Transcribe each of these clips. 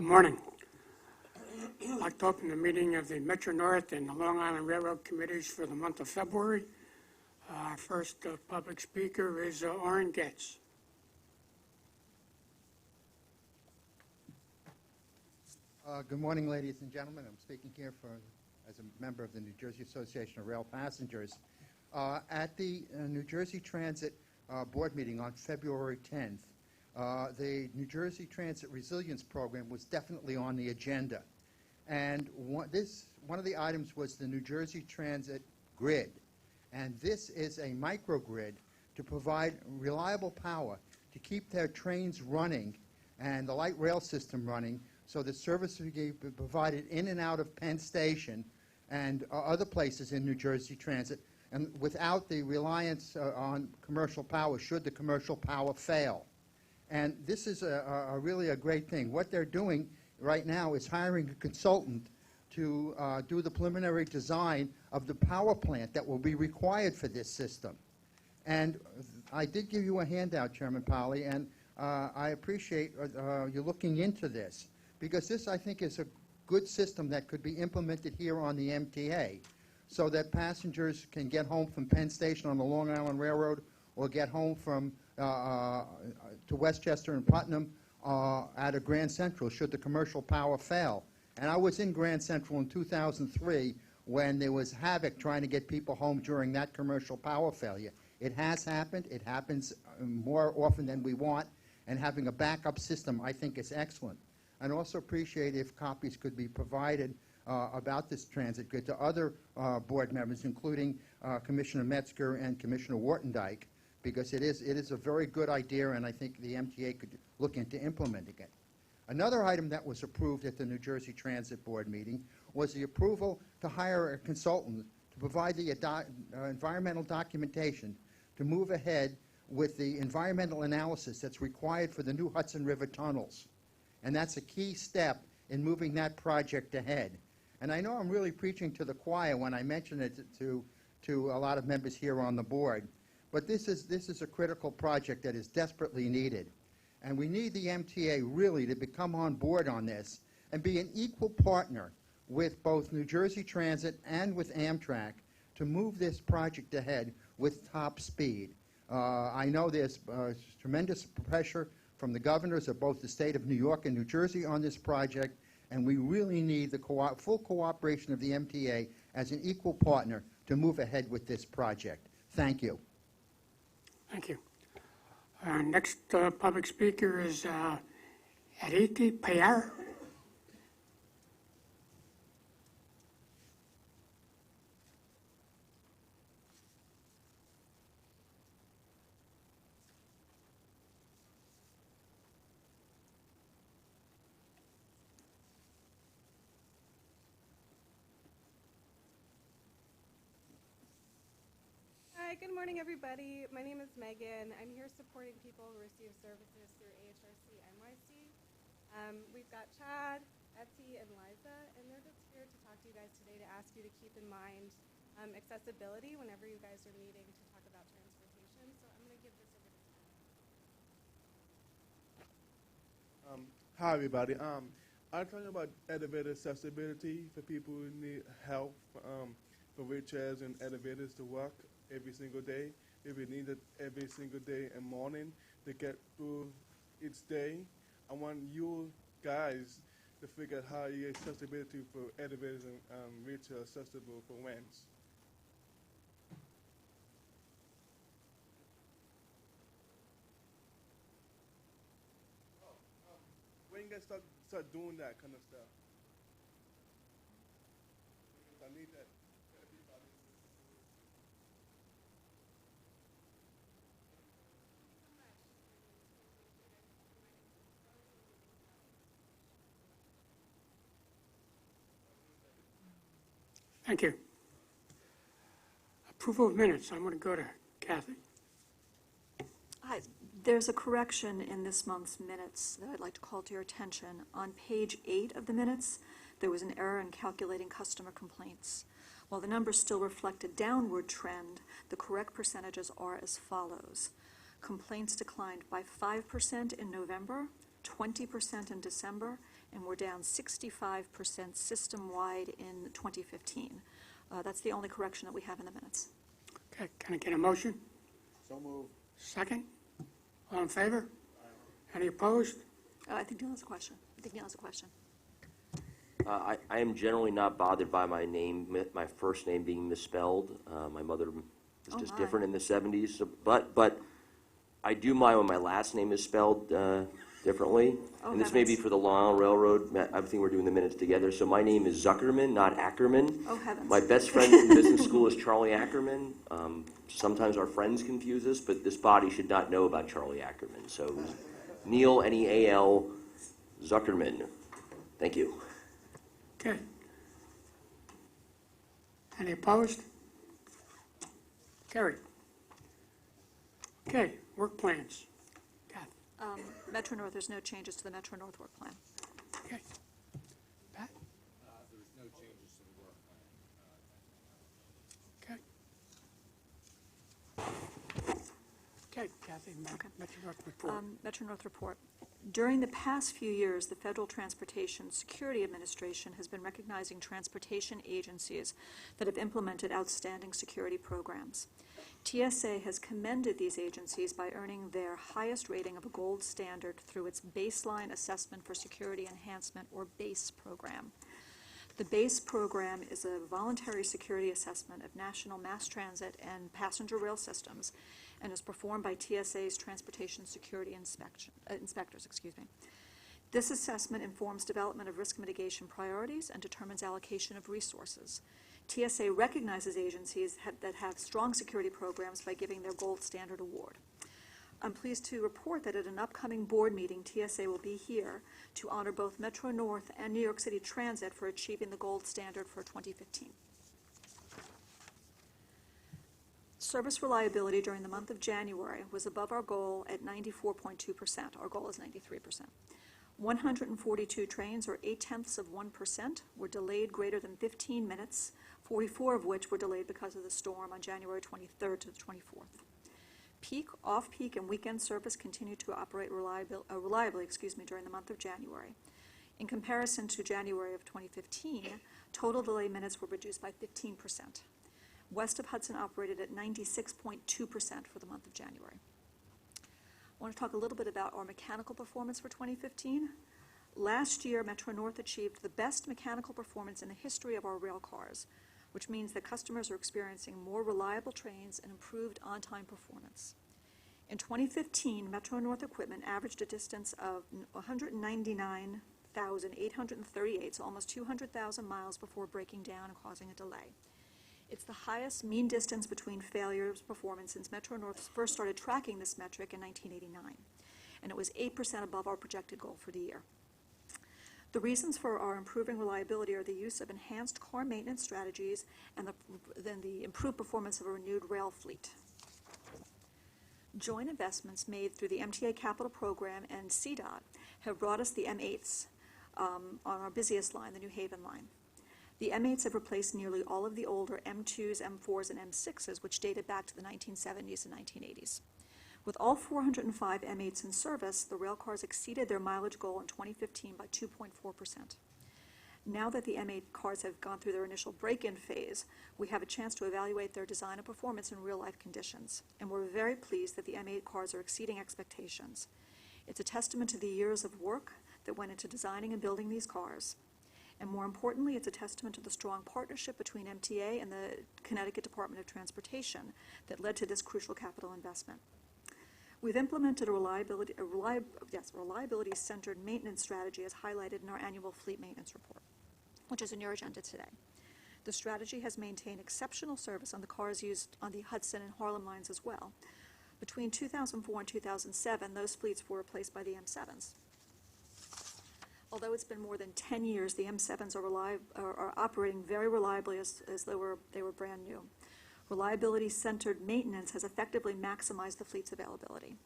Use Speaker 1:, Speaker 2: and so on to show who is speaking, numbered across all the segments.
Speaker 1: Good morning. I'd like to open the meeting of the Metro North and the Long Island Railroad Committees for the month of February. Our first public speaker is Orrin Getz.
Speaker 2: Good morning, ladies and gentlemen. I'm speaking here as a member of the New Jersey Association of Rail Passengers. At the New Jersey Transit Board meeting on February 10th, the New Jersey Transit Resilience Program was definitely on the agenda. And one of the items was the New Jersey Transit Grid. And this is a microgrid to provide reliable power to keep their trains running and the light rail system running, so that service will be provided in and out of Penn Station and other places in New Jersey Transit, and without the reliance on commercial power should the commercial power fail. And this is really a great thing. What they're doing right now is hiring a consultant to do the preliminary design of the power plant that will be required for this system. And I did give you a handout, Chairman Powley, and I appreciate you looking into this, because this, I think, is a good system that could be implemented here on the MTA so that passengers can get home from Penn Station on the Long Island Railroad or get home from to Westchester and Putnam at a Grand Central should the commercial power fail. And I was in Grand Central in 2003 when there was havoc trying to get people home during that commercial power failure. It has happened. It happens more often than we want, and having a backup system, I think, is excellent. I'd also appreciate if copies could be provided about this transit grid to other board members, including Commissioner Metzger and Commissioner Wartendijk, because it is a very good idea, and I think the MTA could look into implementing it. Another item that was approved at the New Jersey Transit Board meeting was the approval to hire a consultant to provide the environmental documentation to move ahead with the environmental analysis that's required for the new Hudson River tunnels. And that's a key step in moving that project ahead. And I know I'm really preaching to the choir when I mention it to a lot of members here on the board, but this is a critical project that is desperately needed. And we need the MTA really to become on board on this and be an equal partner with both New Jersey Transit and with Amtrak to move this project ahead with top speed. I know there's tremendous pressure from the governors of both the state of New York and New Jersey on this project, and we really need the full cooperation of the MTA as an equal partner to move ahead with this project. Thank you.
Speaker 1: Thank you. Our next public speaker is Aditi Payar.
Speaker 3: Hi, good morning, everybody. My name is Megan. I'm here supporting people who receive services through AHRC NYC. We've got Chad, Etsy, and Liza, and they're just here to talk to you guys today to ask you to keep in mind accessibility whenever you guys are meeting to talk about transportation. So I'm going to give this over to Chad.
Speaker 4: Hi, everybody. I'm talking about elevator accessibility for people who need help for wheelchairs and elevators to work every single day. If we need it every single day and morning to get through each day, I want you guys to figure out how your accessibility for elevators and wheelchair accessible for rents. When you guys start doing that kind of stuff? Because I need that.
Speaker 1: Thank you. Approval of minutes. I'm going to go to Kathy.
Speaker 5: Hi. There's a correction in this month's minutes that I'd like to call to your attention. On page 8 of the minutes, there was an error in calculating customer complaints. While the numbers still reflect a downward trend, the correct percentages are as follows. Complaints declined by 5% in November, 20% in December, and we're down 65% system-wide in 2015. That's the only correction that we have in the minutes.
Speaker 1: Okay, can I get a motion?
Speaker 6: So moved.
Speaker 1: Second? All in favor? Any opposed?
Speaker 5: I think Neil has a question.
Speaker 7: I am generally not bothered by my name, my first name being misspelled. My mother was just different in the 70s, so, but I do mind when my last name is spelled differently.
Speaker 5: Oh,
Speaker 7: And this may be
Speaker 5: heavens.
Speaker 7: for the Long Island Railroad. I think we're doing the minutes together. So my name is Zuckerman, not Ackerman.
Speaker 5: Oh, heavens.
Speaker 7: My best friend in business school is Charlie Ackerman. Sometimes our friends confuse us, but this body should not know about Charlie Ackerman. So Neil, N-E-A-L, Zuckerman. Thank you.
Speaker 1: Okay. Any opposed? Carried. Okay, work plans. Kath,
Speaker 5: Metro North, there's no changes to the Metro North work plan.
Speaker 1: okay. Pat?
Speaker 6: There's no changes to the work plan.
Speaker 1: Okay. Okay, Kathy, Metro North report.
Speaker 5: Metro North report. During the past few years, the Federal Transportation Security Administration has been recognizing transportation agencies that have implemented outstanding security programs. TSA has commended these agencies by earning their highest rating of a gold standard through its Baseline Assessment for Security Enhancement, or BASE program. The BASE program is a voluntary security assessment of national mass transit and passenger rail systems, and is performed by TSA's Transportation Security Inspectors. This assessment informs development of risk mitigation priorities and determines allocation of resources. TSA recognizes agencies that have strong security programs by giving their gold standard award. I'm pleased to report that at an upcoming board meeting, TSA will be here to honor both Metro North and New York City Transit for achieving the gold standard for 2015. Service reliability during the month of January was above our goal at 94.2%. Our goal is 93%. 142 trains, or 0.8%, were delayed greater than 15 minutes, 44 of which were delayed because of the storm on January 23rd to the 24th. Peak, off-peak, and weekend service continued to operate reliably during the month of January. In comparison to January of 2015, total delay minutes were reduced by 15%. West of Hudson operated at 96.2% for the month of January. I want to talk a little bit about our mechanical performance for 2015. Last year, Metro North achieved the best mechanical performance in the history of our rail cars, which means that customers are experiencing more reliable trains and improved on-time performance. In 2015, Metro North equipment averaged a distance of 199,838, so almost 200,000 miles before breaking down and causing a delay. It's the highest mean distance between failures performance since Metro North first started tracking this metric in 1989, and it was 8% above our projected goal for the year. The reasons for our improving reliability are the use of enhanced car maintenance strategies and the improved performance of a renewed rail fleet. Joint investments made through the MTA capital program and CDOT have brought us the M8s on our busiest line, the New Haven line. The M8s have replaced nearly all of the older M2s, M4s, and M6s, which dated back to the 1970s and 1980s. With all 405 M8s in service, the rail cars exceeded their mileage goal in 2015 by 2.4%. Now that the M8 cars have gone through their initial break-in phase, we have a chance to evaluate their design and performance in real-life conditions, and we're very pleased that the M8 cars are exceeding expectations. It's a testament to the years of work that went into designing and building these cars. And more importantly, it's a testament to the strong partnership between MTA and the Connecticut Department of Transportation that led to this crucial capital investment. We've implemented a reliability-centered maintenance strategy as highlighted in our annual fleet maintenance report, which is in your agenda today. The strategy has maintained exceptional service on the cars used on the Hudson and Harlem lines as well. Between 2004 and 2007, those fleets were replaced by the M7s. Although it's been more than 10 years, the M7s are operating very reliably as though they were brand new. Reliability-centered maintenance has effectively maximized the fleet's availability.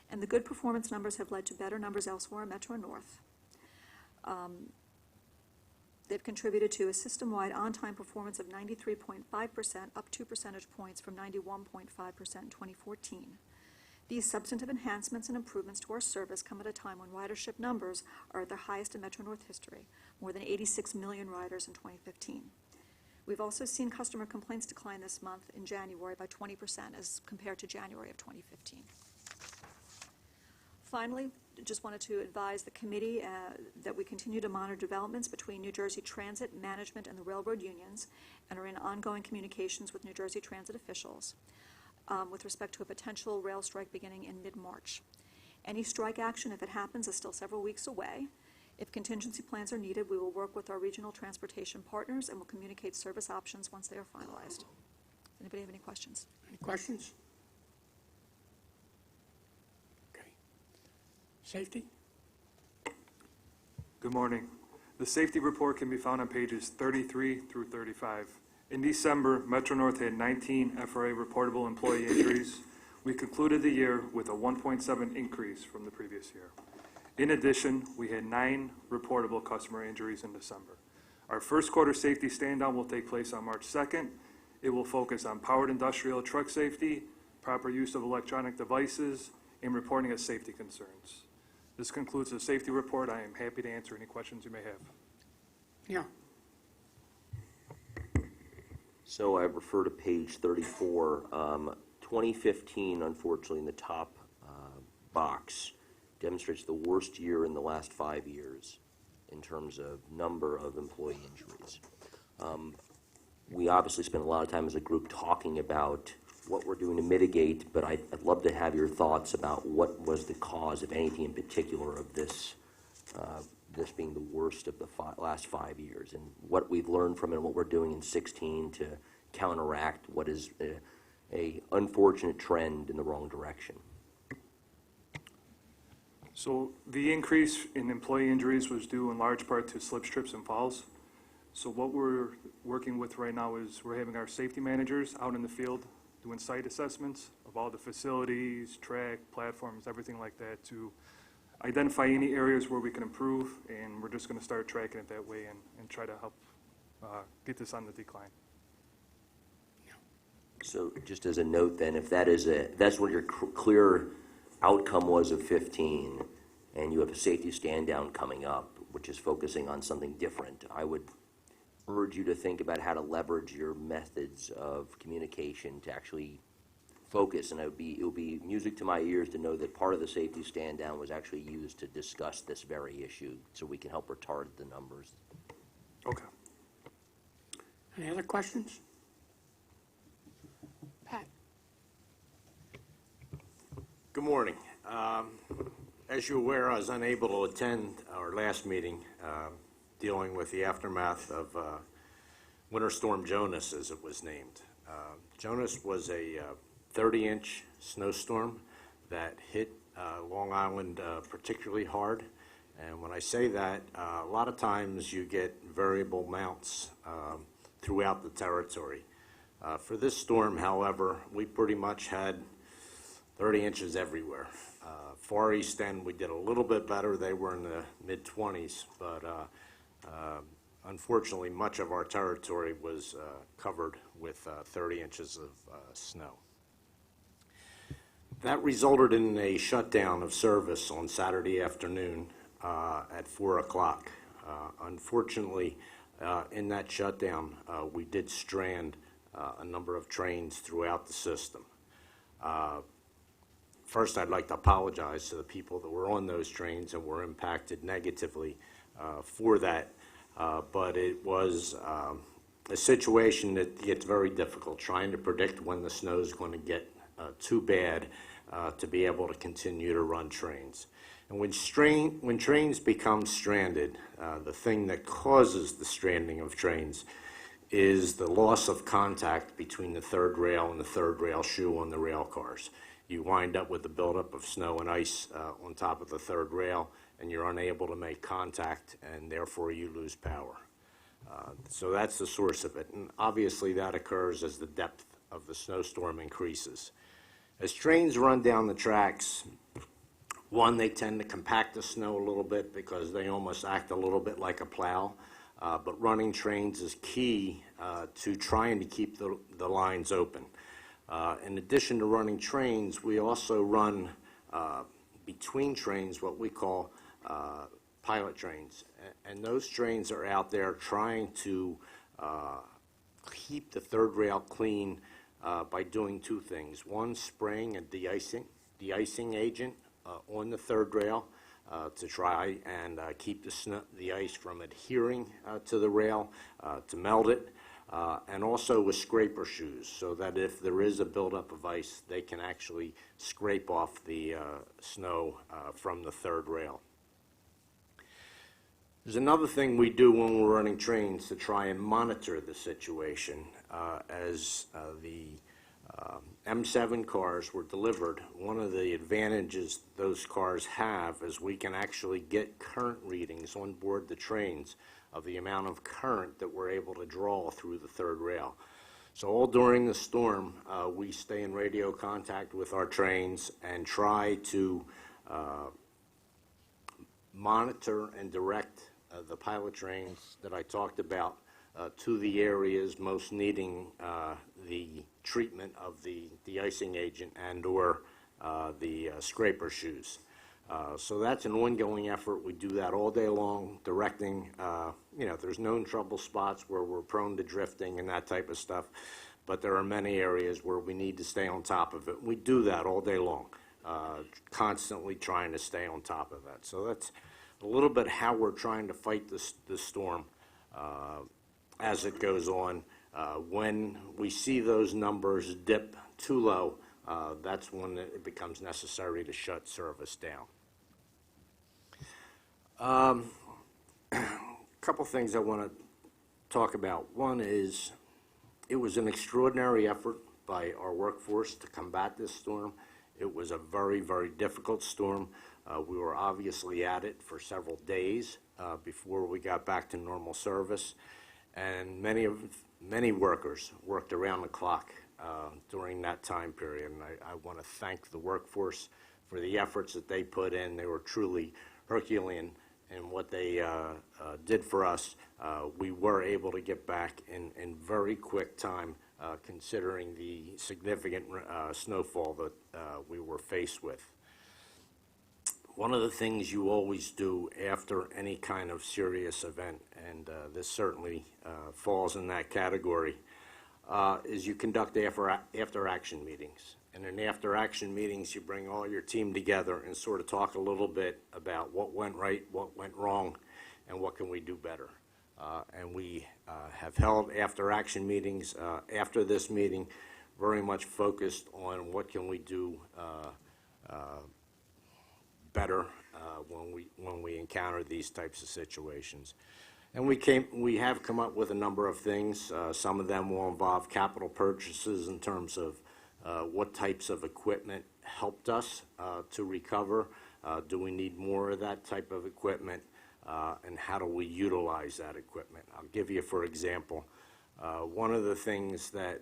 Speaker 5: And the good performance numbers have led to better numbers elsewhere in Metro North. They've contributed to a system-wide on-time performance of 93.5%, up 2 percentage points from 91.5% in 2014. These substantive enhancements and improvements to our service come at a time when ridership numbers are at their highest in Metro North history, more than 86 million riders in 2015. We've also seen customer complaints decline this month in January by 20% as compared to January of 2015. Finally, just wanted to advise the committee that we continue to monitor developments between New Jersey Transit management and the railroad unions and are in ongoing communications with New Jersey Transit officials with respect to a potential rail strike beginning in mid-March. Any strike action, if it happens, is still several weeks away. If contingency plans are needed, we will work with our regional transportation partners and will communicate service options once they are finalized. Anybody have any questions?
Speaker 1: Any questions? Okay. Safety?
Speaker 8: Good morning. The safety report can be found on pages 33 through 35. In December, Metro North had 19 FRA reportable employee injuries. We concluded the year with a 1.7 increase from the previous year. In addition, we had 9 reportable customer injuries in December. Our first quarter safety stand-down will take place on March 2nd. It will focus on powered industrial truck safety, proper use of electronic devices, and reporting of safety concerns. This concludes the safety report. I am happy to answer any questions you may have.
Speaker 1: Yeah.
Speaker 7: So I refer to page 34. 2015, unfortunately, in the top box, demonstrates the worst year in the last 5 years in terms of number of employee injuries. We obviously spent a lot of time as a group talking about what we're doing to mitigate, but I'd love to have your thoughts about what was the cause, if anything in particular, of this this being the worst of the last 5 years, and what we've learned from it and what we're doing in 16 to counteract what is a unfortunate trend in the wrong direction.
Speaker 8: So the increase in employee injuries was due in large part to slip, trips, and falls. So what we're working with right now is we're having our safety managers out in the field doing site assessments of all the facilities, track, platforms, everything like that, to identify any areas where we can improve, and we're just going to start tracking it that way and try to help get this on the decline.
Speaker 7: So just as a note then, if that's what your clear outcome was of 15, and you have a safety stand down coming up, which is focusing on something different, I would urge you to think about how to leverage your methods of communication to actually focus, and it will be music to my ears to know that part of the safety stand down was actually used to discuss this very issue, so we can help retard the numbers.
Speaker 8: Okay.
Speaker 1: Any other questions? Pat?
Speaker 6: Good morning. As you're aware, I was unable to attend our last meeting dealing with the aftermath of Winter Storm Jonas, as it was named. Jonas was a 30-inch snowstorm that hit Long Island particularly hard. And when I say that, a lot of times you get variable amounts throughout the territory. For this storm, however, we pretty much had 30 inches everywhere. Far East End, we did a little bit better. They were in the mid-20s, but unfortunately, much of our territory was covered with 30 inches of snow. That resulted in a shutdown of service on Saturday afternoon at 4 o'clock. Unfortunately, in that shutdown, we did strand a number of trains throughout the system. First, I'd like to apologize to the people that were on those trains and were impacted negatively for that, but it was a situation that gets very difficult, trying to predict when the snow is going to get too bad to be able to continue to run trains. And when trains become stranded, the thing that causes the stranding of trains is the loss of contact between the third rail and the third rail shoe on the rail cars. You wind up with the buildup of snow and ice on top of the third rail, and you're unable to make contact, and therefore you lose power. So that's the source of it. And obviously that occurs as the depth of the snowstorm increases. As trains run down the tracks, one, they tend to compact the snow a little bit because they almost act a little bit like a plow. But running trains is key to trying to keep the lines open. In addition to running trains, we also run between trains what we call pilot trains. And those trains are out there trying to keep the third rail clean by doing two things. One, spraying a de-icing agent on the third rail to try and keep the ice from adhering to the rail, to melt it, and also with scraper shoes, so that if there is a buildup of ice, they can actually scrape off the snow from the third rail. There's another thing we do when we're running trains to try and monitor the situation. As the M7 cars were delivered, one of the advantages those cars have is we can actually get current readings on board the trains of the amount of current that we're able to draw through the third rail. So all during the storm, we stay in radio contact with our trains and try to monitor and direct the pilot trains that I talked about to the areas most needing the treatment of the de-icing agent and or the scraper shoes. So that's an ongoing effort. We do that all day long, directing, there's known trouble spots where we're prone to drifting and that type of stuff, but there are many areas where we need to stay on top of it. We do that all day long, constantly trying to stay on top of that. So that's a little bit how we're trying to fight this storm as it goes on. When we see those numbers dip too low, that's when it becomes necessary to shut service down. A couple things I want to talk about. One is it was an extraordinary effort by our workforce to combat this storm. It was a very, very difficult storm. We were obviously at it for several days before we got back to normal service, and many workers worked around the clock during that time period, and I want to thank the workforce for the efforts that they put in. They were truly Herculean in what they did for us. We were able to get back in very quick time, considering the significant snowfall that we were faced with. One of the things you always do after any kind of serious event, and this certainly falls in that category, is you conduct after-action meetings. And in after-action meetings, you bring all your team together and sort of talk a little bit about what went right, what went wrong, and what can we do better. And we have held after-action meetings after this meeting, very much focused on what can we do better when we encounter these types of situations. And we have come up with a number of things. Some of them will involve capital purchases in terms of what types of equipment helped us to recover. Do we need more of that type of equipment? And how do we utilize that equipment? I'll give you, for example, one of the things that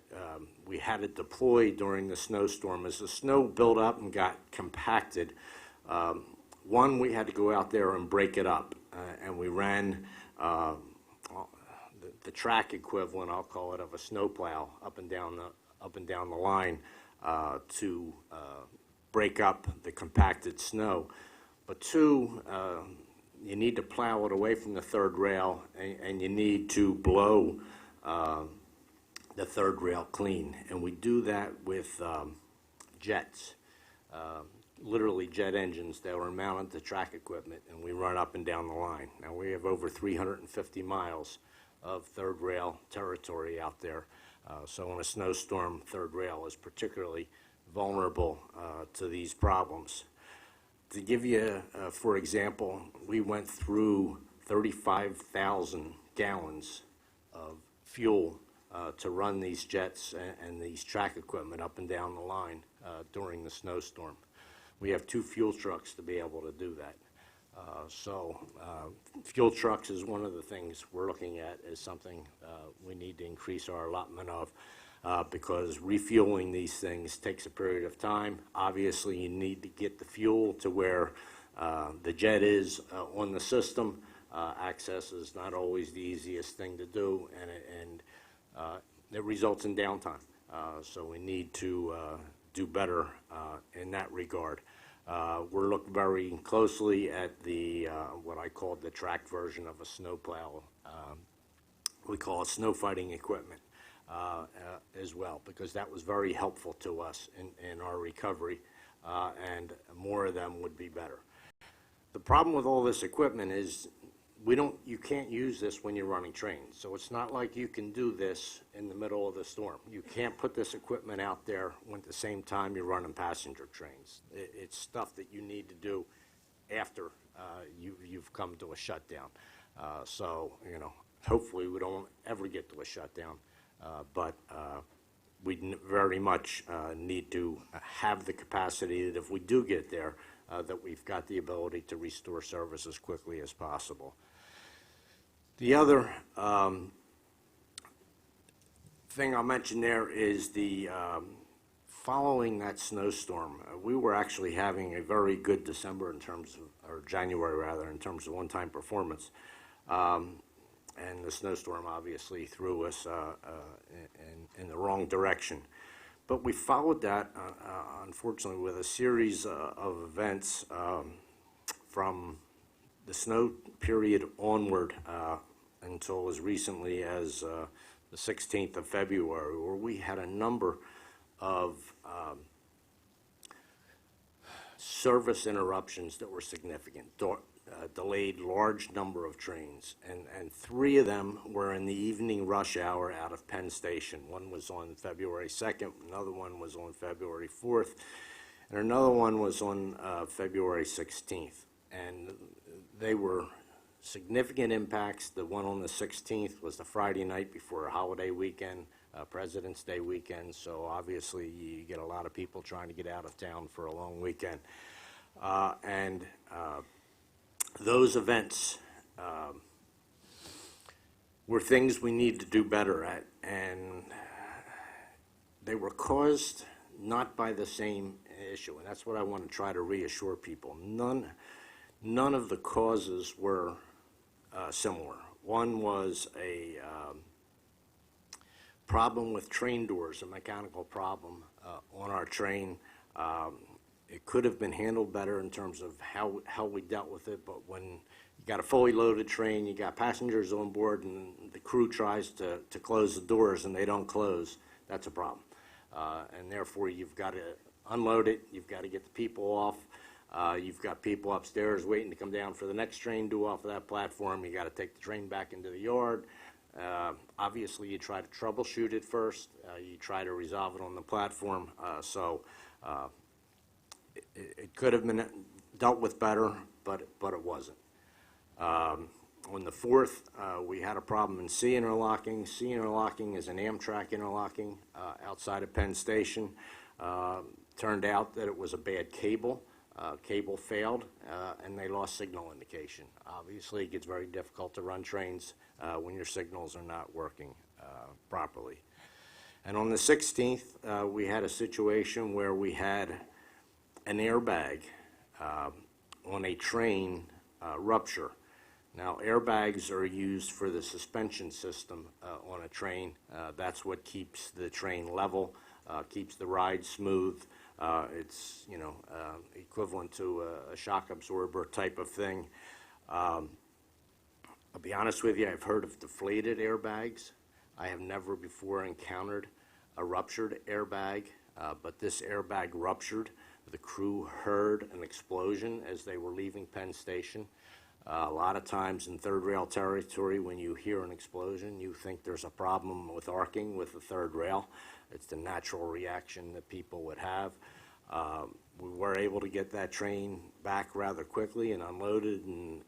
Speaker 6: we had to deploy during the snowstorm as the snow built up and got compacted. One, we had to go out there and break it up, and we ran the track equivalent, I'll call it, of a snowplow up and down the line to break up the compacted snow. But two, you need to plow it away from the third rail, and you need to blow the third rail clean. And we do that with jets, literally jet engines that were mounted to track equipment, and we run up and down the line. Now, we have over 350 miles of third rail territory out there. So in a snowstorm, third rail is particularly vulnerable to these problems. To give you, for example, we went through 35,000 gallons of fuel to run these jets and these track equipment up and down the line during the snowstorm. We have 2 fuel trucks to be able to do that. Fuel trucks is one of the things we're looking at as something we need to increase our allotment of because refueling these things takes a period of time. Obviously, you need to get the fuel to where the jet is on the system. Access is not always the easiest thing to do, and it results in downtime. So we need to do better in that regard. We're looking very closely at the what I call the tracked version of a snowplow. We call it snow fighting equipment as well, because that was very helpful to us in our recovery, and more of them would be better. The problem with all this equipment is you can't use this when you're running trains. So it's not like you can do this in the middle of the storm. You can't put this equipment out there when at the same time you're running passenger trains. It's stuff that you need to do after you've come to a shutdown. So, hopefully we don't ever get to a shutdown, but we very much need to have the capacity that if we do get there, that we've got the ability to restore service as quickly as possible. The other thing I'll mention there is the following that snowstorm, we were actually having a very good December in terms of, or January rather, in terms of one-time performance. And the snowstorm obviously threw us in the wrong direction. But we followed that, unfortunately, with a series of events from the snow period onward until as recently as the 16th of February, where we had a number of service interruptions that were significant, delayed large number of trains, and 3 of them were in the evening rush hour out of Penn Station. One was on February 2nd, another one was on February 4th, and another one was on February 16th. And they were significant impacts. The one on the 16th was the Friday night before a holiday weekend, President's Day weekend, so obviously you get a lot of people trying to get out of town for a long weekend. Those events were things we need to do better at, and they were caused not by the same issue, and that's what I want to try to reassure people. None of the causes were similar. One was a problem with train doors, a mechanical problem on our train. It could have been handled better in terms of how we dealt with it, but when you got a fully loaded train, you got passengers on board, and the crew tries to close the doors and they don't close, that's a problem. And therefore, you've got to unload it, you've got to get the people off, you've got people upstairs waiting to come down for the next train due off of that platform, you got to take the train back into the yard. Obviously, you try to troubleshoot it first, you try to resolve it on the platform, it could have been dealt with better, but it wasn't. On the 4th, we had a problem in C interlocking. C interlocking is an Amtrak interlocking outside of Penn Station. Turned out that it was a bad cable. Cable failed, and they lost signal indication. Obviously, it gets very difficult to run trains when your signals are not working properly. And on the 16th, we had a situation where we had an airbag on a train rupture. Now, airbags are used for the suspension system on a train. That's what keeps the train level, keeps the ride smooth. It's, equivalent to a shock absorber type of thing. I'll be honest with you, I've heard of deflated airbags. I have never before encountered a ruptured airbag, but this airbag ruptured. The crew heard an explosion as they were leaving Penn Station. A lot of times in third rail territory, when you hear an explosion, you think there's a problem with arcing with the third rail. It's the natural reaction that people would have. We were able to get that train back rather quickly and unloaded and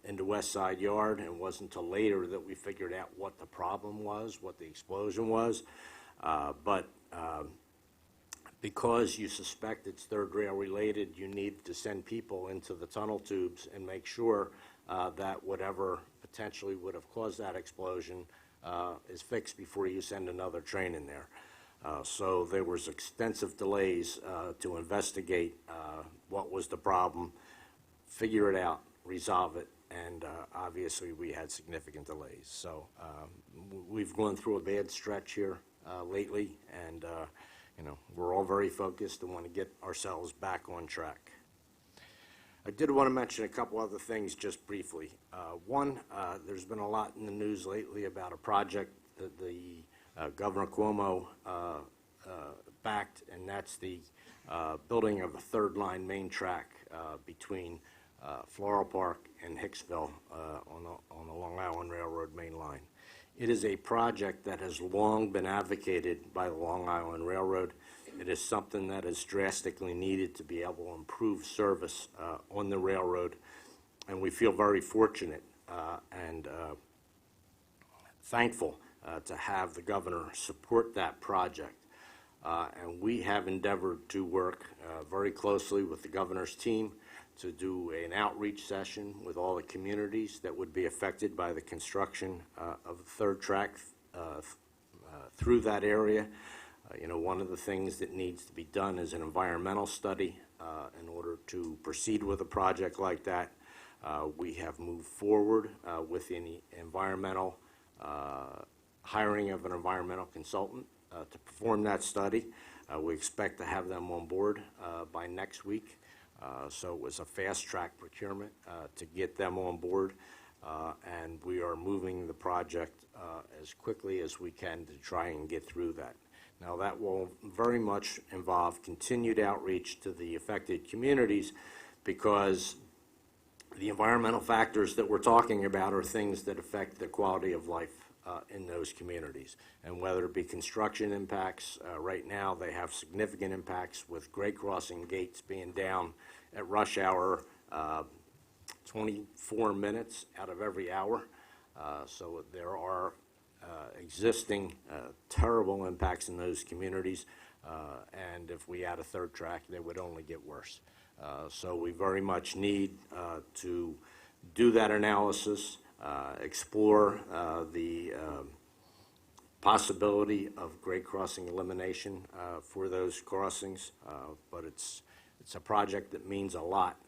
Speaker 6: into West Side Yard, and it wasn't until later that we figured out what the problem was, what the explosion was. Because you suspect it's third rail related, you need to send people into the tunnel tubes and make sure that whatever potentially would have caused that explosion is fixed before you send another train in there. So there was extensive delays to investigate what was the problem, figure it out, resolve it, and obviously we had significant delays. So we've gone through a bad stretch here lately, and we're all very focused and want to get ourselves back on track. I did want to mention a couple other things just briefly. One, there's been a lot in the news lately about a project that the Governor Cuomo backed, and that's the building of a third-line main track between Floral Park and Hicksville on the Long Island Railroad main line. It is a project that has long been advocated by the Long Island Railroad. It is something that is drastically needed to be able to improve service on the railroad, and we feel very fortunate and thankful to have the governor support that project. And we have endeavored to work very closely with the governor's team to do an outreach session with all the communities that would be affected by the construction of the third track through that area. One of the things that needs to be done is an environmental study in order to proceed with a project like that. We have moved forward with any environmental hiring of an environmental consultant to perform that study. We expect to have them on board by next week. So it was a fast-track procurement to get them on board, and we are moving the project as quickly as we can to try and get through that. Now, that will very much involve continued outreach to the affected communities, because the environmental factors that we're talking about are things that affect the quality of life in those communities. And whether it be construction impacts, right now they have significant impacts with grade crossing gates being down at rush hour 24 minutes out of every hour. So there are existing terrible impacts in those communities, and if we add a third track, they would only get worse. So we very much need to do that analysis, explore the possibility of grade crossing elimination for those crossings, but it's a project that means a lot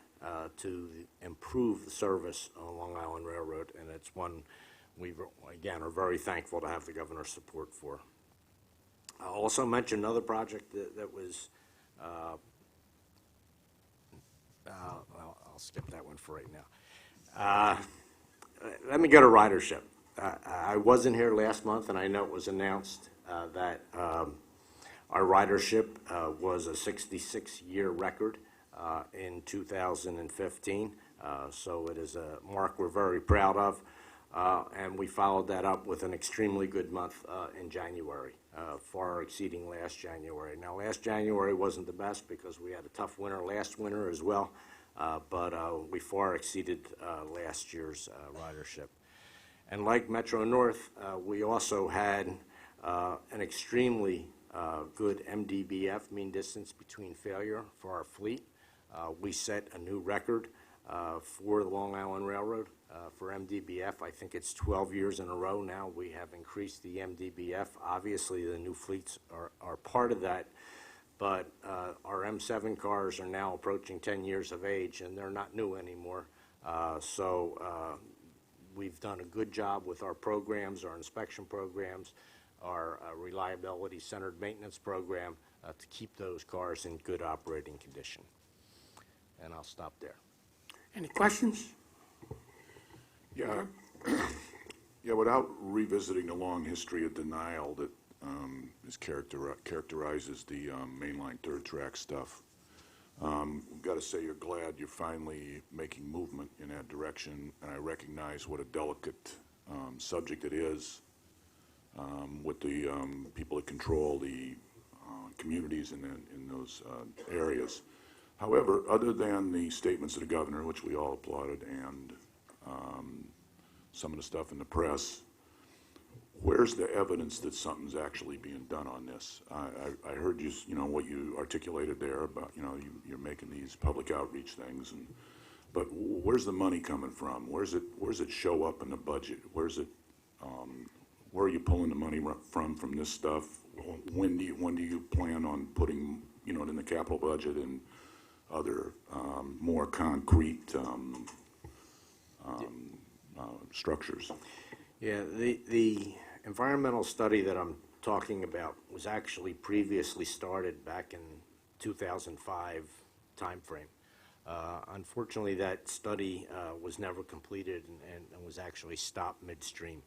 Speaker 6: to improve the service on Long Island Railroad, and it's one we, again, are very thankful to have the governor's support for. I'll also mention another project that was, I'll skip that one for right now. Let me go to ridership. I wasn't here last month, and I know it was announced that our ridership was a 66-year record in 2015. So it is a mark we're very proud of. And we followed that up with an extremely good month in January, far exceeding last January. Now, last January wasn't the best because we had a tough winter last winter as well, but we far exceeded last year's ridership. And like Metro North, we also had an extremely good MDBF, mean distance between failure, for our fleet. We set a new record for the Long Island Railroad. For MDBF, I think it's 12 years in a row now we have increased the MDBF. Obviously, the new fleets are part of that, but our M7 cars are now approaching 10 years of age, and they're not new anymore. So we've done a good job with our programs, our inspection programs, our reliability-centered maintenance program to keep those cars in good operating condition. And I'll stop there.
Speaker 1: Any questions?
Speaker 9: Yeah, without revisiting the long history of denial that characterizes the mainline third track stuff, I've got to say you're glad you're finally making movement in that direction, and I recognize what a delicate subject it is with the people that control the communities in those areas. However, other than the statements of the governor, which we all applauded, and some of the stuff in the press, where's the evidence that something's actually being done on this? I heard you, what you articulated there about, you're making these public outreach things, but where's the money coming from? Where's it show up in the budget? Where are you pulling the money from this stuff? When do you plan on putting, it in the capital budget and other more concrete structures?
Speaker 6: Yeah, the environmental study that I'm talking about was actually previously started back in 2005 timeframe. Unfortunately, that study was never completed and was actually stopped midstream.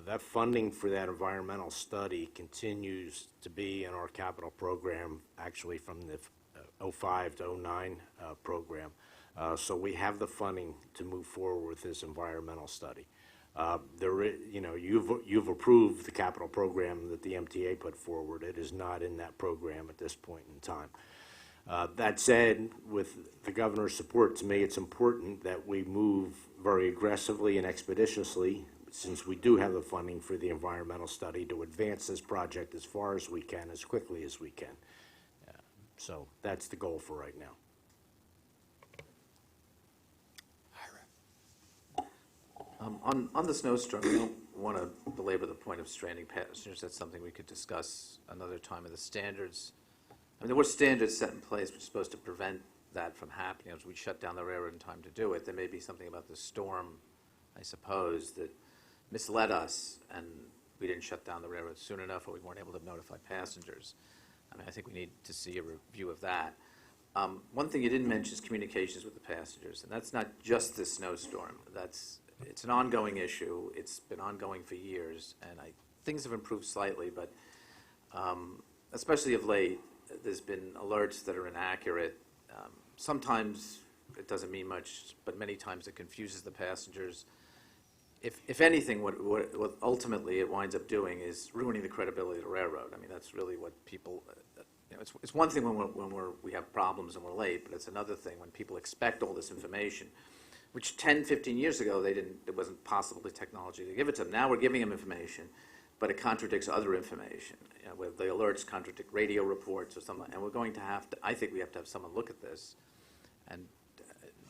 Speaker 6: That funding for that environmental study continues to be in our capital program, actually from the '05 to '09 program. So we have the funding to move forward with this environmental study. You've approved the capital program that the MTA put forward. It is not in that program at this point in time. That said, with the governor's support, to me, it's important that we move very aggressively and expeditiously, since we do have the funding for the environmental study, to advance this project as far as we can, as quickly as we can. So that's the goal for right now.
Speaker 10: On the snowstorm, we don't want to belabor the point of stranding passengers. That's something we could discuss another time. Of the standards, I mean, there were standards set in place which are supposed to prevent that from happening. As we shut down the railroad in time to do it, there may be something about the storm, I suppose, that misled us, and we didn't shut down the railroad soon enough, or we weren't able to notify passengers. I mean, I think we need to see a review of that. One thing you didn't mention is communications with the passengers, and that's not just this snowstorm. It's an ongoing issue. It's been ongoing for years, and things have improved slightly, but especially of late, there's been alerts that are inaccurate. Sometimes it doesn't mean much, but many times it confuses the passengers. If anything, what ultimately it winds up doing is ruining the credibility of the railroad. I mean, that's really what people. It's one thing when we have problems and we're late, but it's another thing when people expect all this information, which 10, 15 years ago it wasn't possible, the technology to give it to them. Now we're giving them information, but it contradicts other information. Where the alerts contradict radio reports or something, and we're going to have to. I think we have to have someone look at this and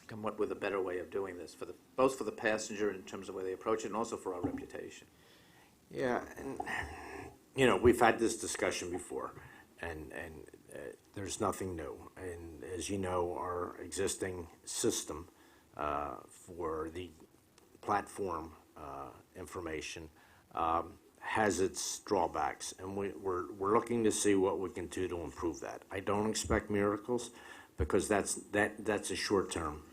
Speaker 10: come up with a better way of doing this both for the passenger in terms of where they approach it, and also for our reputation.
Speaker 6: Yeah, and we've had this discussion before, and there's nothing new. And as you know, our existing system for the platform information has its drawbacks, and we're looking to see what we can do to improve that. I don't expect miracles, because that's a short-term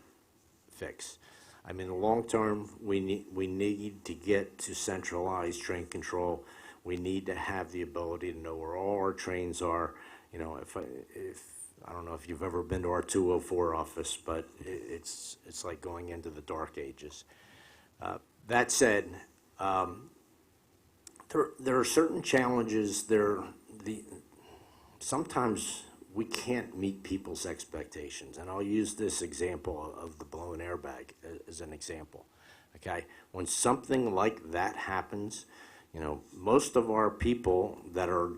Speaker 6: fix. I mean, long term, we need to get to centralized train control. We need to have the ability to know where all our trains are. If I don't know if you've ever been to our 204 office, but it's like going into the dark ages. That said, there are certain challenges. Sometimes we can't meet people's expectations, and I'll use this example of the blown airbag as an example. Okay, when something like that happens, most of our people that are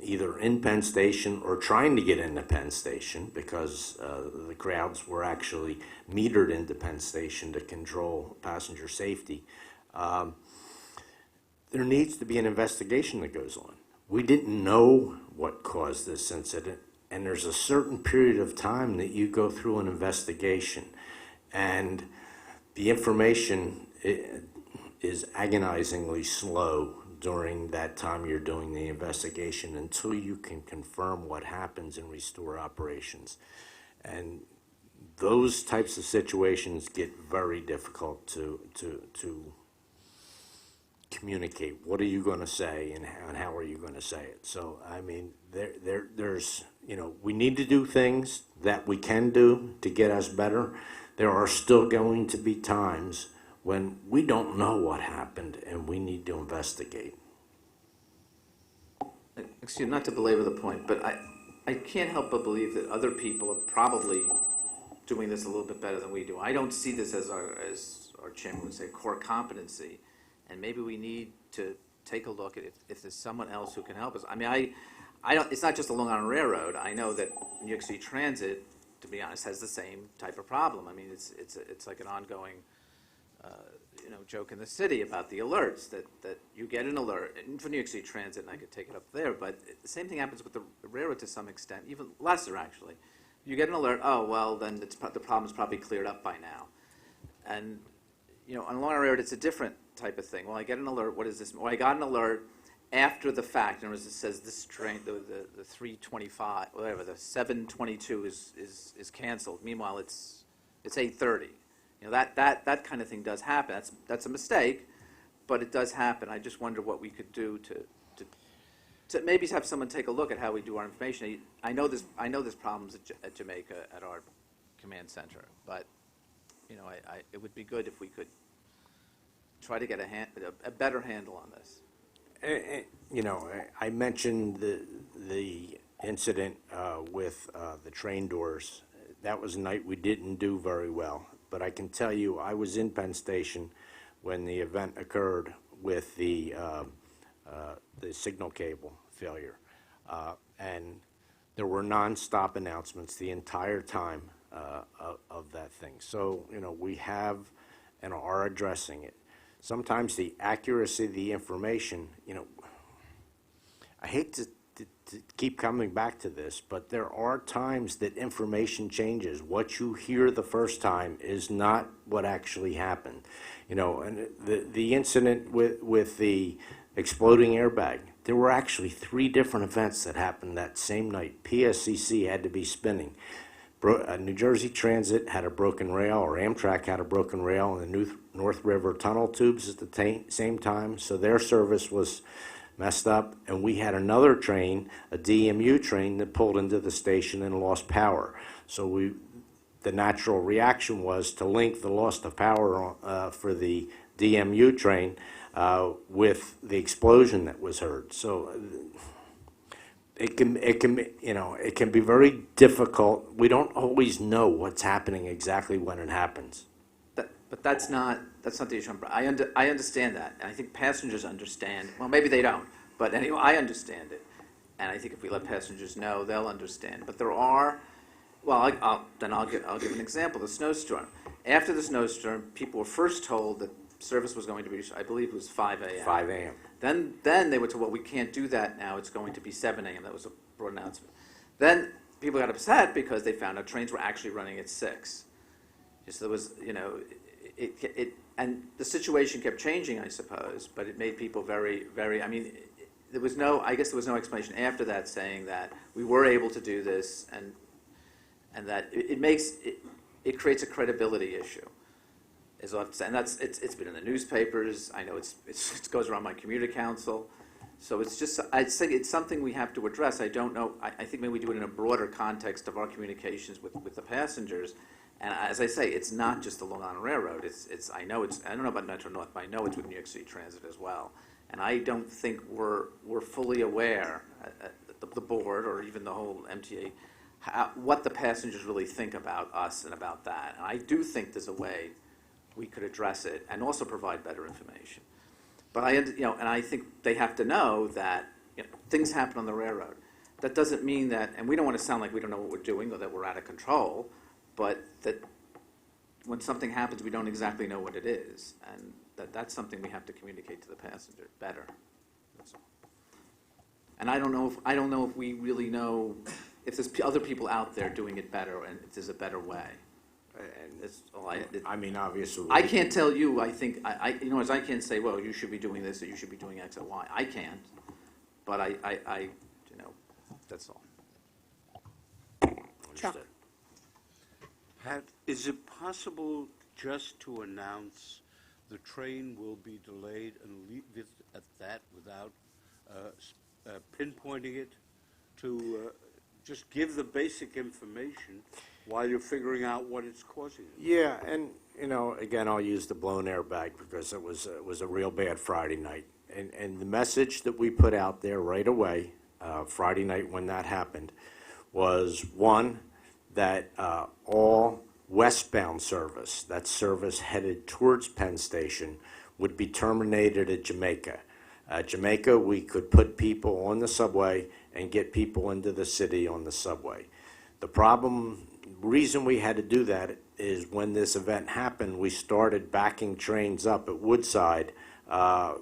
Speaker 6: either in Penn Station or trying to get into Penn Station, because the crowds were actually metered into Penn Station to control passenger safety, there needs to be an investigation that goes on. We didn't know what caused this incident, and there's a certain period of time that you go through an investigation, and the information is agonizingly slow during that time you're doing the investigation until you can confirm what happens and restore operations. And those types of situations get very difficult to communicate. What are you going to say, and how are you going to say it? So, I mean, there's, we need to do things that we can do to get us better. There are still going to be times when we don't know what happened, and we need to investigate.
Speaker 10: Excuse me, not to belabor the point, but I can't help but believe that other people are probably doing this a little bit better than we do. I don't see this as our chairman would say, core competency, and maybe we need to take a look at if there's someone else who can help us. I mean, I don't. It's not just the Long Island Railroad. I know that New York City Transit, to be honest, has the same type of problem. I mean, it's like an ongoing joke in the city about the alerts, that you get an alert, and for New York City Transit, and I could take it up there, but the same thing happens with the railroad to some extent, even lesser actually. You get an alert, oh, well, then the problem's probably cleared up by now. And, on Long Island Railroad, it's a different type of thing. Well, I get an alert, what is this? Well, I got an alert, after the fact, in other words, it says this train, the 325, whatever, the 722 is canceled. Meanwhile, it's 8:30. You know, that kind of thing does happen. That's a mistake, but it does happen. I just wonder what we could do to maybe have someone take a look at how we do our information. I know there's problems at Jamaica at our command center, but you know, it would be good if we could try to get a better handle on this.
Speaker 6: You know, I mentioned the incident with the train doors. That was a night we didn't do very well. But I can tell you, I was in Penn Station when the event occurred with the signal cable failure. And there were nonstop announcements the entire time of that thing. So, you know, we have and are addressing it. Sometimes the accuracy of the information, you know, I hate to keep coming back to this, but there are times that information changes. What you hear the first time is not what actually happened. You know, and the incident with the exploding airbag, there were actually 3 different events that happened that same night. PSCC had to be spinning. New Jersey Transit had a broken rail, or Amtrak had a broken rail in the North River tunnel tubes at the same time, so their service was messed up. And we had another train, a DMU train, that pulled into the station and lost power. So the natural reaction was to link the loss of power for the DMU train with the explosion that was heard. So it can be very difficult. We don't always know what's happening exactly when it happens.
Speaker 10: But that's not the issue. I understand that, and I think passengers understand. Well, maybe they don't, but anyway, I understand it, and I think if we let passengers know, they'll understand. But there are, well, I'll give an example. The snowstorm. After the snowstorm, people were first told that service was going to be, I believe it was 5 a.m.
Speaker 6: 5 a.m.
Speaker 10: Then they were told, well, we can't do that now. It's going to be 7 a.m. That was a broad announcement. Then people got upset because they found out trains were actually running at 6. So there was, you know, and the situation kept changing, I suppose, but it made people very, very, I mean, I guess there was no explanation after that saying that we were able to do this, and that it creates a credibility issue. Is what I'm saying. And it's been in the newspapers. I know it goes around my commuter council. So it's just, I'd say it's something we have to address. I don't know, I think maybe we do it in a broader context of our communications with the passengers. And as I say, it's not just the Long Island Railroad. I don't know about Metro North, but I know it's with New York City Transit as well. And I don't think we're fully aware, the board or even the whole MTA, what the passengers really think about us and about that. And I do think there's a way we could address it and also provide better information. But I think they have to know that things happen on the railroad. That doesn't mean that, and we don't want to sound like we don't know what we're doing or that we're out of control, but that when something happens, we don't exactly know what it is, and that's something we have to communicate to the passenger better. That's all. And I don't know if we really know if there's other people out there doing it better, and if there's a better way. And that's all
Speaker 6: I mean, obviously.
Speaker 10: I can't tell you. I think as I can't say, well, you should be doing this or you should be doing X or Y. I can't, but I that's all.
Speaker 6: Understood.
Speaker 11: Is it possible just to announce the train will be delayed and leave it at that without pinpointing it, to just give the basic information while you're figuring out what it's causing?
Speaker 6: Yeah, and again, I'll use the blown airbag because it was a real bad Friday night, and the message that we put out there right away, Friday night when that happened, was one, that all westbound service, that service headed towards Penn Station, would be terminated at Jamaica. Jamaica, we could put people on the subway and get people into the city on the subway. The reason we had to do that is when this event happened, we started backing trains up at Woodside. There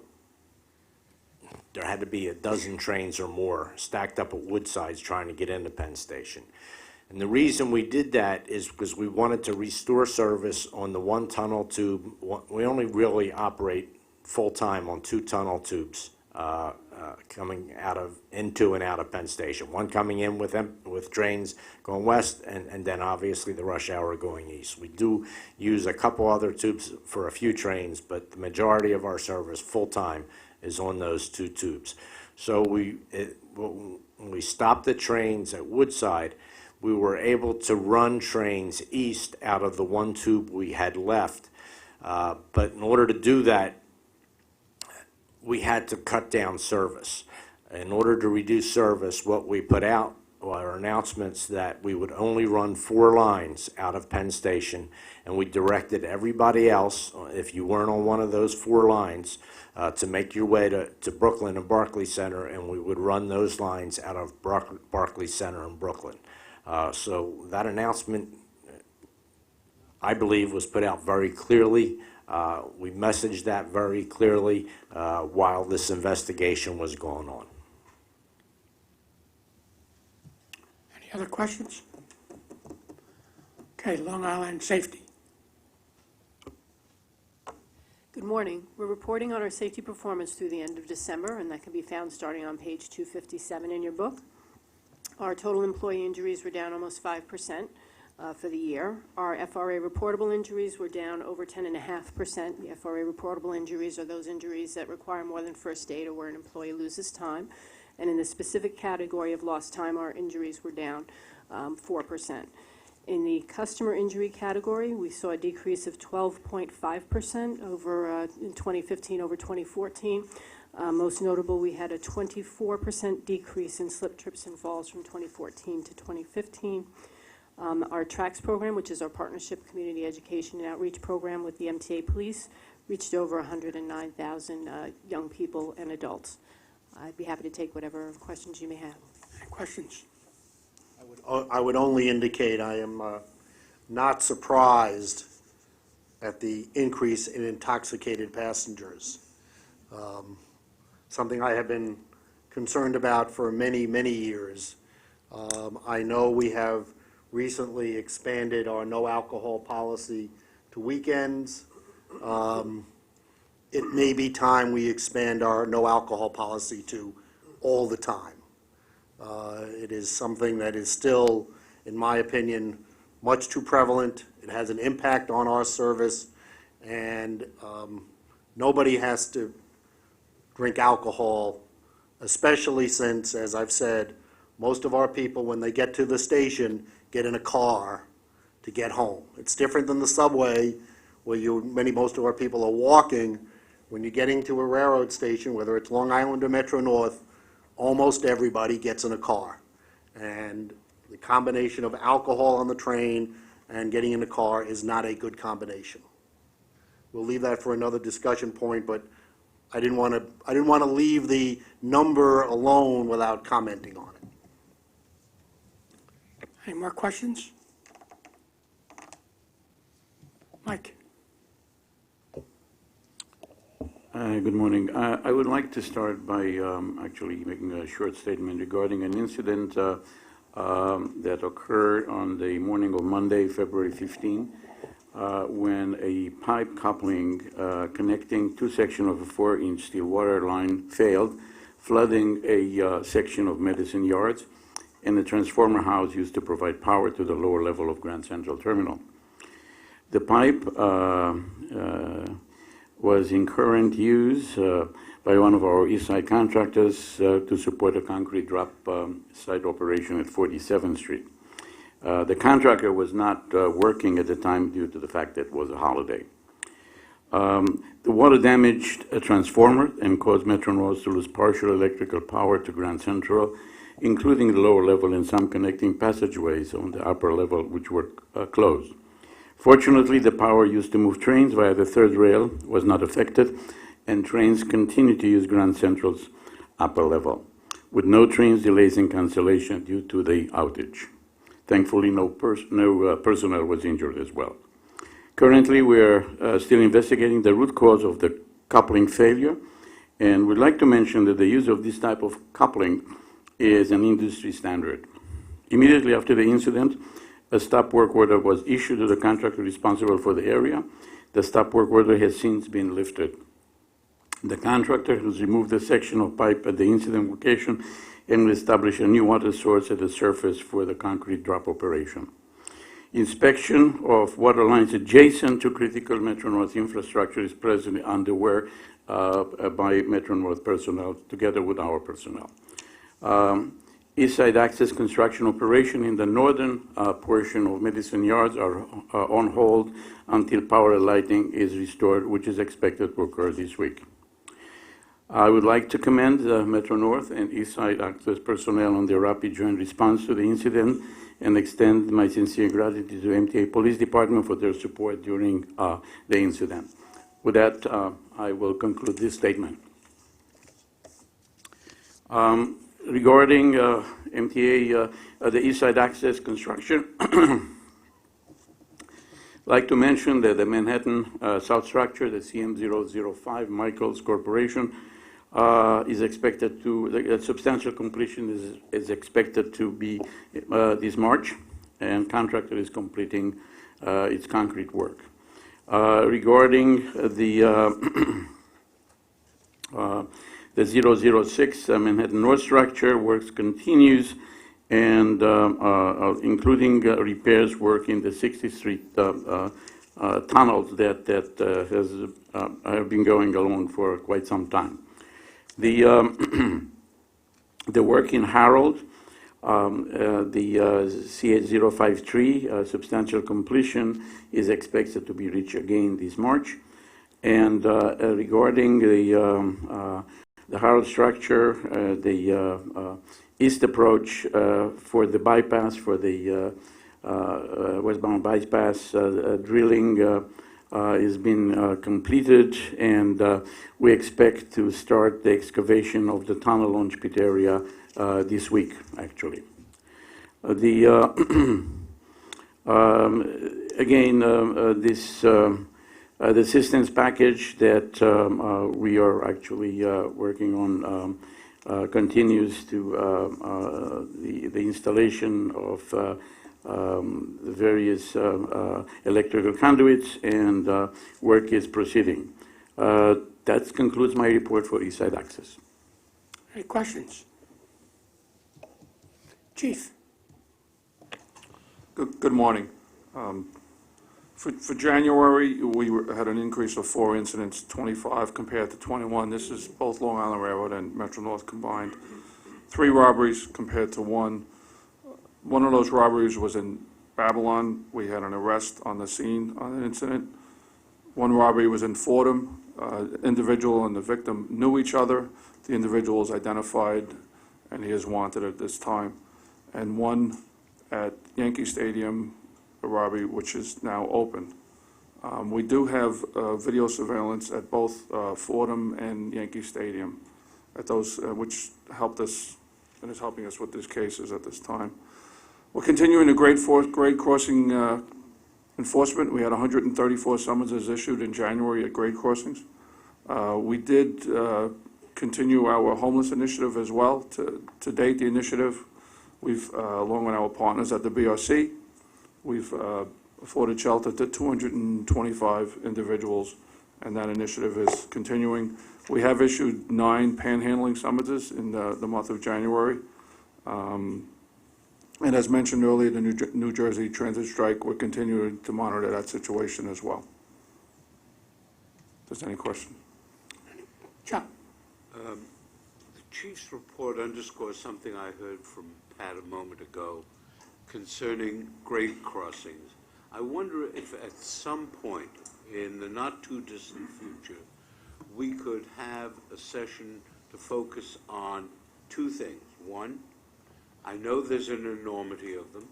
Speaker 6: had to be a dozen trains or more stacked up at Woodside trying to get into Penn Station. And the reason we did that is because we wanted to restore service on the one tunnel tube. We only really operate full-time on 2 tunnel tubes coming into and out of Penn Station. One coming in with trains going west, and then obviously the rush hour going east. We do use a couple other tubes for a few trains, but the majority of our service full-time is on those two tubes. So when we stopped the trains at Woodside, we were able to run trains east out of the one tube we had left. But in order to do that, we had to cut down service. In order to reduce service, what we put out were announcements that we would only run 4 lines out of Penn Station, and we directed everybody else, if you weren't on one of those 4 lines, to make your way to Brooklyn and Barclay Center, and we would run those lines out of Barclay Center in Brooklyn. So that announcement, I believe, was put out very clearly. We messaged that very clearly while this investigation was going on.
Speaker 1: Any other questions? Okay, Long Island Safety.
Speaker 12: Good morning. We're reporting on our safety performance through the end of December, and that can be found starting on page 257 in your book. Our total employee injuries were down almost 5% for the year. Our FRA reportable injuries were down over 10.5%. The FRA reportable injuries are those injuries that require more than first aid or where an employee loses time. And in the specific category of lost time, our injuries were down 4%. In the customer injury category, we saw a decrease of 12.5% over in 2015 over 2014. Most notable, we had a 24% decrease in slip, trips, and falls from 2014 to 2015. Our TRACS program, which is our partnership community education and outreach program with the MTA police, reached over 109,000 young people and adults. I'd be happy to take whatever questions you may have.
Speaker 1: Any questions?
Speaker 13: I would only indicate I am not surprised at the increase in intoxicated passengers. Something I have been concerned about for many, many years. I know we have recently expanded our no alcohol policy to weekends. It may be time we expand our no alcohol policy to all the time. It is something that is still, in my opinion, much too prevalent. It has an impact on our service, and nobody has to drink alcohol, especially since, as I've said, most of our people, when they get to the station, get in a car to get home. It's different than the subway, where most of our people are walking. When you're getting to a railroad station, whether it's Long Island or Metro North, almost everybody gets in a car. And the combination of alcohol on the train and getting in a car is not a good combination. We'll leave that for another discussion point, but I didn't want to leave the number alone without commenting on it.
Speaker 1: Any more questions? Mike?
Speaker 14: Good morning. I would like to start by actually making a short statement regarding an incident that occurred on the morning of Monday, February 15, when a pipe coupling connecting 2 sections of a 4-inch steel water line failed, flooding a section of Medicine Yards and the transformer house used to provide power to the lower level of Grand Central Terminal. The pipe was in current use by one of our East Side contractors to support a concrete drop site operation at 47th Street. The contractor was not working at the time due to the fact that it was a holiday. The water damaged a transformer and caused Metro North to lose partial electrical power to Grand Central, including the lower level and some connecting passageways on the upper level, which were closed. Fortunately, the power used to move trains via the third rail was not affected, and trains continued to use Grand Central's upper level, with no trains delays and cancellation due to the outage. Thankfully, no personnel was injured as well. Currently, we are still investigating the root cause of the coupling failure, and we'd like to mention that the use of this type of coupling is an industry standard. Immediately after the incident, a stop work order was issued to the contractor responsible for the area. The stop work order has since been lifted. The contractor has removed a section of pipe at the incident location and will establish a new water source at the surface for the concrete drop operation. Inspection of water lines adjacent to critical Metro North infrastructure is presently underway by Metro North personnel together with our personnel. East Side Access construction operation in the northern portion of Medicine Yards are on hold until power and lighting is restored, which is expected to occur this week. I would like to commend Metro North and East Side Access personnel on their rapid joint response to the incident and extend my sincere gratitude to the MTA Police Department for their support during the incident. With that, I will conclude this statement. Regarding MTA, the East Side Access construction, I'd like to mention that the Manhattan South Structure, the CM005 Michaels Corporation, is expected to, substantial completion is expected to be this March, and contractor is completing its concrete work. Regarding the 006 Manhattan North Structure, works continues, and including repairs work in the 60th Street tunnels that have been going along for quite some time. The work in Harold, the CH053 substantial completion is expected to be reached again this March. And regarding the Harold structure, the east approach for the bypass, for the westbound bypass drilling has been completed, and we expect to start the excavation of the tunnel launch pit area this week, actually. The assistance package that we are actually working on continues to the installation of the various electrical conduits, and work is proceeding. That concludes my report for East Side Access.
Speaker 1: Any questions? Chief.
Speaker 8: Good morning. For January, we had an increase of 4 incidents, 25 compared to 21. This is both Long Island Railroad and Metro North combined. 3 robberies compared to 1. One of those robberies was in Babylon. We had an arrest on the scene on an incident. One robbery was in Fordham. Individual and the victim knew each other. The individual was identified, and he is wanted at this time. And one at Yankee Stadium, a robbery which is now open. We do have video surveillance at both Fordham and Yankee Stadium, at those which helped us and is helping us with these cases at this time. We're continuing the grade crossing enforcement. We had 134 summonses issued in January at grade crossings. We did continue our homeless initiative as well. To date, the initiative, we've, along with our partners at the BRC, we've afforded shelter to 225 individuals, and that initiative is continuing. We have issued 9 panhandling summonses in the month of January. And as mentioned earlier, the New Jersey transit strike, we're continuing to monitor that situation as well. If there's any question?
Speaker 1: Chuck.
Speaker 11: The chief's report underscores something I heard from Pat a moment ago concerning grade crossings. I wonder if at some point in the not-too-distant future we could have a session to focus on 2 things. One, I know there's an enormity of them,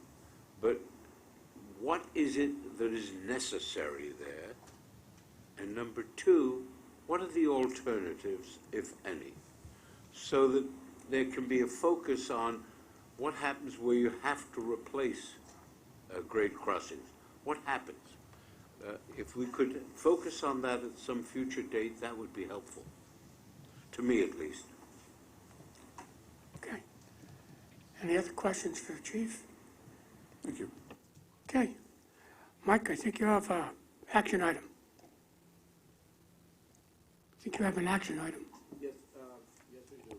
Speaker 11: but what is it that is necessary there? And number 2, what are the alternatives, if any? So that there can be a focus on what happens where you have to replace grade crossings. What happens? If we could focus on that at some future date, that would be helpful, to me at least.
Speaker 1: Okay. Any other questions for the chief?
Speaker 8: Thank you.
Speaker 1: Okay. Mike, I think you have an action item. I think you have an action item.
Speaker 9: Yes, we do.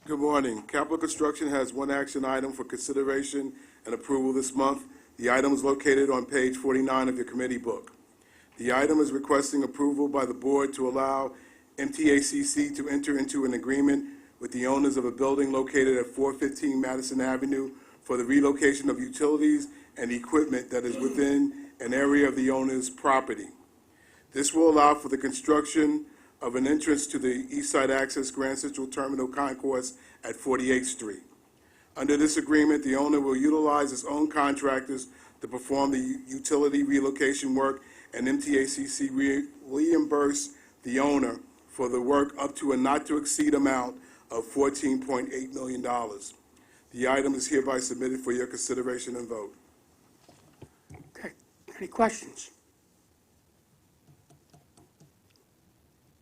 Speaker 15: Good morning. Capital Construction has one action item for consideration and approval this month. The item is located on page 49 of your committee book. The item is requesting approval by the board to allow MTACC to enter into an agreement with the owners of a building located at 415 Madison Avenue for the relocation of utilities and equipment that is within an area of the owner's property. This will allow for the construction of an entrance to the East Side Access Grand Central Terminal Concourse at 48th Street. Under this agreement, the owner will utilize its own contractors to perform the utility relocation work, and MTACC reimburse the owner for the work up to a not-to-exceed amount of $14.8 million. The item is hereby submitted for your consideration and vote.
Speaker 1: Okay, any questions?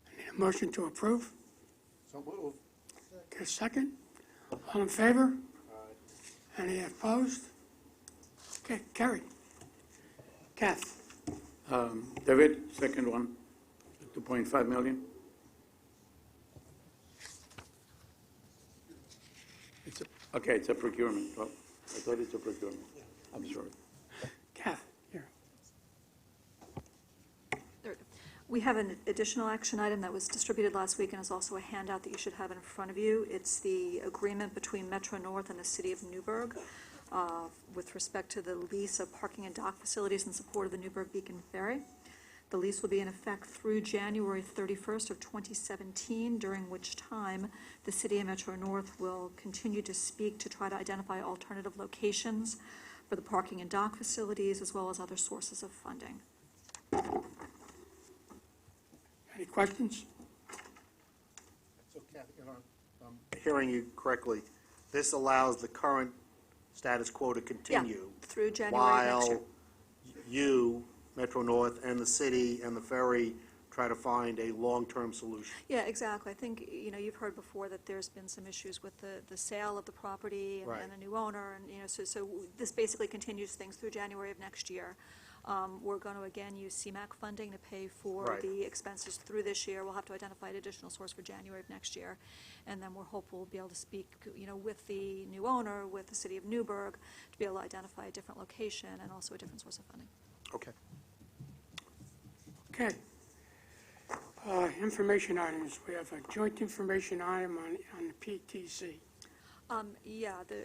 Speaker 1: I need a motion to approve.
Speaker 2: So moved.
Speaker 1: Okay, second. All in favor? Any opposed? Okay, carried. Kath?
Speaker 14: David, second one, 2.5 million. Okay, it's a procurement. Oh, I thought it's a procurement. I'm sorry.
Speaker 1: Kath, here.
Speaker 5: We have an additional action item that was distributed last week and is also a handout that you should have in front of you. It's the agreement between Metro North and the City of Newburgh with respect to the lease of parking and dock facilities in support of the Newburgh Beacon Ferry. The lease will be in effect through January 31st of 2017, during which time the City of Metro North will continue to speak to try to identify alternative locations for the parking and dock facilities, as well as other sources of funding.
Speaker 1: Any questions?
Speaker 2: So Kathy,
Speaker 13: Hearing you correctly, this allows the current status quo to continue
Speaker 5: Through January next year.
Speaker 13: while you, Metro North, and the city and the ferry try to find a long-term solution.
Speaker 5: Yeah, exactly. I think, you've heard before that there's been some issues with the sale of the property and,
Speaker 13: Right.
Speaker 5: and a new owner, and, so this basically continues things through January of next year. We're going to, again, use CMAQ funding to pay for
Speaker 13: Right.
Speaker 5: the expenses through this year. We'll have to identify an additional source for January of next year. And then we're hopeful we'll be able to speak, with the new owner, with the City of Newburgh, to be able to identify a different location and also a different source of funding.
Speaker 13: Okay.
Speaker 1: Okay. Information items. We have a joint information item on the PTC.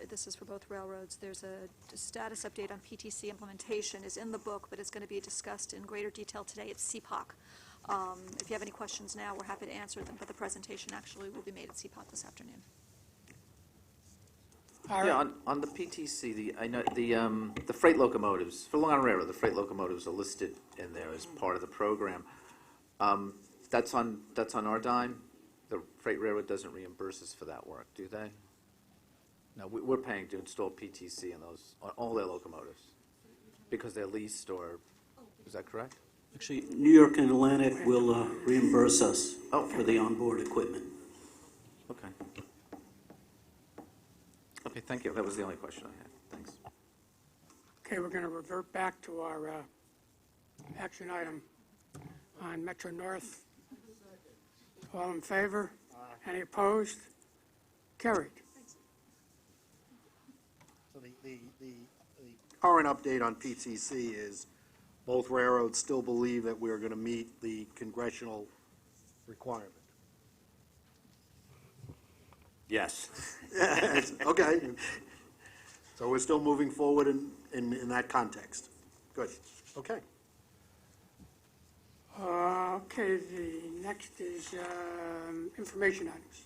Speaker 5: This is for both railroads. There's a status update on PTC implementation is in the book, but it's going to be discussed in greater detail today. It's CPOC. If you have any questions now, we're happy to answer them, but the presentation actually will be made at CPOC this afternoon.
Speaker 1: All right.
Speaker 10: Yeah, on the PTC, I know the freight locomotives, for Long Island Railroad, the freight locomotives are listed in there as part of the program. That's on our dime. The freight railroad doesn't reimburse us for that work, do they? No, we're paying to install PTC in those, on all their locomotives, because they're leased, or, is that correct?
Speaker 16: Actually, New York and Atlantic will reimburse us for the onboard equipment.
Speaker 10: Okay. Okay, thank you. That was the only question I had. Thanks.
Speaker 1: Okay, we're going to revert back to our action item on Metro North. All in favor? Any opposed? Carried.
Speaker 13: So the current update on PTC is both railroads still believe that we're going to meet the congressional requirement.
Speaker 6: Yes.
Speaker 13: Okay. So we're still moving forward in that context. Good. Okay.
Speaker 1: Okay, the next is information items.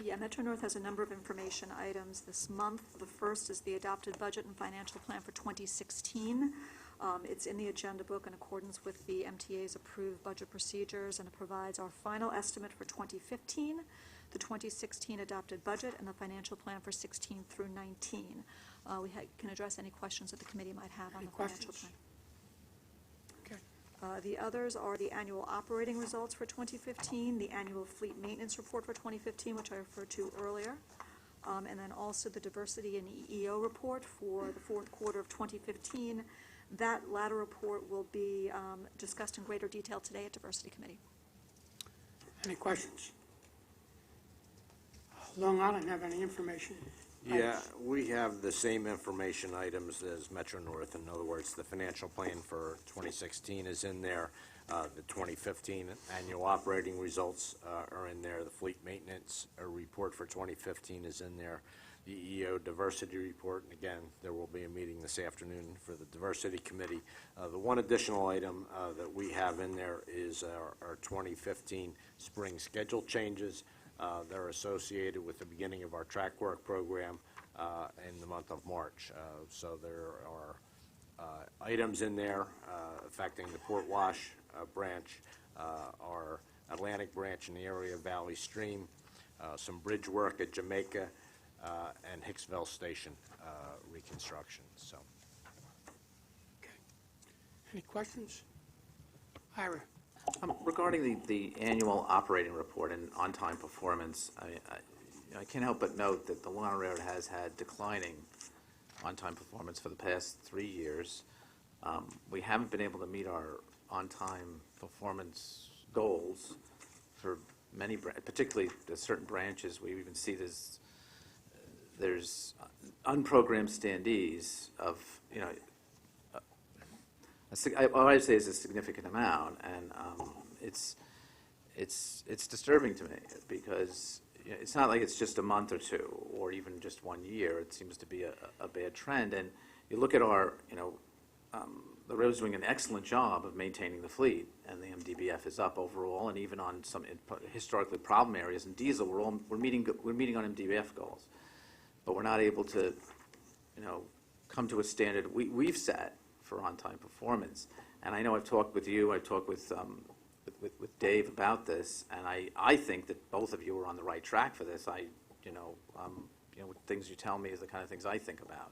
Speaker 5: Yeah, Metro North has a number of information items this month. The first is the adopted budget and financial plan for 2016. It's in the agenda book in accordance with the MTA's approved budget procedures, and it provides our final estimate for 2015, the 2016 adopted budget, and the financial plan for 16 through 19. We can address any questions that the committee might have on the financial plan. The others are the annual operating results for 2015, the annual fleet maintenance report for 2015, which I referred to earlier, and then also the diversity and EEO report for the fourth quarter of 2015. That latter report will be discussed in greater detail today at Diversity Committee.
Speaker 1: Any questions? Long Island have any information?
Speaker 6: Yeah, we have the same information items as Metro North. In other words, the financial plan for 2016 is in there. The 2015 annual operating results are in there. The fleet maintenance report for 2015 is in there. The EO diversity report, and again, there will be a meeting this afternoon for the diversity committee. The one additional item that we have in there is our 2015 spring schedule changes. They're associated with the beginning of our track work program in the month of March. So there are items in there affecting the Port Wash branch, our Atlantic branch in the area of Valley Stream, some bridge work at Jamaica, and Hicksville Station reconstruction. So,
Speaker 1: Any questions? Ira?
Speaker 10: Regarding the annual operating report and on-time performance, I can't help but note that the Long Island Railroad has had declining on-time performance for the past 3 years. We haven't been able to meet our on-time performance goals for many, particularly the certain branches. We even see there's unprogrammed standees of, all I say is a significant amount, and it's disturbing to me because it's not like it's just a month or two or even just 1 year. It seems to be a bad trend, and you look at our, the railroad's doing an excellent job of maintaining the fleet, and the MDBF is up overall, and even on some historically problem areas in diesel, we're meeting on MDBF goals, but we're not able to, come to a standard we've set for on-time performance. And I know I've talked with you, I've talked with Dave about this, and I think that both of you are on the right track for this. Things you tell me is the kind of things I think about.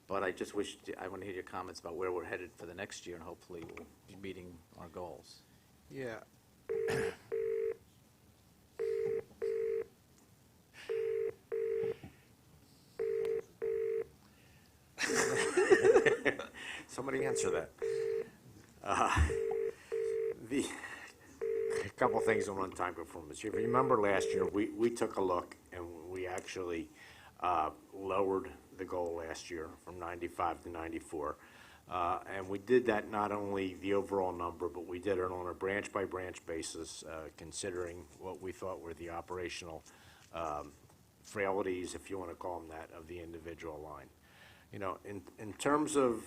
Speaker 10: But I just I want to hear your comments about where we're headed for the next year, and hopefully we'll be meeting our goals.
Speaker 6: yeah. Somebody answer that. A couple things on on-time performance. If you remember last year, we took a look and we actually lowered the goal last year from 95 to 94. And we did that not only the overall number, but we did it on a branch-by-branch basis, considering what we thought were the operational frailties, if you want to call them that, of the individual line. In terms of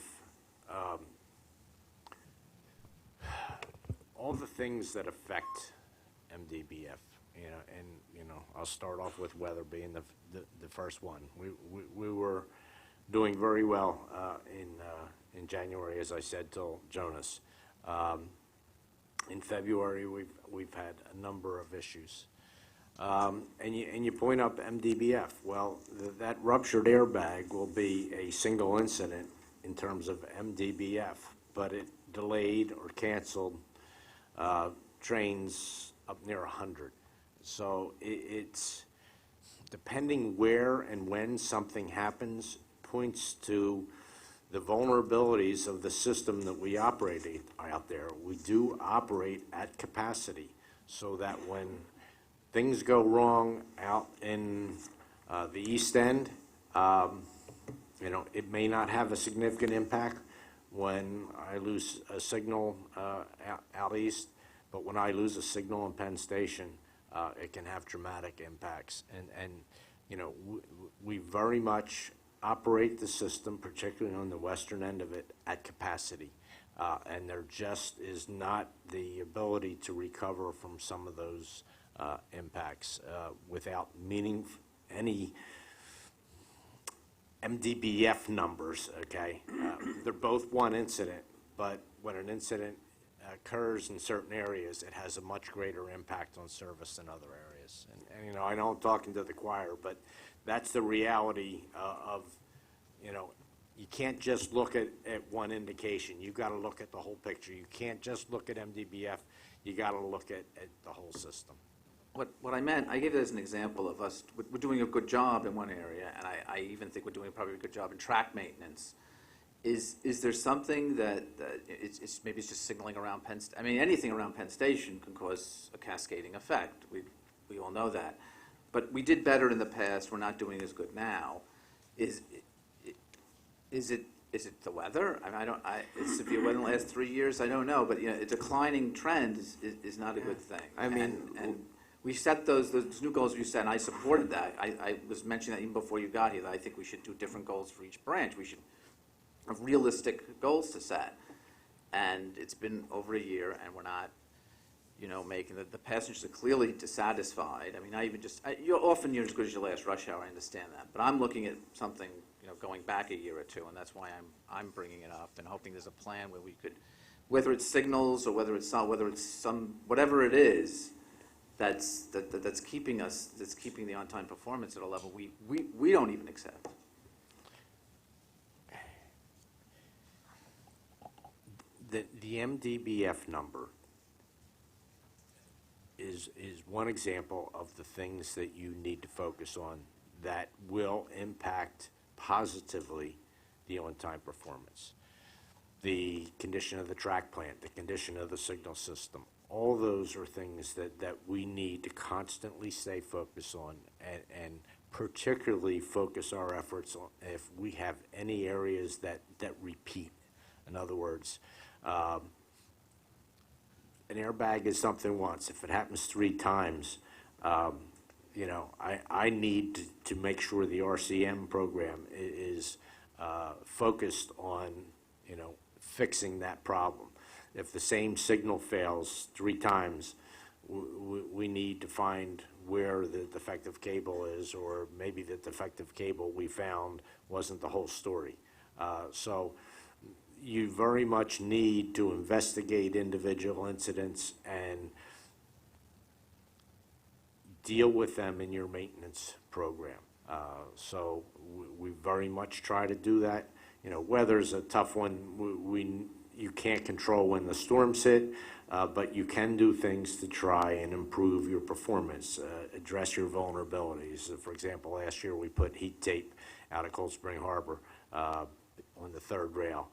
Speaker 6: all the things that affect MDBF, and I'll start off with weather being the first one. We were doing very well in January, as I said, till Jonas. In February, we've had a number of issues. And you point up MDBF. Well, that ruptured airbag will be a single incident in terms of MDBF, but it delayed or canceled trains up near 100. So it's depending where and when something happens, points to the vulnerabilities of the system that we operate out there. We do operate at capacity, so that when things go wrong out in the East End, it may not have a significant impact when I lose a signal out east, but when I lose a signal in Penn Station, it can have dramatic impacts. And we very much operate the system, particularly on the western end of it, at capacity. And there just is not the ability to recover from some of those impacts without meaning any MDBF numbers, okay? They're both one incident, but when an incident occurs in certain areas, it has a much greater impact on service than other areas. And I know I'm talking to the choir, but that's the reality of, you can't just look at one indication. You've got to look at the whole picture. You can't just look at MDBF. You got to look at the whole system.
Speaker 10: What I meant, I gave it as an example of us, we're doing a good job in one area, and I even think we're doing probably a good job in track maintenance Is there something that it's maybe it's just signaling around I mean, anything around Penn Station can cause a cascading effect. We all know that. But we did better in the past. We're not doing as good now. Is it the weather? I mean, it's severe weather in the last 3 years. I don't know, but a declining trend is not a good thing.
Speaker 6: I mean,
Speaker 10: and we set those new goals you set, and I supported that. I was mentioning that even before you got here, that I think we should do different goals for each branch. We should have realistic goals to set. And it's been over a year, and we're not, making the passengers are clearly dissatisfied. I mean, often you're as good as your last rush hour. I understand that, but I'm looking at something, going back a year or two, and that's why I'm bringing it up and hoping there's a plan where we could, whether it's signals or whether it's some whatever it is, that's keeping the on-time performance at a level we don't even accept.
Speaker 6: The MDBF number is one example of the things that you need to focus on that will impact positively the on-time performance. The condition of the track plant, the condition of the signal system, all those are things that we need to constantly stay focused on and particularly focus our efforts on if we have any areas that repeat. In other words, an airbag is something once. If it happens 3 times, I need to make sure the RCM program is focused on, fixing that problem. If the same signal fails 3 times, we need to find where the defective cable is, or maybe the defective cable we found wasn't the whole story. So you very much need to investigate individual incidents and deal with them in your maintenance program. So we very much try to do that. Weather's a tough one. You can't control when the storms hit, but you can do things to try and improve your performance, address your vulnerabilities. For example, last year we put heat tape out of Cold Spring Harbor on the 3rd rail.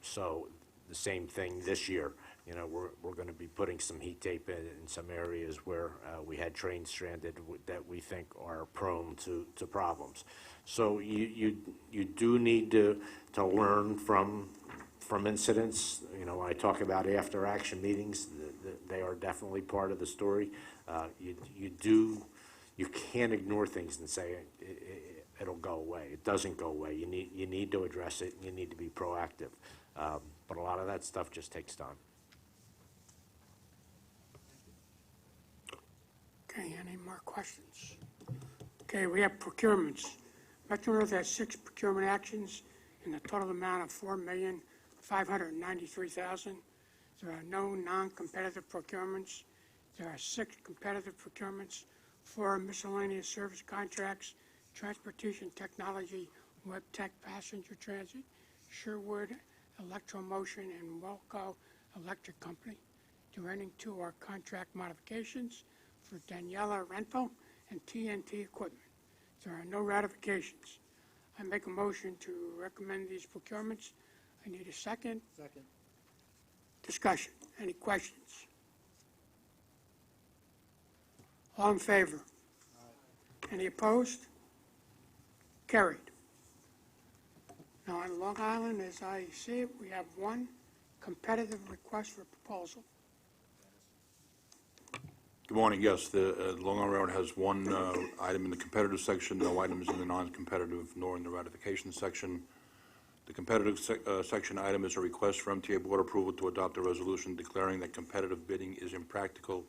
Speaker 6: So the same thing this year. We're going to be putting some heat tape in some areas where we had trains stranded that we think are prone to problems. So you do need to learn from incidents. I talk about after action meetings. They are definitely part of the story. You can't ignore things and say it'll go away. It doesn't go away. You need to address it. You need to be proactive. But a lot of that stuff just takes time.
Speaker 1: Okay, any more questions? Okay, we have procurements. Metro North has 6 procurement actions in the total amount of $4,593,000. There are no non-competitive procurements. There are 6 competitive procurements, 4 miscellaneous service contracts, transportation technology, Web Tech passenger transit, Sherwood Electromotion, and Welco Electric Company. The remaining 2 are contract modifications for Daniela Rental and TNT Equipment. There are no ratifications. I make a motion to recommend these procurements. I need a second.
Speaker 2: Second.
Speaker 1: Discussion. Any questions? All in favor? Any opposed? Carried. Now, on Long Island, as I see it, we have 1 competitive request for proposal.
Speaker 9: Good morning. Yes, the Long Island Railroad has 1 item in the competitive section, no items in the non-competitive nor in the ratification section. The competitive section item is a request for MTA board approval to adopt a resolution declaring that competitive bidding is impractical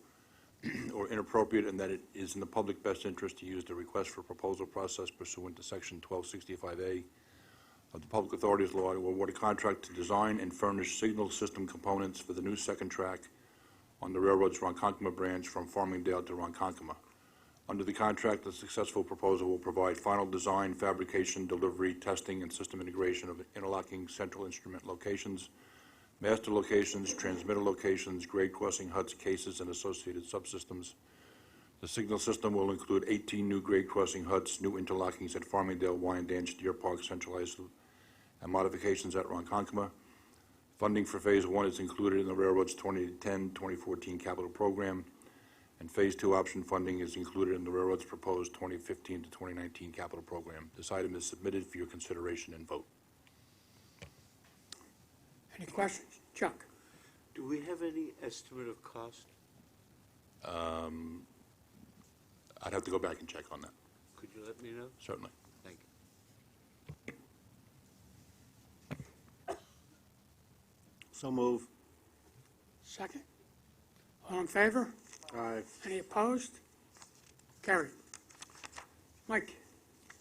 Speaker 9: or inappropriate, and that it is in the public best interest to use the request for proposal process pursuant to Section 1265A of the Public Authorities Law to award a contract to design and furnish signal system components for the new 2nd track on the railroad's Ronkonkoma branch from Farmingdale to Ronkonkoma. Under the contract, the successful proposal will provide final design, fabrication, delivery, testing, and system integration of interlocking central instrument locations, master locations, transmitter locations, grade crossing huts, cases, and associated subsystems. The signal system will include 18 new grade crossing huts, new interlockings at Farmingdale, Wyandanch, Deer Park, Central Islip, and modifications at Ronkonkoma. Funding for Phase 1 is included in the Railroad's 2010-2014 capital program, and Phase 2 option funding is included in the Railroad's proposed 2015 to 2019 capital program. This item is submitted for your consideration and vote.
Speaker 1: Any questions? Chuck?
Speaker 11: Do we have any estimate of cost?
Speaker 9: I'd have to go back and check on that,
Speaker 11: Could you let me know?
Speaker 9: certainly.
Speaker 11: Thank you.
Speaker 16: So move.
Speaker 1: Second? All in favor?
Speaker 13: Aye.
Speaker 1: Any opposed? Carried. Mike?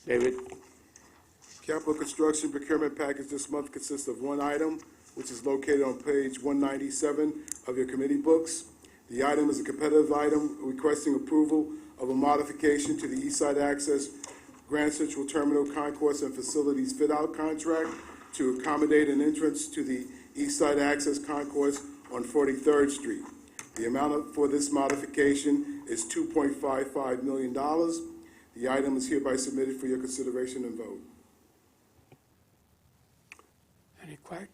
Speaker 13: David?
Speaker 15: Capital construction procurement package this month consists of one item, which is located on page 197 of your committee books. The item is a competitive item requesting approval of a modification to the Eastside Access Grand Central Terminal Concourse and Facilities Fit-Out Contract to accommodate an entrance to the Eastside Access Concourse on 43rd Street. The amount for this modification is $2.55 million. The item is hereby submitted for your consideration and vote.
Speaker 1: Any questions?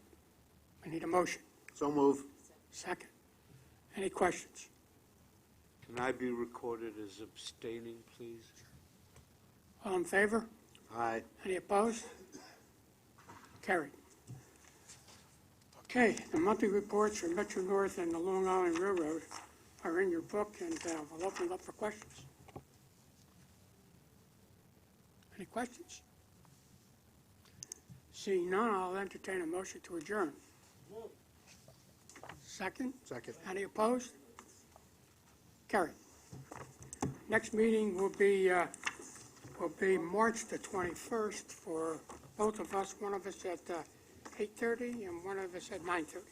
Speaker 1: I need a motion.
Speaker 13: So move.
Speaker 1: Second. Any questions?
Speaker 11: Can I be recorded as abstaining, please?
Speaker 1: All in favor?
Speaker 13: Aye.
Speaker 1: Any opposed? Carried. Okay, the monthly reports for Metro North and the Long Island Railroad are in your book, and we'll open it up for questions. Any questions? Seeing none, I'll entertain a motion to adjourn. Second?
Speaker 13: Second.
Speaker 1: Any opposed? Carried. Next meeting will be March the 21st for both of us, one of us at 8:30 and one of us at 9:30.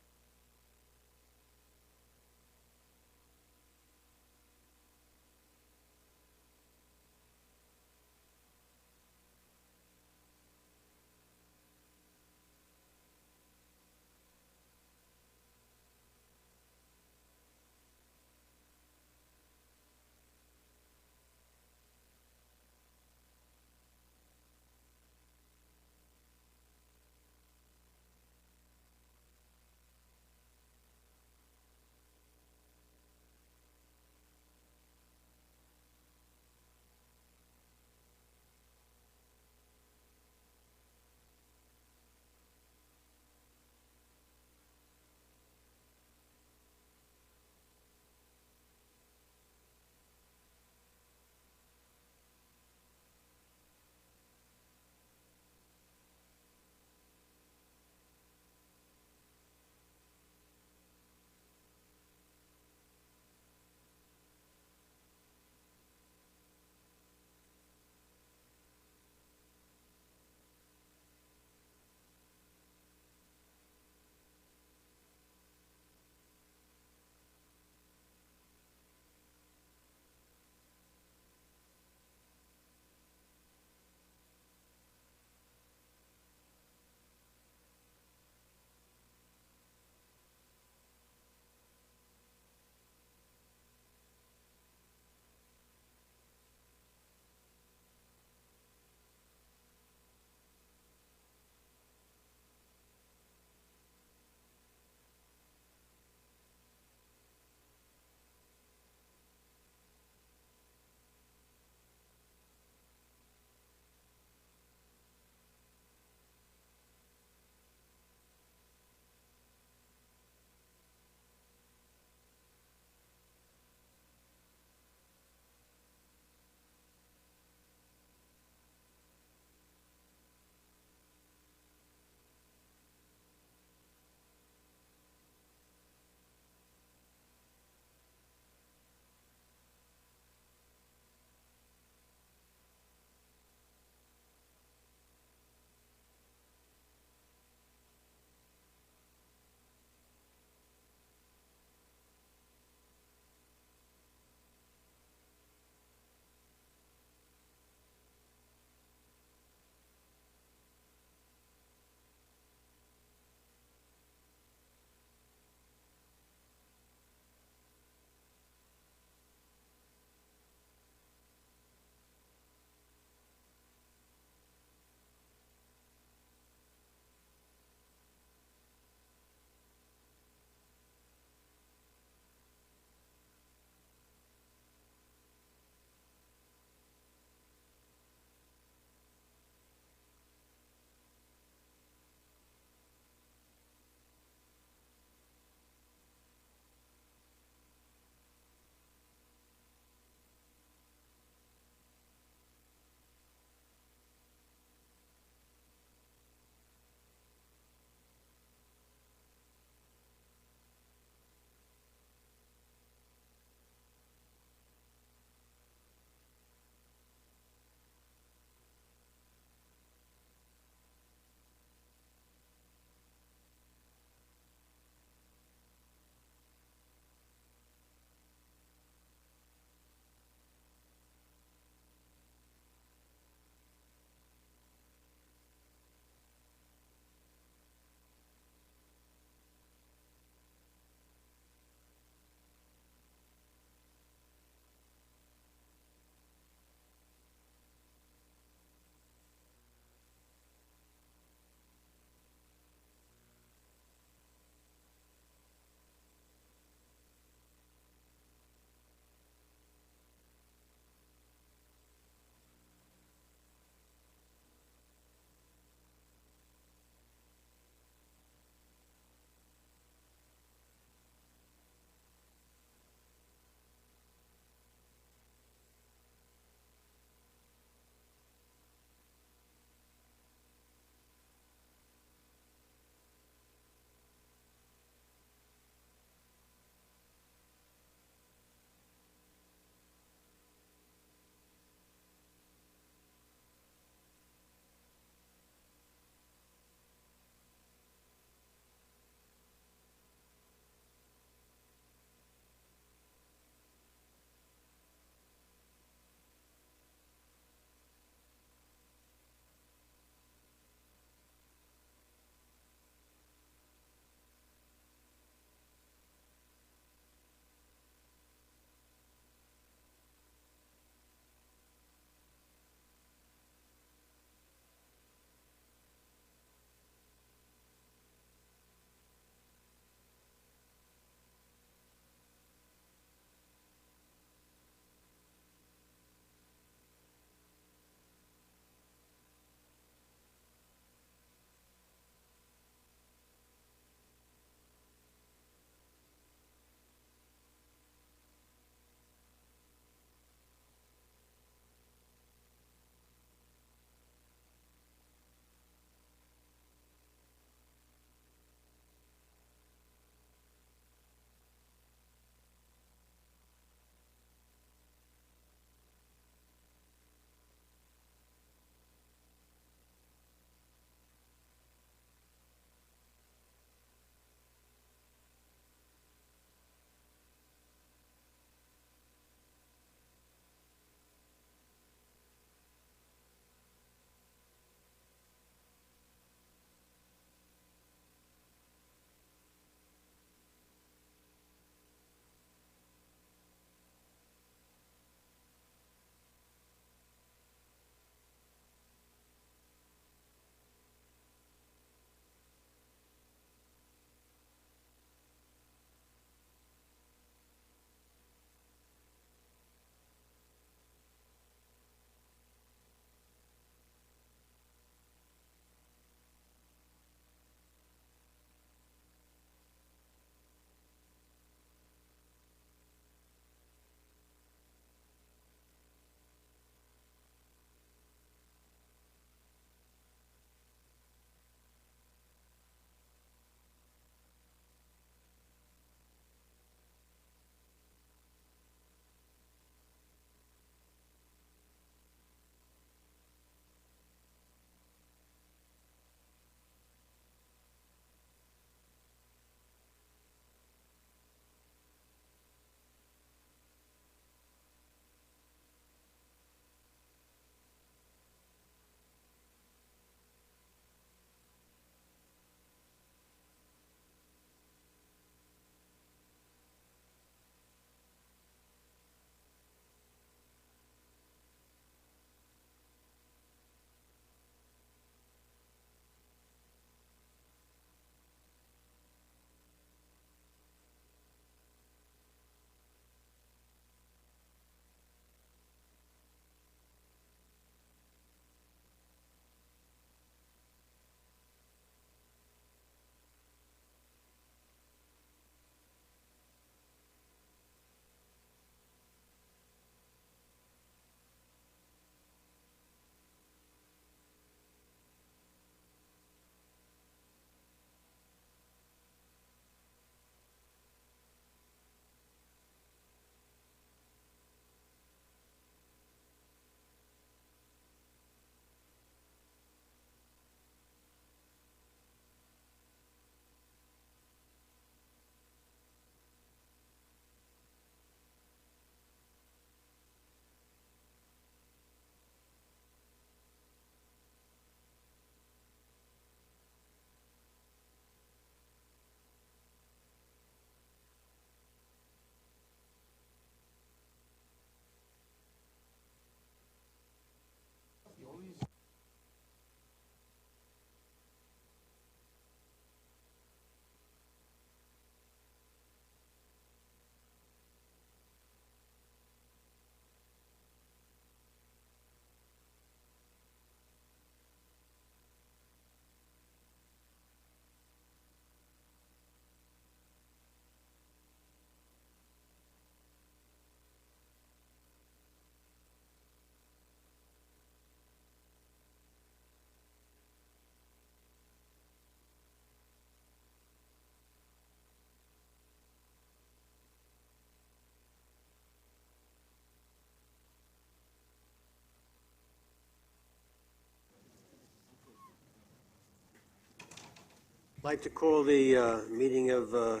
Speaker 17: I'd like to call the meeting of New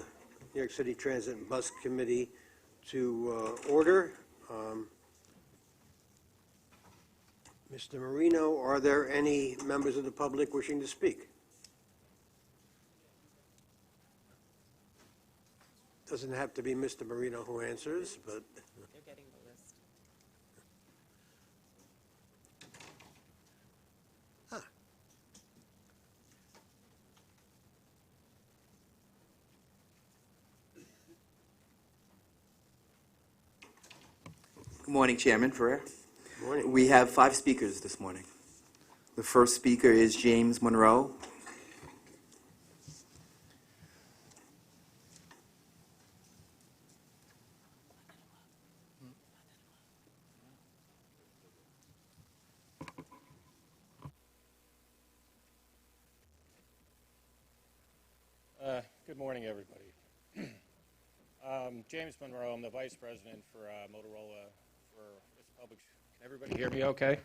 Speaker 17: York City Transit and Bus Committee to order. Mr. Marino, are there any members of the public wishing to speak? Doesn't have to be Mr. Marino who answers, but...
Speaker 18: They're getting the list.
Speaker 19: Good morning, Chairman Ferrer.
Speaker 17: Good morning.
Speaker 19: We have 5 speakers this morning. The first speaker is James Monroe.
Speaker 20: Good morning, everybody. James Monroe, I'm the Vice President for Motorola for its public. Can everybody hear me okay?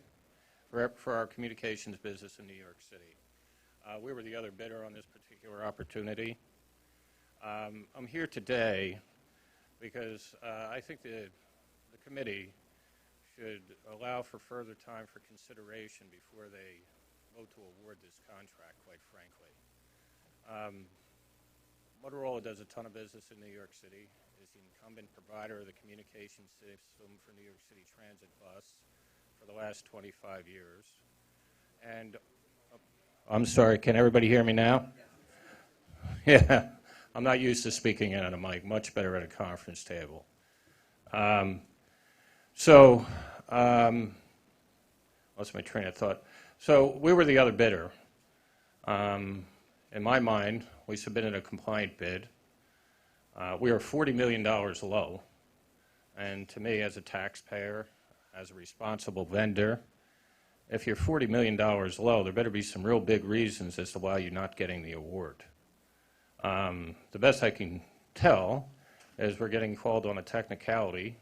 Speaker 20: For our communications business in New York City. We were the other bidder on this particular opportunity. I'm here today because I think the committee should allow for further time for consideration before they vote to award this contract, quite frankly. Motorola does a ton of business in New York City, is the incumbent provider of the communication system for New York City Transit Bus for the last 25 years. And, I'm sorry, can everybody hear me now? Yeah, I'm not used to speaking in on a mic, much better at a conference table. Lost my train of thought. So we were the other bidder. In my mind, we submitted a compliant bid. We are $40 million low. And to me, as a taxpayer, as a responsible vendor, if you're $40 million low, there better be some real big reasons as to why you're not getting the award. The best I can tell is we're getting called on a technicality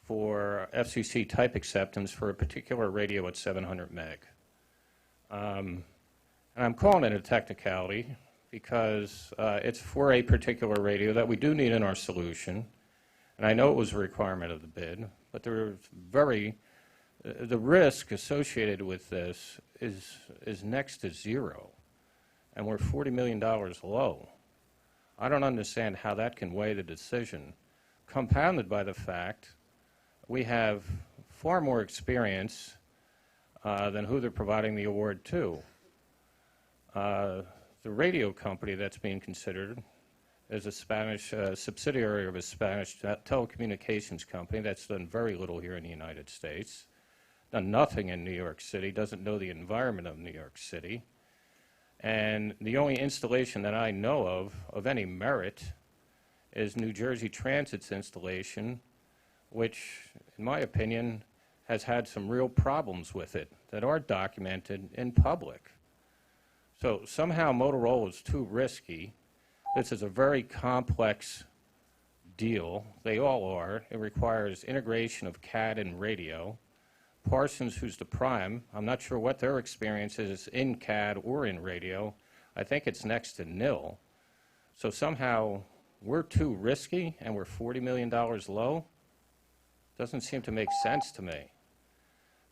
Speaker 20: for FCC type acceptance for a particular radio at 700 meg. And I'm calling it a technicality because it's for a particular radio that we do need in our solution. And I know it was a requirement of the bid, but the risk associated with this is next to zero. And we're $40 million low. I don't understand how that can weigh the decision, compounded by the fact we have far more experience than who they're providing the award to. The radio company that's being considered is a Spanish subsidiary of a Spanish telecommunications company that's done very little here in the United States, done nothing in New York City, doesn't know the environment of New York City. And the only installation that I know of any merit is New Jersey Transit's installation, which, in my opinion, has had some real problems with it that are documented in public. So somehow Motorola is too risky. This is a very complex deal. They all are. It requires integration of CAD and radio. Parsons, who's the prime, I'm not sure what their experience is in CAD or in radio. I think it's next to nil. So somehow we're too risky and we're $40 million low. Doesn't seem to make sense to me.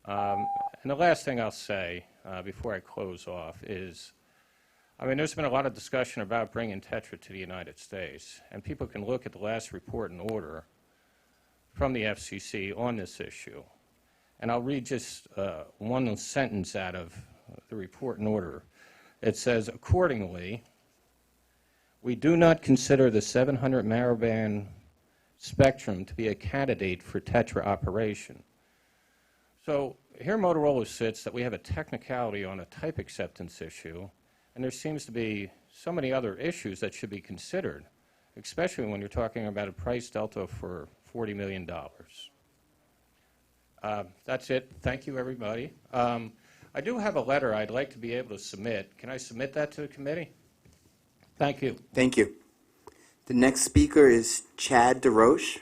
Speaker 20: And the last thing I'll say before I close off is, I mean, there's been a lot of discussion about bringing Tetra to the United States, and people can look at the last report and order from the FCC on this issue. And I'll read just one sentence out of the report and order. It says, accordingly, we do not consider the 700 narrowband spectrum to be a candidate for Tetra operation. So here Motorola sits that we have a technicality on a type acceptance issue, and there seems to be so many other issues that should be considered, especially when you're talking about a price delta for $40 million. That's it. Thank you, everybody. I do have a letter I'd like to be able to submit. Can I submit that to the committee? Thank you.
Speaker 19: Thank you. The next speaker is Chad DeRoche.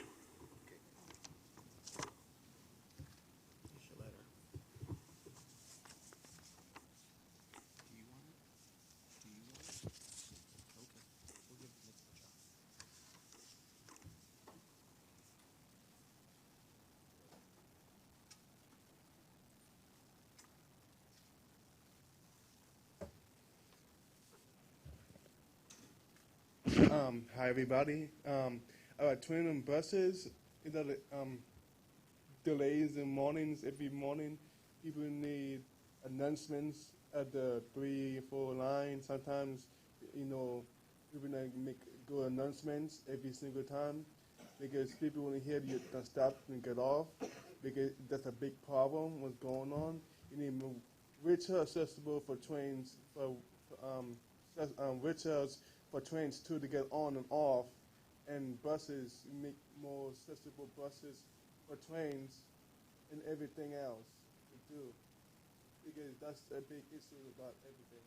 Speaker 4: Hi, everybody. About twin buses, delays in mornings. Every morning, people need announcements at the 3 and 4 line. Sometimes, people make good announcements every single time because people want to hear you stop and get off because that's a big problem. What's going on? You need more richer accessible for trains wheelchairs for trains too to get on and off, and buses make more accessible buses for trains and everything else to do, because that's a big issue about everything.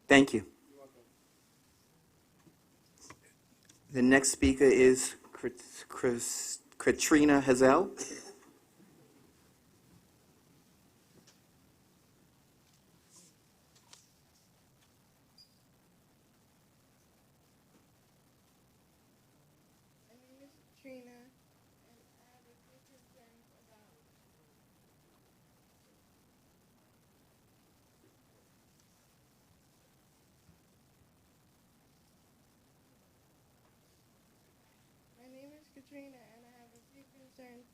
Speaker 19: Thank you.
Speaker 4: You're welcome.
Speaker 19: The next speaker is Katrina Hazel.
Speaker 18: Trina, and I have a few concerns about My name is Katrina, and I have a few concerns.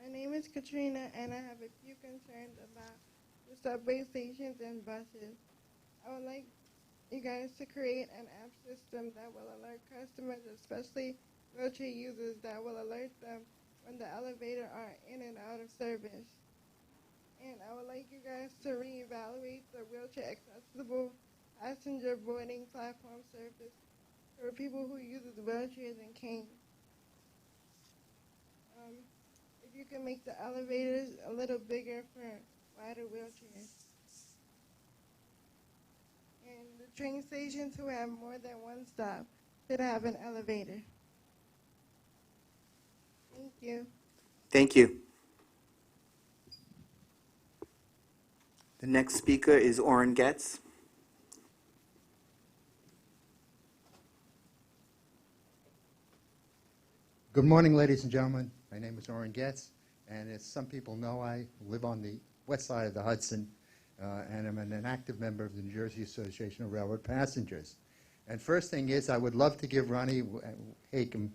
Speaker 18: My name is Katrina, and I have a few concerns about the subway stations and buses. I would like you guys to create an app system that will alert customers, especially wheelchair users, that will alert them when the elevator are in and out of service. And I would like you guys to reevaluate the wheelchair accessible passenger boarding platform service for people who use wheelchairs and canes. If you can make the elevators a little bigger for wider wheelchairs. And the train stations who have more than one stop should have an elevator. Thank you.
Speaker 19: Thank you. The next speaker is Orrin Getz.
Speaker 2: Good morning, ladies and gentlemen. My name is Orrin Getz, and as some people know, I live on the west side of the Hudson, and I'm an active member of the New Jersey Association of Railroad Passengers. And first thing is, I would love to give Ronnie Hakem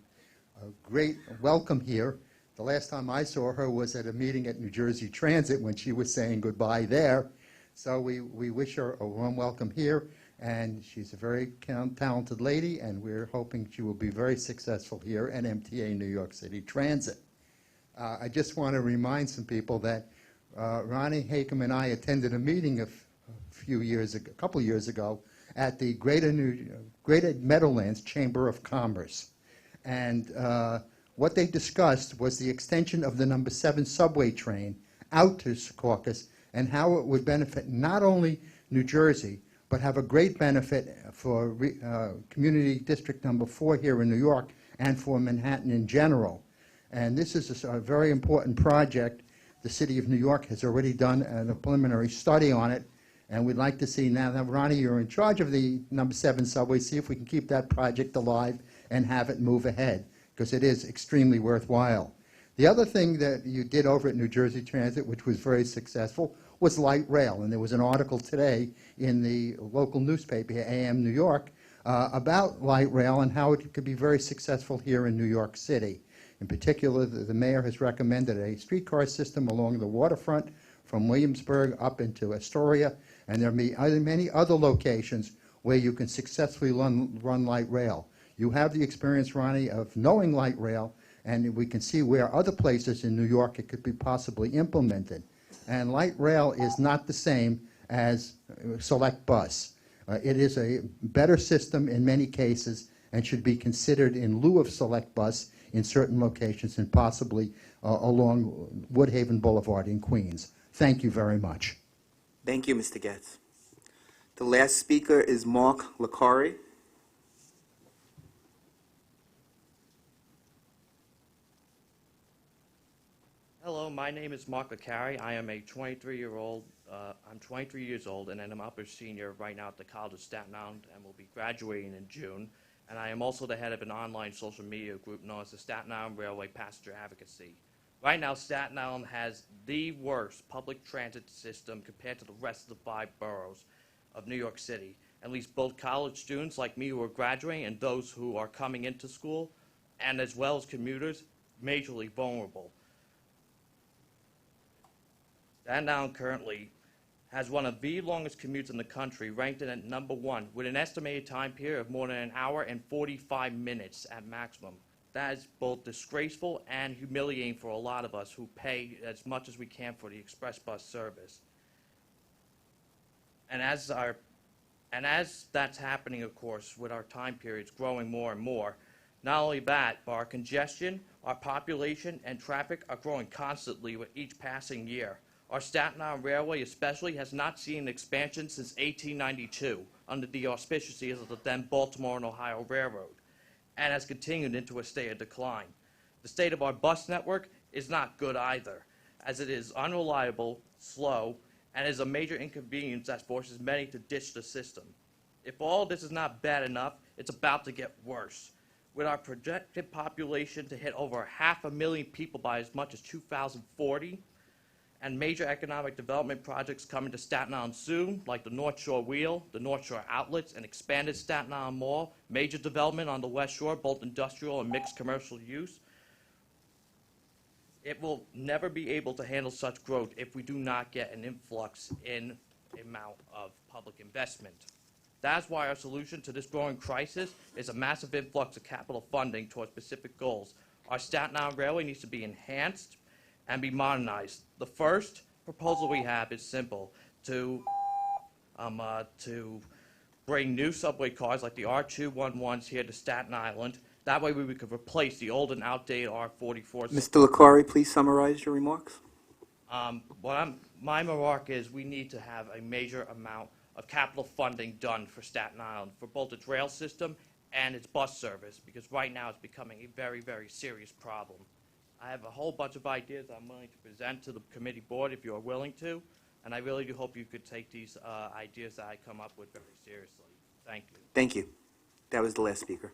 Speaker 2: a great welcome here. The last time I saw her was at a meeting at New Jersey Transit when she was saying goodbye there. So we wish her a warm welcome here, and she's a very talented lady, and we're hoping she will be very successful here at MTA New York City Transit. I just want to remind some people that Ronnie Hakem and I attended a meeting a couple years ago at the Greater Meadowlands Chamber of Commerce. And what they discussed was the extension of the number 7 subway train out to Secaucus and how it would benefit not only New Jersey, but have a great benefit for Community District number 4 here in New York and for Manhattan in general. And this is a very important project. The City of New York has already done a preliminary study on it, and we'd like to see, now that Ronnie, you're in charge of the number 7 subway, see if we can keep that project alive and have it move ahead, because it is extremely worthwhile. The other thing that you did over at New Jersey Transit, which was very successful, was light rail. And there was an article today in the local newspaper, AM New York, about light rail and how it could be very successful here in New York City. In particular, the mayor has recommended a streetcar system along the waterfront from Williamsburg up into Astoria, and there may be many other locations where you can successfully run light rail. You have the experience, Ronnie, of knowing light rail, and we can see where other places in New York it could be possibly implemented. And light rail is not the same as select bus. It is a better system in many cases and should be considered in lieu of select bus in certain locations and possibly along Woodhaven Boulevard in Queens. Thank you very much.
Speaker 19: Thank you, Mr. Getz. The last speaker is Mark Licari.
Speaker 21: Hello, my name is Mark Licari. I am a 23-year-old. I'm 23 years old, and I'm up a senior right now at the College of Staten Island, and will be graduating in June. And I am also the head of an online social media group known as the Staten Island Railway Passenger Advocacy. Right now, Staten Island has the worst public transit system compared to the rest of the 5 boroughs of New York City. At least both college students like me who are graduating and those who are coming into school, and as well as commuters, majorly vulnerable. Staten Island currently has one of the longest commutes in the country, ranked in at #1, with an estimated time period of more than an hour and 45 minutes at maximum. That is both disgraceful and humiliating for a lot of us who pay as much as we can for the express bus service. And as that's happening, of course, with our time periods growing more and more, not only that, but our congestion, our population, and traffic are growing constantly with each passing year. Our Staten Island Railway especially has not seen an expansion since 1892 under the auspices of the then Baltimore and Ohio Railroad, and has continued into a state of decline. The state of our bus network is not good either, as it is unreliable, slow, and is a major inconvenience that forces many to ditch the system. If all this is not bad enough, it's about to get worse. With our projected population to hit over 500,000 people by as much as 2040, and major economic development projects coming to Staten Island soon, like the North Shore Wheel, the North Shore Outlets, and expanded Staten Island Mall, major development on the West Shore, both industrial and mixed commercial use, it will never be able to handle such growth if we do not get an influx in amount of public investment. That's why our solution to this growing crisis is a massive influx of capital funding towards specific goals. Our Staten Island Railway needs to be enhanced and be modernized. The first proposal we have is simple: to bring new subway cars like the R211s here to Staten Island. That way we could replace the old and outdated R44s.
Speaker 19: Mr. Licari, please summarize your remarks.
Speaker 21: My remark is we need to have a major amount of capital funding done for Staten Island, for both its rail system and its bus service, because right now it's becoming a very, very serious problem. I have a whole bunch of ideas I'm willing to present to the committee board if you are willing to, and I really do hope you could take these ideas that I come up with very seriously. Thank you.
Speaker 19: Thank you. That was the last speaker.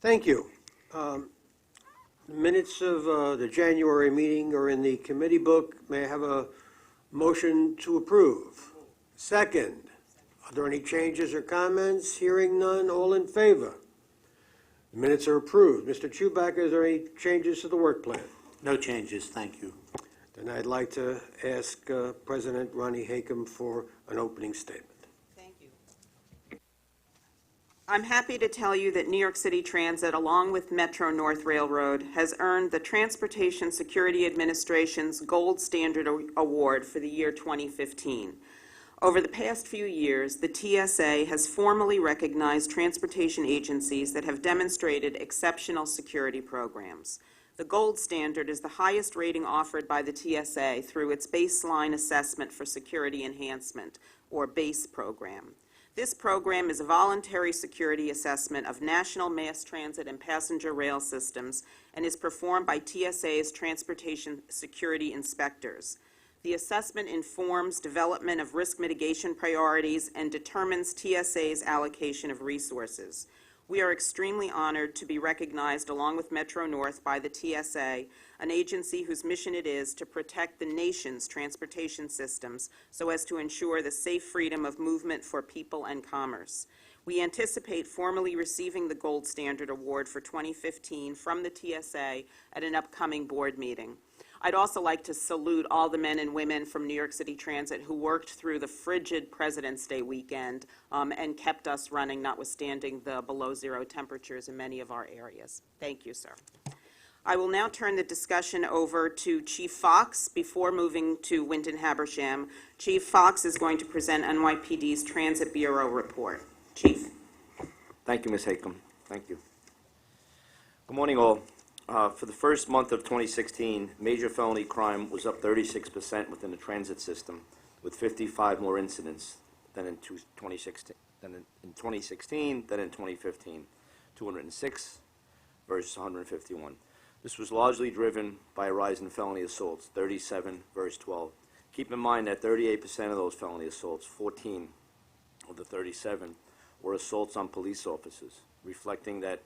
Speaker 17: Thank you. Minutes of the January meeting are in the committee book. May I have a motion to approve? Second. Are there any changes or comments? Hearing none, all in favor? The minutes are approved. Mr. Chewbacca, is there any changes to the work plan?
Speaker 16: No changes, thank you.
Speaker 17: Then I'd like to ask President Ronnie Hakem for an opening statement.
Speaker 22: I'm happy to tell you that New York City Transit, along with Metro North Railroad, has earned the Transportation Security Administration's Gold Standard Award for the year 2015. Over the past few years, the TSA has formally recognized transportation agencies that have demonstrated exceptional security programs. The Gold Standard is the highest rating offered by the TSA through its Baseline Assessment for Security Enhancement, or BASE program. This program is a voluntary security assessment of national mass transit and passenger rail systems and is performed by TSA's transportation security inspectors. The assessment informs development of risk mitigation priorities and determines TSA's allocation of resources. We are extremely honored to be recognized along with Metro North by the TSA, an agency whose mission it is to protect the nation's transportation systems so as to ensure the safe freedom of movement for people and commerce. We anticipate formally receiving the Gold Standard Award for 2015 from the TSA at an upcoming board meeting. I'd also like to salute all the men and women from New York City Transit who worked through the frigid President's Day weekend and kept us running, notwithstanding the below-zero temperatures in many of our areas. Thank you, sir. I will now turn the discussion over to Chief Fox before moving to Winton Habersham. Chief Fox is going to present NYPD's Transit Bureau report. Chief.
Speaker 7: Thank you, Ms. Hakem. Thank you. Good morning, all. For the first month of 2016, major felony crime was up 36% within the transit system, with 55 more incidents than in 2016 than in 2015, 206 versus 151.
Speaker 6: This was largely driven by a rise in felony assaults, 37 versus 12. Keep in mind that 38% of those felony assaults, 14 of the 37, were assaults on police officers, reflecting that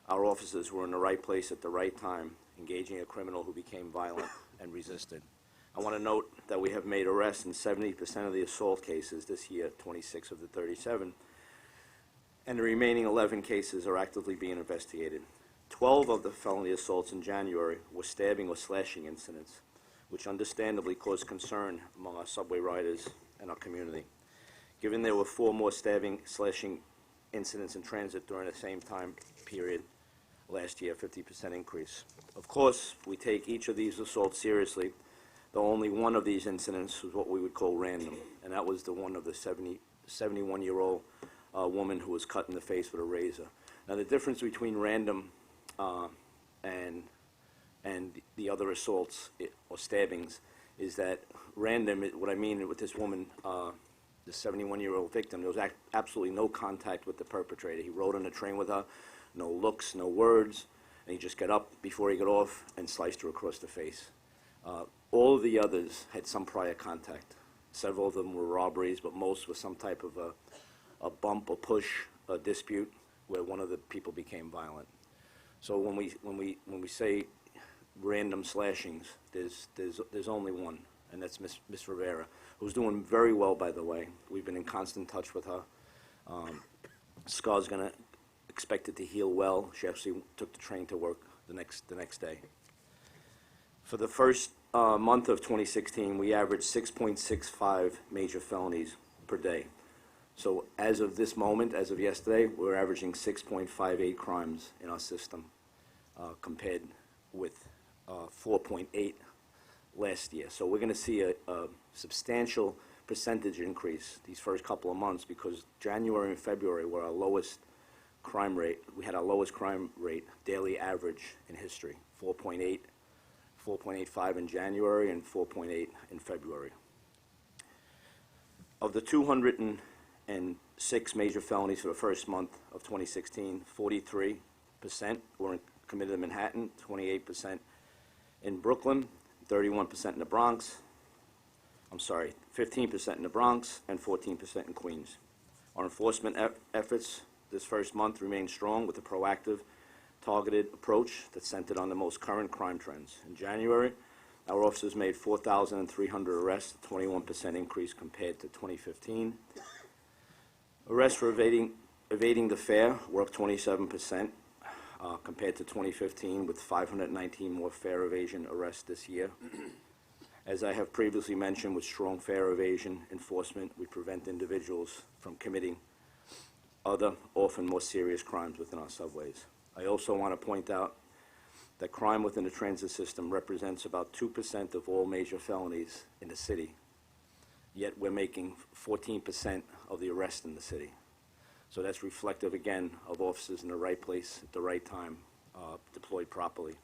Speaker 6: our officers were in the right place at the right time, engaging a criminal who became violent and resisted. I want to note that we have made arrests in 70% of the assault cases this year, 26 of the 37, and the remaining 11 cases are actively being investigated. 12 of the felony assaults in January were stabbing or slashing incidents, which understandably caused concern among our subway riders and our community. Given there were 4 more stabbing, slashing incidents in transit during the same time period last year, 50% increase. Of course, we take each of these assaults seriously, though only one of these incidents was what we would call random, and that was the one of the 71-year-old woman who was cut in the face with a razor. Now, the difference between random and the other assaults or stabbings is that random, what I mean with this woman, the 71-year-old victim, there was absolutely no contact with the perpetrator. He rode on the train with her, no looks, no words, and he just got up before he got off and sliced her across the face. All of the others had some prior contact. Several of them were robberies, but most were some type of a bump or push, a dispute, where one of the people became violent. So when we say random slashings, there's only one, and that's Miss Rivera, who's doing very well, by the way. We've been in constant touch with her. Scar's gonna expect it to heal well. She actually took the train to work the next day. For the first month of 2016, we averaged 6.65 major felonies per day. So as of this moment, as of yesterday, we're averaging 6.58 crimes in our system, compared with 4.8 last year. So we're going to see a substantial percentage increase these first couple of months, because January and February were our lowest crime rate. We had our lowest crime rate daily average in history, 4.8, 4.85 in January and 4.8 in February. Of the 206 major felonies for the first month of 2016, 43% were committed in Manhattan, 28% in Brooklyn, 31% in the Bronx, 15% in the Bronx, and 14% in Queens. Our enforcement efforts this first month remain strong with a proactive, targeted approach that's centered on the most current crime trends. In January, our officers made 4,300 arrests, a 21% increase compared to 2015. Arrests for evading the fare were up 27% compared to 2015, with 519 more fare evasion arrests this year. As I have previously mentioned, with strong fare evasion enforcement, we prevent individuals from committing other, often more serious crimes within our subways. I also want to point out that crime within the transit system represents about 2% of all major felonies in the city, yet we're making 14% of the arrests in the city. So that's reflective, again, of officers in the right place at the right time, deployed properly.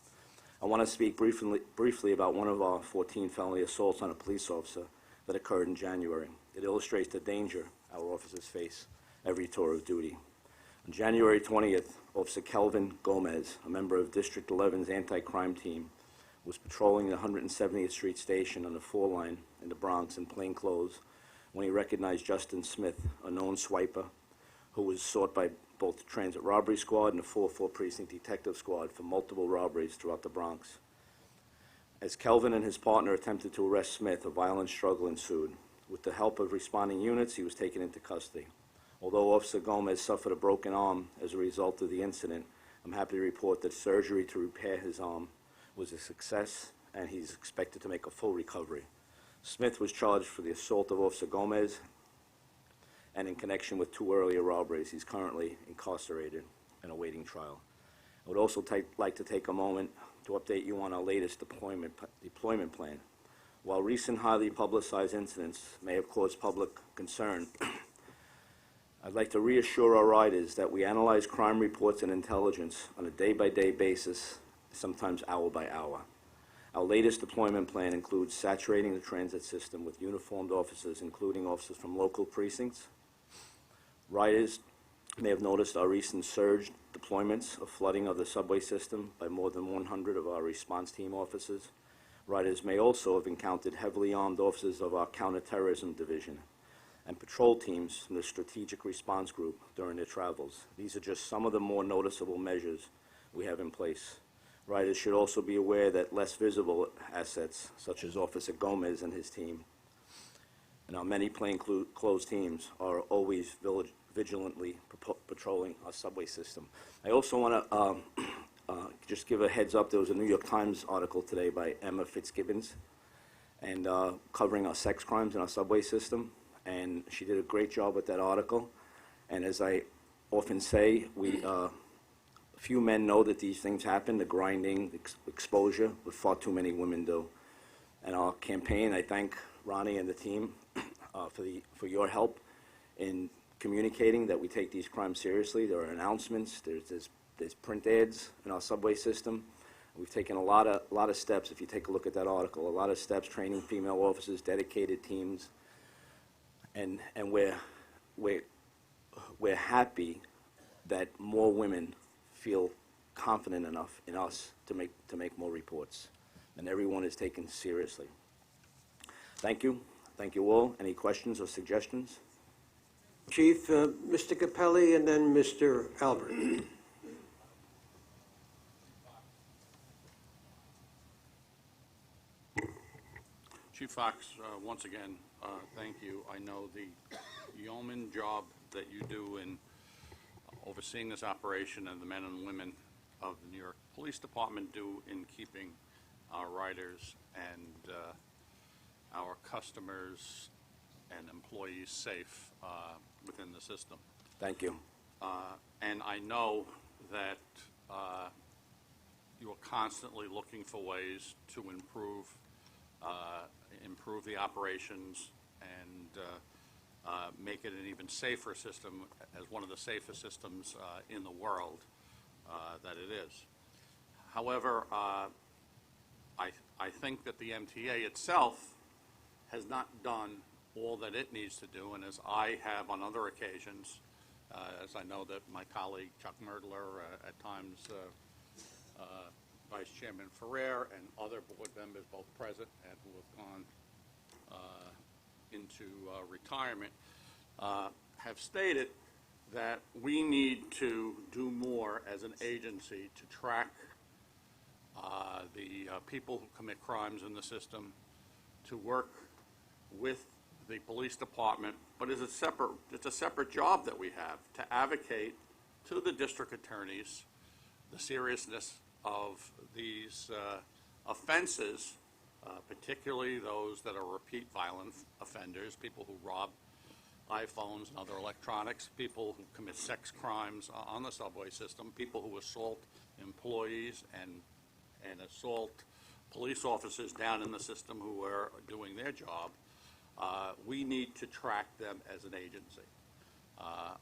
Speaker 6: I want to speak briefly about one of our 14 felony assaults on a police officer that occurred in January. It illustrates the danger our officers face every tour of duty. On January 20th, Officer Kelvin Gomez, a member of District 11's anti-crime team, was patrolling the 170th Street station on the 4 line in the Bronx in plain clothes when he recognized Justin Smith, a known swiper, who was sought by both the Transit Robbery Squad and the 4-4 Precinct Detective Squad for multiple robberies throughout the Bronx. As Kelvin and his partner attempted to arrest Smith, a violent struggle ensued. With the help of responding units, he was taken into custody. Although Officer Gomez suffered a broken arm as a result of the incident, I'm happy to report that surgery to repair his arm was a success, and he's expected to make a full recovery. Smith was charged for the assault of Officer Gomez, and in connection with 2 earlier robberies, he's currently incarcerated and awaiting trial. I would also like to take a moment to update you on our latest deployment plan. While recent highly publicized incidents may have caused public concern, I'd like to reassure our riders that we analyze crime reports and intelligence on a day-by-day basis, sometimes hour by hour. Our latest deployment plan includes saturating the transit system with uniformed officers, including officers from local precincts, riders You may have noticed our recent surge deployments of flooding of the subway system by more than 100 of our response team officers. Riders may also have encountered heavily armed officers of our counterterrorism division and patrol teams from the Strategic Response Group during their travels. These are just some of the more noticeable measures we have in place. Riders should also be aware that less visible assets, such as Officer Gomez and his team, and our many plainclothes teams, are always vigilantly patrolling our subway system. I also want to just give a heads up. There was a New York Times article today by Emma Fitzgibbons and covering our sex crimes in our subway system, and she did a great job with that article. And as I often say, few men know that these things happen, the grinding, the exposure, but far too many women do. And our campaign, I thank Ronnie and the team for your help in communicating that we take these crimes seriously. There are announcements, there's print ads in our subway system. We've taken a lot of steps. If you take a look at that article, a lot of steps, training female officers, dedicated teams, and we're happy that more women feel confident enough in us to make more reports, and everyone is taken seriously. Thank you all. Any questions or suggestions?
Speaker 17: Chief, Mr. Capelli, and then Mr. Albert.
Speaker 3: Chief Fox, once again, thank you. I know the yeoman job that you do in overseeing this operation, and the men and women of the New York Police Department do in keeping our riders and our customers and employees safe within the system.
Speaker 6: Thank you.
Speaker 3: And I know that you are constantly looking for ways to improve the operations and make it an even safer system, as one of the safest systems in the world that it is. However, I think that the MTA itself has not done all that it needs to do, and as I have on other occasions, as I know that my colleague Chuck Merdler, at times Vice Chairman Ferrer, and other board members, both present and who have gone into retirement, have stated that we need to do more as an agency to track the people who commit crimes in the system, to work with the police department, but it's a separate job that we have to advocate to the district attorneys the seriousness of these offenses, particularly those that are repeat violent offenders, people who rob iPhones and other electronics, people who commit sex crimes on the subway system, people who assault employees and assault police officers down in the system who are doing their job. We need to track them as an agency.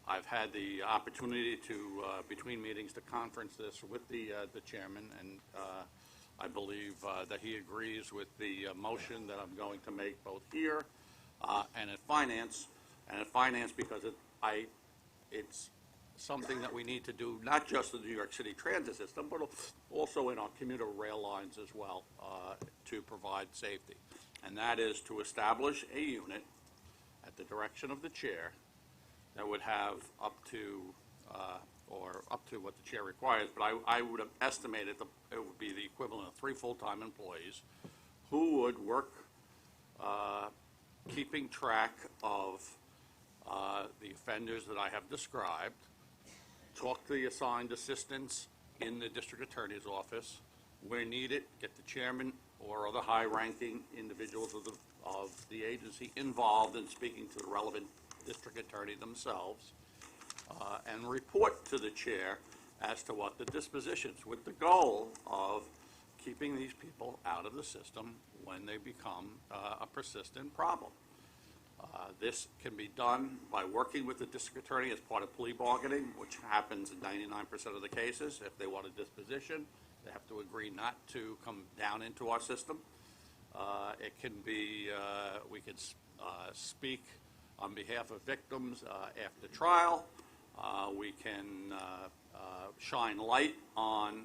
Speaker 3: I've had the opportunity to, between meetings, to conference this with the chairman, and I believe that he agrees with the motion that I'm going to make both here and at finance. And at finance, because it's something that we need to do, not just in the New York City transit system, but also in our commuter rail lines as well, to provide safety. And that is to establish a unit at the direction of the chair that would have up to what the chair requires, but I would have estimated it would be the equivalent of 3 full-time employees who would work keeping track of the offenders that I have described, talk to the assigned assistants in the district attorney's office, where needed, get the chairman or other high-ranking individuals of the agency involved in speaking to the relevant district attorney themselves, and report to the chair as to what the dispositions, with the goal of keeping these people out of the system when they become a persistent problem. This can be done by working with the district attorney as part of plea bargaining, which happens in 99% of the cases. If they want a disposition, they have to agree not to come down into our system. It can be, we could speak on behalf of victims after trial. We can shine light on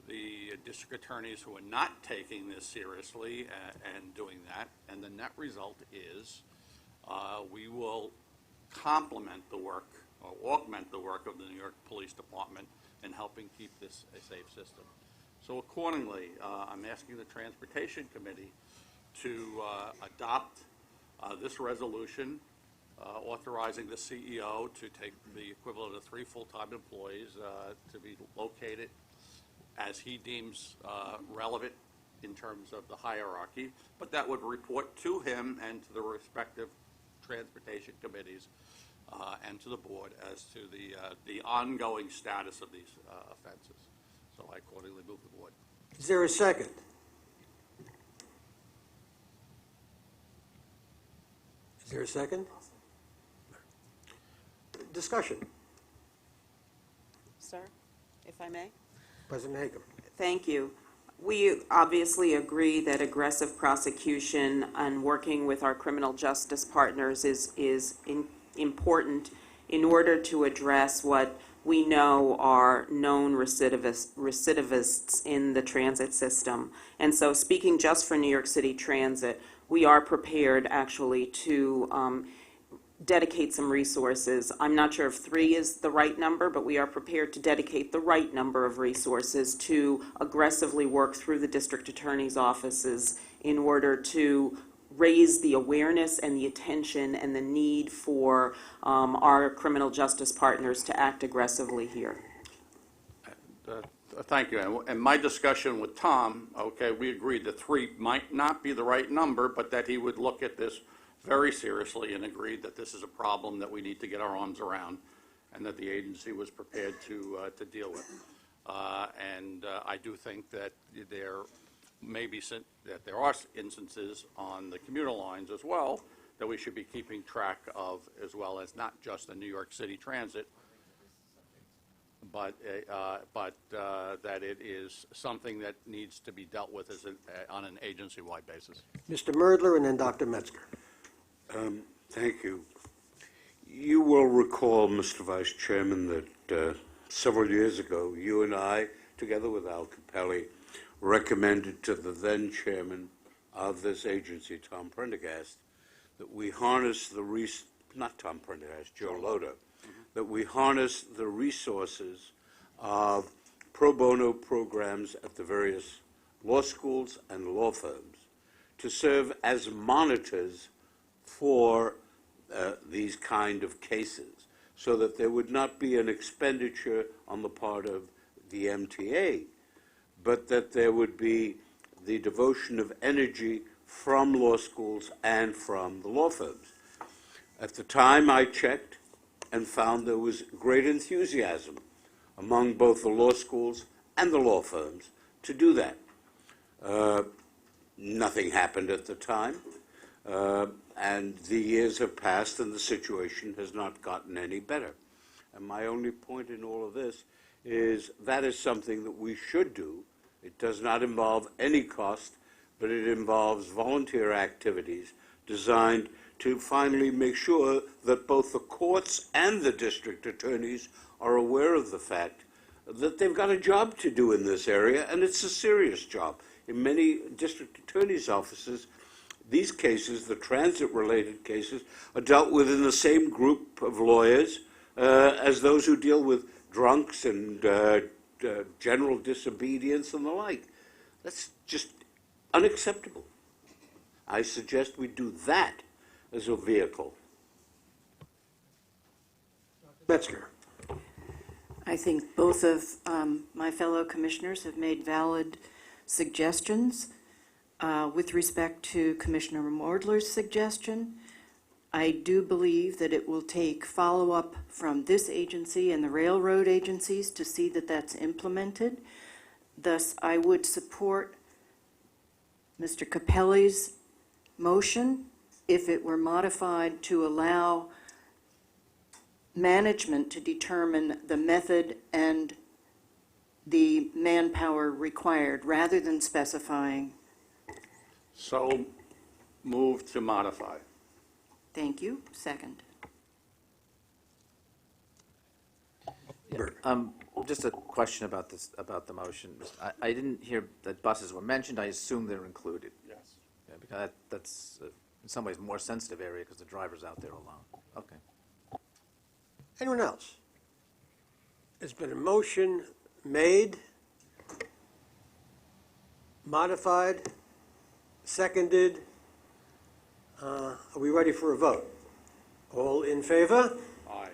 Speaker 3: the district attorneys who are not taking this seriously and doing that. And the net result is we will complement the work or augment the work of the New York Police Department in helping keep this a safe system. So accordingly, I'm asking the Transportation Committee to adopt this resolution authorizing the CEO to take the equivalent of 3 full-time employees to be located as he deems relevant in terms of the hierarchy, but that would report to him and to the respective transportation committees and to the board as to the ongoing status of these offenses. So I accordingly move the board.
Speaker 17: Is there a second? Is there a second? Discussion.
Speaker 22: Sir, if I may?
Speaker 17: President Hakem.
Speaker 22: Thank you. We obviously agree that aggressive prosecution and working with our criminal justice partners is important in order to address what we know are known recidivists in the transit system. And so speaking just for New York City Transit, we are prepared actually to dedicate some resources. I'm not sure if 3 is the right number, but we are prepared to dedicate the right number of resources to aggressively work through the district attorney's offices in order to raise the awareness and the attention and the need for our criminal justice partners to act aggressively here.
Speaker 3: Thank you. And my discussion with Tom, okay, we agreed that 3 might not be the right number, but that he would look at this very seriously and agreed that this is a problem that we need to get our arms around and that the agency was prepared to deal with. And I do think that there are instances on the commuter lines as well that we should be keeping track of, as well as not just the New York City Transit, but that it is something that needs to be dealt with on an agency-wide basis.
Speaker 17: Mr. Merdler and then Dr. Metzger.
Speaker 11: Thank you. You will recall, Mr. Vice Chairman, that several years ago, you and I, together with Al Capelli, recommended to the then chairman of this agency, Tom Prendergast, that we harness not Tom Prendergast, Joe Loda, that we harness the resources of pro bono programs at the various law schools and law firms to serve as monitors for these kind of cases, so that there would not be an expenditure on the part of the MTA, but that there would be the devotion of energy from law schools and from the law firms. At the time, I checked and found there was great enthusiasm among both the law schools and the law firms to do that. Nothing happened at the time, and the years have passed and the situation has not gotten any better. And my only point in all of this is that is something that we should do. It does not involve any cost, but it involves volunteer activities designed to finally make sure that both the courts and the district attorneys are aware of the fact that they've got a job to do in this area, and it's a serious job. In many district attorneys' offices, these cases, the transit-related cases, are dealt with in the same group of lawyers as those who deal with drunks and general disobedience and the like. That's just unacceptable. I suggest we do that as a vehicle.
Speaker 17: Metzger.
Speaker 8: I think both of my fellow commissioners have made valid suggestions. With respect to Commissioner Mordler's suggestion, I do believe that it will take follow-up from this agency and the railroad agencies to see that that's implemented. Thus, I would support Mr. Capelli's motion if it were modified to allow management to determine the method and the manpower required, rather than specifying.
Speaker 3: So move to modify.
Speaker 8: Thank you. Second.
Speaker 10: Just a question about this, about the motion. I didn't hear that buses were mentioned. I assume they're included.
Speaker 3: Yes.
Speaker 10: Yeah, because that's in some ways a more sensitive area because the driver's out there alone. Okay.
Speaker 17: Anyone else? There's been a motion made, modified, seconded. Are we ready for a vote? All in favor?
Speaker 3: Aye.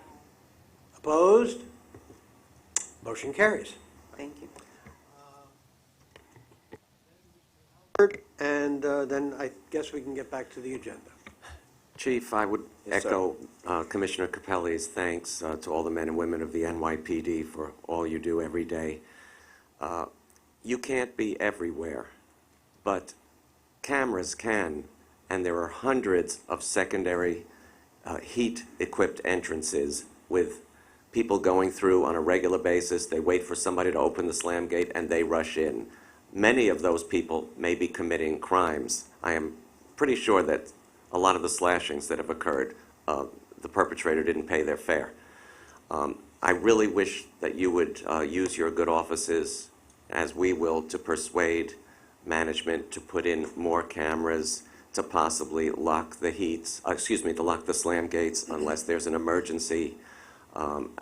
Speaker 17: Opposed? Motion carries.
Speaker 22: Thank you.
Speaker 17: And then I guess we can get back to the agenda.
Speaker 6: Chief, I would
Speaker 17: Yes, sir.
Speaker 6: echo Commissioner Capelli's thanks to all the men and women of the NYPD for all you do every day. You can't be everywhere, but cameras can, and there are hundreds of secondary heat-equipped entrances with people going through on a regular basis. They wait for somebody to open the slam gate, and they rush in. Many of those people may be committing crimes. I am pretty sure that a lot of the slashings that have occurred, the perpetrator didn't pay their fare. I really wish that you would use your good offices, as we will, to persuade management to put in more cameras, to possibly lock the to lock the slam gates unless there's an emergency,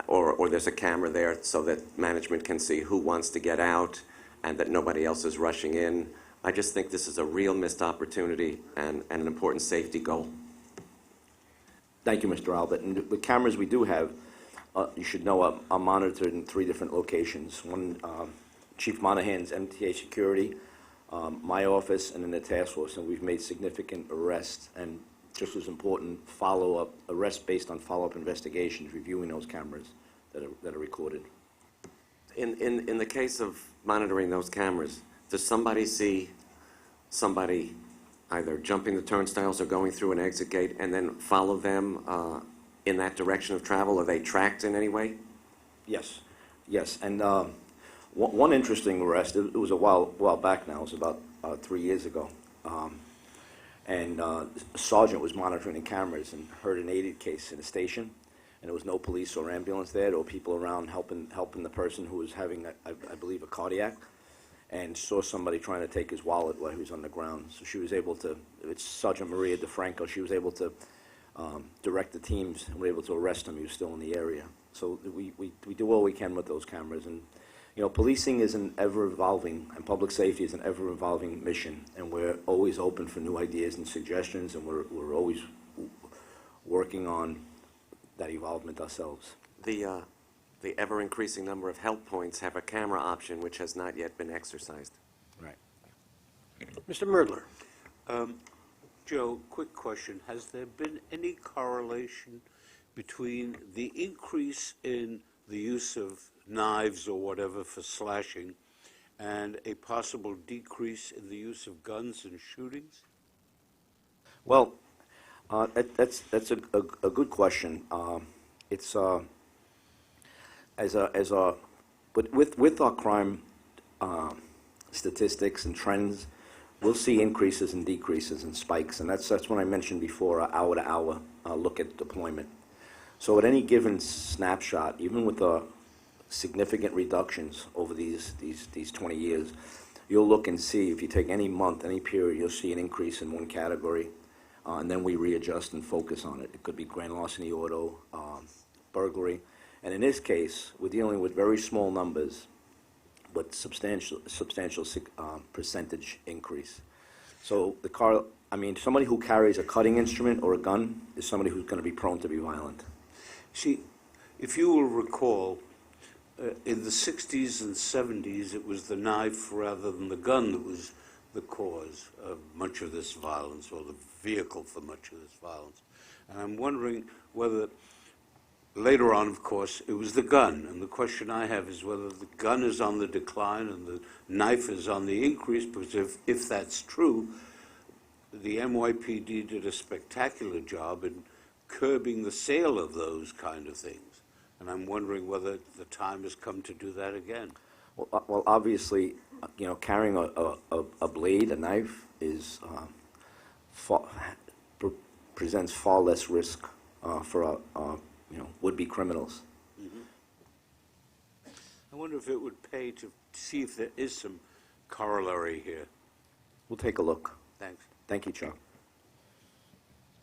Speaker 6: or there's a camera there so that management can see who wants to get out and that nobody else is rushing in. I just think this is a real missed opportunity and an important safety goal.
Speaker 12: Thank you, Mr. Albert. And the cameras we do have, you should know, are monitored in 3 different locations. One, Chief Monahan's MTA security, my office, and then the task force. And we've made significant arrests and, just as important, follow-up arrests based on follow-up investigations, reviewing those cameras that are recorded.
Speaker 6: In the case of monitoring those cameras, does somebody see somebody either jumping the turnstiles or going through an exit gate and then follow them in that direction of travel? Are they tracked in any way?
Speaker 12: Yes, yes. And one interesting arrest, it was a while back now, it was about 3 years ago. And a sergeant was monitoring the cameras and heard an aided case in the station, and there was no police or ambulance there. There were people around helping the person who was having, I believe, a cardiac, and saw somebody trying to take his wallet while he was on the ground. So she was able to, it's Sergeant Maria DeFranco, she was able to direct the teams and were able to arrest him. He was still in the area. So we do all we can with those cameras. And, you know, policing is an ever-evolving, and public safety is an ever-evolving mission, and we're always open for new ideas and suggestions, and we're always working on that evolvement ourselves.
Speaker 6: The ever-increasing number of help points have a camera option which has not yet been exercised.
Speaker 12: Right.
Speaker 17: Mr. Merdler.
Speaker 11: Joe, quick question. Has there been any correlation between the increase in the use of knives or whatever for slashing and a possible decrease in the use of guns and shootings?
Speaker 12: Well, that's a good question. It's with our crime statistics and trends, we'll see increases and decreases and spikes, and that's what I mentioned before, hour-to-hour look at deployment. So at any given snapshot, even with the significant reductions over these 20 years, you'll look and see, if you take any month, any period, you'll see an increase in one category, and then we readjust and focus on it. It could be grand larceny, auto, burglary. And in this case, we're dealing with very small numbers, but substantial percentage increase. So somebody who carries a cutting instrument or a gun is somebody who's going to be prone to be violent.
Speaker 11: See, if you will recall, in the 60s and 70s, it was the knife rather than the gun that was the cause of much of this violence, or the vehicle for much of this violence. And I'm wondering whether, later on, of course, it was the gun. And the question I have is whether the gun is on the decline and the knife is on the increase, because if that's true, the NYPD did a spectacular job in curbing the sale of those kind of things. And I'm wondering whether the time has come to do that again.
Speaker 12: Well, obviously, you know, carrying a blade, a knife, is presents far less risk for would-be criminals.
Speaker 11: I wonder if it would pay to see if there is some corollary here.
Speaker 12: We'll take a look.
Speaker 11: Thanks.
Speaker 12: Thank you, Chuck.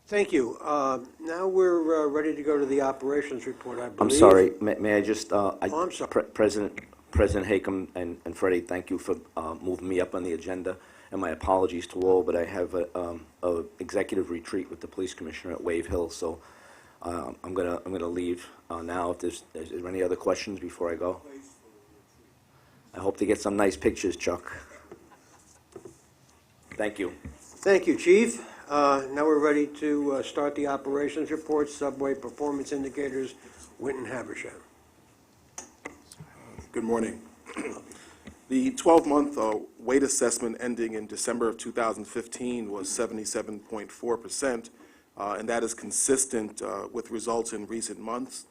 Speaker 17: Thank you. Now we're ready to go to the operations report, I believe.
Speaker 12: I'm sorry, may I just,
Speaker 17: I'm sorry.
Speaker 12: President Hakem and Freddie, thank you for moving me up on the agenda, and my apologies to all, but I have a executive retreat with the police commissioner at Wave Hill, so I'm gonna leave now. If is there any other questions before I go? I hope to get some nice pictures, Chuck. Thank you.
Speaker 17: Thank you, Chief. Now we're ready to start the operations report, subway performance indicators, Winton Habersham.
Speaker 5: Good morning. The 12-month weight assessment ending in December of 2015 was 77.4%, and that is consistent with results in recent months.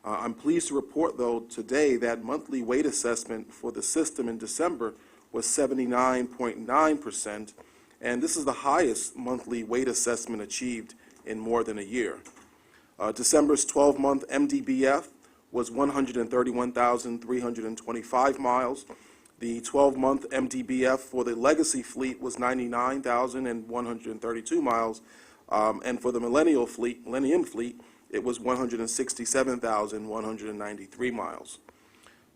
Speaker 5: I'm pleased to report, though, today that monthly weight assessment for the system in December was 79.9%, and this is the highest monthly weight assessment achieved in more than a year. December's 12-month MDBF was 131,325 miles. The 12-month MDBF for the legacy fleet was 99,132 miles, and for the Millennium fleet, it was 167,193 miles.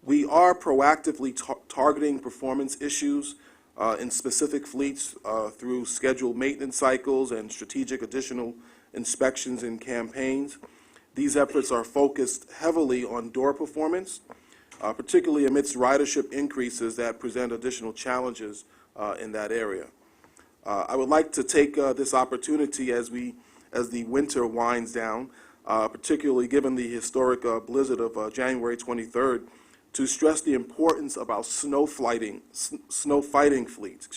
Speaker 5: We are proactively targeting performance issues in specific fleets through scheduled maintenance cycles and strategic additional inspections and campaigns. These efforts are focused heavily on door performance, particularly amidst ridership increases that present additional challenges in that area. I would like to take this opportunity as the winter winds down, particularly given the historic blizzard of January 23rd, to stress the importance of our snow fighting fleets.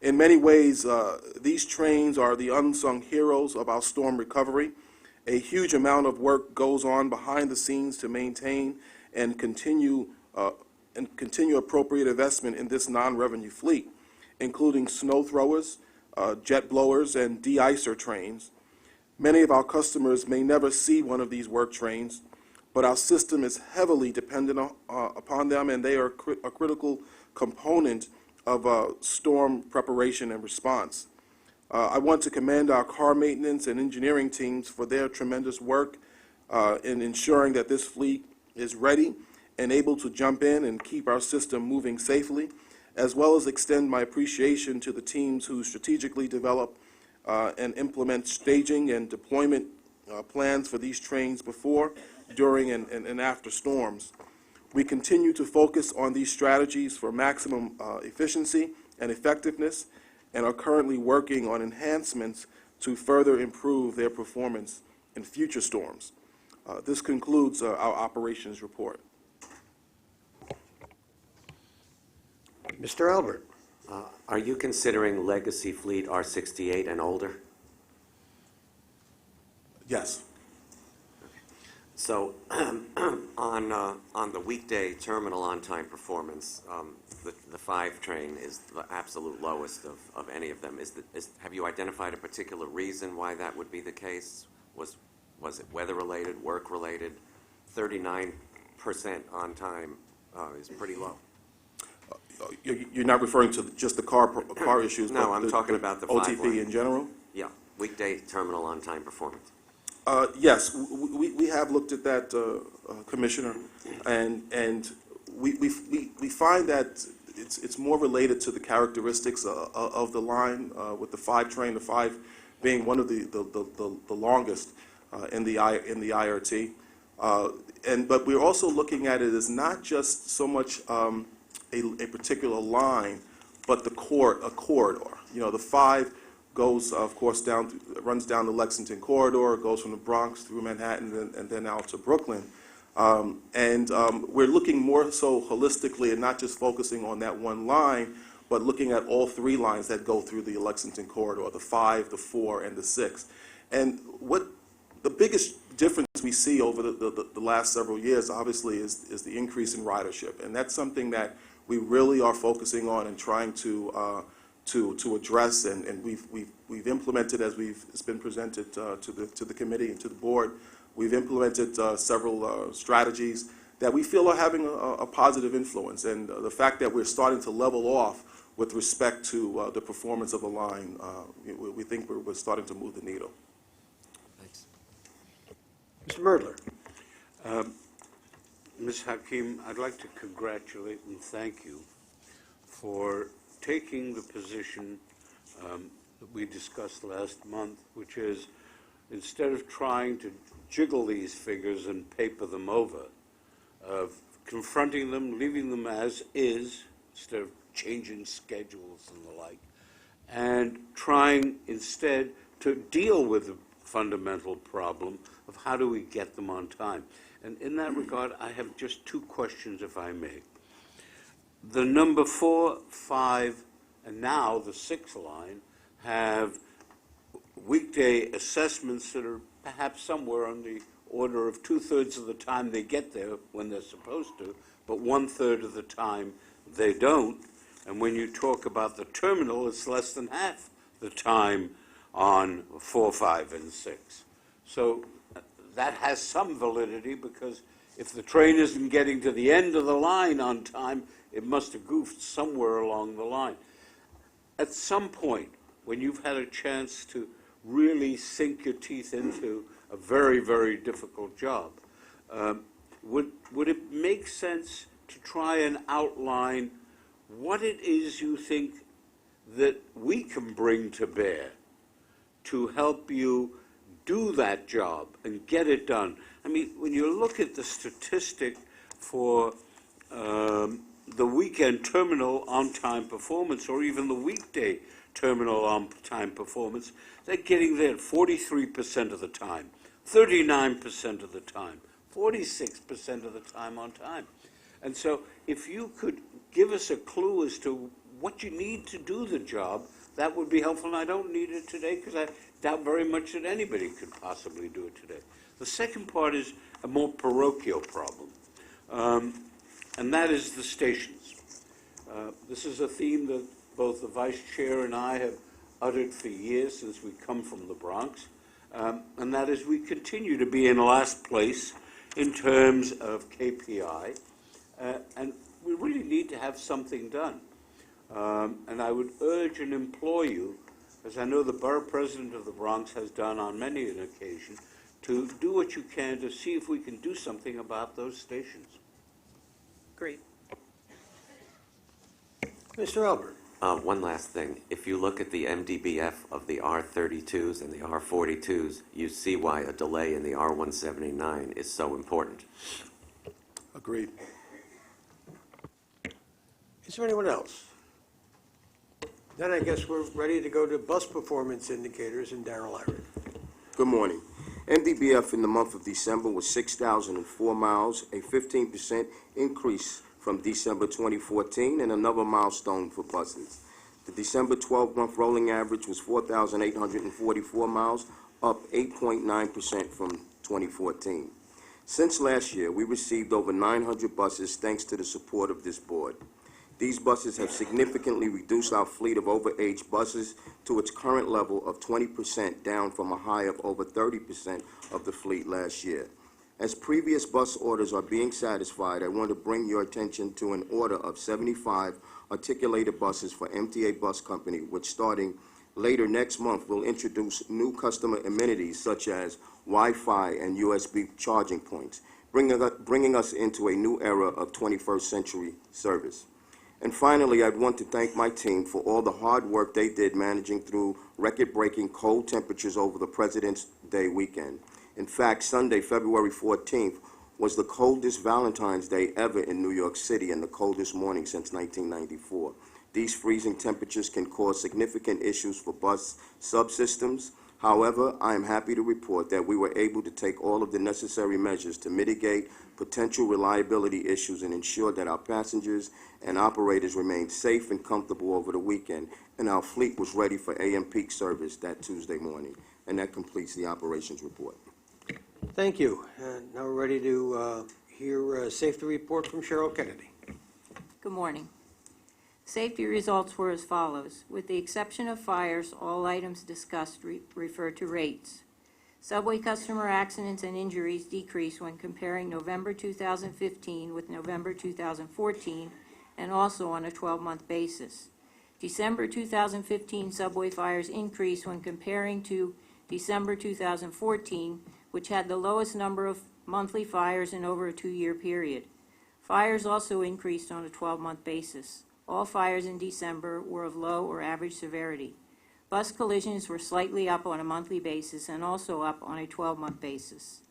Speaker 5: In many ways, these trains are the unsung heroes of our storm recovery. A huge amount of work goes on behind the scenes to maintain and continue appropriate investment in this non-revenue fleet, including snow throwers, jet blowers, and de-icer trains. Many of our customers may never see one of these work trains, but our system is heavily dependent upon them, and they are a critical component of storm preparation and response. I want to commend our car maintenance and engineering teams for their tremendous work in ensuring that this fleet is ready and able to jump in and keep our system moving safely, as well as extend my appreciation to the teams who strategically develop and implement staging and deployment plans for these trains before, during, and after storms. We continue to focus on these strategies for maximum efficiency and effectiveness, and are currently working on enhancements to further improve their performance in future storms. This concludes our operations report.
Speaker 17: Mr. Albert.
Speaker 14: Are you considering legacy fleet R68 and older?
Speaker 5: Yes.
Speaker 14: So on the weekday terminal on-time performance, the 5 train is the absolute lowest of any of them. Have you identified a particular reason why that would be the case? Was it weather-related, work-related? 39% on time is pretty low.
Speaker 5: You're not referring to just the car issues?
Speaker 14: No,
Speaker 5: but
Speaker 14: I'm talking about the 5
Speaker 5: OTP
Speaker 14: line.
Speaker 5: in general?
Speaker 14: Yeah, weekday terminal on-time performance.
Speaker 5: Yes, we have looked at that, Commissioner, and we find that it's more related to the characteristics of the line, with the 5 train, the 5 being one of the longest in the IRT. But we're also looking at it as not just so much a particular line, but a corridor. You know, the 5 goes, of course, runs down the Lexington corridor, goes from the Bronx through Manhattan and then out to Brooklyn. We're looking more so holistically and not just focusing on that one line, but looking at all 3 lines that go through the Lexington corridor, the 5, the 4, and the 6. And what the biggest difference we see over the last several years, obviously, is the increase in ridership. And that's something that we really are focusing on and trying to address, and we've implemented, as it's been presented to the committee and to the board. We've implemented several strategies that we feel are having a positive influence. And the fact that we're starting to level off with respect to the performance of the line, we think we're starting to move the needle.
Speaker 17: Thanks. Mr. Murdler.
Speaker 11: Ms. Hakim, I'd like to congratulate and thank you for taking the position that we discussed last month, which is instead of trying to jiggle these figures and paper them over, of confronting them, leaving them as is, instead of changing schedules and the like, and trying instead to deal with the fundamental problem of how do we get them on time. And in that regard, I have just two questions, if I may. The number 4, 5, and now the 6 line have weekday assessments that are perhaps somewhere on the order of 2/3 of the time they get there when they're supposed to, but 1/3 of the time they don't. And when you talk about the terminal, it's less than half the time on 4, 5, and 6. So that has some validity, because if the train isn't getting to the end of the line on time, it must have goofed somewhere along the line. At some point, when you've had a chance to really sink your teeth into a very, very difficult job, would it make sense to try and outline what it is you think that we can bring to bear to help you do that job and get it done? I mean, when you look at the statistic for the weekend terminal on-time performance, or even the weekday terminal on-time performance, they're getting there 43% of the time, 39% of the time, 46% of the time on time. And so if you could give us a clue as to what you need to do the job, that would be helpful. And I don't need it today, because I doubt very much that anybody could possibly do it today. The second part is a more parochial problem, and that is the stations. This is a theme that both the Vice Chair and I have uttered for years since we come from the Bronx, and that is we continue to be in last place in terms of KPI, and we really need to have something done. And I would urge and implore you, as I know the Borough President of the Bronx has done on many an occasion, to do what you can to see if we can do something about those stations.
Speaker 22: Great.
Speaker 17: Mr. Albert.
Speaker 14: One last thing. If you look at the MDBF of the R32s and the R42s, you see why a delay in the R179 is so important.
Speaker 5: Agreed.
Speaker 17: Is there anyone else? Then I guess we're ready to go to bus performance indicators, and Darrell Irick.
Speaker 12: Good morning. MDBF in the month of December was 6,004 miles, a 15% increase from December 2014, and another milestone for buses. The December 12-month rolling average was 4,844 miles, up 8.9% from 2014. Since last year, we received over 900 buses thanks to the support of this board. These buses have significantly reduced our fleet of overaged buses to its current level of 20%, down from a high of over 30% of the fleet last year. As previous bus orders are being satisfied, I want to bring your attention to an order of 75 articulated buses for MTA Bus Company, which starting later next month will introduce new customer amenities such as Wi-Fi and USB charging points, bringing us into a new era of 21st century service. And finally, I'd want to thank my team for all the hard work they did managing through record-breaking cold temperatures over the President's Day weekend. In fact, Sunday, February 14th, was the coldest Valentine's Day ever in New York City and the coldest morning since 1994. These freezing temperatures can cause significant issues for bus subsystems. However, I am happy to report that we were able to take all of the necessary measures to mitigate potential reliability issues and ensure that our passengers and operators remained safe and comfortable over the weekend, and our fleet was ready for AM peak service that Tuesday morning. And that completes the operations report.
Speaker 17: Thank you. And now we're ready to hear a safety report from Cheryl Kennedy.
Speaker 9: Good morning. Safety results were as follows. With the exception of fires, all items discussed refer to rates. Subway customer accidents and injuries decreased when comparing November 2015 with November 2014, and also on a 12-month basis. December 2015 subway fires increased when comparing to December 2014, which had the lowest number of monthly fires in over a 2-year period. Fires also increased on a 12-month basis. All fires in December were of low or average severity. Bus collisions were slightly up on a monthly basis and also up on a 12-month basis.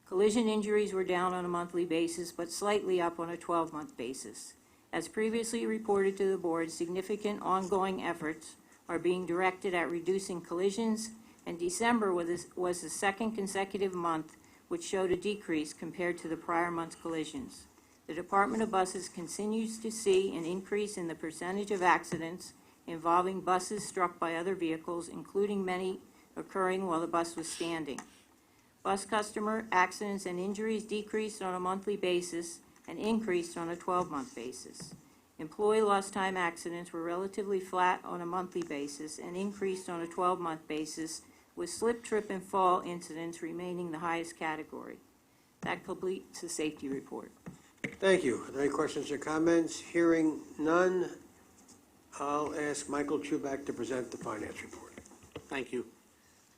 Speaker 9: Collision injuries were down on a monthly basis but slightly up on a 12-month basis. As previously reported to the board, significant ongoing efforts are being directed at reducing collisions, and December was the second consecutive month which showed a decrease compared to the prior month's collisions. The Department of Buses continues to see an increase in the percentage of accidents involving buses struck by other vehicles, including many occurring while the bus was standing. Bus customer accidents and injuries decreased on a monthly basis and increased on a 12-month basis. Employee lost time accidents were relatively flat on a monthly basis and increased on a 12-month basis, with slip, trip, and fall incidents remaining the highest category. That completes the safety report.
Speaker 17: Thank you. Are there any questions or comments? Hearing none, I'll ask Michael Chubak to present the finance report.
Speaker 13: Thank you.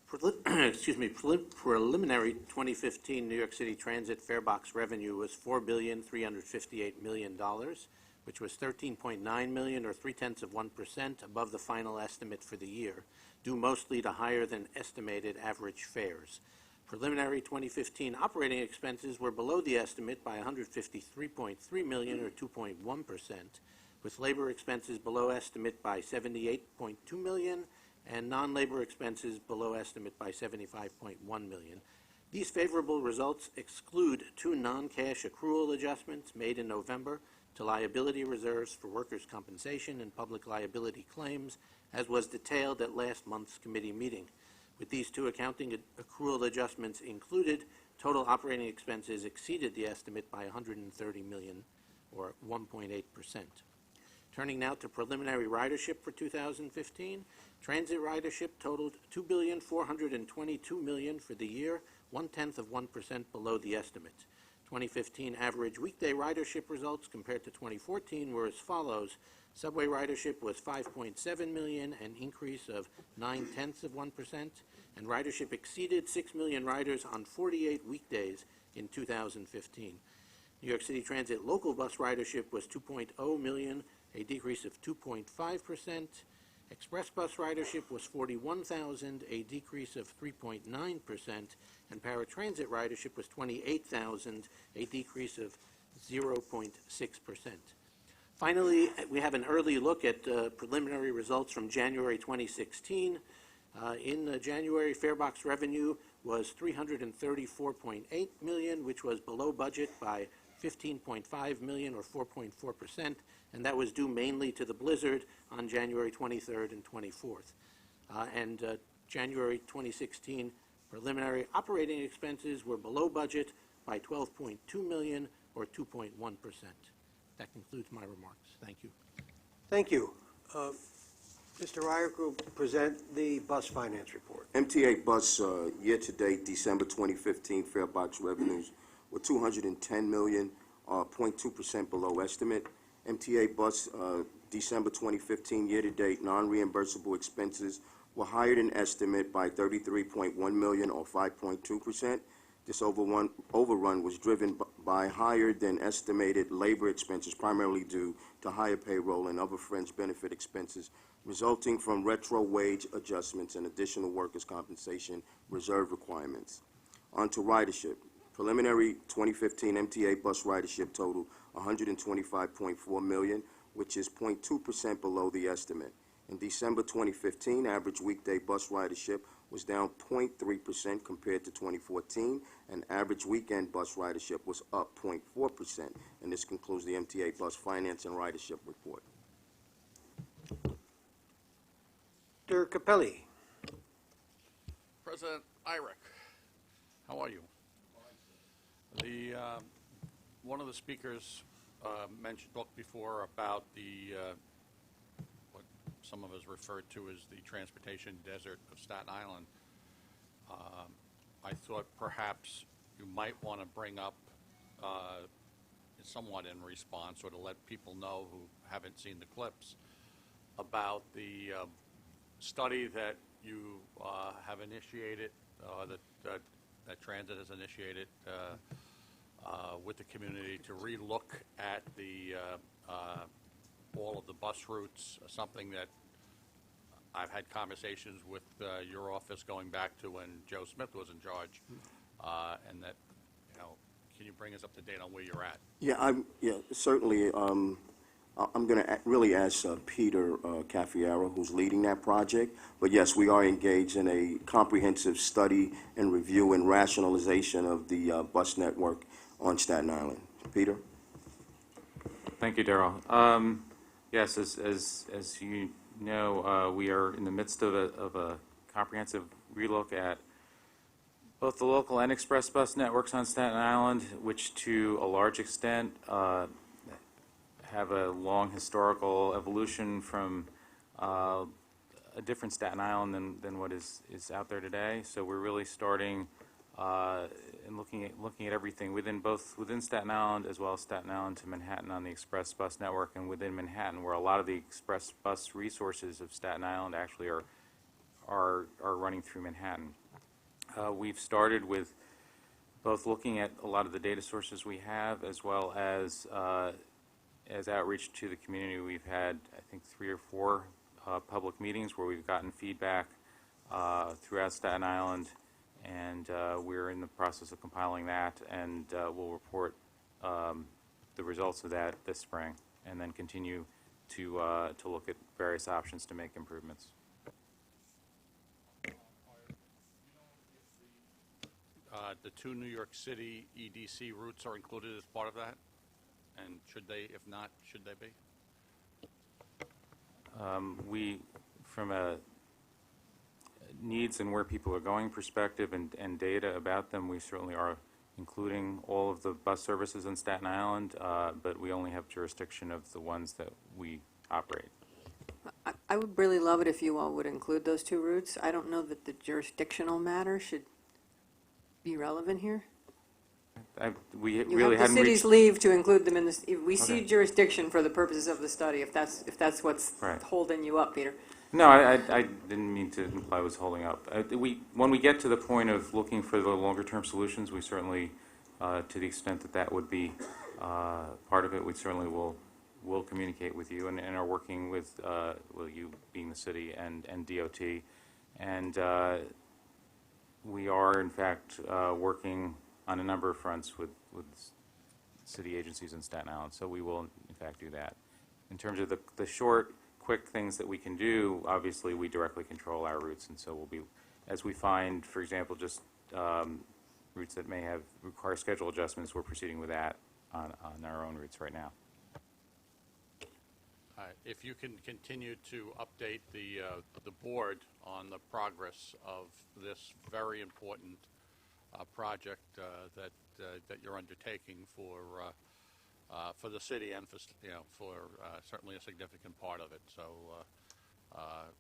Speaker 13: Preliminary 2015 New York City Transit farebox revenue was $4,358 million, which was $13.9 million or 0.3% above the final estimate for the year, due mostly to higher than estimated average fares. Preliminary 2015 operating expenses were below the estimate by $153.3 million or 2.1%, with labor expenses below estimate by $78.2 million and non-labor expenses below estimate by $75.1 million. These favorable results exclude 2 non-cash accrual adjustments made in November to liability reserves for workers' compensation and public liability claims, as was detailed at last month's committee meeting. With these 2 accounting accrual adjustments included, total operating expenses exceeded the estimate by $130 million, or 1.8%. Turning now to preliminary ridership for 2015, transit ridership totaled $2,422 million for the year, 0.1% below the estimate. 2015 average weekday ridership results compared to 2014 were as follows. Subway ridership was 5.7 million, an increase of 0.9%, and ridership exceeded 6 million riders on 48 weekdays in 2015. New York City Transit local bus ridership was 2.0 million, a decrease of 2.5%. Express bus ridership was 41,000, a decrease of 3.9%, and paratransit ridership was 28,000, a decrease of 0.6%. Finally, we have an early look at preliminary results from January 2016. In January, farebox revenue was $334.8 million, which was below budget by $15.5 million or 4.4%, and that was due mainly to the blizzard on January 23rd and 24th. January 2016 preliminary operating expenses were below budget by $12.2 million or 2.1%. That concludes my remarks. Thank you.
Speaker 17: Thank you. Mr. Ryrick will present the bus finance report.
Speaker 5: MTA bus year-to-date December 2015 farebox revenues were $210 million, 0.2% below estimate. MTA bus December 2015 year-to-date non-reimbursable expenses were higher than estimate by $33.1 million or 5.2%. This overrun was driven by higher than estimated labor expenses, primarily due to higher payroll and other fringe benefit expenses resulting from retro wage adjustments and additional workers' compensation reserve requirements. On to ridership. Preliminary 2015 MTA bus ridership totaled 125.4 million, which is 0.2% below the estimate. In December 2015, average weekday bus ridership was down 0.3% compared to 2014, and average weekend bus ridership was up 0.4%. And this concludes the MTA bus finance and ridership report.
Speaker 17: Mr. Capelli.
Speaker 3: President Irick, how are you? One of the speakers talked before about what some of us referred to as the transportation desert of Staten Island. I thought perhaps you might want to bring up, somewhat in response, or to let people know who haven't seen the clips, about the study that you have initiated, that Transit has initiated with the community to relook at all of the bus routes, something that I've had conversations with your office going back to when Joe Smith was in charge, and that, can you bring us up to date on where you're at?
Speaker 12: Yeah, certainly. I'm going to really ask Peter Caffiero, who's leading that project. But yes, we are engaged in a comprehensive study and review and rationalization of the bus network on Staten Island. Peter?
Speaker 1: Thank you, Darrell. Yes, as you know, we are in the midst of a comprehensive relook at both the local and express bus networks on Staten Island, which to a large extent have a long historical evolution from a different Staten Island than what is out there today. So we're really starting and looking at everything within Staten Island, as well as Staten Island to Manhattan on the express bus network, and within Manhattan, where a lot of the express bus resources of Staten Island actually are running through Manhattan. We've started with both looking at a lot of the data sources we have, as well as outreach to the community. We've had, I think, 3 or 4 public meetings where we've gotten feedback throughout Staten Island, and we're in the process of compiling that, and we'll report the results of that this spring, and then continue to look at various options to make improvements.
Speaker 3: The 2 New York City EDC routes are included as part of that? And should they, if not, should they be?
Speaker 1: We, from a needs and where people are going perspective and data about them, we certainly are including all of the bus services in Staten Island, but we only have jurisdiction of the ones that we operate.
Speaker 15: I would really love it if you all would include those 2 routes. I don't know that the jurisdictional matter should be relevant here.
Speaker 1: We
Speaker 15: You
Speaker 1: really
Speaker 15: have the
Speaker 1: hadn't
Speaker 15: city's
Speaker 1: reached.
Speaker 15: leave to include them in this. We see
Speaker 1: Okay.
Speaker 15: jurisdiction for the purposes of the study, if that's what's
Speaker 1: Right.
Speaker 15: holding you up, Peter.
Speaker 1: No, I didn't mean to imply I was holding up. When we get to the point of looking for the longer-term solutions, we certainly, to the extent that would be part of it, we certainly will communicate with you and are working with you being the city and DOT. And we are, in fact, working on a number of fronts with city agencies in Staten Island, so we will, in fact, do that. In terms of the short, quick things that we can do, obviously, we directly control our routes, and so we'll be, as we find, for example, just routes that may require schedule adjustments, we're proceeding with that on our own routes right now.
Speaker 3: If you can continue to update the board on the progress of this very important project that you're undertaking for the city and for certainly a significant part of it. So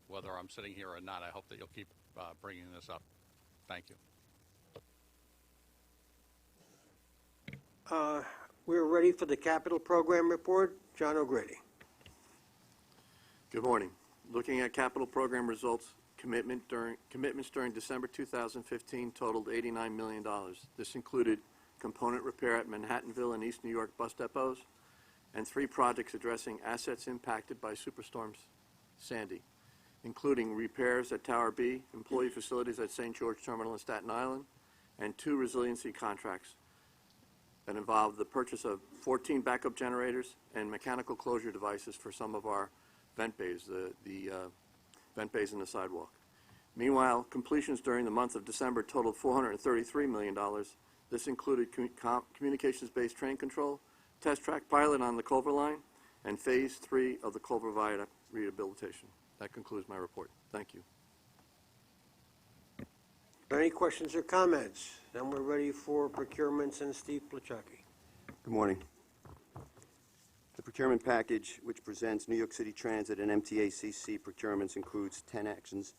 Speaker 3: whether I'm sitting here or not, I hope that you'll keep bringing this up. Thank you.
Speaker 17: We're ready for the capital program report. John O'Grady.
Speaker 23: Good morning. Looking at capital program results, commitments during December 2015 totaled $89 million. This included component repair at Manhattanville and East New York bus depots, and 3 projects addressing assets impacted by Superstorm Sandy, including repairs at Tower B, employee facilities at St. George Terminal in Staten Island, and 2 resiliency contracts that involved the purchase of 14 backup generators and mechanical closure devices for some of our vent bays, the vent bays in the sidewalk. Meanwhile, completions during the month of December totaled $433 million. This included communications-based train control, test track pilot on the Culver line, and Phase 3 of the Culver Viaduct rehabilitation. That concludes my report. Thank you.
Speaker 17: Any questions or comments? Then we're ready for procurements and Steve Plachocki.
Speaker 24: Good morning. The procurement package, which presents New York City Transit and MTA CC procurements, includes 10 actions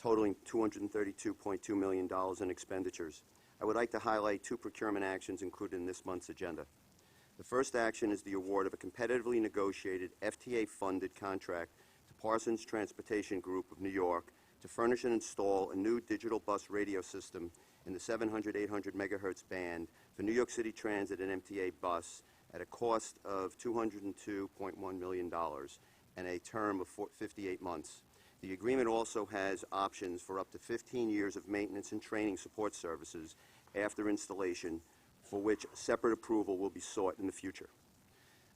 Speaker 24: totaling $232.2 million in expenditures. I would like to highlight two procurement actions included in this month's agenda. The first action is the award of a competitively negotiated FTA-funded contract to Parsons Transportation Group of New York to furnish and install a new digital bus radio system in the 700-800 megahertz band for New York City Transit and MTA bus at a cost of $202.1 million and a term of 58 months. The agreement also has options for up to 15 years of maintenance and training support services after installation, for which separate approval will be sought in the future.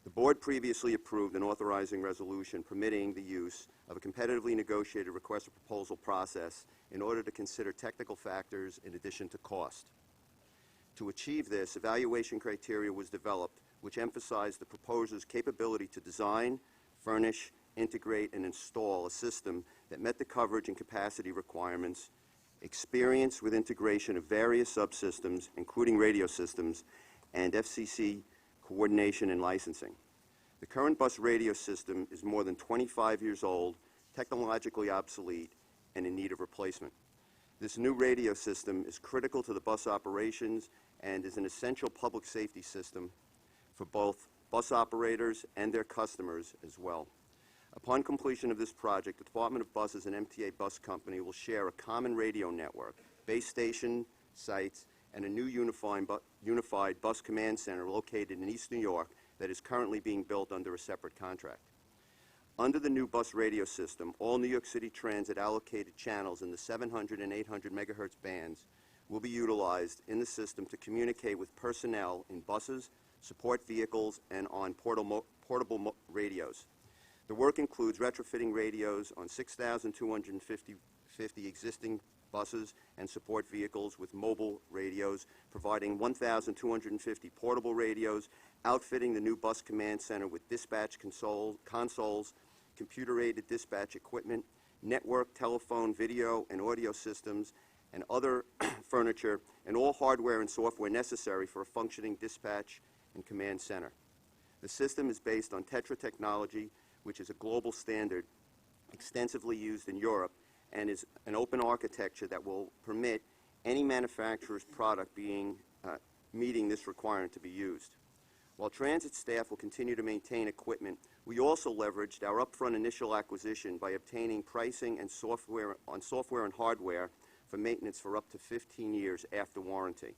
Speaker 24: The Board previously approved an authorizing resolution permitting the use of a competitively negotiated request for proposal process in order to consider technical factors in addition to cost. To achieve this, evaluation criteria was developed which emphasized the proposer's capability to design, furnish, integrate, and install a system that met the coverage and capacity requirements, experience with integration of various subsystems, including radio systems, and FCC coordination and licensing. The current bus radio system is more than 25 years old, technologically obsolete, and in need of replacement. This new radio system is critical to the bus operations and is an essential public safety system for both bus operators and their customers as well. Upon completion of this project, the Department of Buses and MTA Bus Company will share a common radio network, base station sites, and a new unified bus command center located in East New York that is currently being built under a separate contract. Under the new bus radio system, all New York City Transit allocated channels in the 700 and 800 megahertz bands will be utilized in the system to communicate with personnel in buses, support vehicles, and on portable radios. The work includes retrofitting radios on 6,250 existing buses and support vehicles with mobile radios, providing 1,250 portable radios, outfitting the new bus command center with dispatch consoles, computer-aided dispatch equipment, network, telephone, video, and audio systems, and other furniture, and all hardware and software necessary for a functioning dispatch and command center. The system is based on Tetra technology, which is a global standard extensively used in Europe, and is an open architecture that will permit any manufacturer's product meeting this requirement to be used. While transit staff will continue to maintain equipment, we also leveraged our upfront initial acquisition by obtaining pricing and software and hardware for maintenance for up to 15 years after warranty.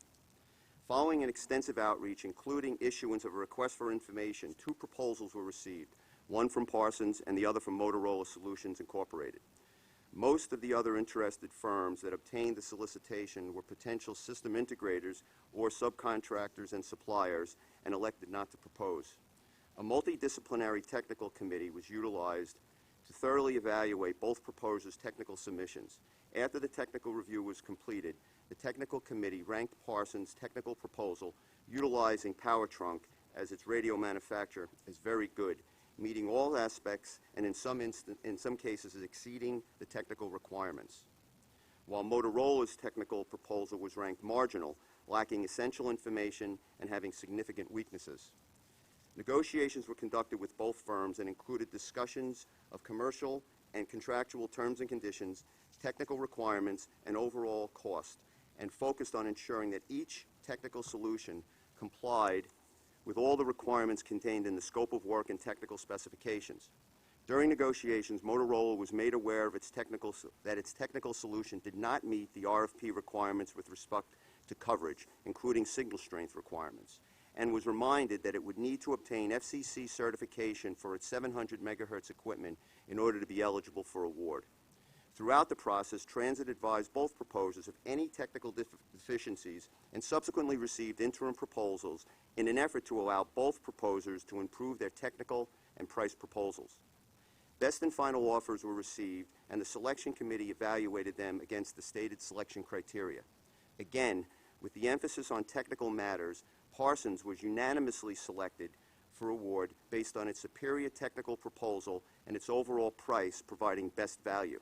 Speaker 24: Following an extensive outreach, including issuance of a request for information, two proposals were received, one from Parsons and the other from Motorola Solutions Incorporated. Most of the other interested firms that obtained the solicitation were potential system integrators or subcontractors and suppliers and elected not to propose. A multidisciplinary technical committee was utilized to thoroughly evaluate both proposers' technical submissions. After the technical review was completed, the technical committee ranked Parsons' technical proposal, utilizing PowerTrunk as its radio manufacturer, as very good, meeting all aspects and in some cases exceeding the technical requirements. While Motorola's technical proposal was ranked marginal, lacking essential information and having significant weaknesses. Negotiations were conducted with both firms and included discussions of commercial and contractual terms and conditions, technical requirements, and overall cost, and focused on ensuring that each technical solution complied with all the requirements contained in the scope of work and technical specifications. During negotiations, Motorola was made aware of that its technical solution did not meet the RFP requirements with respect to coverage, including signal strength requirements, and was reminded that it would need to obtain FCC certification for its 700 megahertz equipment in order to be eligible for award. Throughout the process, Transit advised both proposers of any technical deficiencies and subsequently received interim proposals in an effort to allow both proposers to improve their technical and price proposals. Best and final offers were received, and the selection committee evaluated them against the stated selection criteria. Again, with the emphasis on technical matters, Parsons was unanimously selected for award based on its superior technical proposal and its overall price providing best value.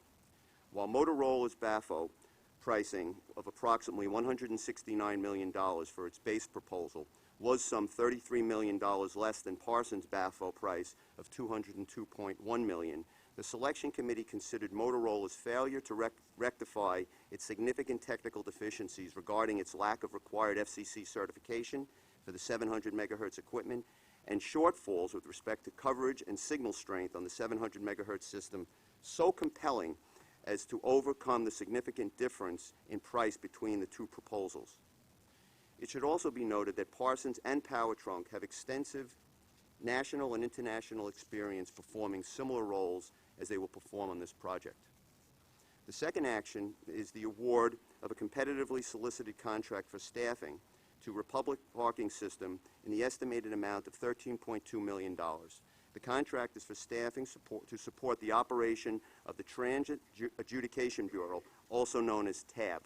Speaker 24: While Motorola's BAFO pricing of approximately $169 million for its base proposal was some $33 million less than Parsons' BAFO price of $202.1 million, The Selection Committee considered Motorola's failure to rectify its significant technical deficiencies regarding its lack of required FCC certification for the 700 megahertz equipment and shortfalls with respect to coverage and signal strength on the 700 megahertz system so compelling as to overcome the significant difference in price between the two proposals. It should also be noted that Parsons and Powertrunk have extensive national and international experience performing similar roles as they will perform on this project. The second action is the award of a competitively solicited contract for staffing to Republic Parking System in the estimated amount of $13.2 million. The contract is for staffing to support the operation of the Transit Adjudication Bureau, also known as TAB.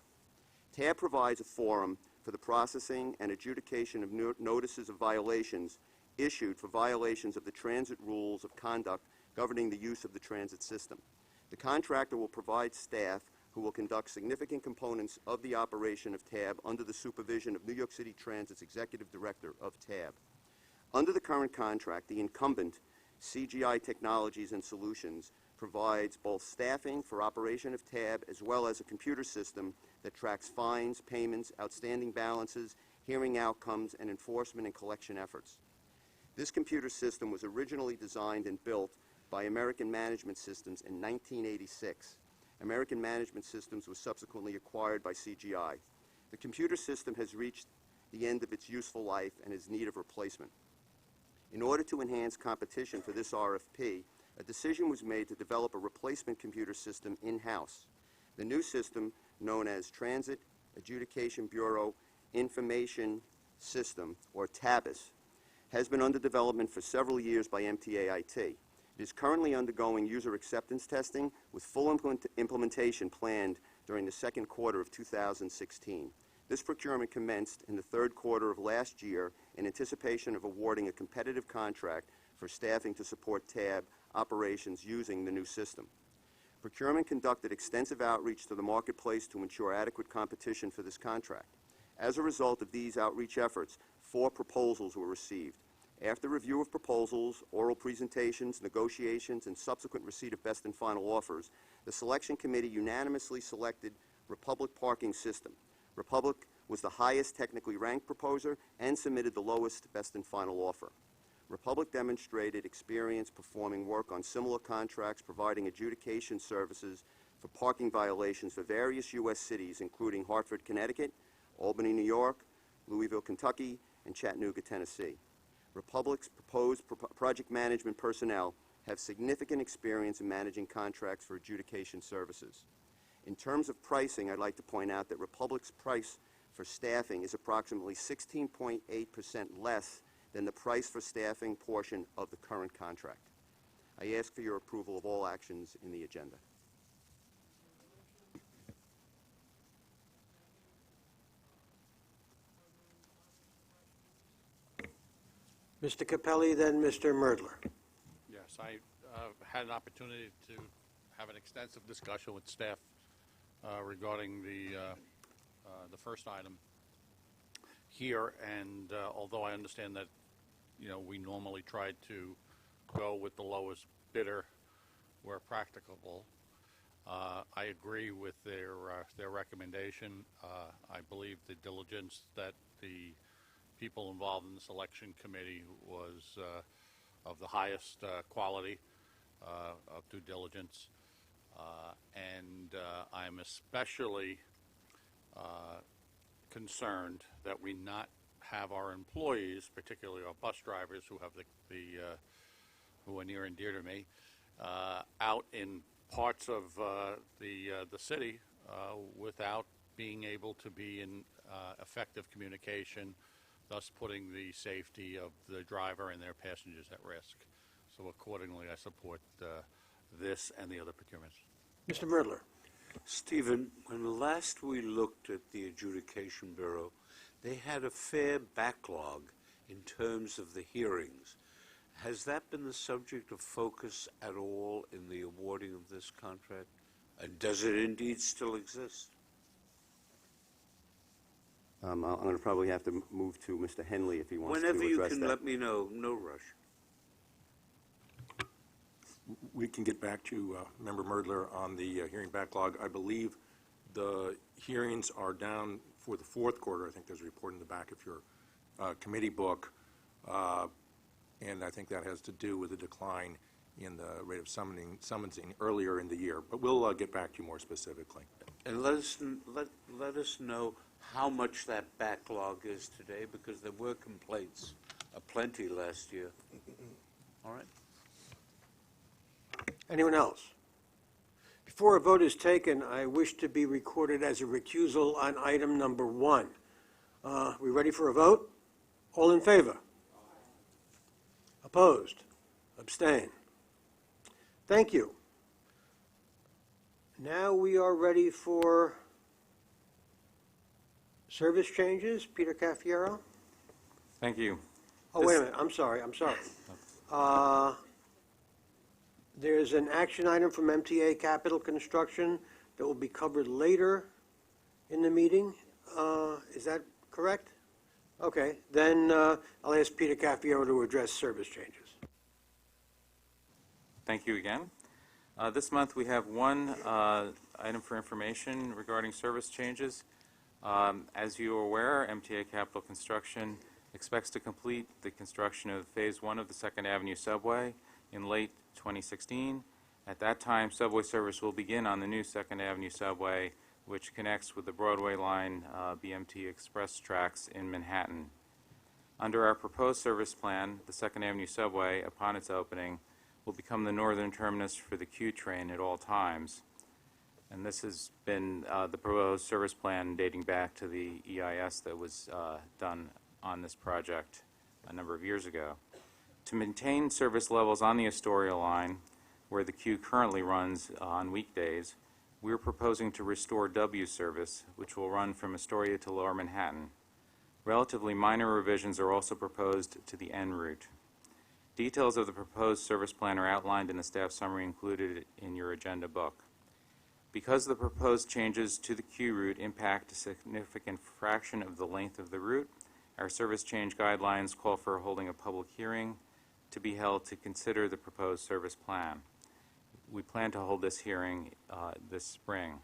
Speaker 24: TAB provides a forum for the processing and adjudication of notices of violations issued for violations of the transit rules of conduct governing the use of the transit system. The contractor will provide staff who will conduct significant components of the operation of TAB under the supervision of New York City Transit's Executive Director of TAB. Under the current contract, the incumbent, CGI Technologies and Solutions, provides both staffing for operation of TAB as well as a computer system that tracks fines, payments, outstanding balances, hearing outcomes, and enforcement and collection efforts. This computer system was originally designed and built by American Management Systems in 1986. American Management Systems was subsequently acquired by CGI. The computer system has reached the end of its useful life and is in need of replacement. In order to enhance competition for this RFP, a decision was made to develop a replacement computer system in-house. The new system, known as Transit Adjudication Bureau Information System, or TABIS, has been under development for several years by MTA IT. It is currently undergoing user acceptance testing with full implementation planned during the second quarter of 2016. This procurement commenced in the third quarter of last year in anticipation of awarding a competitive contract for staffing to support TAB operations using the new system. Procurement conducted extensive outreach to the marketplace to ensure adequate competition for this contract. As a result of these outreach efforts, 4 proposals were received. After review of proposals, oral presentations, negotiations, and subsequent receipt of best and final offers, the Selection Committee unanimously selected Republic Parking System. Republic was the highest technically ranked proposer and submitted the lowest best and final offer. Republic demonstrated experience performing work on similar contracts providing adjudication services for parking violations for various U.S. cities, including Hartford, Connecticut, Albany, New York, Louisville, Kentucky, and Chattanooga, Tennessee. Republic's proposed project management personnel have significant experience in managing contracts for adjudication services. In terms of pricing, I'd like to point out that Republic's price for staffing is approximately 16.8% less than the price for staffing portion of the current contract. I ask for your approval of all actions in the agenda.
Speaker 17: Mr. Capelli, then Mr. Merdler.
Speaker 3: Yes, I had an opportunity to have an extensive discussion with staff regarding the first item here, and although I understand that, we normally try to go with the lowest bidder where practicable, I agree with their recommendation. I believe the diligence that the people involved in the selection committee was of the highest quality of due diligence. And I'm especially concerned that we not have our employees, particularly our bus drivers who have who are near and dear to me, out in parts of the city without being able to be in effective communication, thus putting the safety of the driver and their passengers at risk. So accordingly, I support this and the other procurements.
Speaker 17: Mr. Merdler.
Speaker 11: Stephen, when last we looked at the Adjudication Bureau, they had a fair backlog in terms of the hearings. Has that been the subject of focus at all in the awarding of this contract? And does it indeed still exist?
Speaker 24: I'm going to probably have to move to Mr. Henley if he wants to
Speaker 11: Whenever
Speaker 24: address
Speaker 11: you can
Speaker 24: that.
Speaker 11: let me know, no rush.
Speaker 2: we can get back to Member Merdler on the hearing backlog. I believe the hearings are down for the fourth quarter. I think there's a report in the back of your committee book, and I think that has to do with a decline in the rate of summonsing earlier in the year. But we'll get back to you more specifically.
Speaker 11: And let us know how much that backlog is today, because there were complaints aplenty last year. All right?
Speaker 17: Anyone else? Before a vote is taken, I wish to be recorded as a recusal on item number 1. We ready for a vote? All in favor? Opposed? Abstain? Thank you. Now we are ready for service changes. Peter Caffiero?
Speaker 1: Thank you.
Speaker 17: Oh, wait a minute. I'm sorry. There's an action item from MTA Capital Construction that will be covered later in the meeting. Is that correct? Okay, then I'll ask Peter Caffiero to address service changes.
Speaker 1: Thank you again. This month we have one item for information regarding service changes. As you are aware, MTA Capital Construction expects to complete the construction of Phase 1 of the 2nd Avenue Subway in late 2016. At that time, subway service will begin on the new 2nd Avenue Subway, which connects with the Broadway line BMT Express tracks in Manhattan. Under our proposed service plan, the 2nd Avenue Subway, upon its opening, will become the northern terminus for the Q train at all times. And this has been the proposed service plan dating back to the EIS that was done on this project a number of years ago. To maintain service levels on the Astoria line, where the Q currently runs on weekdays, we're proposing to restore W service, which will run from Astoria to Lower Manhattan. Relatively minor revisions are also proposed to the N route. Details of the proposed service plan are outlined in the staff summary included in your agenda book. Because the proposed changes to the Q route impact a significant fraction of the length of the route, our service change guidelines call for holding a public hearing to be held to consider the proposed service plan. We plan to hold this hearing this spring.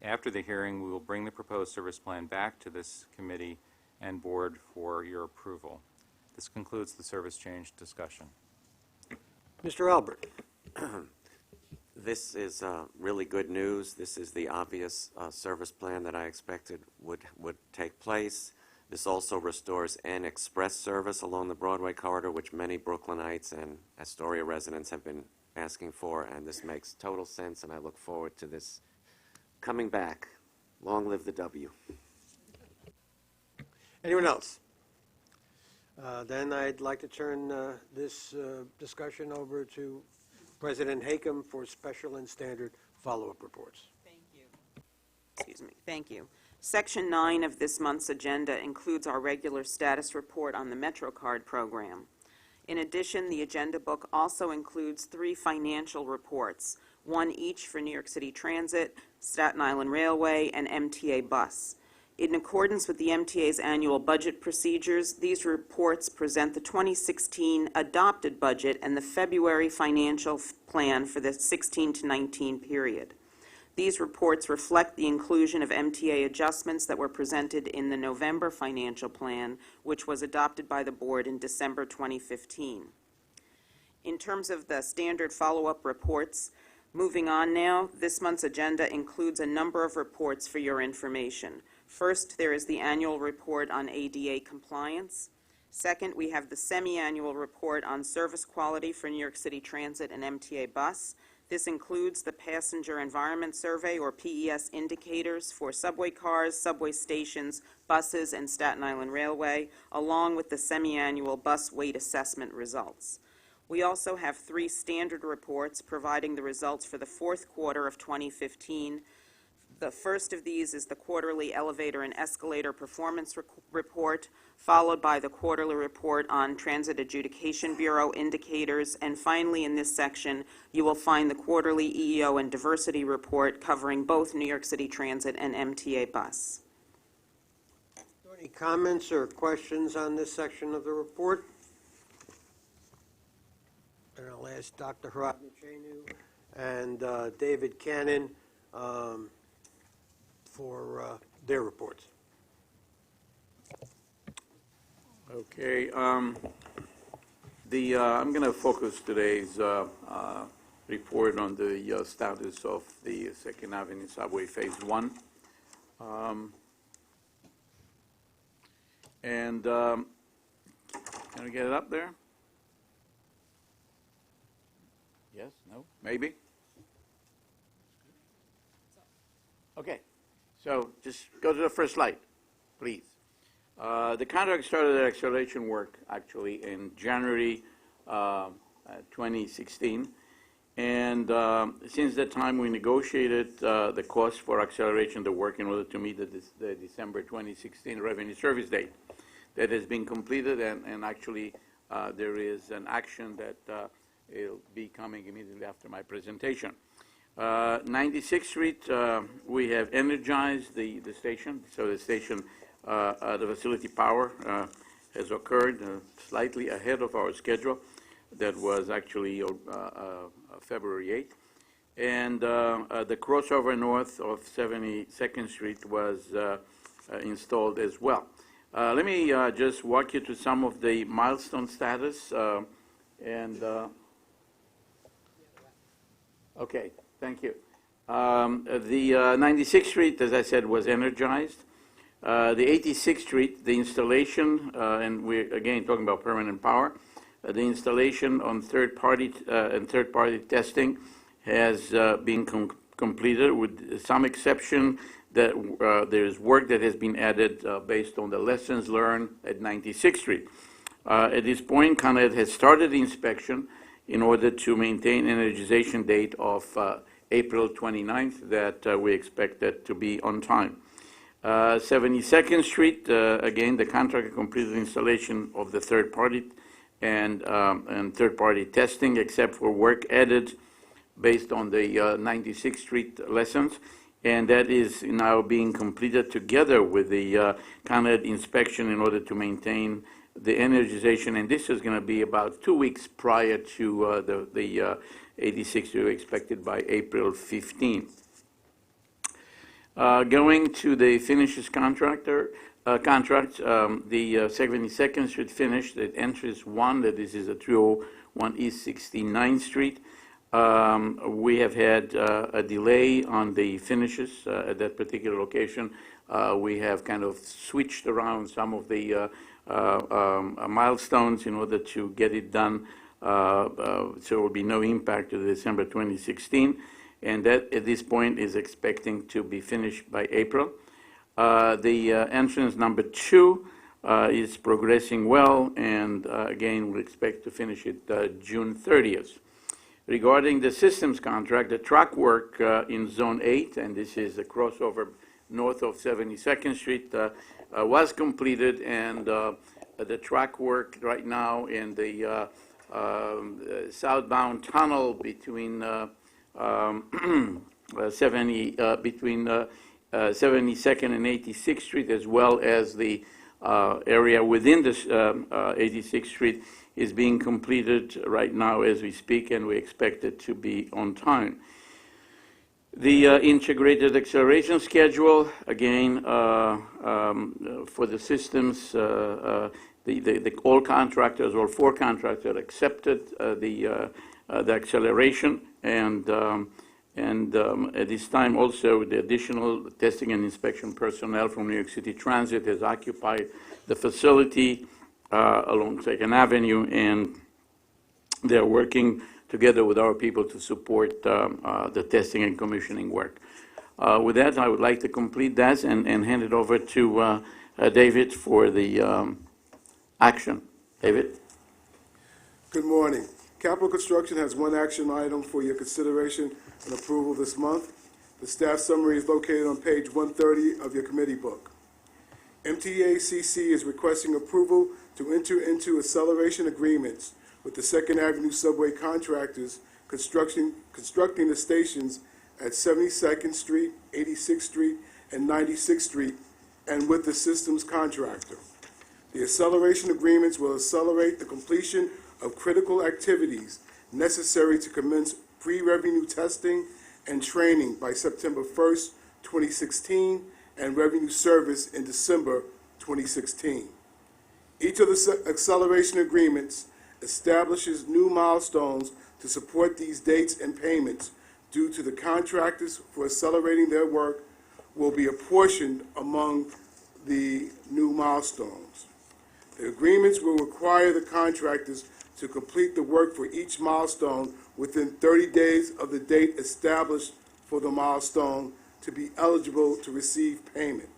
Speaker 1: After the hearing, we will bring the proposed service plan back to this committee and board for your approval. This concludes the service change discussion.
Speaker 17: Mr. Albert.
Speaker 14: This is really good news. This is the obvious service plan that I expected would take place. This also restores N Express service along the Broadway corridor, which many Brooklynites and Astoria residents have been asking for, and this makes total sense, and I look forward to this coming back. Long live the W.
Speaker 17: Anyone else? Then I'd like to turn this discussion over to President Hakam for special and standard follow-up reports.
Speaker 22: Excuse me. Thank you. Section 9 of this month's agenda includes our regular status report on the MetroCard program. In addition, the agenda book also includes 3 financial reports, one each for New York City Transit, Staten Island Railway, and MTA Bus. In accordance with the MTA's annual budget procedures, these reports present the 2016 adopted budget and the February financial plan for the 16 to 19 period. These reports reflect the inclusion of MTA adjustments that were presented in the November financial plan, which was adopted by the board in December 2015. In terms of the standard follow-up reports, moving on now, this month's agenda includes a number of reports for your information. First, there is the annual report on ADA compliance. Second, we have the semi-annual report on service quality for New York City Transit and MTA Bus. This includes the Passenger Environment Survey, or PES indicators, for subway cars, subway stations, buses, and Staten Island Railway, along with the semi-annual bus weight assessment results. We also have 3 standard reports providing the results for the 4th quarter of 2015. The first of these is the quarterly elevator and escalator performance report, followed by the quarterly report on Transit Adjudication Bureau indicators, and finally in this section you will find the quarterly EEO and diversity report covering both New York City Transit and MTA Bus.
Speaker 17: Any comments or questions on this section of the report? And I'll ask Dr. Harapachenu and David Cannon for their reports.
Speaker 3: Okay, I'm going to focus today's report on the status of the Second Avenue Subway Phase 1. Can we get it up there? Yes? No? Maybe? Okay, so just go to the first slide, please. The contract started their acceleration work actually in January 2016. And since that time, we negotiated the cost for acceleration of the work in order to meet the December 2016 revenue service date. That has been completed, and actually there is an action that will be coming immediately after my presentation. 96th Street, we have energized the station. So the station, the facility power has occurred slightly ahead of our schedule. That was actually February 8th. And the crossover north of 72nd Street was installed as well. Let me just walk you through some of the milestone status. Okay, thank you. The 96th Street, as I said, was energized. The 86th Street, the installation, and we're again talking about permanent power, the installation on third-party testing has been completed, with some exception that there's work that has been added based on the lessons learned at 96th Street. At this point, Con Ed has started the inspection in order to maintain energization date of April 29th that we expect that to be on time. 72nd Street, again, the contractor completed installation of the third-party and third-party testing, except for work added based on the 96th Street lessons, and that is now being completed together with the Con Ed inspection in order to maintain the energization, and this is going to be about 2 weeks prior to the 86th Street, expected by April 15th. Going to the finishes contract, the 72nd Street finished at entrance 1, that this is a 301 East 69th Street. We have had a delay on the finishes at that particular location. We have kind of switched around some of the milestones in order to get it done, so there will be no impact to December 2016. And that at this point is expecting to be finished by April. The entrance number 2 is progressing well, and again, we expect to finish it June 30th. Regarding the systems contract, the track work in Zone 8, and this is a crossover north of 72nd Street, was completed, and the track work right now in the southbound tunnel between between 72nd and 86th Street, as well as the area within this 86th Street, is being completed right now as we speak, and we expect it to be on time. The integrated acceleration schedule, again, for the systems, all contractors, all 4 contractors accepted the acceleration, and at this time also the additional testing and inspection personnel from New York City Transit has occupied the facility along Second Avenue, and they're working together with our people to support the testing and commissioning work. With that, I would like to complete that and hand it over to David for the action. David?
Speaker 5: Good morning. Capital Construction has one action item for your consideration and approval this month. The staff summary is located on page 130 of your committee book. MTA CC is requesting approval to enter into acceleration agreements with the Second Avenue subway contractors constructing the stations at 72nd Street, 86th Street, and 96th Street, and with the systems contractor. The acceleration agreements will accelerate the completion of critical activities necessary to commence pre-revenue testing and training by September 1st, 2016, and revenue service in December 2016. Each of the acceleration agreements establishes new milestones to support these dates and payments due to the contractors for accelerating their work will be apportioned among the new milestones. The agreements will require the contractors to complete the work for each milestone within 30 days of the date established for the milestone to be eligible to receive payment.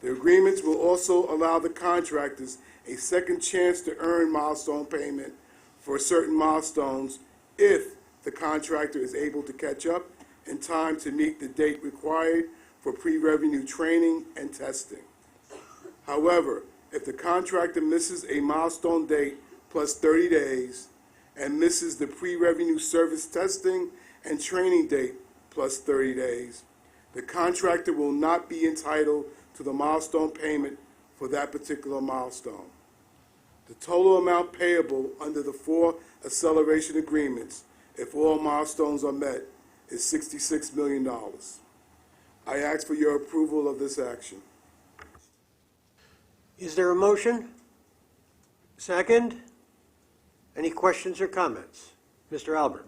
Speaker 5: The agreements will also allow the contractors a second chance to earn milestone payment for certain milestones if the contractor is able to catch up in time to meet the date required for pre-revenue training and testing. However, if the contractor misses a milestone date plus 30 days and misses the pre-revenue service testing and training date plus 30 days, the contractor will not be entitled to the milestone payment for that particular milestone. The total amount payable under the 4 acceleration agreements, if all milestones are met, is $66 million. I ask for your approval of this action.
Speaker 17: Is there a motion? Second? Any questions or comments? Mr. Albert?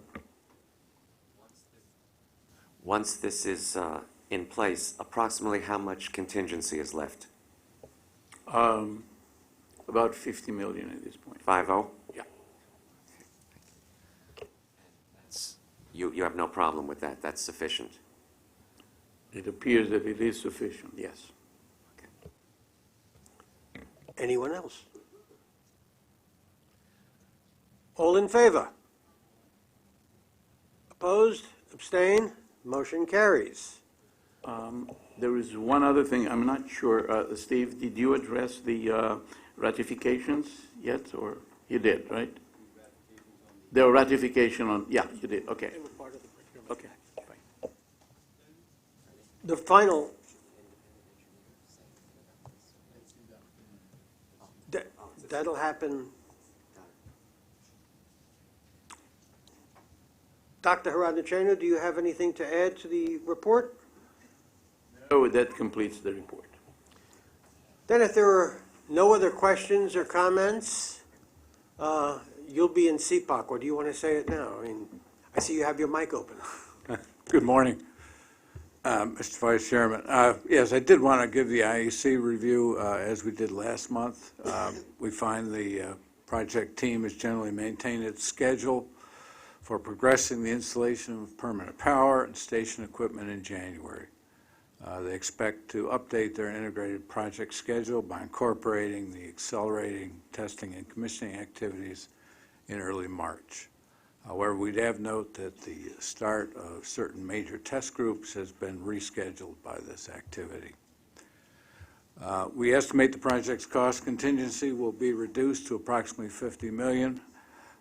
Speaker 14: Once this is in place, approximately how much contingency is left?
Speaker 4: About 50 million at this point.
Speaker 14: 50?
Speaker 4: Yeah.
Speaker 14: You have no problem with that? That's sufficient?
Speaker 4: It appears that it is sufficient, yes.
Speaker 17: Anyone else? All in favor? Opposed? Abstain? Motion carries.
Speaker 4: There is one other thing, I'm not sure, Steve, did you address the ratifications yet, or you did, right? The ratification on, yeah, you did, okay. Okay, fine.
Speaker 17: The final, that'll happen. Dr. Haradnichena, do you have anything to add to the report?
Speaker 4: No, that completes the report.
Speaker 17: Then if there are no other questions or comments, you'll be in CPOC, or do you want to say it now? I mean, I see you have your mic open.
Speaker 18: Good morning, Mr. Vice Chairman. Yes, I did want to give the IEC review as we did last month. We find the project team has generally maintained its schedule for progressing the installation of permanent power and station equipment in January. They expect to update their integrated project schedule by incorporating the accelerating testing and commissioning activities in early March. However, we'd have note that the start of certain major test groups has been rescheduled by this activity. We estimate the project's cost contingency will be reduced to approximately $50 million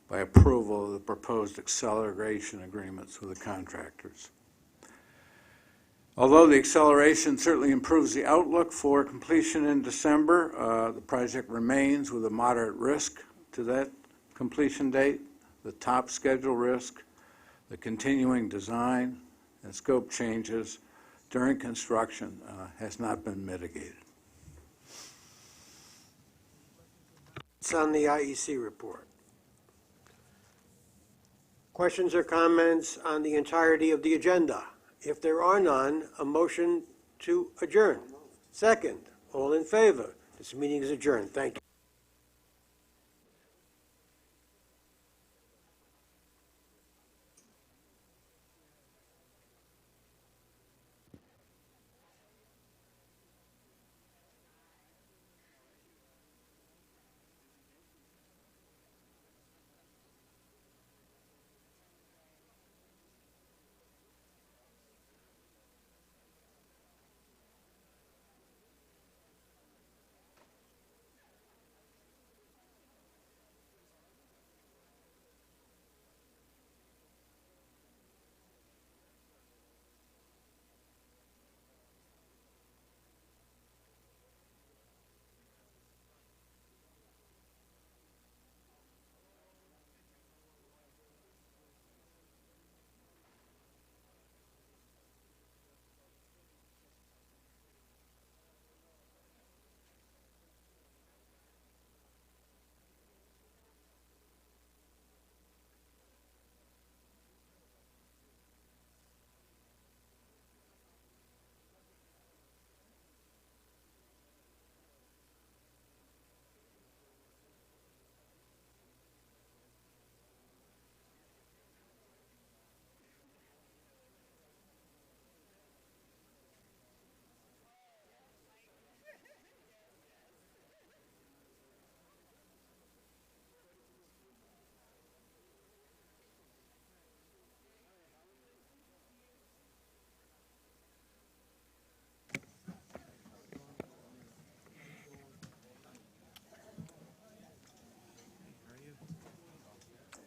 Speaker 18: by approval of the proposed acceleration agreements with the contractors. Although the acceleration certainly improves the outlook for completion in December, the project remains with a moderate risk to that completion date. The top schedule risk, the continuing design and scope changes during construction has not been mitigated.
Speaker 17: It's on the IEC report. Questions or comments on the entirety of the agenda? If there are none, a motion to adjourn. Second, all in favor? This meeting is adjourned. Thank you.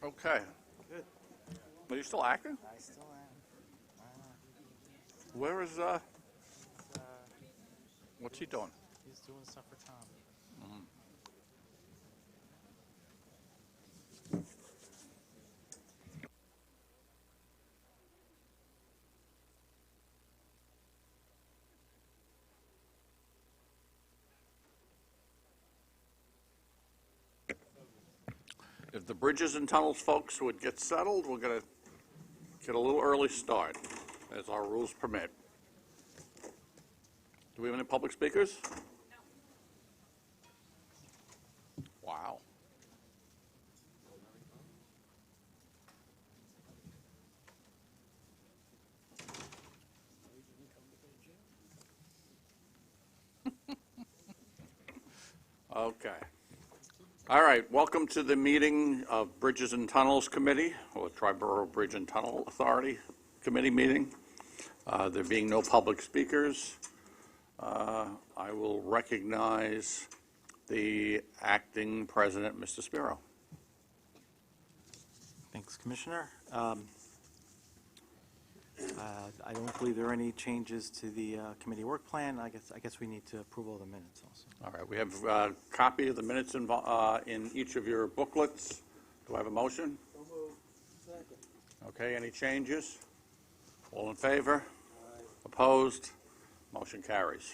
Speaker 3: Okay.
Speaker 16: Good.
Speaker 3: Are you still acting?
Speaker 16: I still am.
Speaker 3: Where is, what's he doing?
Speaker 16: He's doing stuff for Tom.
Speaker 3: If the bridges and tunnels folks would get settled, we're going to get a little early start, as our rules permit. Do we have any public speakers? No. Wow. Okay. All right, welcome to the meeting of Bridges and Tunnels Committee, or Triborough Bridge and Tunnel Authority Committee meeting. There being no public speakers, I will recognize the acting president, Mr. Spiro.
Speaker 19: Thanks, Commissioner. I don't believe there are any changes to the committee work plan. I guess we need to approve all the minutes also.
Speaker 3: All right, we have a copy of the minutes in each of your booklets. Do I have a motion?
Speaker 17: So moved. Second.
Speaker 3: Okay, any changes? All in favor? Opposed? Motion carries.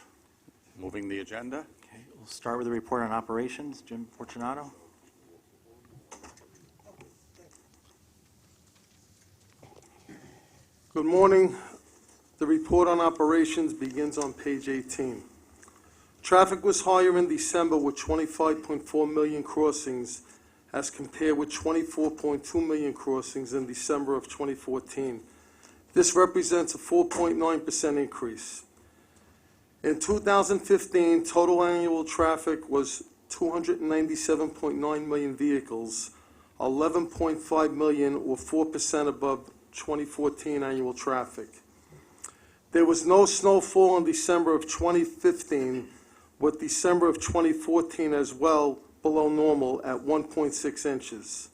Speaker 3: Moving the agenda.
Speaker 19: Okay, we'll start with the report on operations. Jim Fortunato.
Speaker 5: Good morning. The report on operations begins on page 18. Traffic was higher in December with 25.4 million crossings as compared with 24.2 million crossings in December of 2014. This represents a 4.9% increase. In 2015, total annual traffic was 297.9 million vehicles, 11.5 million or 4% above 2014 annual traffic. There was no snowfall in December of 2015, with December of 2014 as well below normal at 1.6 inches.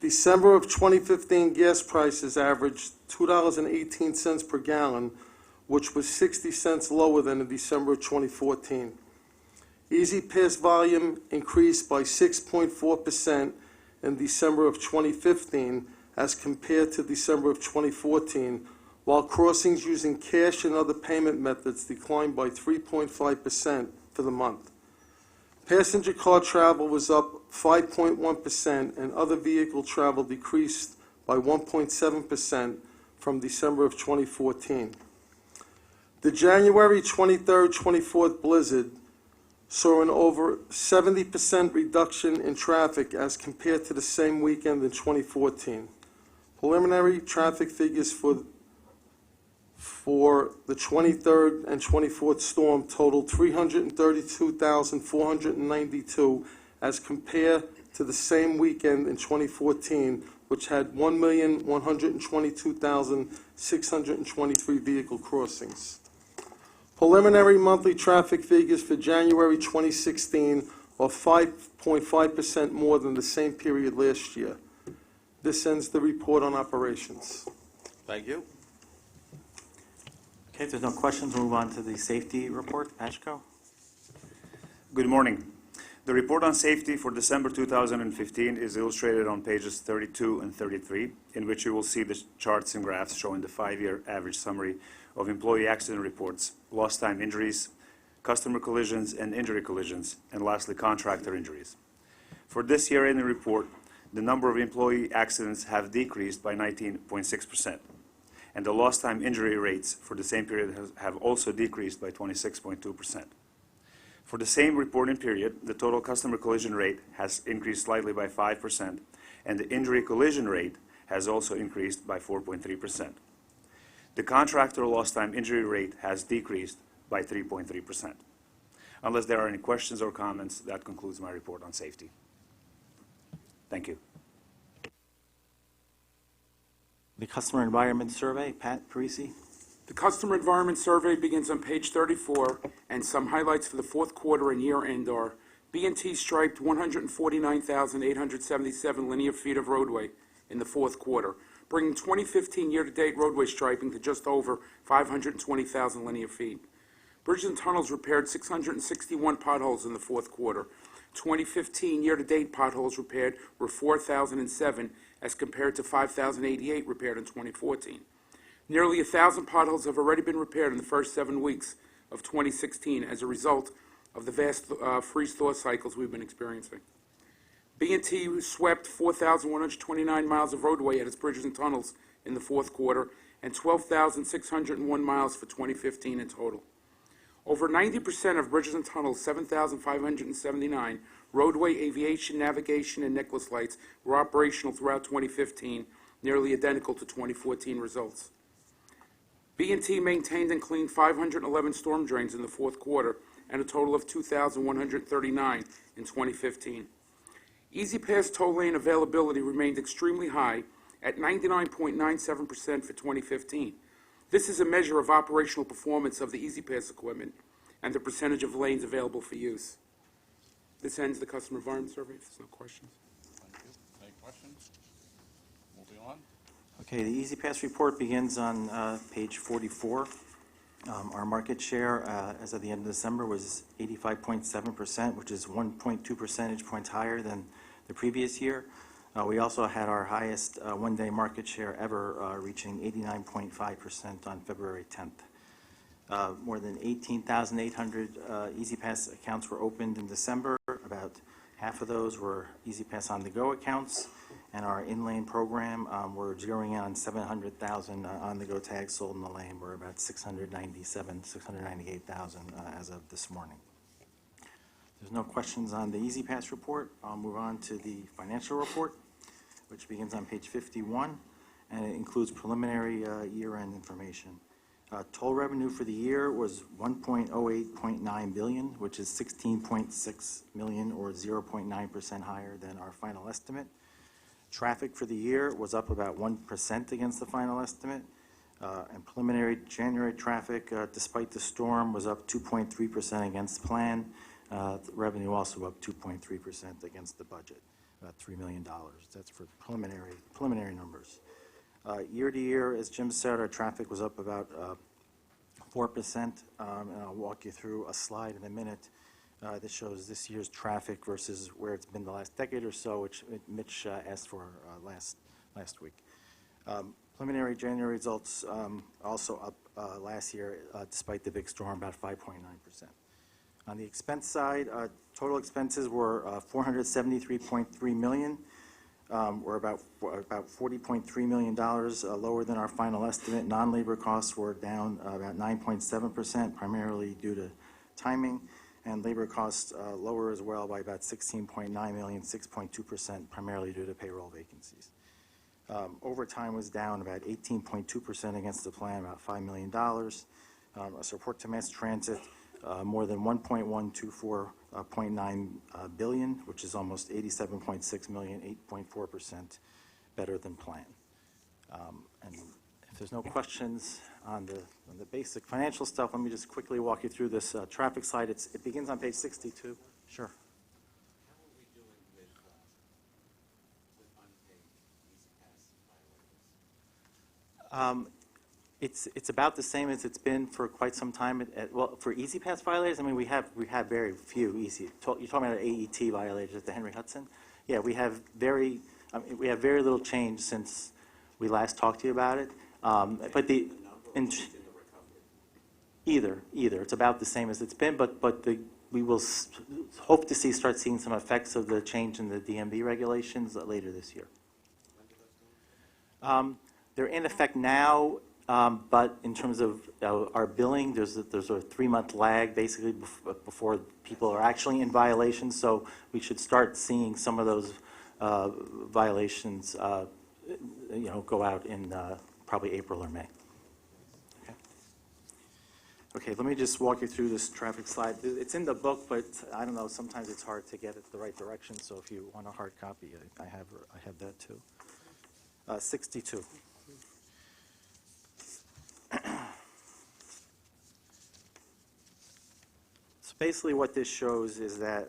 Speaker 5: December of 2015 gas prices averaged $2.18 per gallon, which was 60 cents lower than in December of 2014. Easy Pass volume increased by 6.4% in December of 2015 as compared to December of 2014, while crossings using cash and other payment methods declined by 3.5% for the month. Passenger car travel was up 5.1% and other vehicle travel decreased by 1.7% from December of 2014. The January 23rd, 24th blizzard saw an over 70% reduction in traffic as compared to the same weekend in 2014. Preliminary traffic figures for the 23rd and 24th storm totaled 332,492 as compared to the same weekend in 2014, which had 1,122,623 vehicle crossings. Preliminary monthly traffic figures for January 2016 are 5.5% more than the same period last year. This ends the report on operations.
Speaker 3: Thank you.
Speaker 19: Okay, if there's no questions, we'll move on to the safety report. Pashko.
Speaker 20: Good morning. The report on safety for December 2015 is illustrated on pages 32 and 33, in which you will see the charts and graphs showing the 5-year average summary of employee accident reports, lost time injuries, customer collisions and injury collisions, and lastly, contractor injuries. For this year-ending report, the number of employee accidents have decreased by 19.6%, and the lost time injury rates for the same period have also decreased by 26.2%. For the same reporting period, the total customer collision rate has increased slightly by 5%, and the injury collision rate has also increased by 4.3%. The contractor lost time injury rate has decreased by 3.3%. Unless there are any questions or comments, that concludes my report on safety. Thank you.
Speaker 19: The Customer Environment Survey, Pat Parisi.
Speaker 21: The Customer Environment Survey begins on page 34, and some highlights for the fourth quarter and year end are
Speaker 7: B&T striped 149,877 linear feet of roadway in the fourth quarter, bringing 2015 year-to-date roadway striping to just over 520,000 linear feet. Bridges and tunnels repaired 661 potholes in the fourth quarter. 2015 year-to-date potholes repaired were 4,007 as compared to 5,088 repaired in 2014. Nearly 1,000 potholes have already been repaired in the first 7 weeks of 2016 as a result of the vast freeze-thaw cycles we've been experiencing. B&T swept 4,129 miles of roadway at its bridges and tunnels in the fourth quarter and 12,601 miles for 2015 in total. Over 90% of bridges and tunnels, 7,579 roadway, aviation, navigation, and necklace lights were operational throughout 2015, nearly identical to 2014 results. B&T maintained and cleaned 511 storm drains in the fourth quarter and a total of 2,139 in 2015. Easy Pass toll lane availability remained extremely high at 99.97% for 2015. This is a measure of operational performance of the Easy Pass equipment and the percentage of lanes available for use. This ends the customer environment survey. If there's no questions.
Speaker 3: Thank you. Any questions? Moving on.
Speaker 19: Okay, the Easy Pass report begins on page 44. Our market share as of the end of December was 85.7%, which is 1.2 percentage points higher than the previous year. We also had our highest one-day market share ever, reaching 89.5% on February 10th. More than 18,800 Easy Pass accounts were opened in December. About half of those were Easy Pass on-the-go accounts. And our in-lane program, we're zeroing in on 700,000 on-the-go tags sold in the lane. We're about 698,000 as of this morning. There's no questions on the Easy Pass report. I'll move on to the financial report, which begins on page 51, and it includes preliminary year-end information. Toll revenue for the year was $1.08.9 billion, which is $16.6 million or 0.9% higher than our final estimate. Traffic for the year was up about 1% against the final estimate, and preliminary January traffic, despite the storm, was up 2.3% against plan. Revenue also up 2.3% against the budget, about $3 million. That's for preliminary numbers. Year to year, as Jim said, our traffic was up about 4%, and I'll walk you through a slide in a minute. This shows this year's traffic versus where it's been the last decade or so, which Mitch asked for last week. Preliminary January results also up last year, despite the big storm, about 5.9%. On the expense side, total expenses were $473.3 million. We're about $40.3 million lower than our final estimate. Non-labor costs were down about 9.7%, primarily due to timing, and labor costs lower as well by about $16.9 million, 6.2%, primarily due to payroll vacancies. Overtime was down about 18.2% against the plan, about $5 million. Support to mass transit, more than $1.124.9 billion, which is almost $87.6 million, 8.4% better than planned. And if there's no questions on the basic financial stuff, let me just quickly walk you through this traffic slide. It begins on page 62. Sure. It's about the same as it's been for quite some time. Well, for Easy Pass violators, I mean, we have very few easy. You're talking about AET violators at the Henry Hudson? Yeah, we have very little change since we last talked to you about it. But either it's about the same as it's been. But we will hope to start seeing some effects of the change in the DMV regulations later this year. They're in effect now. But in terms of our billing, there's a 3-month lag basically before people are actually in violation. So we should start seeing some of those violations, go out in probably April or May. Okay, let me just walk you through this traffic slide. It's in the book, but I don't know. Sometimes it's hard to get it the right direction. So if you want a hard copy, I have that too. 62. So basically what this shows is that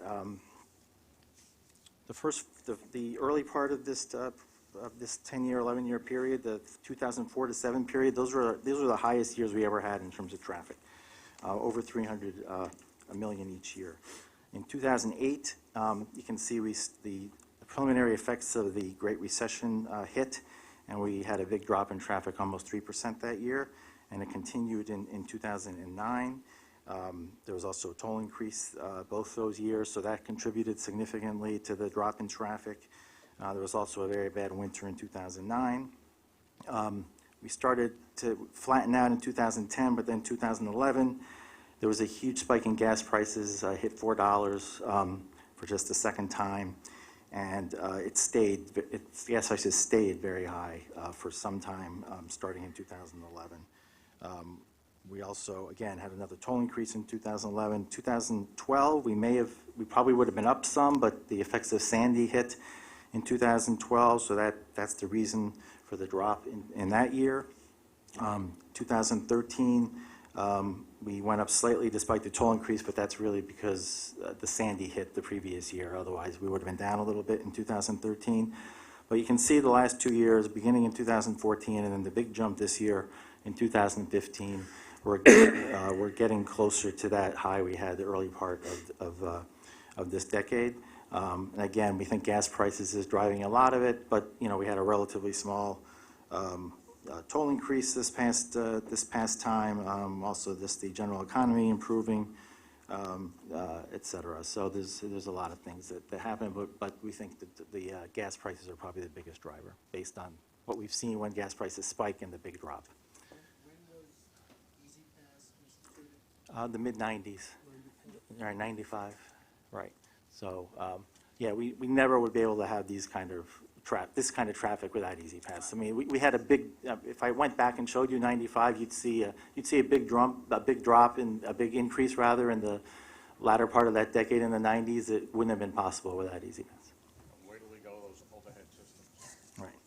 Speaker 19: the early part of this 10-year, 11-year period, the 2004 to 7 period, those were the highest years we ever had in terms of traffic, over 300 million each year. In 2008, you can see the preliminary effects of the Great Recession hit, and we had a big drop in traffic, almost 3% that year, and it continued in 2009. There was also a toll increase both those years, so that contributed significantly to the drop in traffic. There was also a very bad winter in 2009. We started to flatten out in 2010, but then 2011, there was a huge spike in gas prices, hit $4 for just the second time, and gas prices stayed very high for some time, starting in 2011. We also, again, had another toll increase in 2011. 2012, we probably would have been up some, but the effects of Sandy hit in 2012, so that's the reason for the drop in that year. 2013, we went up slightly despite the toll increase, but that's really because the Sandy hit the previous year. Otherwise, we would have been down a little bit in 2013. But you can see the last 2 years, beginning in 2014, and then the big jump this year in 2015, we're getting closer to that high we had the early part of this decade. And again, we think gas prices is driving a lot of it, but we had a relatively small toll increase this past time. Also, the general economy improving, et cetera. So there's a lot of things that happen, but we think that the gas prices are probably the biggest driver based on what we've seen when gas prices spike and the big drop. The mid-90s, or 95, right. So, yeah, we never would be able to have this kind of traffic without Easy Pass. I mean, we had a big. If I went back and showed you 95, you'd see a big drop, and a big increase rather in the latter part of that decade in the 90s. It wouldn't have been possible without Easy Pass.
Speaker 3: Wait till we go those overhead systems.
Speaker 19: Right.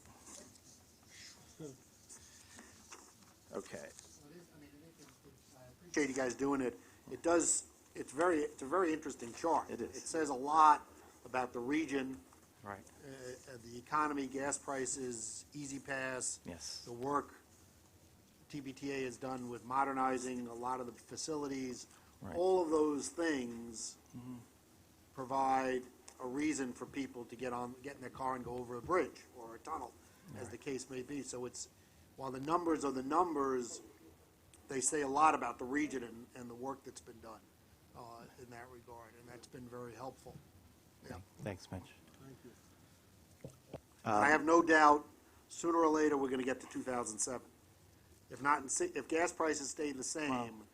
Speaker 19: Okay.
Speaker 6: I appreciate you guys doing it. It's a very interesting chart.
Speaker 19: It is.
Speaker 6: It says a lot about the region,
Speaker 19: right?
Speaker 6: The economy, gas prices, Easy Pass.
Speaker 19: Yes.
Speaker 6: The work TBTA has done with modernizing a lot of the facilities.
Speaker 19: Right.
Speaker 6: All of those things provide a reason for people to get in their car and go over a bridge or a tunnel, as the case may be. So while the numbers are the numbers, they say a lot about the region and the work that's been done in that regard, and that's been very helpful. Yeah.
Speaker 19: Thanks, Mitch.
Speaker 6: Thank you. I have no doubt, sooner or later, we're going to get to 2007. If gas prices stay the same,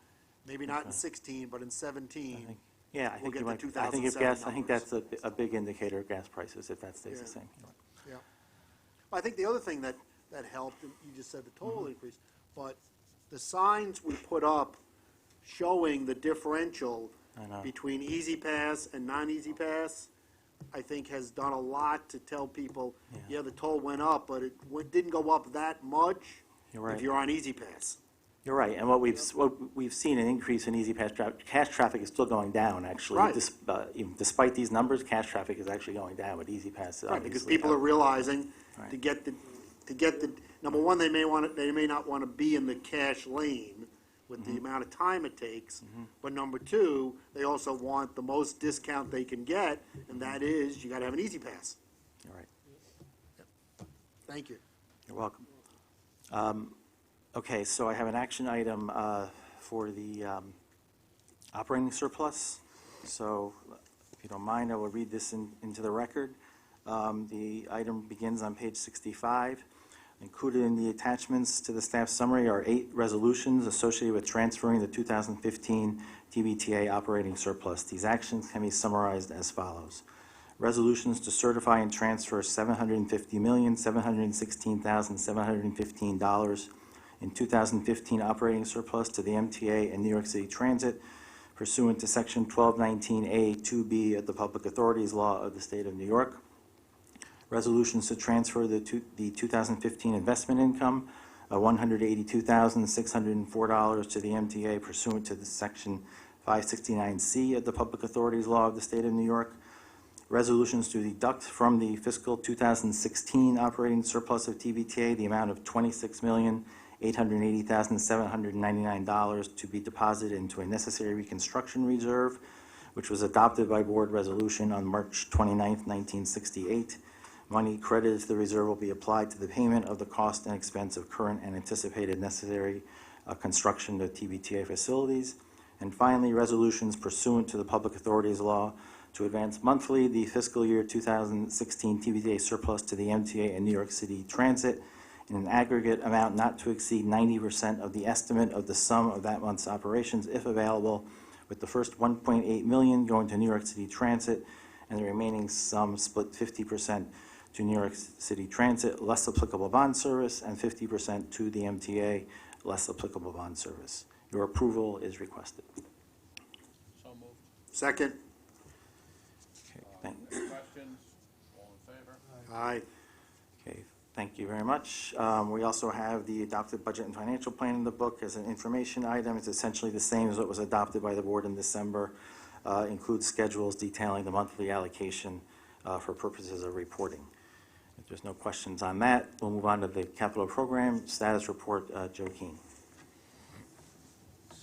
Speaker 6: maybe not in 16, but in 17,
Speaker 19: I
Speaker 6: we'll
Speaker 19: think
Speaker 6: get to 2007
Speaker 19: I think that's a big indicator of gas prices if that stays the same.
Speaker 6: Yeah. I think the other thing that helped, and you just said the total increase, but the signs we put up showing the differential between Easy Pass and non-Easy Pass, I think has done a lot to tell people, the toll went up, but it didn't go up that much if you're on Easy Pass.
Speaker 19: You're right, and what we've seen an increase in Easy Pass traffic. Cash traffic is still going down, actually.
Speaker 6: Right.
Speaker 19: Despite these numbers, cash traffic is actually going down with Easy Pass.
Speaker 6: Right, because people are realizing to get the number one, they may not want to be in the cash lane with the amount of time it takes, but number two, they also want the most discount they can get, and that is you got to have an Easy Pass.
Speaker 19: You're right.
Speaker 6: Yep. Thank you.
Speaker 19: You're welcome. Okay, so I have an action item for the operating surplus. So if you don't mind, I will read this into the record. The item begins on page 65. Included in the attachments to the staff summary are 8 resolutions associated with transferring the 2015 TBTA operating surplus. These actions can be summarized as follows. Resolutions to certify and transfer $750,716,715 in 2015 operating surplus to the MTA and New York City Transit pursuant to Section 1219A-2B of the Public Authorities Law of the State of New York. Resolutions to transfer the 2015 investment income of $182,604 to the MTA pursuant to the Section 569C of the Public Authorities Law of the State of New York. resolutions to deduct from the fiscal 2016 operating surplus of TBTA the amount of $26,880,799 to be deposited into a necessary reconstruction reserve, which was adopted by board resolution on March 29, 1968. Money credited to the reserve will be applied to the payment of the cost and expense of current and anticipated necessary construction of TBTA facilities. And finally, resolutions pursuant to the Public Authorities Law to advance monthly the fiscal year 2016 TBTA surplus to the MTA and New York City Transit in an aggregate amount not to exceed 90% of the estimate of the sum of that month's operations, if available, with the first $1.8 million going to New York City Transit and the remaining sum split 50% to New York City Transit, less applicable bond service, and 50% to the MTA, less applicable bond service. Your approval is requested.
Speaker 3: So moved.
Speaker 6: Second.
Speaker 19: Okay, thanks.
Speaker 3: Any questions? All in favor?
Speaker 6: Aye.
Speaker 19: Okay, thank you very much. We also have the adopted budget and financial plan in the book as an information item. It's essentially the same as what was adopted by the board in December. Includes schedules detailing the monthly allocation for purposes of reporting. If there's no questions on that, we'll move on to the capital program status report. Joe Keane.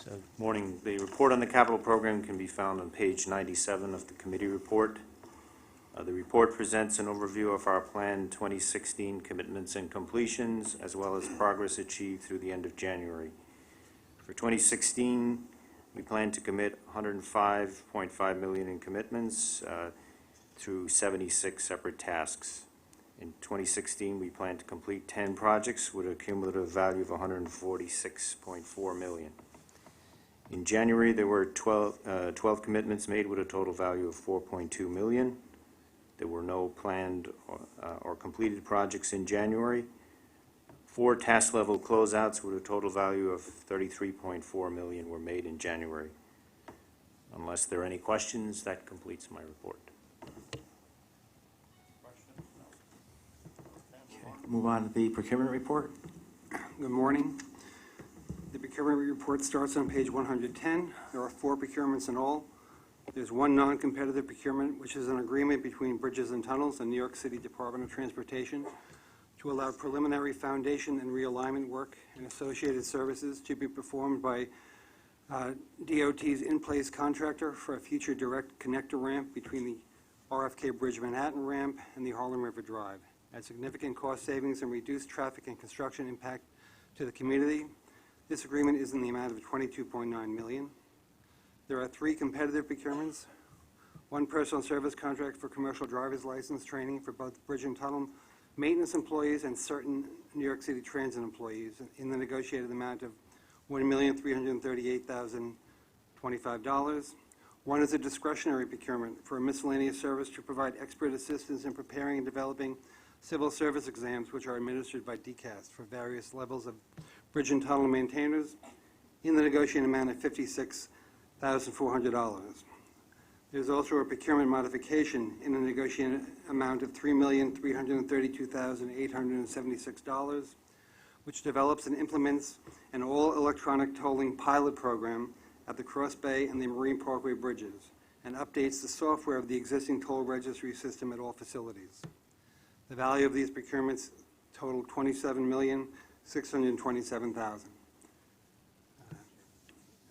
Speaker 8: So, morning. The report on the capital program can be found on page 97 of the committee report. The report presents an overview of our planned 2016 commitments and completions, as well as progress achieved through the end of January. For 2016, we plan to commit $105.5 million in commitments through 76 separate tasks. In 2016, we plan to complete 10 projects with a cumulative value of $146.4 million. In January, there were 12 commitments made with a total value of $4.2 million. There were no planned or completed projects in January. 4 task-level closeouts with a total value of $33.4 million were made in January. Unless there are any questions, that completes my report.
Speaker 19: Move on to the procurement report.
Speaker 9: Good morning. The procurement report starts on page 110. There are 4 procurements in all. There's 1 non-competitive procurement, which is an agreement between Bridges and Tunnels and New York City Department of Transportation to allow preliminary foundation and realignment work and associated services to be performed by DOT's in-place contractor for a future direct connector ramp between the RFK Bridge Manhattan ramp and the Harlem River Drive. At significant cost savings and reduced traffic and construction impact to the community. This agreement is in the amount of $22.9 million. There are 3 competitive procurements. 1 personal service contract for commercial driver's license training for both bridge and tunnel maintenance employees and certain New York City Transit employees in the negotiated amount of $1,338,025. 1 is a discretionary procurement for a miscellaneous service to provide expert assistance in preparing and developing civil service exams, which are administered by DCAST for various levels of bridge and tunnel maintainers in the negotiated amount of $56,400. There's also a procurement modification in the negotiated amount of $3,332,876, which develops and implements an all-electronic tolling pilot program at the Cross Bay and the Marine Parkway bridges, and updates the software of the existing toll registry system at all facilities. The value of these procurements total $27,627,000.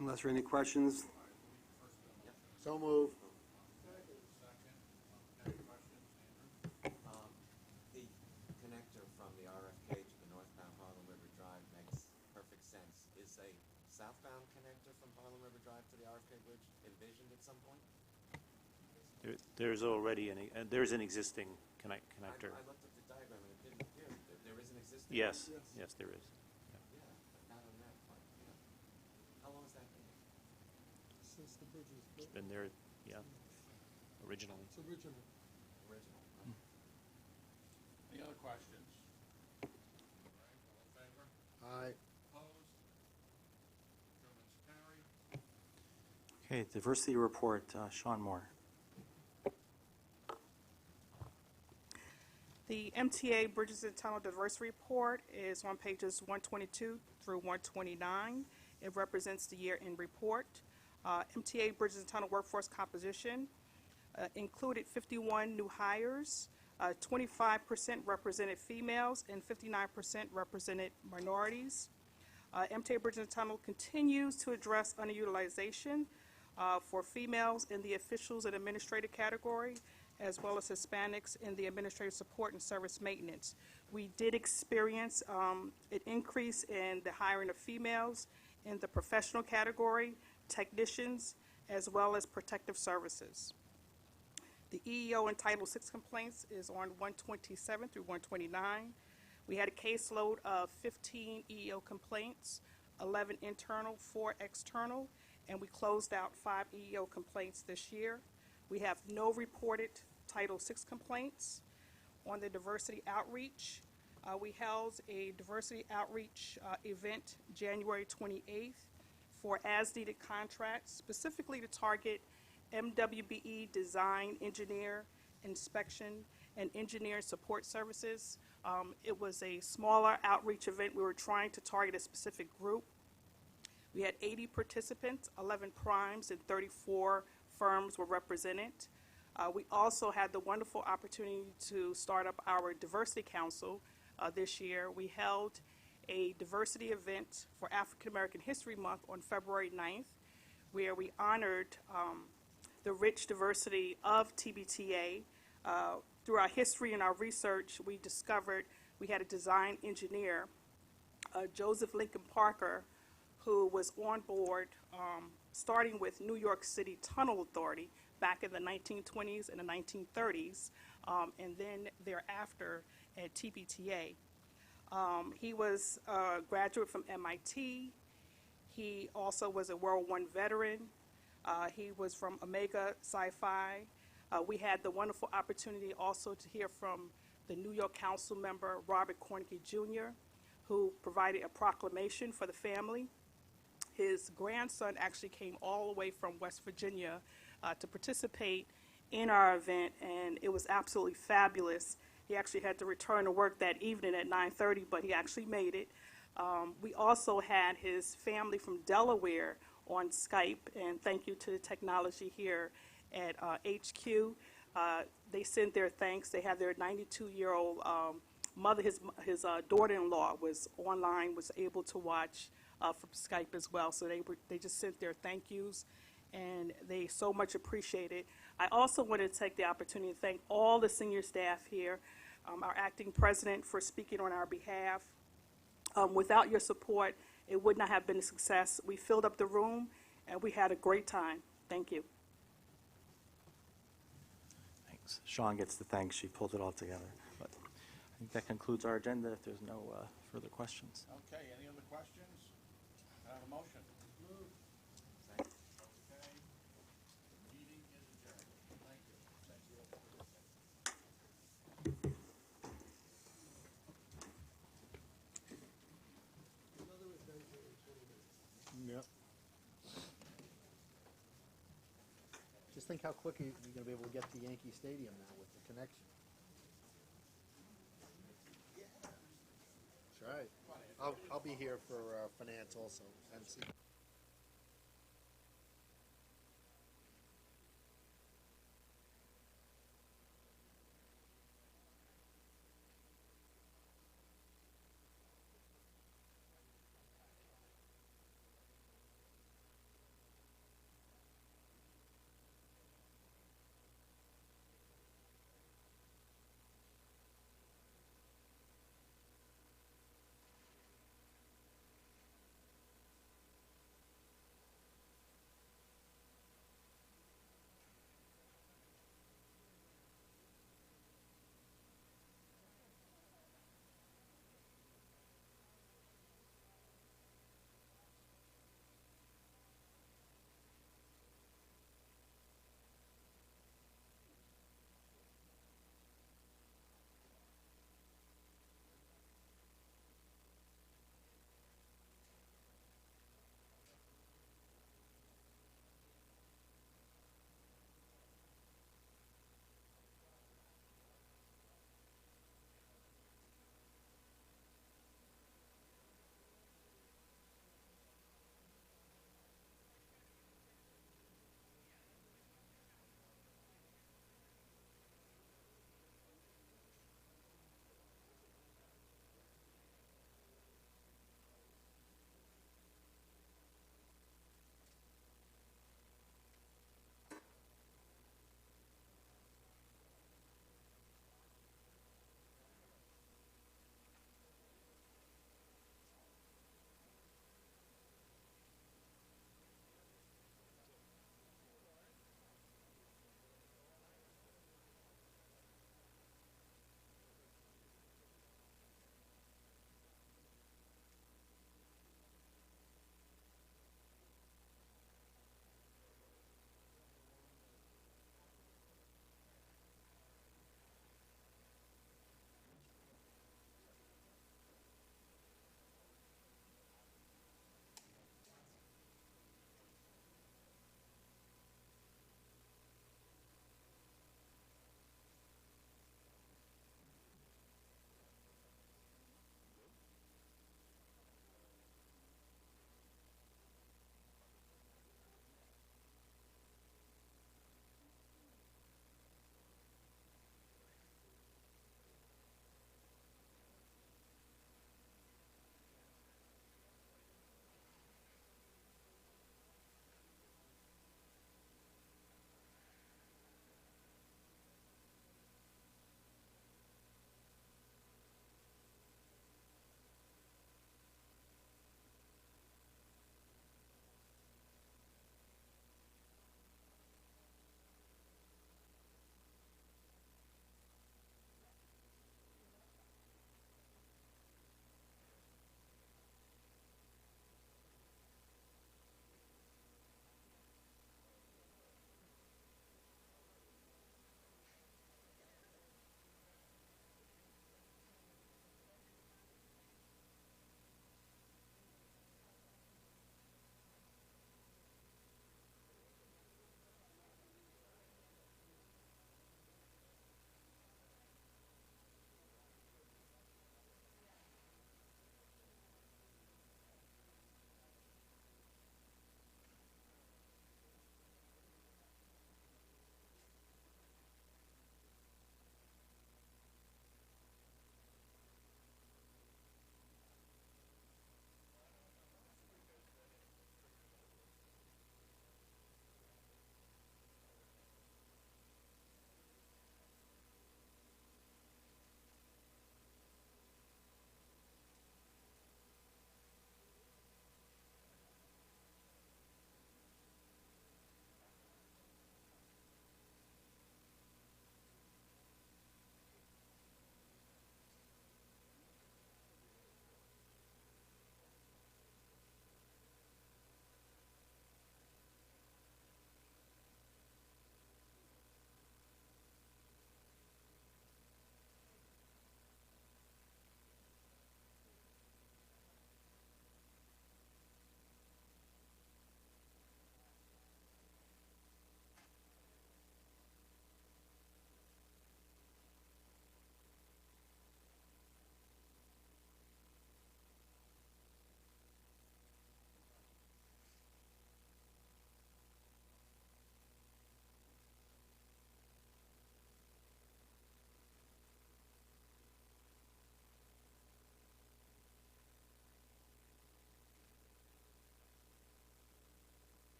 Speaker 9: Unless there are any questions.
Speaker 6: So moved.
Speaker 14: The connector from the RFK to the northbound Harlem River Drive makes perfect sense. Is a southbound connector from Harlem River Drive to the RFK Bridge envisioned at some point?
Speaker 8: There's already there's an existing connector.
Speaker 14: I looked at the diagram and it didn't appear. There is an existing?
Speaker 8: Yes, there is.
Speaker 14: Yeah, but not on that part. Yeah. How long has that been?
Speaker 10: Since the bridge was built.
Speaker 8: It's been there, originally.
Speaker 10: It's original.
Speaker 14: Original.
Speaker 3: Any other questions? All right, all in favor?
Speaker 6: Aye.
Speaker 3: Opposed? Procurement's carried.
Speaker 19: Okay, diversity report. Sean Moore.
Speaker 21: The MTA Bridges and Tunnel Diversity Report is on pages 122 through 129. It represents the year-end report. MTA Bridges and Tunnel workforce composition. included 51 new hires. 25% represented females and 59% represented minorities. MTA Bridges and Tunnel continues to address underutilization for females in the officials and administrative category, as well as Hispanics in the administrative support and service maintenance. We did experience an increase in the hiring of females in the professional category, technicians, as well as protective services. The EEO and Title VI complaints is on 127 through 129. We had a caseload of 15 EEO complaints, 11 internal, 4 external, and we closed out 5 EEO complaints this year. We have no reported Title VI complaints. On the diversity outreach, we held a diversity outreach event January 28th for as-needed contracts, specifically to target MWBE design, engineer, inspection, and engineer support services. It was a smaller outreach event. We were trying to target a specific group. We had 80 participants, 11 primes, and 34 firms were represented. We also had the wonderful opportunity to start up our Diversity Council this year. We held a diversity event for African American History Month on February 9th, where we honored the rich diversity of TBTA. Through our history and our research, we discovered we had a design engineer, Joseph Lincoln Parker, who was on board starting with New York City Tunnel Authority back in the 1920s and the 1930s, and then thereafter at TBTA. He was a graduate from MIT. He also was a World War I veteran. He was from Omega Sci-Fi. We had the wonderful opportunity also to hear from the New York Council member, Robert Cornicky Jr., who provided a proclamation for the family. His grandson actually came all the way from West Virginia to participate in our event, and it was absolutely fabulous. He actually had to return to work that evening at 9:30, but he actually made it. We also had his family from Delaware on Skype, and thank you to the technology here at HQ. They sent their thanks. They had their 92-year-old mother, his daughter-in-law was online, was able to watch from Skype as well. So they just sent their thank yous, and they so much appreciate it. I also want to take the opportunity to thank all the senior staff here, our acting president for speaking on our behalf. Without your support, it would not have been a success. We filled up the room, and we had a great time. Thank you.
Speaker 19: Thanks. Sean gets the thanks. She pulled it all together. But I think that concludes our agenda if there's no further questions.
Speaker 6: Okay, any other questions? I have a motion. Okay. Meeting is adjourned. Thank you. Thank you all for listening. Yep. Just think how quick you're going to be able to get to Yankee Stadium now with the connection. That's right. I'll be here for finance also. MC.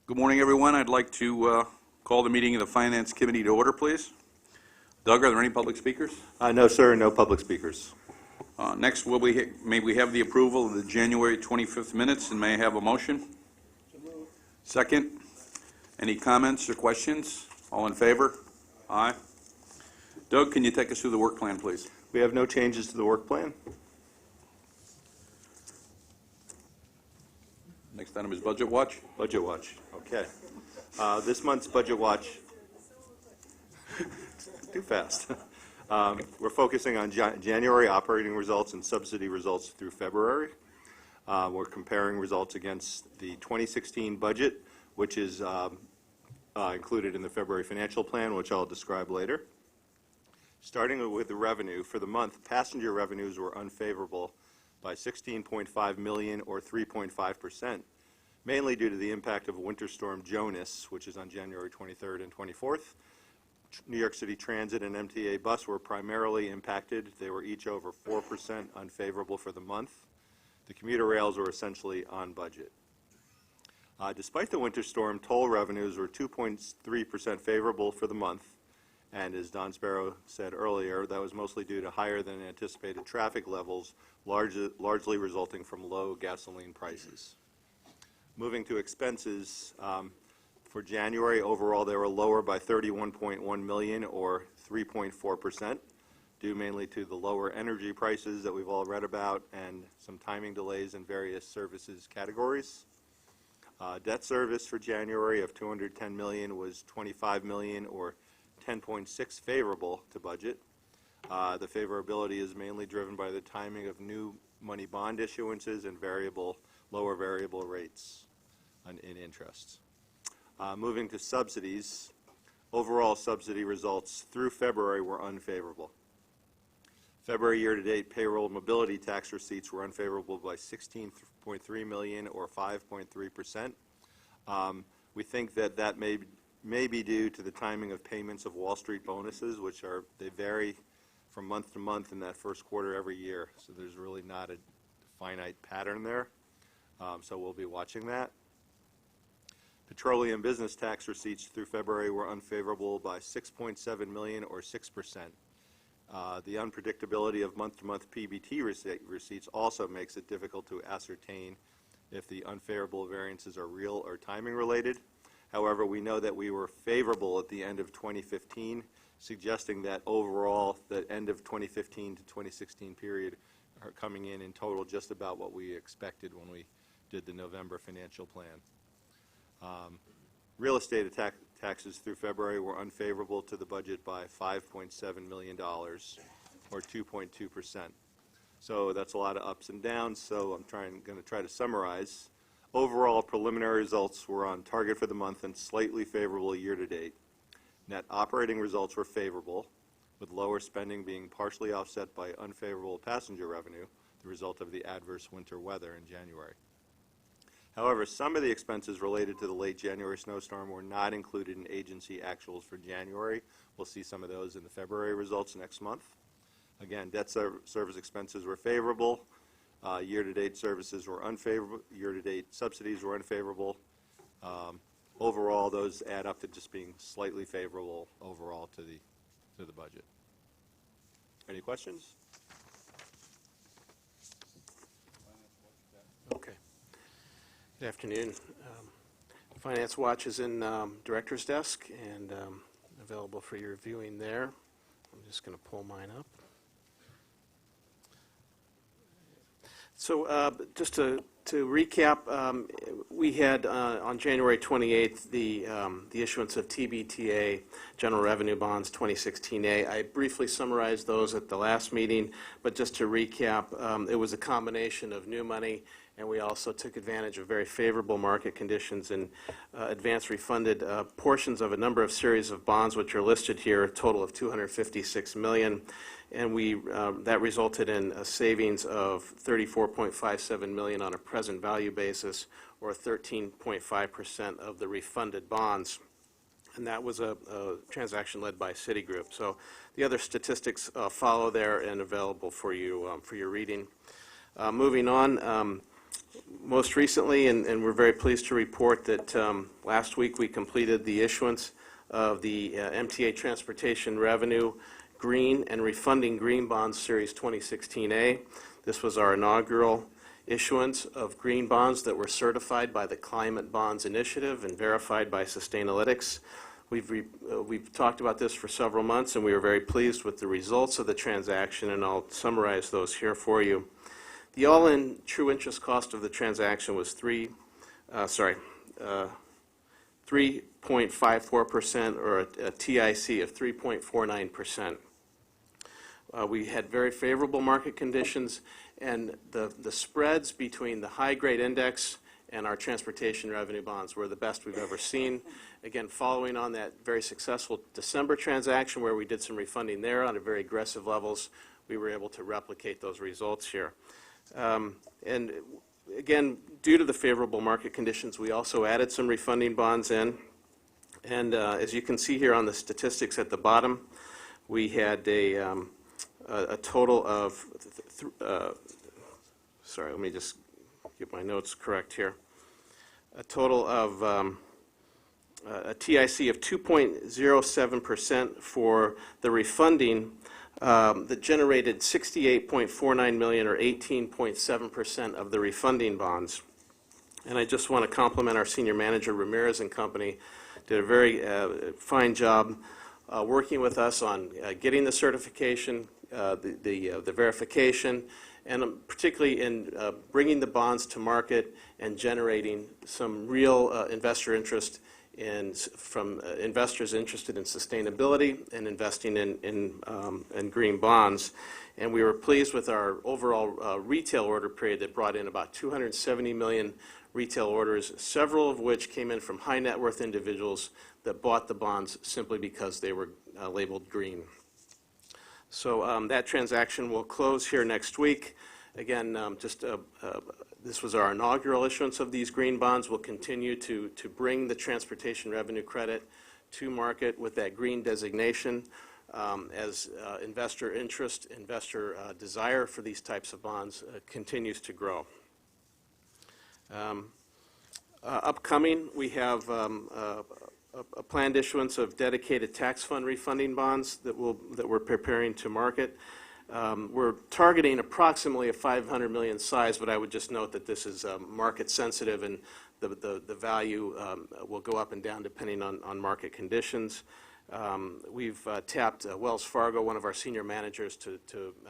Speaker 12: Good morning, everyone. I'd like to call the meeting of the Finance Committee to order, please. Doug, are there any public speakers?
Speaker 13: No, sir, no public speakers.
Speaker 12: Next, may we have the approval of the January 25th minutes, and may I have a motion? Second. Any comments or questions? All in favor? Aye. Doug, can you take us through the work plan, please?
Speaker 13: We have no changes to the work plan.
Speaker 12: Next item is Budget Watch.
Speaker 13: Budget Watch, okay. This month's Budget Watch, too fast. We're focusing on January operating results and subsidy results through February. We're comparing results against the 2016 budget, which is included in the February financial plan, which I'll describe later. Starting with the revenue, for the month, passenger revenues were unfavorable by $16.5 million or 3.5%, mainly due to the impact of Winter Storm Jonas, which is on January 23rd and 24th. New York City Transit and MTA bus were primarily impacted. They were each over 4% unfavorable for the month. The commuter rails were essentially on budget. Despite the winter storm, toll revenues were 2.3% favorable for the month. And as Don Sparrow said earlier, that was mostly due to higher than anticipated traffic levels, largely resulting from low gasoline prices. Moving to expenses, for January, overall, they were lower by $31.1 million or 3.4%, due mainly to the lower energy prices that we've all read about and some timing delays in various services categories. Debt service for January of $210 million was $25 million or 10.6 favorable to budget. The favorability is mainly driven by the timing of new money bond issuances and lower variable rates in interest. Moving to subsidies, overall subsidy results through February were unfavorable. February year-to-date payroll mobility tax receipts were unfavorable by $16.3 million or 5.3%. We think that may be due to the timing of payments of Wall Street bonuses, which they vary from month to month in that first quarter every year. So there's really not a finite pattern there. So we'll be watching that. Petroleum business tax receipts through February were unfavorable by $6.7 million or 6%. The unpredictability of month-to-month PBT receipts also makes it difficult to ascertain if the unfavorable variances are real or timing related. However, we know that we were favorable at the end of 2015, suggesting that overall, the end of 2015 to 2016 period are coming in total just about what we expected when we did the November financial plan. Real estate taxes through February were unfavorable to the budget by $5.7 million, or 2.2%. So that's a lot of ups and downs, so I'm going to try to summarize. Overall, preliminary results were on target for the month and slightly favorable year-to-date. Net operating results were favorable, with lower spending being partially offset by unfavorable passenger revenue, the result of the adverse winter weather in January. However, some of the expenses related to the late January snowstorm were not included in agency actuals for January. We'll see some of those in the February results next month. Again, debt service expenses were favorable. Year-to-date services were unfavorable. Year-to-date subsidies were unfavorable. Overall, those add up to just being slightly favorable overall to the budget. Any questions?
Speaker 15: Okay. Good afternoon. Finance Watch is in Director's Desk and available for your viewing there. I'm just going to pull mine up. So just to recap, we had on January 28th the issuance of TBTA General Revenue Bonds 2016A. I briefly summarized those at the last meeting, but just to recap, it was a combination of new money, and we also took advantage of very favorable market conditions and advance refunded portions of a number of series of bonds which are listed here, a total of $256 million. And that resulted in a savings of $34.57 million on a present value basis, or 13.5% of the refunded bonds. And that was a transaction led by Citigroup. So the other statistics follow there and available for you for your reading. Moving on, Most recently, and we're very pleased to report that last week we completed the issuance of the MTA Transportation Revenue Green and Refunding Green Bonds Series 2016A. This was our inaugural issuance of green bonds that were certified by the Climate Bonds Initiative and verified by Sustainalytics. We've talked about this for several months, and we were very pleased with the results of the transaction, and I'll summarize those here for you. The all-in true interest cost of the transaction was 3.54%, or a TIC of 3.49%. We had very favorable market conditions, and the spreads between the high-grade index and our transportation revenue bonds were the best we've ever seen. Again, following on that very successful December transaction where we did some refunding there on very aggressive levels, we were able to replicate those results here. And again, due to the favorable market conditions, we also added some refunding bonds in. And as you can see here on the statistics at the bottom, we had a total of, sorry, let me just get my notes correct here. A total of a TIC of 2.07% for the refunding that generated $68.49 million, or 18.7% of the refunding bonds. And I just want to compliment our senior manager, Ramirez and Company. Did a very fine job working with us on getting the certification, the verification, and particularly in bringing the bonds to market and generating some real investor interest from investors interested in sustainability and investing in green bonds. And we were pleased with our overall retail order period that brought in about 270 million retail orders, several of which came in from high net worth individuals that bought the bonds simply because they were labeled green. So that transaction will close here next week. Again, this was our inaugural issuance of these green bonds. We'll continue to bring the transportation revenue credit to market with that green designation as investor interest, investor desire for these types of bonds continues to grow. Upcoming, we have a planned issuance of dedicated tax fund refunding bonds that we're preparing to market. We're targeting approximately a $500 million size, but I would just note that this is market sensitive, and the value will go up and down depending on market conditions. We've tapped Wells Fargo, one of our senior managers, to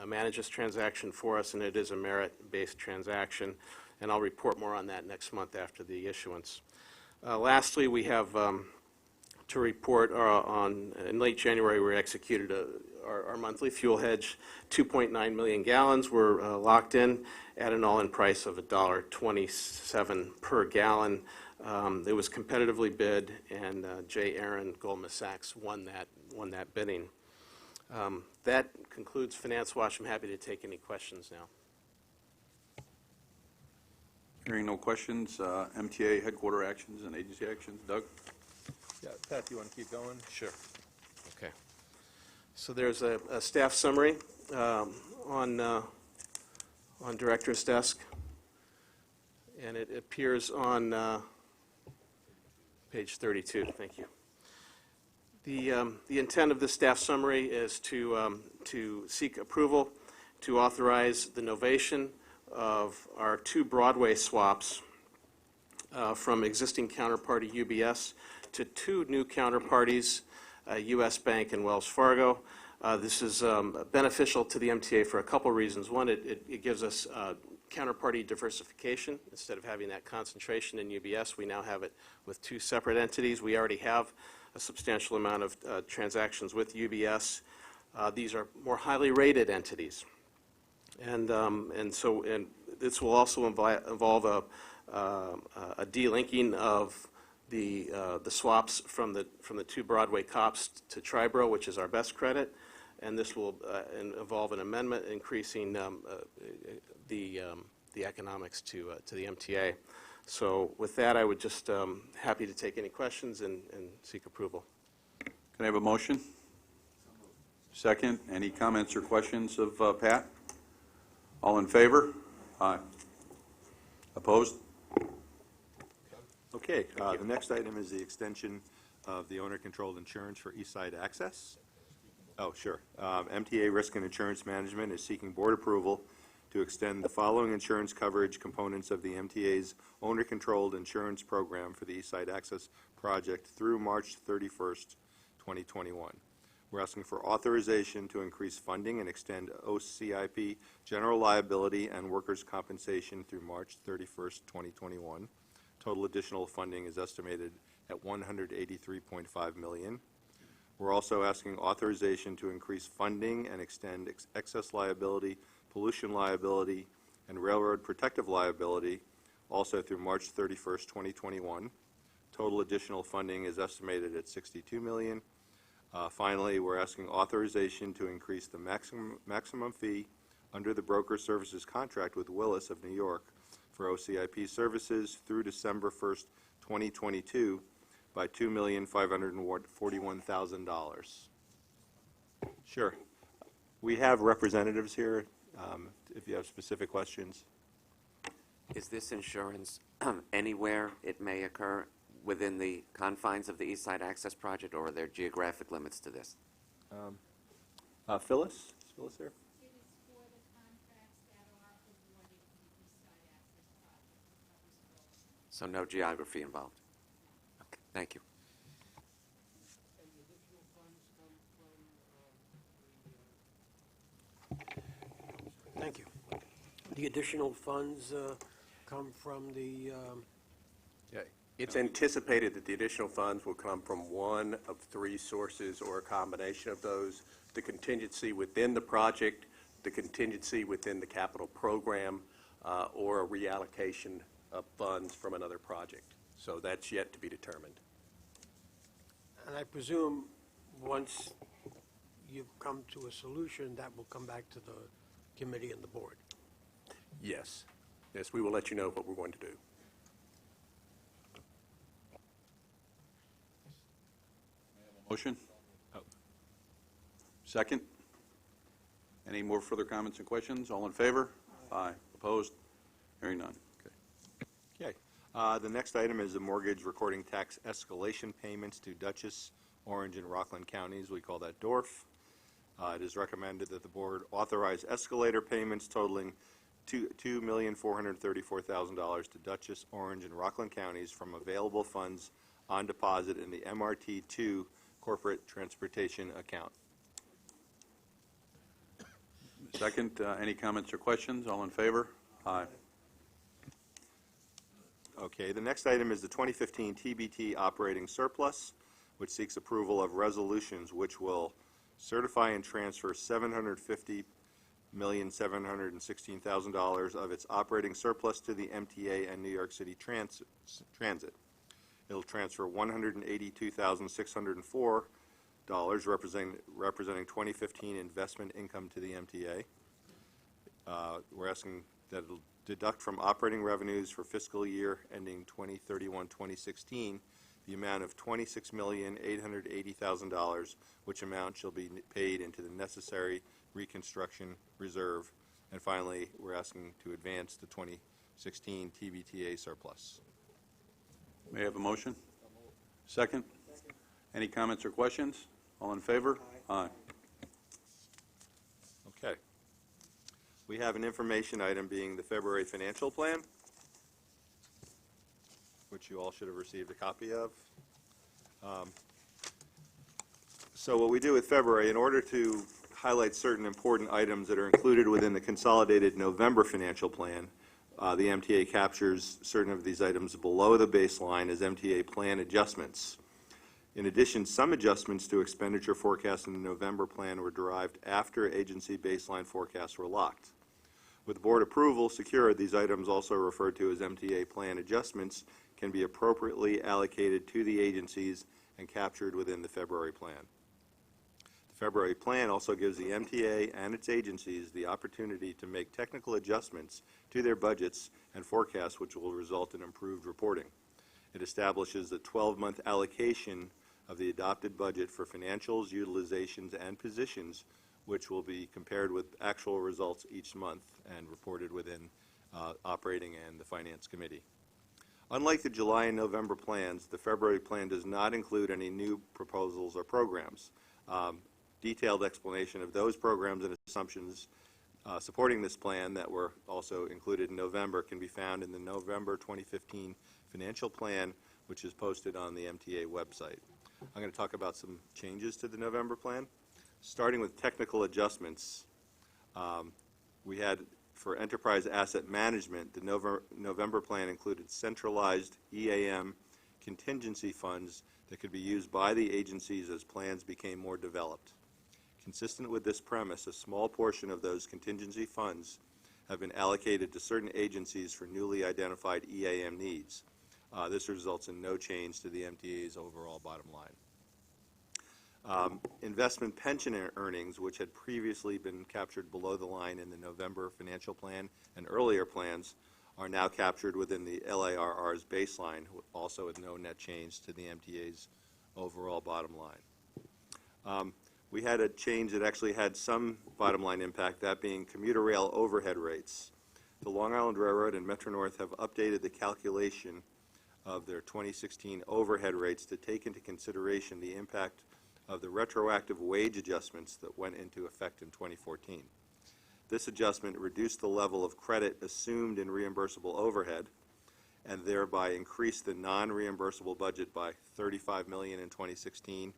Speaker 15: manage this transaction for us, and it is a merit-based transaction, and I'll report more on that next month after the issuance. Lastly, we have to report in late January, we executed our monthly fuel hedge. 2.9 million gallons were locked in at an all-in price of $1.27 per gallon. It was competitively bid, and Jay Aaron, Goldman Sachs, won that bidding. That concludes Finance Watch. I'm happy to take any questions now.
Speaker 12: Hearing no questions, MTA headquarter actions and agency actions. Doug?
Speaker 2: Yeah, Pat, do you want to keep going?
Speaker 15: Sure. Okay. So there's a staff summary on Director's desk, and it appears on page 32. Thank you. The intent of this staff summary is to seek approval to authorize the novation of our 2 Broadway swaps from existing counterparty UBS to 2 new counterparties, U.S. Bank and Wells Fargo. This is beneficial to the MTA for a couple reasons. One, it gives us counterparty diversification. Instead of having that concentration in UBS, we now have it with 2 separate entities. We already have a substantial amount of transactions with UBS. These are more highly rated entities. And this will also involve a delinking of the swaps from the 2 Broadway COPs to Tribro, which is our best credit, and this will involve an amendment increasing the economics to the MTA. So with that, I would just happy to take any questions and seek approval.
Speaker 12: Can I have a motion? Second. Any comments or questions of Pat? All in favor? Aye. Opposed?
Speaker 13: Okay, the next item is the extension of the owner-controlled insurance for East Side Access. Oh, sure. MTA Risk and Insurance Management is seeking board approval to extend the following insurance coverage components of the MTA's owner-controlled insurance program for the East Side Access project through March 31st, 2021. We're asking for authorization to increase funding and extend OCIP general liability and workers' compensation through March 31st, 2021. Total additional funding is estimated at $183.5 million. We're also asking authorization to increase funding and extend excess liability, pollution liability, and railroad protective liability, also through March 31st, 2021. Total additional funding is estimated at $62 million. Finally, we're asking authorization to increase the maximum fee under the broker services contract with Willis of New York for OCIP services through December 1st, 2022 by $2,541,000. Sure. We have representatives here if you have specific questions.
Speaker 14: Is this insurance anywhere it may occur within the confines of the East Side Access Project, or are there geographic limits to this?
Speaker 13: Phyllis? Is Phyllis here?
Speaker 14: So no geography involved. Okay, thank you.
Speaker 17: Thank you. The additional funds come from the,
Speaker 2: Yeah, it's anticipated that the additional funds will come from one of three sources or a combination of those: the contingency within the project, the contingency within the capital program, or a reallocation of funds from another project. So that's yet to be determined.
Speaker 17: and I presume once you've come to a solution, that will come back to the committee and the board.
Speaker 2: Yes. Yes, we will let you know what we're going to do.
Speaker 12: Motion? Second? Any more further comments and questions? All in favor? Aye. Opposed? Hearing none. Okay.
Speaker 13: Okay. The next item is the mortgage recording tax escalation payments to Dutchess, Orange, and Rockland counties. We call that DORF. It is recommended that the board authorize escalator payments totaling $2,434,000 to Dutchess, Orange, and Rockland counties from available funds on deposit in the MRT2 corporate transportation account.
Speaker 12: Second, any comments or questions? All in favor? Aye.
Speaker 13: Okay, the next item is the 2015 TBT operating surplus, which seeks approval of resolutions which will certify and transfer $750,716,000 of its operating surplus to the MTA and New York City Transit. It'll transfer $182,604, representing 2015 investment income to the MTA. We're asking that it'll deduct from operating revenues for fiscal year ending 2031-2016 the amount of $26,880,000, which amount shall be paid into the necessary reconstruction reserve. And finally, we're asking to advance the 2016 TBTA surplus.
Speaker 12: May I have a motion? Second? Any comments or questions? All in favor? Aye.
Speaker 13: Okay. We have an information item being the February financial plan, which you all should have received a copy of. So what we do with February, in order to highlight certain important items that are included within the consolidated November financial plan, the MTA captures certain of these items below the baseline as MTA plan adjustments. In addition, some adjustments to expenditure forecasts in the November plan were derived after agency baseline forecasts were locked. With board approval secured, these items, also referred to as MTA plan adjustments, can be appropriately allocated to the agencies and captured within the February plan. The February plan also gives the MTA and its agencies the opportunity to make technical adjustments to their budgets and forecasts, which will result in improved reporting. It establishes a 12-month allocation of the adopted budget for financials, utilizations, and positions, which will be compared with actual results each month and reported within Operating and the Finance Committee. Unlike the July and November plans, the February plan does not include any new proposals or programs. Detailed explanation of those programs and assumptions supporting this plan that were also included in November can be found in the November 2015 financial plan, which is posted on the MTA website. I'm going to talk about some changes to the November plan. Starting with technical adjustments, we had for enterprise asset management, the November plan included centralized EAM contingency funds that could be used by the agencies as plans became more developed. Consistent with this premise, a small portion of those contingency funds have been allocated to certain agencies for newly identified EAM needs. This results in no change to the MTA's overall bottom line. Investment pension earnings, which had previously been captured below the line in the November financial plan and earlier plans, are now captured within the LARR's baseline, also with no net change to the MTA's overall bottom line. We had a change that actually had some bottom line impact, that being commuter rail overhead rates. The Long Island Railroad and Metro North have updated the calculation of their 2016 overhead rates to take into consideration the impact of the retroactive wage adjustments that went into effect in 2014. This adjustment reduced the level of credit assumed in reimbursable overhead and thereby increased the non-reimbursable budget by $35 million in 2016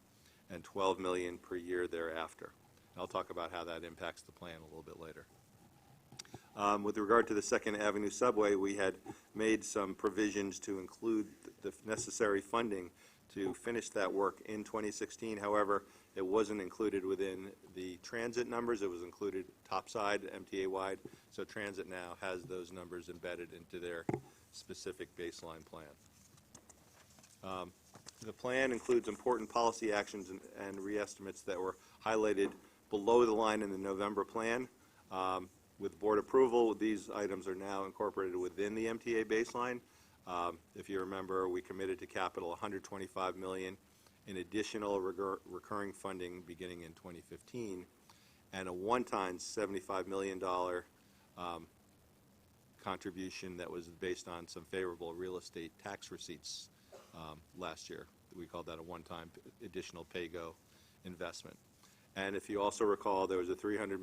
Speaker 13: and $12 million per year thereafter. I'll talk about how that impacts the plan a little bit later. With regard to the Second Avenue subway, we had made some provisions to include the necessary funding to finish that work in 2016. However, it wasn't included within the transit numbers. It was included topside, MTA-wide, so transit now has those numbers embedded into their specific baseline plan. The plan includes important policy actions and reestimates that were highlighted below the line in the November plan. With board approval, these items are now incorporated within the MTA baseline. If you remember, we committed to capital $125 million in additional recurring funding beginning in 2015, and a one-time $75 million contribution that was based on some favorable real estate tax receipts last year. We called that a one-time additional pay-go investment. And if you also recall, there was a $300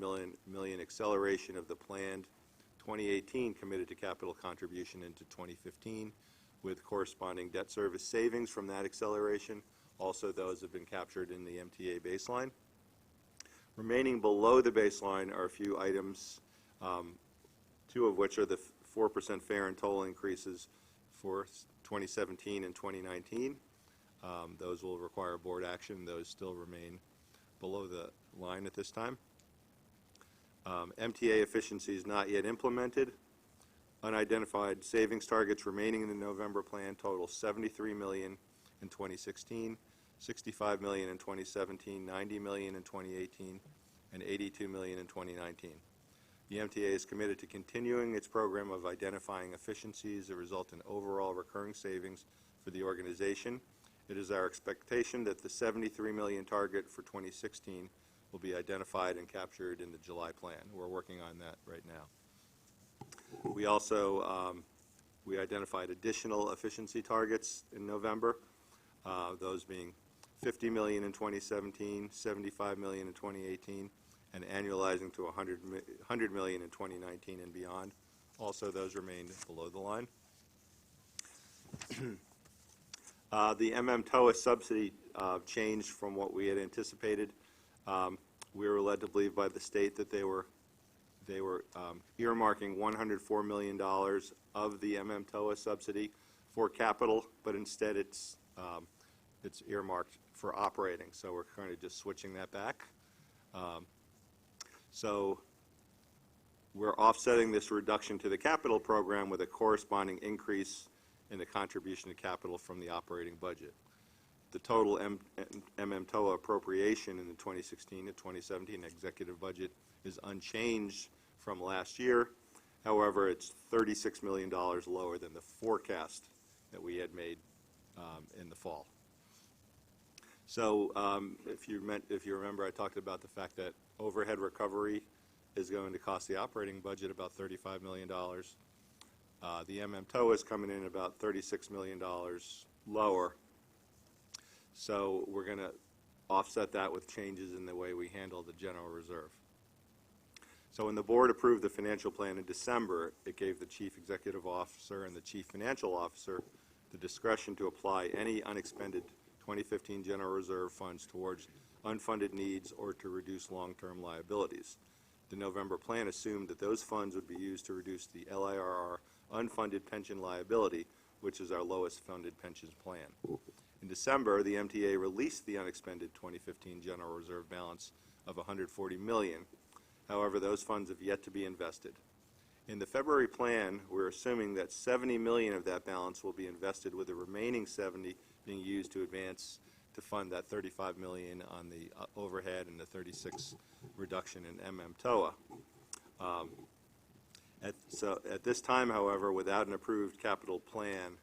Speaker 13: million acceleration of the planned 2018 committed to capital contribution into 2015 with corresponding debt service savings from that acceleration. Also, those have been captured in the MTA baseline. Remaining below the baseline are a few items, two of which are the 4% fare and toll increases for 2017 and 2019. Those will require board action. Those still remain below the line at this time. MTA efficiencies not yet implemented. Unidentified savings targets remaining in the November plan total $73 million in 2016, $65 million in 2017, $90 million in 2018, and $82 million in 2019. The MTA is committed to continuing its program of identifying efficiencies that result in overall recurring savings for the organization. It is our expectation that the $73 million target for 2016 will be identified and captured in the July plan. We're working on that right now. We also we identified additional efficiency targets in November, those being $50 million in 2017, $75 million in 2018, and annualizing to $100 million in 2019 and beyond. Also, those remain below the line. The MMTOA subsidy changed from what we had anticipated. We were led to believe by the state that they were earmarking $104 million of the MMTOA subsidy for capital, but instead it's earmarked for operating. So we're kind of just switching that back. So we're offsetting this reduction to the capital program with a corresponding increase in the contribution to capital from the operating budget. The total MMTOA appropriation in the 2016 to 2017 executive budget is unchanged from last year. However, it's $36 million lower than the forecast that we had made in the fall. So if you remember, I talked about the fact that overhead recovery is going to cost the operating budget about $35 million. The MMTOA is coming in about $36 million lower. So we're going to offset that with changes in the way we handle the general reserve. So when the board approved the financial plan in December, it gave the chief executive officer and the chief financial officer the discretion to apply any unexpended 2015 general reserve funds towards unfunded needs or to reduce long-term liabilities. The November plan assumed that those funds would be used to reduce the LIRR unfunded pension liability, which is our lowest funded pensions plan. In December, the MTA released the unexpended 2015 general reserve balance of $140 million. However, those funds have yet to be invested. In the February plan, we're assuming that $70 million of that balance will be invested, with the remaining $70 being used to advance to fund that $35 million on the overhead and the $36 reduction in MMTOA. At this time, however, without an approved capital plan,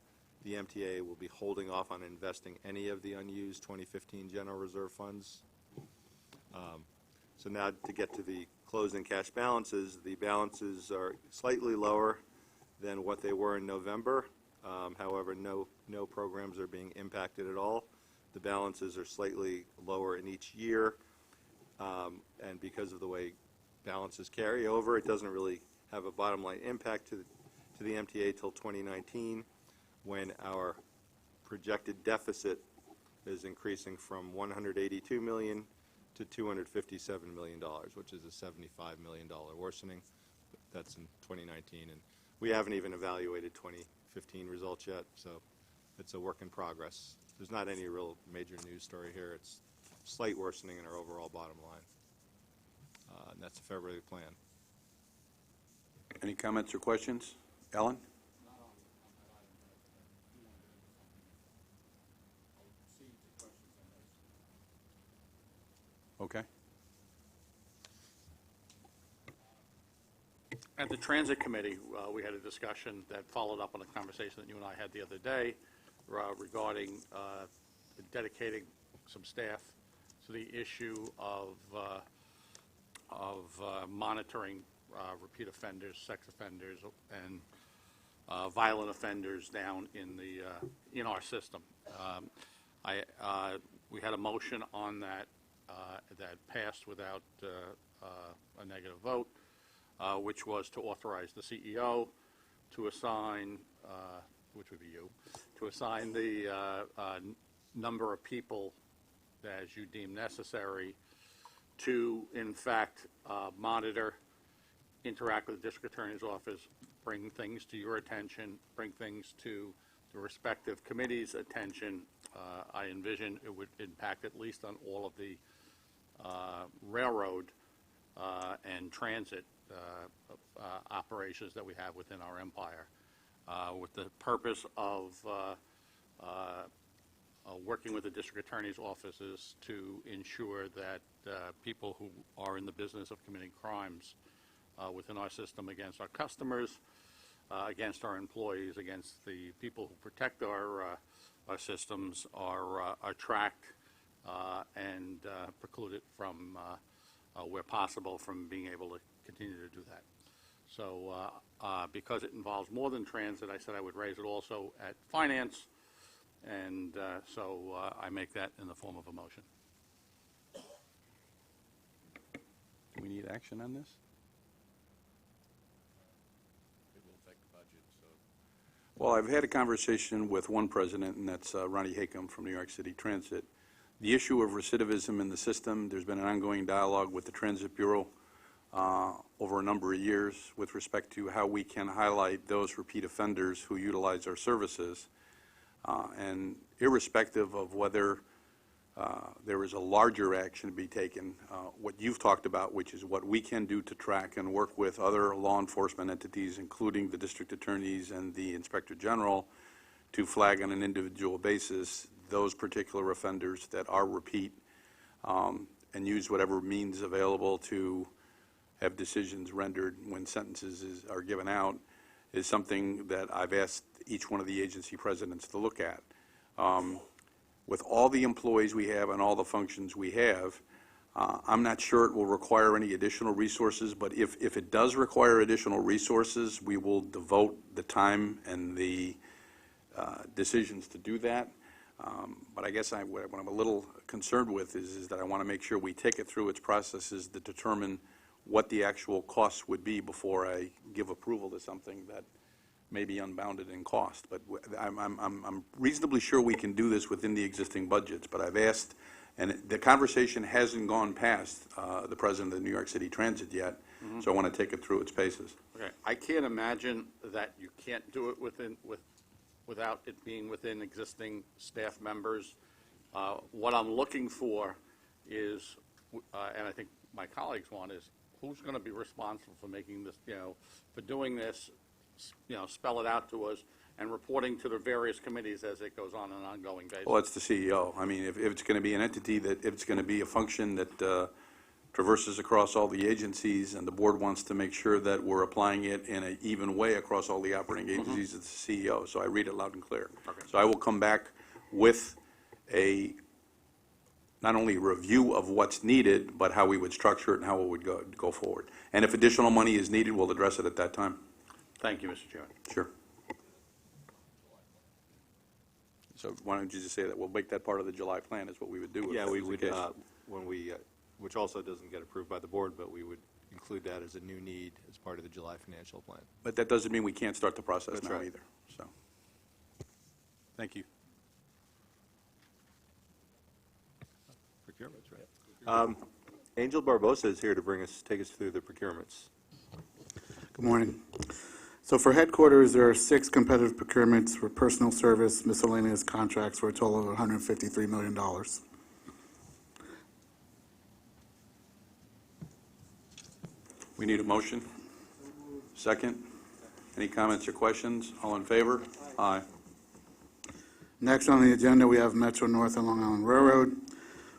Speaker 13: the MTA will be holding off on investing any of the unused 2015 general reserve funds. So now to get to the closing cash balances, the balances are slightly lower than what they were in November. However, no programs are being impacted at all. The balances are slightly lower in each year, and because of the way balances carry over, it doesn't really have a bottom line impact to the MTA till 2019, when our projected deficit is increasing from $182 million to $257 million, which is a $75 million worsening. That's in 2019, and we haven't even evaluated 2015 results yet, so it's a work in progress. There's not any real major news story here. It's slight worsening in our overall bottom line. And that's the February plan.
Speaker 12: Any comments or questions? Ellen? Okay.
Speaker 3: At the Transit Committee, we had a discussion that followed up on a conversation that you and I had the other day regarding dedicating some staff to the issue of monitoring repeat offenders, sex offenders, and violent offenders down in our system. We had a motion on that that passed without a negative vote, which was to authorize the CEO to assign, which would be you, to assign the number of people that as you deem necessary to, in fact, monitor, interact with the district attorney's office, bring things to your attention, bring things to the respective committee's attention. I envision it would impact at least on all of the railroad and transit operations that we have within our empire, with the purpose of working with the district attorney's offices to ensure that people who are in the business of committing crimes within our system against our customers, against our employees, against the people who protect our systems are tracked and precluded from, where possible, from being able to continue to do that. So because it involves more than transit, I said I would raise it also at finance, and so I make that in the form of a motion.
Speaker 12: Do we need action on this?
Speaker 3: It will affect the budget, so.
Speaker 12: Well, I've had a conversation with one president, and that's Ronnie Hakam from New York City Transit. The issue of recidivism in the system, there's been an ongoing dialogue with the Transit Bureau over a number of years with respect to how we can highlight those repeat offenders who utilize our services. And irrespective of whether there is a larger action to be taken, what you've talked about, which is what we can do to track and work with other law enforcement entities, including the district attorneys and the inspector general, to flag on an individual basis those particular offenders that are repeat, and use whatever means available to have decisions rendered when sentences are given out, is something that I've asked each one of the agency presidents to look at. With all the employees we have and all the functions we have, I'm not sure it will require any additional resources, but if it does require additional resources, we will devote the time and the decisions to do that. But I guess what I'm a little concerned with is that I want to make sure we take it through its processes to determine what the actual costs would be before I give approval to something that may be unbounded in cost. But I'm reasonably sure we can do this within the existing budgets, but I've asked, and the conversation hasn't gone past the president of the New York City Transit yet, so I want to take it through its paces.
Speaker 3: Okay, I can't imagine that you can't do it without it being within existing staff members. What I'm looking for is, and I think my colleagues want, is who's going to be responsible for making this, for doing this, spell it out to us, and reporting to the various committees as it goes on an ongoing basis.
Speaker 12: Well, it's the CEO. I mean, if it's going to be an entity if it's going to be a function that traverses across all the agencies, and the board wants to make sure that we're applying it in an even way across all the operating agencies, it's the CEO. So I read it loud and clear.
Speaker 3: Okay.
Speaker 12: So I will come back with not only a review of what's needed, but how we would structure it and how it would go forward. And if additional money is needed, we'll address it at that time.
Speaker 3: Thank you, Mr. Chairman.
Speaker 12: Sure. So why don't you just say that we'll make that part of the July plan is what we would do.
Speaker 13: Yeah,
Speaker 12: if
Speaker 13: we
Speaker 12: that was
Speaker 13: would,
Speaker 12: the case.
Speaker 13: when we, which also doesn't get approved by the board, but we would include that as a new need as part of the July financial plan.
Speaker 12: But that doesn't mean we can't start the process
Speaker 13: That's
Speaker 12: now
Speaker 13: right.
Speaker 12: either, so. Thank you.
Speaker 13: Procurements, right? Angel Barbosa is here to take us through the procurements.
Speaker 1: Good morning. So for headquarters, there are 6 competitive procurements for personal service miscellaneous contracts for a total of $153 million.
Speaker 12: We need a motion. Second. Any comments or questions? All in favor? Aye.
Speaker 1: Next on the agenda, we have Metro North and Long Island Railroad.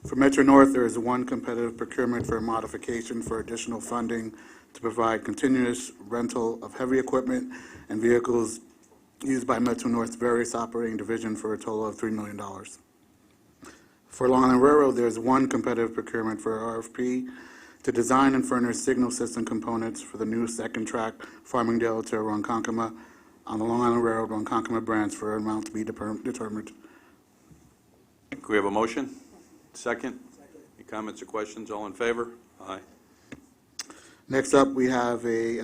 Speaker 1: For Metro North, there is 1 competitive procurement for a modification for additional funding to provide continuous rental of heavy equipment and vehicles used by Metro North's various operating division for a total of $3 million. For Long Island Railroad, there is 1 competitive procurement for RFP to design and furnish signal system components for the new second track Farmingdale to Ronkonkoma on the Long Island Railroad Ronkonkoma branch for an amount to be determined.
Speaker 12: Can we have a motion? Second. Any comments or questions? All in favor? Aye.
Speaker 1: Next up, we have we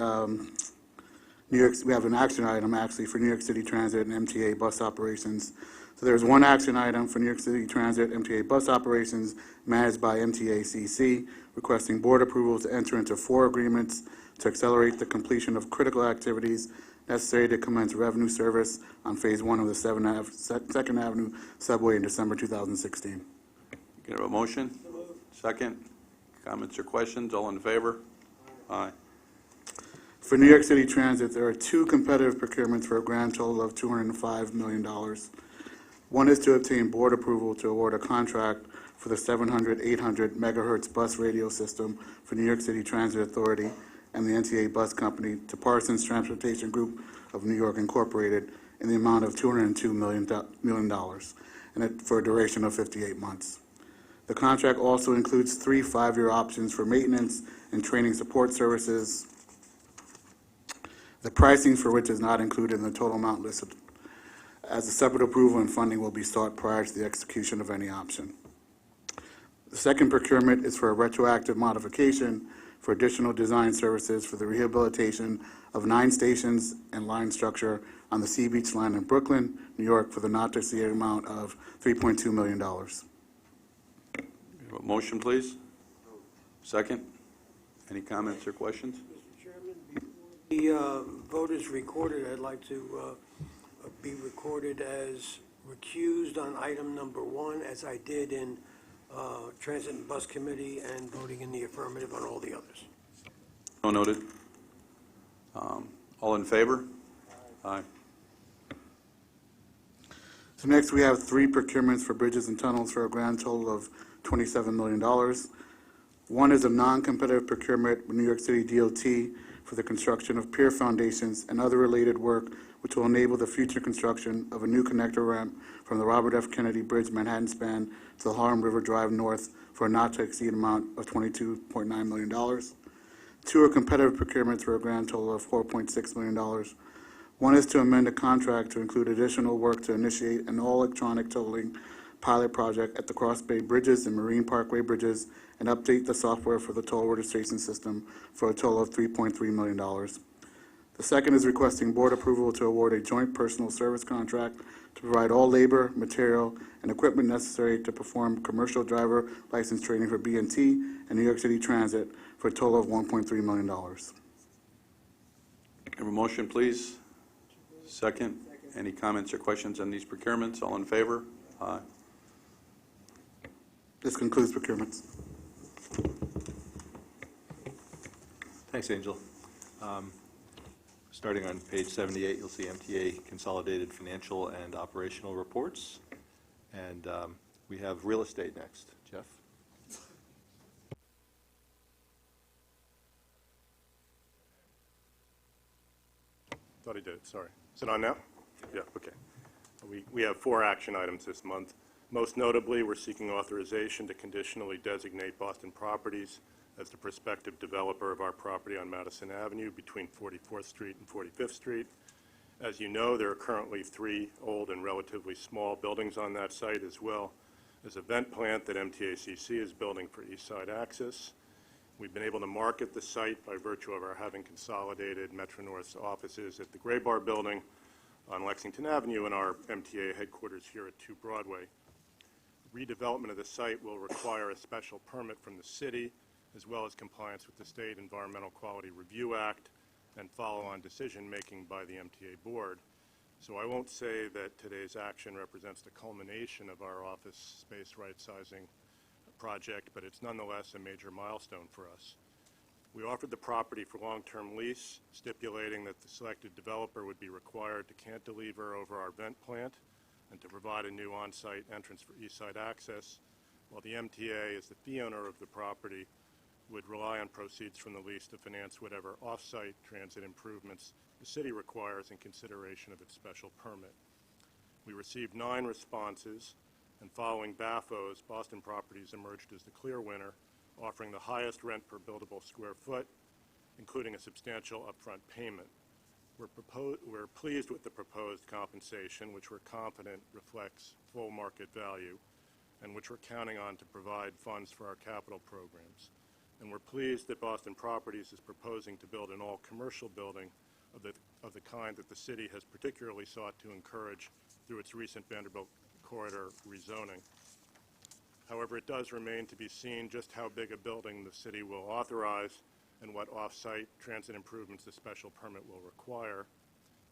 Speaker 1: have an action item actually for New York City Transit and MTA bus operations. So there's 1 action item for New York City Transit MTA bus operations managed by MTA CC, requesting board approval to enter into 4 agreements to accelerate the completion of critical activities necessary to commence revenue service on Phase 1 of the 2nd Avenue subway in December 2016.
Speaker 12: Can I have a motion? Second. Comments or questions? All in favor? Aye.
Speaker 1: For New York City Transit, there are 2 competitive procurements for a grand total of $205 million. One is to obtain board approval to award a contract for the 700-800 megahertz bus radio system for New York City Transit Authority and the MTA Bus Company to Parsons Transportation Group of New York Incorporated in the amount of $202 million, and for a duration of 58 months. The contract also includes 3 5-year options for maintenance and training support services, the pricing for which is not included in the total amount listed, as a separate approval and funding will be sought prior to the execution of any option. The second procurement is for a retroactive modification for additional design services for the rehabilitation of 9 stations and line structure on the Sea Beach line in Brooklyn, New York, for the not-to-exceed amount of $3.2 million.
Speaker 12: A motion, please. Second. Any comments or questions?
Speaker 17: Mr. Chairman, before the vote is recorded, I'd like to be recorded as recused on item number 1, as I did in Transit and Bus Committee, and voting in the affirmative on all the others.
Speaker 12: So noted. All in favor? Aye.
Speaker 1: So next, we have 3 procurements for bridges and tunnels for a grand total of $27 million. One is a non-competitive procurement with New York City DOT for the construction of pier foundations and other related work which will enable the future construction of a new connector ramp from the Robert F. Kennedy Bridge Manhattan span to the Harlem River Drive North for a not-to-exceed amount of $22.9 million. Two are competitive procurements for a grand total of $4.6 million. One is to amend a contract to include additional work to initiate an all-electronic tolling pilot project at the Cross Bay Bridges and Marine Parkway Bridges and update the software for the toll registration system for a total of $3.3 million. The second is requesting board approval to award a joint personal service contract to provide all labor, material, and equipment necessary to perform commercial driver license training for B&T and New York City Transit for a total of $1.3 million.
Speaker 12: Have a motion, please? Second. Any comments or questions on these procurements? All in favor? Aye.
Speaker 1: This concludes procurements.
Speaker 13: Thanks, Angel. Starting on page 78, you'll see MTA consolidated financial and operational reports. And we have real estate next. Jeff?
Speaker 11: Thought he did, sorry. Is it on now? Yeah, okay. We have 4 action items this month. Most notably, we're seeking authorization to conditionally designate Boston Properties as the prospective developer of our property on Madison Avenue between 44th Street and 45th Street. As you know, there are currently 3 old and relatively small buildings on that site, as well as a vent plant that MTACC is building for East Side Access. We've been able to market the site by virtue of our having consolidated Metro North's offices at the Gray Bar Building on Lexington Avenue and our MTA headquarters here at 2 Broadway. Redevelopment of the site will require a special permit from the city, as well as compliance with the State Environmental Quality Review Act and follow-on decision-making by the MTA board. So I won't say that today's action represents the culmination of our office space right-sizing project, but it's nonetheless a major milestone for us. We offered the property for long-term lease, stipulating that the selected developer would be required to cantilever over our vent plant and to provide a new on-site entrance for East Side Access, while the MTA, as the fee owner of the property, would rely on proceeds from the lease to finance whatever off-site transit improvements the city requires in consideration of its special permit. We received 9 responses, and following BAFOs, Boston Properties emerged as the clear winner, offering the highest rent per buildable square foot, including a substantial upfront payment. We're pleased with the proposed compensation, which we're confident reflects full market value, and which we're counting on to provide funds for our capital programs. And we're pleased that Boston Properties is proposing to build an all-commercial building of the kind that the city has particularly sought to encourage through its recent Vanderbilt corridor rezoning. However, it does remain to be seen just how big a building the city will authorize and what off-site transit improvements the special permit will require.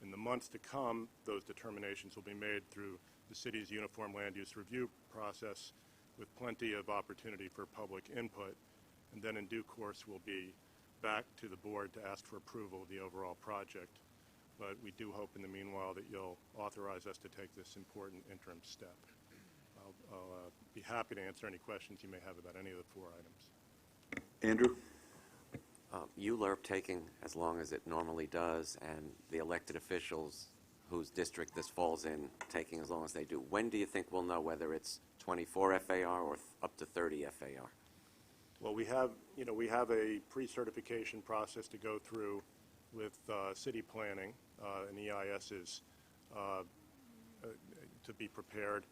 Speaker 11: In the months to come, those determinations will be made through the city's uniform land use review process with plenty of opportunity for public input, and then in due course we'll be back to the board to ask for approval of the overall project. But we do hope in the meanwhile that you'll authorize us to take this important interim step. I'll be happy to answer any questions you may have about any of the 4 items.
Speaker 12: Andrew?
Speaker 14: ULURP taking as long as it normally does, and the elected officials whose district this falls in taking as long as they do. When do you think we'll know whether it's 24 FAR or up to 30 FAR?
Speaker 11: Well, we have a pre-certification process to go through with city planning and EISs to be prepared.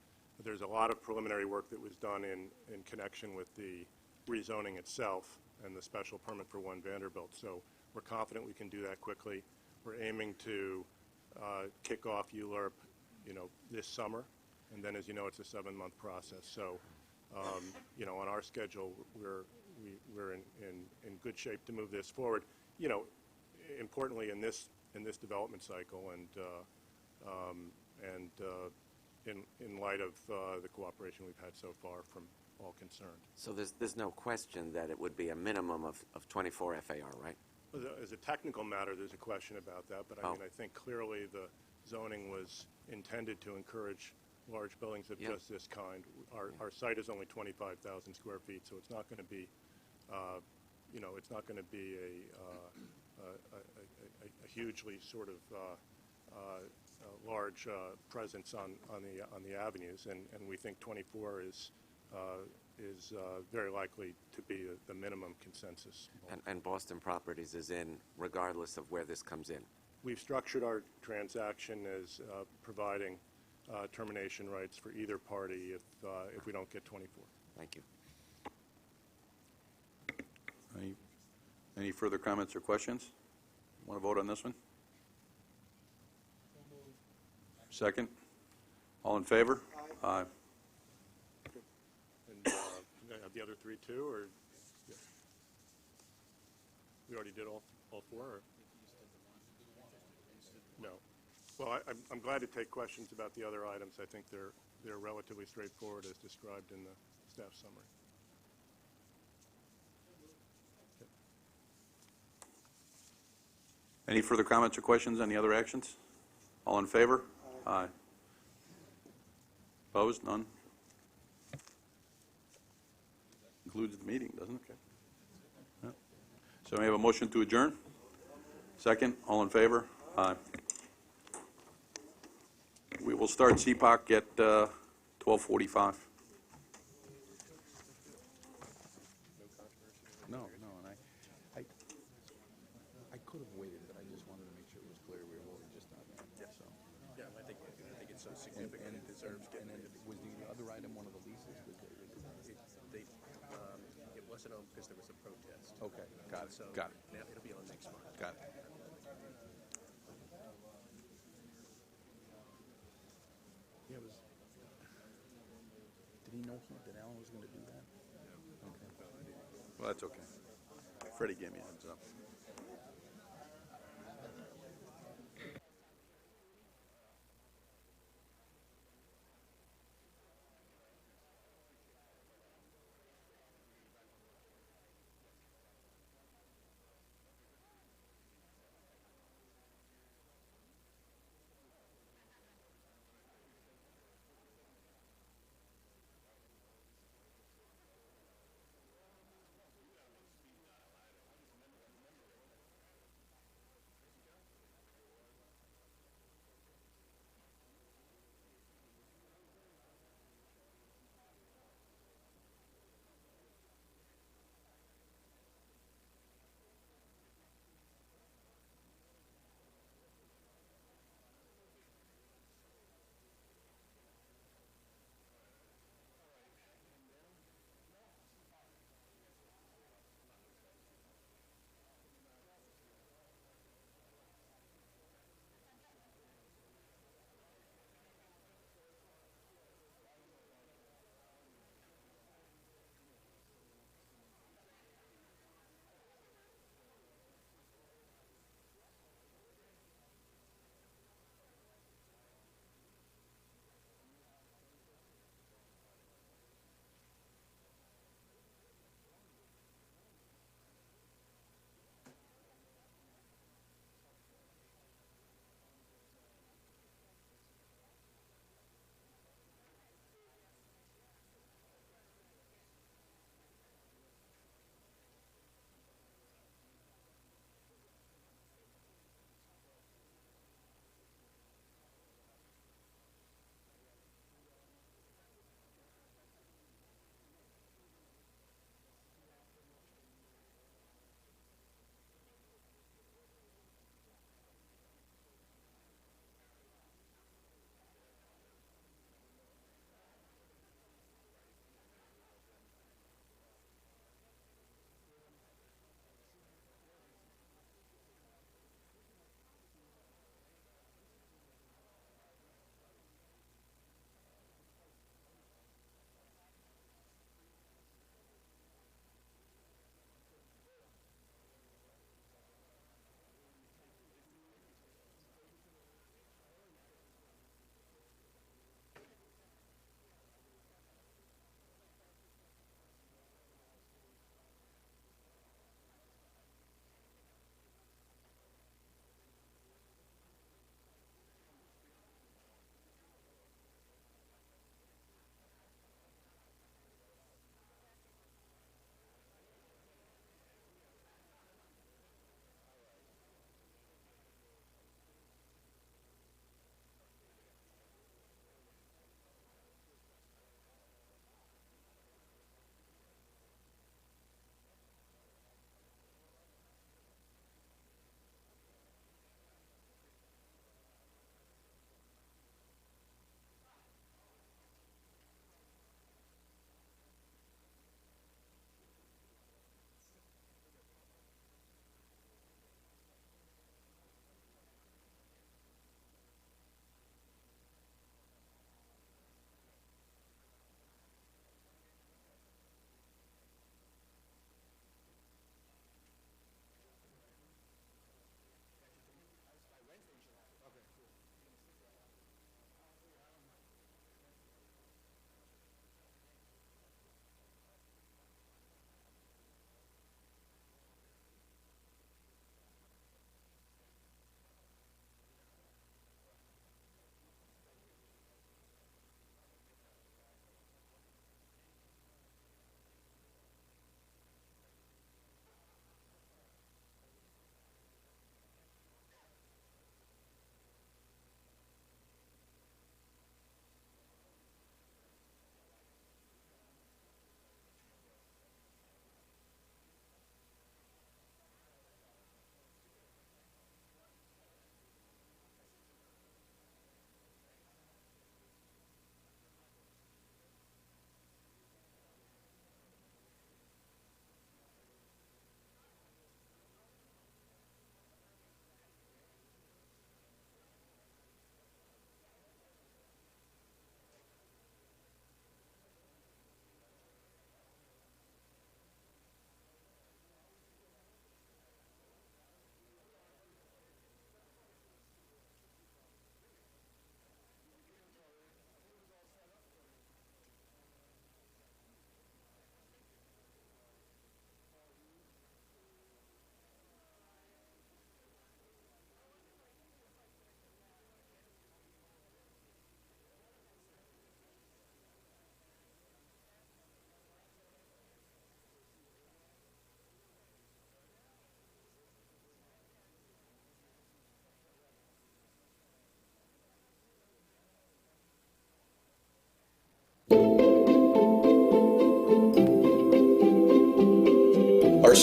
Speaker 11: There's a lot of preliminary work that was done in connection with the rezoning itself and the special permit for 1 Vanderbilt. So we're confident we can do that quickly. We're aiming to kick off ULURP, this summer, and then, as you know, it's a 7-month process. So, on our schedule, we're in good shape to move this forward. Importantly, in this development cycle, and in light of the cooperation we've had so far from all concerned.
Speaker 14: So there's no question that it would be a minimum of 24 FAR, right?
Speaker 11: As a technical matter, there's a question about that, but I think clearly the zoning was intended to encourage large buildings of just this kind. Our site is only 25,000 square feet, so it's not going to be, it's not going to be a hugely sort of large presence on the avenues, and we think 24 is is very likely to be the minimum consensus.
Speaker 14: And Boston Properties is in regardless of where this comes in.
Speaker 11: We've structured our transaction as providing termination rights for either party if we don't get 24.
Speaker 14: Thank you.
Speaker 12: Any further comments or questions? Want to vote on this one? Second? All in favor? Aye.
Speaker 11: And the other three too, or? Yeah. We already did all four, or? No. Well, I'm glad to take questions about the other items. I think they're relatively straightforward as described in the staff summary.
Speaker 12: Any further comments or questions on the other actions? All in favor? Aye. Opposed? None? Concludes the meeting, doesn't it? Yeah. So we have a motion to adjourn? Second? All in favor? Aye. We will start CPAC at 12:45. No, and I could have waited, but I just wanted to make sure it was clear we were voting just on that.
Speaker 2: Yeah.
Speaker 12: So.
Speaker 2: Yeah, I think it's so significant, it deserves getting.
Speaker 12: And then was the other item one of the leases?
Speaker 2: It wasn't on because there was a protest.
Speaker 12: Okay, got it,
Speaker 2: So
Speaker 12: got it.
Speaker 2: now it'll be on next month.
Speaker 12: Got it.
Speaker 2: Yeah, it was.
Speaker 12: Did he know that Alan was going to do that? Okay. Well, that's okay. Freddie gave me a heads up.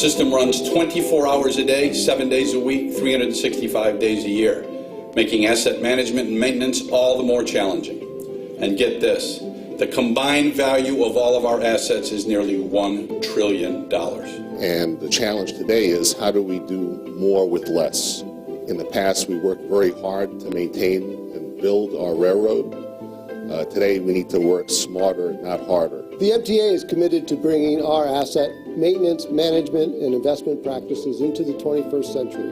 Speaker 12: system runs 24 hours a day, 7 days a week, 365 days a year, making asset management and maintenance all the more challenging. And get this, the combined value of all of our assets is nearly $1 trillion.
Speaker 4: And the challenge today is how do we do more with less? In the past, we worked very hard to maintain and build our railroad. Today, we need to work smarter, not harder.
Speaker 22: The MTA is committed to bringing our asset maintenance, management, and investment practices into the 21st century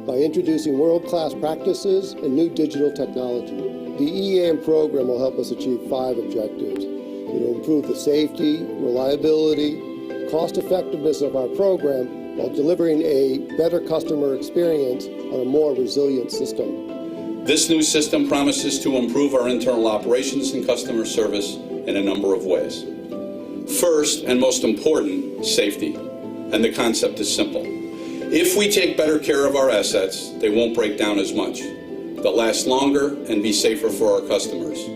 Speaker 22: by introducing world-class practices and new digital technology. The EAM program will help us achieve 5 objectives. It will improve the safety, reliability, cost-effectiveness of our program while delivering a better customer experience on a more resilient system.
Speaker 12: This new system promises to improve our internal operations and customer service in a number of ways. First, and most important, safety. And the concept is simple. If we take better care of our assets, they won't break down as much. They'll last longer and be safer for our customers.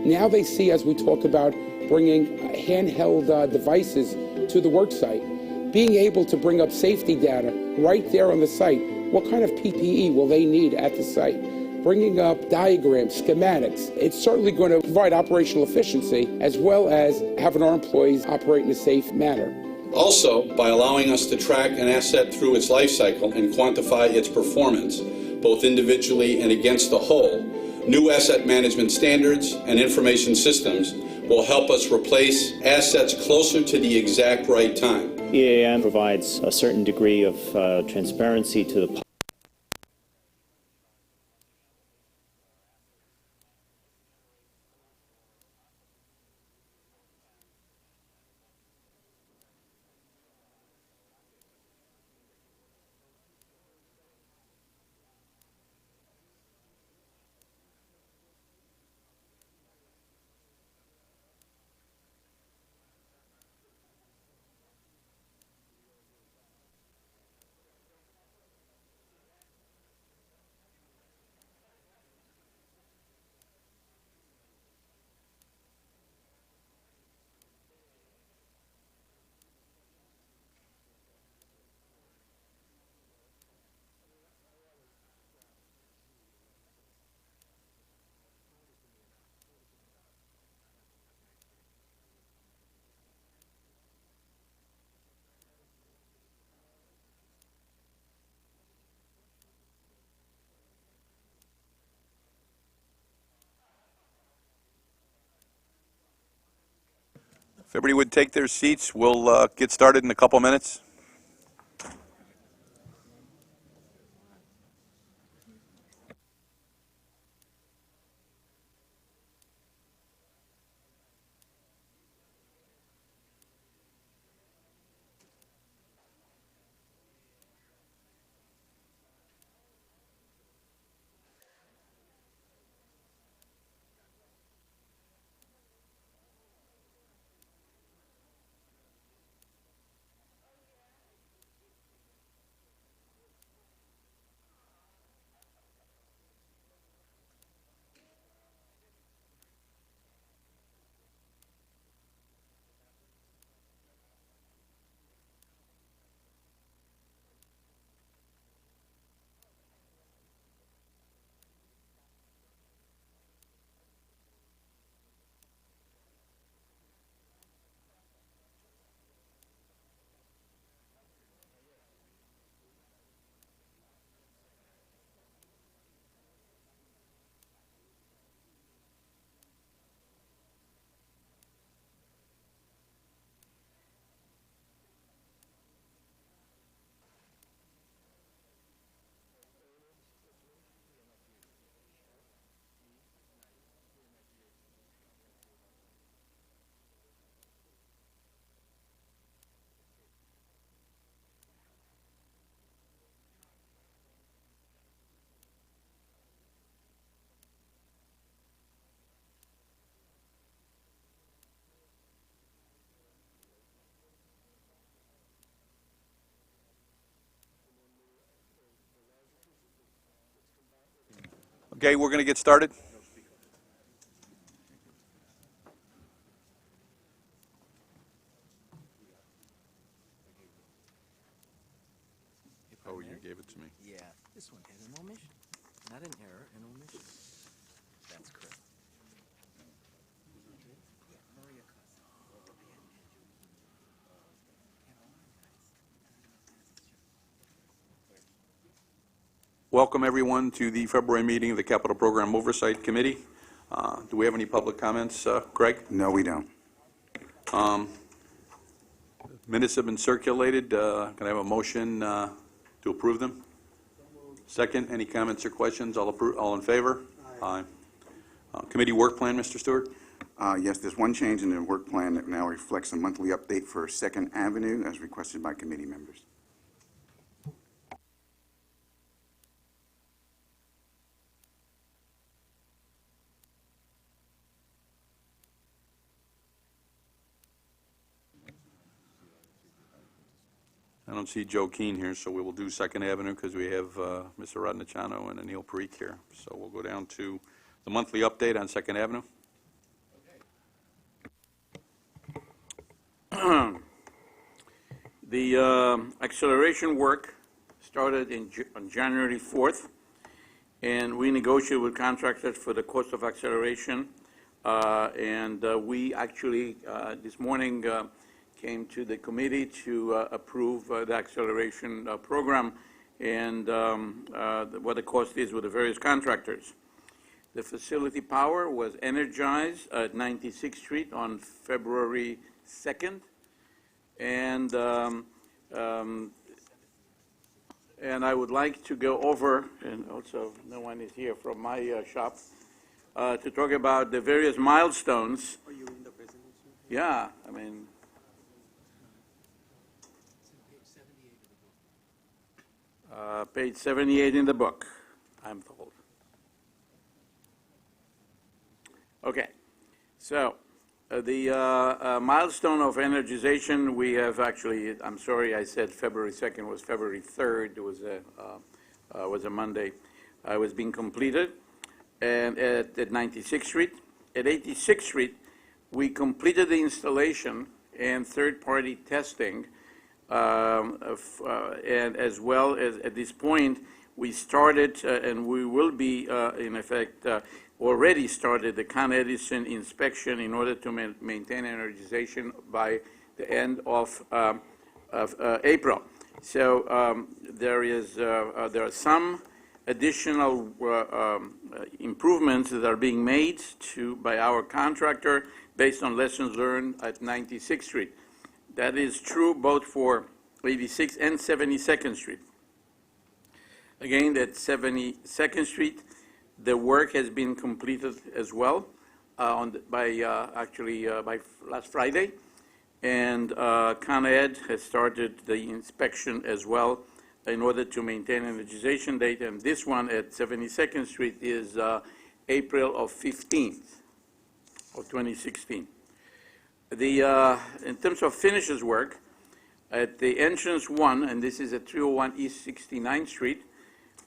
Speaker 7: Now they see, as we talk about bringing handheld devices to the work site, being able to bring up safety data right there on the site. What kind of PPE will they need at the site? Bringing up diagrams, schematics. It's certainly going to provide operational efficiency as well as having our employees operate in a safe manner.
Speaker 12: Also, by allowing us to track an asset through its life cycle and quantify its performance, both individually and against the whole, new asset management standards and information systems will help us replace assets closer to the exact right time.
Speaker 23: EAM provides a certain degree of transparency to the public.
Speaker 12: If everybody would take their seats, we'll get started in a couple minutes. Okay, we're going to get started.
Speaker 5: not an error and omission. That's correct.
Speaker 12: Welcome, everyone, to the February meeting of the Capital Program Oversight Committee. Do we have any public comments, Greg?
Speaker 16: No, we don't.
Speaker 12: Minutes have been circulated. Can I have a motion to approve them? Second, any comments or questions? All in favor? Aye. Committee work plan, Mr. Stewart?
Speaker 16: Yes, there's one change in the work plan that now reflects a monthly update for Second Avenue as requested by committee members.
Speaker 12: I don't see Joe Keane here, so we will do Second Avenue because we have Mr. Rodnachano and Anil Parikh here. So we'll go down to the monthly update on Second Avenue.
Speaker 3: The acceleration work started on January 4th, and we negotiated with contractors for the cost of acceleration. We actually, this morning, came to the committee to approve the acceleration program and what the cost is with the various contractors. The facility power was energized at 96th Street on February 2nd. And I would like to go over, and also no one is here from my shop, to talk about the various milestones.
Speaker 9: Are you in the presentation?
Speaker 3: Yeah, I mean, page 78 in the book, I'm told. Okay, so the milestone of energization, we have actually, I'm sorry I said February 2nd, was February 3rd, it was a Monday, was being completed, and at 96th Street. At 86th Street, we completed the installation and third-party testing, and as well as at this point, we started, and we will be, in effect, already started the Con Edison inspection in order to maintain energization by the end of April. So there are some additional improvements that are being made by our contractor based on lessons learned at 96th Street. That is true both for 86th and 72nd Street. Again, at 72nd Street, the work has been completed as well by last Friday, and Con Ed has started the inspection as well in order to maintain energization date, and this one at 72nd Street is April of 15th of 2016. In terms of finishes work, at the entrance 1, and this is at 301 East 69th Street,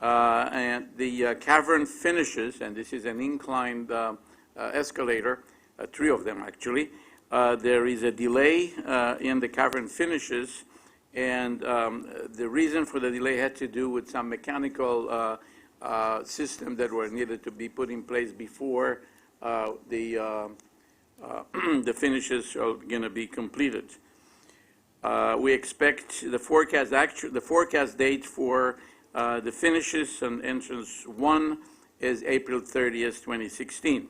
Speaker 3: and the cavern finishes, and this is an inclined escalator, 3 of them actually. There is a delay in the cavern finishes, and the reason for the delay had to do with some mechanical system that were needed to be put in place before the finishes are going to be completed. We expect the forecast date for the finishes on entrance 1 is April 30th, 2016.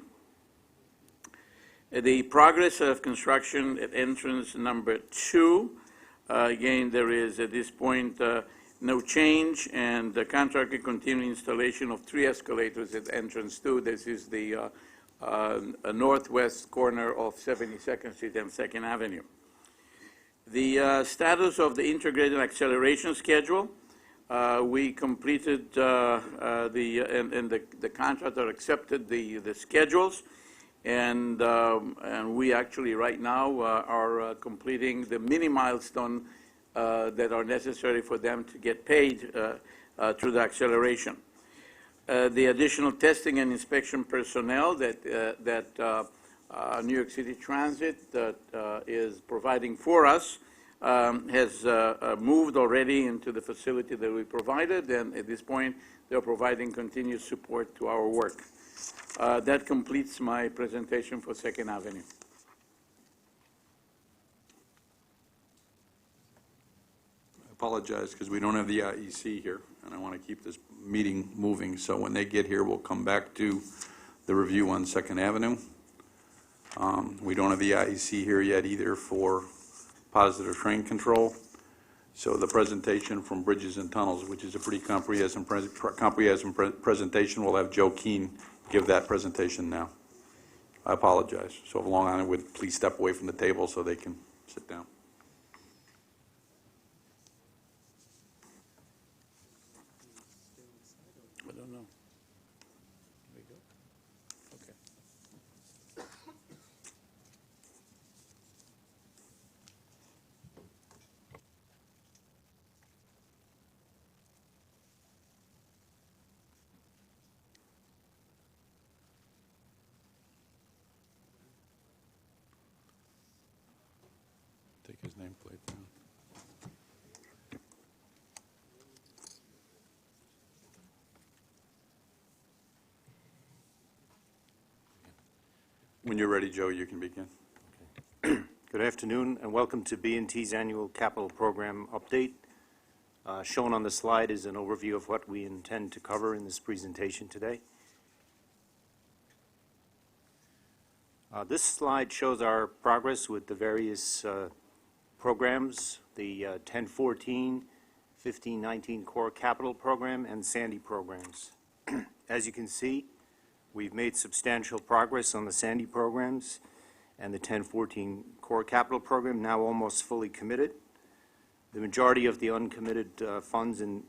Speaker 3: The progress of construction at entrance number 2, again, there is at this point no change, and the contractor continued installation of 3 escalators at entrance 2. This is the northwest corner of 72nd Street and 2nd Avenue. The status of the integrated acceleration schedule, we completed and the contractor accepted the schedules, and we actually right now are completing the mini milestone that are necessary for them to get paid through the acceleration. The additional testing and inspection personnel that New York City Transit is providing for us has moved already into the facility that we provided, and at this point
Speaker 8: They're providing continued support to our work. That completes my presentation for Second Avenue.
Speaker 12: I apologize because we don't have the IEC here, and I want to keep this meeting moving. So when they get here, we'll come back to the review on Second Avenue. We don't have the IEC here yet either for positive train control. So the presentation from Bridges and Tunnels, which is a pretty comprehensive presentation, we'll have Joe Keane give that presentation now. I apologize. So if Long Island would please step away from the table so they can sit down.
Speaker 8: I don't know. There we go. Okay.
Speaker 12: Take his nameplate down. When you're ready, Joe, you can begin.
Speaker 18: Good afternoon, and welcome to B&T's annual capital program update. Shown on the slide is an overview of what we intend to cover in this presentation today. This slide shows our progress with the various programs, the 1014, 1519 Core Capital Program, and Sandy programs. As you can see, we've made substantial progress on the Sandy programs and the 1014 Core Capital Program, now almost fully committed. The majority of the uncommitted funds in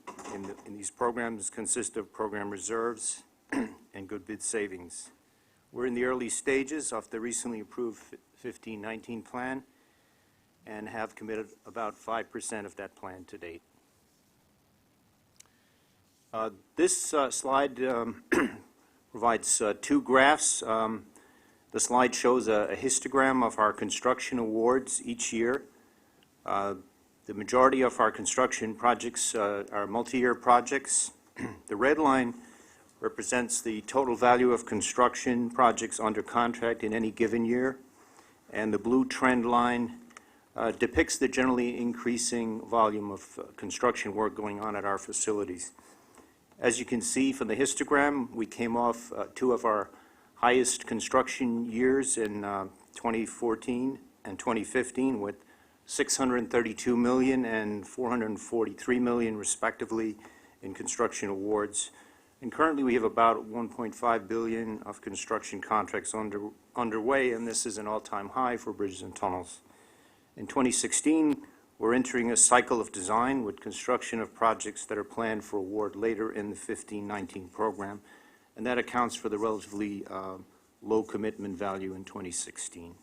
Speaker 18: these programs consist of program reserves and good bid savings. We're in the early stages of the recently approved 1519 plan and have committed about 5% of that plan to date. This slide provides two graphs. The slide shows a histogram of our construction awards each year. The majority of our construction projects are multi-year projects. The red line represents the total value of construction projects under contract in any given year, and the blue trend line depicts the generally increasing volume of construction work going on at our facilities. As you can see from the histogram, we came off two of our highest construction years in 2014 and 2015 with $632 million and $443 million respectively in construction awards. And currently we have about $1.5 billion of construction contracts underway, and this is an all-time high for bridges and tunnels. In 2016, we're entering a cycle of design with construction of projects that are planned for award later in the 1519 program, and that accounts for the relatively low commitment value in 2016.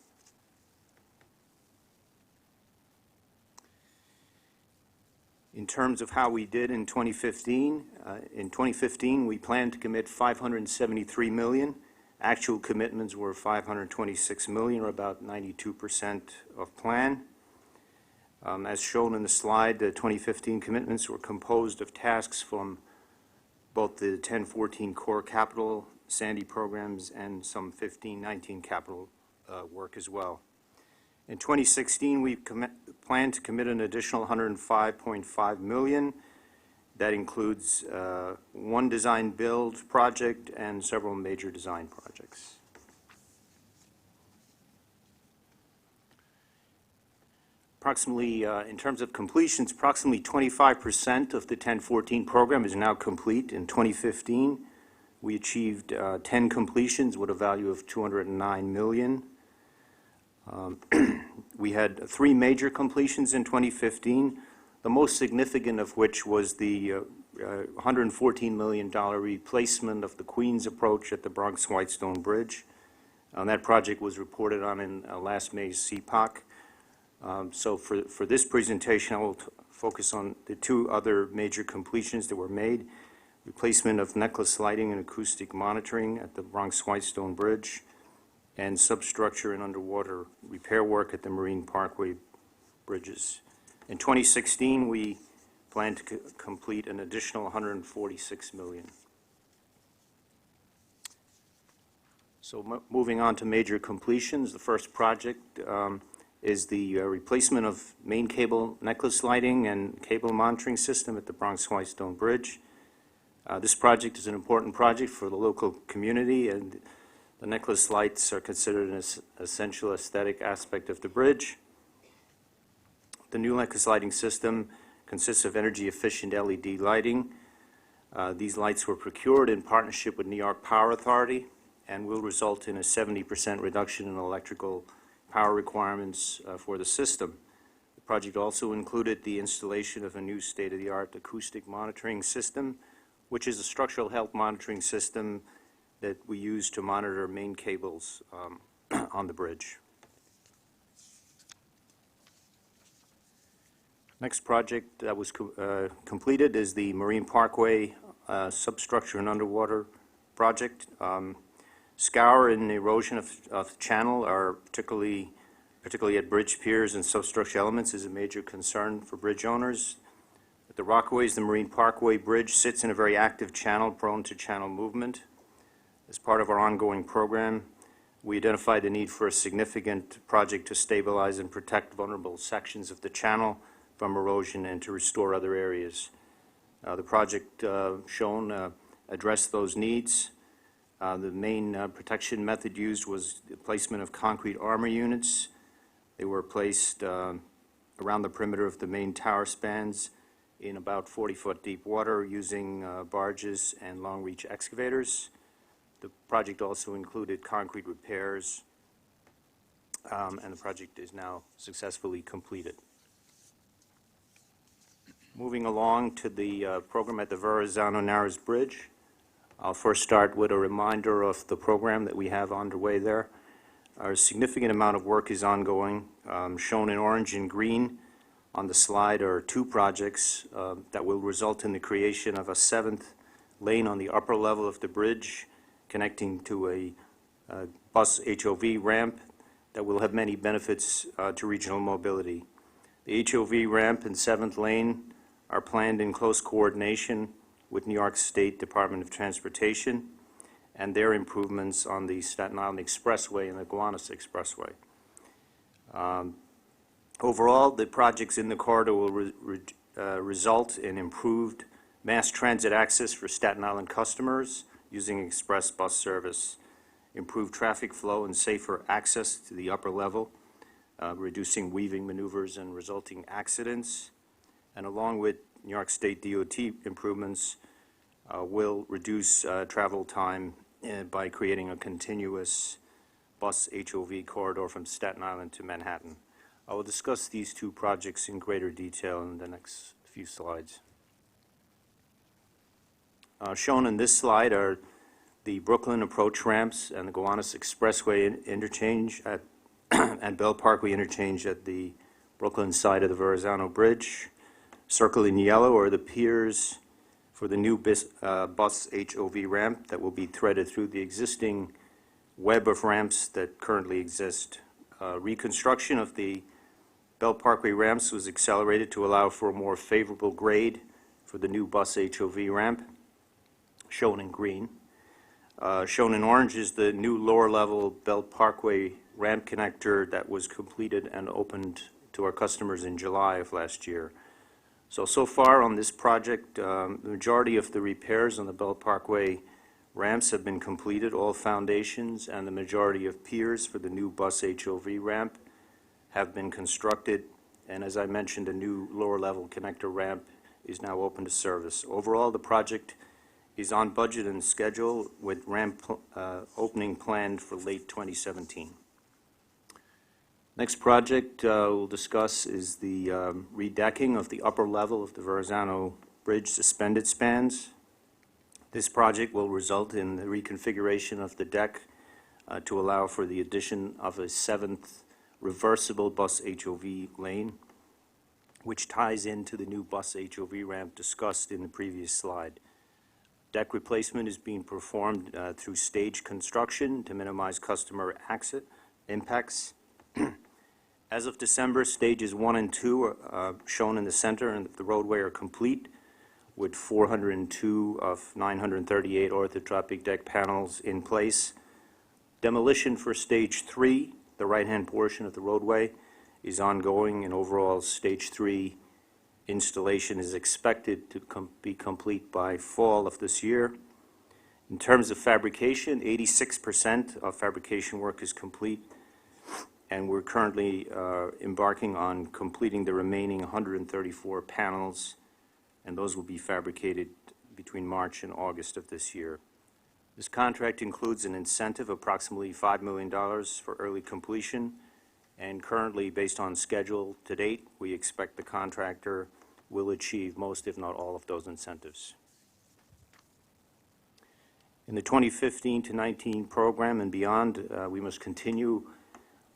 Speaker 18: In terms of how we did in 2015, we planned to commit $573 million. Actual commitments were $526 million, or about 92% of plan. As shown in the slide, the 2015 commitments were composed of tasks from both the 1014 Core Capital, Sandy programs, and some 1519 capital work as well. In 2016, we plan to commit an additional $105.5 million. That includes one design build project and several major design projects. Approximately, in terms of completions, approximately 25% of the 1014 program is now complete. In 2015, we achieved 10 completions with a value of $209 million. We had three major completions in 2015, the most significant of which was the $114 million replacement of the Queens approach at the Bronx-Whitestone Bridge. That project was reported on in last May's CPOC. So for this presentation, I will focus on the two other major completions that were made: replacement of necklace lighting and acoustic monitoring at the Bronx-Whitestone Bridge, and substructure and underwater repair work at the Marine Parkway bridges. In 2016, we plan to complete an additional $146 million. So moving on to major completions, the first project is the replacement of main cable necklace lighting and cable monitoring system at the Bronx-Whitestone Bridge. This project is an important project for the local community, and the necklace lights are considered an essential aesthetic aspect of the bridge. The new necklace lighting system consists of energy-efficient LED lighting. These lights were procured in partnership with New York Power Authority and will result in a 70% reduction in electrical power requirements for the system. The project also included the installation of a new state-of-the-art acoustic monitoring system, which is a structural health monitoring system that we use to monitor main cables on the bridge. Next project that was completed is the Marine Parkway substructure and underwater project. Scour and erosion of the channel are particularly at bridge piers and substructure elements is a major concern for bridge owners. At the Rockaways, the Marine Parkway Bridge sits in a very active channel prone to channel movement. As part of our ongoing program, we identified the need for a significant project to stabilize and protect vulnerable sections of the channel from erosion and to restore other areas. The project shown addressed those needs. The main protection method used was the placement of concrete armor units. They were placed around the perimeter of the main tower spans in about 40-foot deep water using barges and long-reach excavators. The project also included concrete repairs, and the project is now successfully completed. Moving along to the program at the Verrazano Narrows Bridge. I'll first start with a reminder of the program that we have underway there. A significant amount of work is ongoing. Shown in orange and green on the slide are two projects that will result in the creation of a 7th lane on the upper level of the bridge connecting to a bus HOV ramp that will have many benefits to regional mobility. The HOV ramp and 7th lane are planned in close coordination with New York State Department of Transportation and their improvements on the Staten Island Expressway and the Gowanus Expressway. Overall, the projects in the corridor will result in improved mass transit access for Staten Island customers using express bus service, improved traffic flow and safer access to the upper level, reducing weaving maneuvers and resulting accidents, and along with New York State DOT improvements, will reduce travel time by creating a continuous bus HOV corridor from Staten Island to Manhattan. I will discuss these two projects in greater detail in the next few slides. Shown in this slide are the Brooklyn approach ramps and the Gowanus Expressway interchange at and Bell Parkway interchange at the Brooklyn side of the Verrazano Bridge. Circled in yellow are the piers for the new bus HOV ramp that will be threaded through the existing web of ramps that currently exist. Reconstruction of the Bell Parkway ramps was accelerated to allow for a more favorable grade for the new bus HOV ramp, shown in green. Shown in orange is the new lower level Bell Parkway ramp connector that was completed and opened to our customers in July of last year. So far on this project, the majority of the repairs on the Bell Parkway ramps have been completed, all foundations and the majority of piers for the new bus HOV ramp have been constructed, and as I mentioned, a new lower level connector ramp is now open to service. Overall, the project is on budget and schedule with ramp opening planned for late 2017. Next project we'll discuss is the redecking of the upper level of the Verrazano Bridge suspended spans. This project will result in the reconfiguration of the deck to allow for the addition of a 7th reversible bus HOV lane, which ties into the new bus HOV ramp discussed in the previous slide. Deck replacement is being performed through stage construction to minimize customer impacts. As of December, stages 1 and 2, shown in the center and the roadway, are complete, with 402 of 938 orthotropic deck panels in place. Demolition for stage 3, the right-hand portion of the roadway, is ongoing, and overall stage 3 installation is expected to be complete by fall of this year. In terms of fabrication, 86% of fabrication work is complete, and we're currently embarking on completing the remaining 134 panels, and those will be fabricated between March and August of this year. This contract includes an incentive of approximately $5 million for early completion, and currently, based on schedule to date, we expect the contractor will achieve most, if not all, of those incentives. In the 2015 to 19 program and beyond, we must continue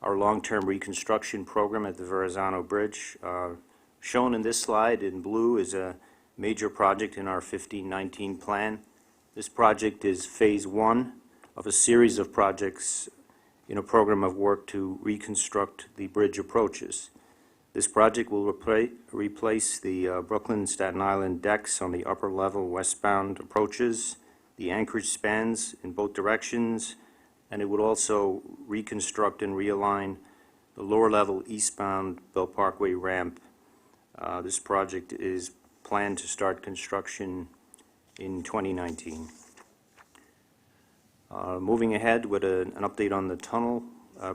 Speaker 18: our long-term reconstruction program at the Verrazano Bridge. Shown in this slide in blue is a major project in our 15-19 plan. This project is phase 1 of a series of projects in a program of work to reconstruct the bridge approaches. This project will replace the Brooklyn-Staten Island decks on the upper level westbound approaches, the anchorage spans in both directions, and it would also reconstruct and realign the lower level eastbound Bell Parkway ramp. This project is planned to start construction in 2019. Moving ahead with an update on the tunnel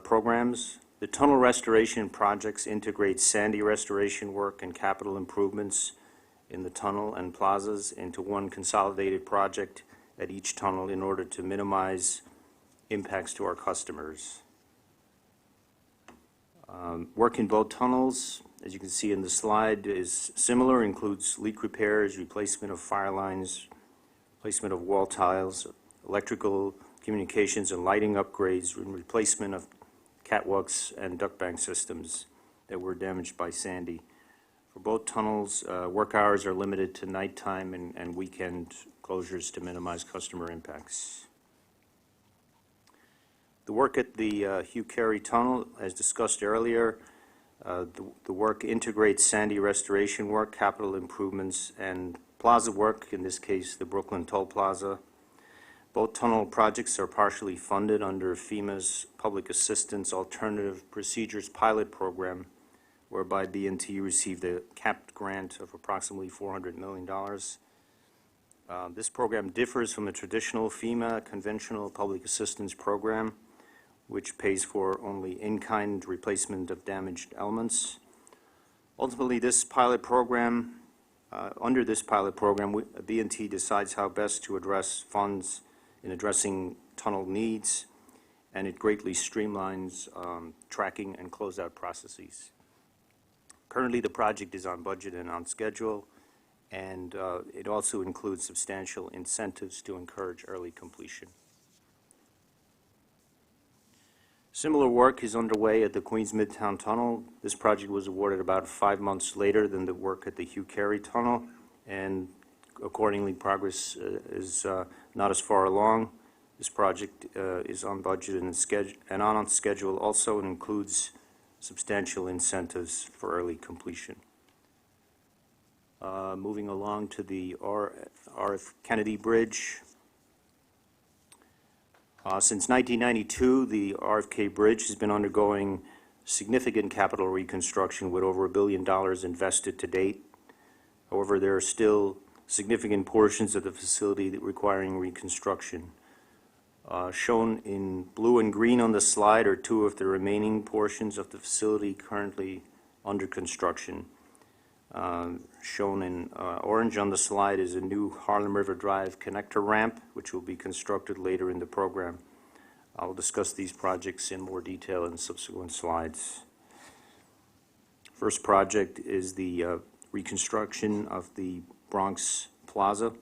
Speaker 18: programs. The tunnel restoration projects integrate sandy restoration work and capital improvements in the tunnel and plazas into one consolidated project at each tunnel in order to minimize impacts to our customers. Work in both tunnels, as you can see in the slide, is similar, includes leak repairs, replacement of fire lines, replacement of wall tiles, electrical communications and lighting upgrades, and replacement of catwalks and duct bank systems that were damaged by Sandy. For both tunnels, work hours are limited to nighttime and weekend closures to minimize customer impacts. The work at the Hugh Carey Tunnel, as discussed earlier, the work integrates Sandy restoration work, capital improvements, and plaza work, in this case the Brooklyn Toll Plaza. Both tunnel projects are partially funded under FEMA's Public Assistance Alternative Procedures Pilot Program, whereby B&T received a capped grant of approximately $400 million. This program differs from a traditional FEMA conventional public assistance program, which pays for only in-kind replacement of damaged elements. Ultimately, this pilot program, under this pilot program, B&T decides how best to address funds in addressing tunnel needs, and it greatly streamlines tracking and closeout processes. Currently, the project is on budget and on schedule, and it also includes substantial incentives to encourage early completion. Similar work is underway at the Queens Midtown Tunnel. This project was awarded about 5 months later than the work at the Hugh Carey Tunnel, and accordingly, progress is not as far along. This project is on budget and on schedule also, and includes substantial incentives for early completion. Moving along to the R.F. Kennedy Bridge. Since 1992, the RFK Bridge has been undergoing significant capital reconstruction with over $1 billion invested to date. However, there are still significant portions of the facility requiring reconstruction. Shown in blue and green on the slide are two of the remaining portions of the facility currently under construction. Shown in orange on the slide is a new Harlem River Drive connector ramp, which will be constructed later in the program. I will discuss these projects in more detail in subsequent slides. First project is the reconstruction of the Bronx Plaza.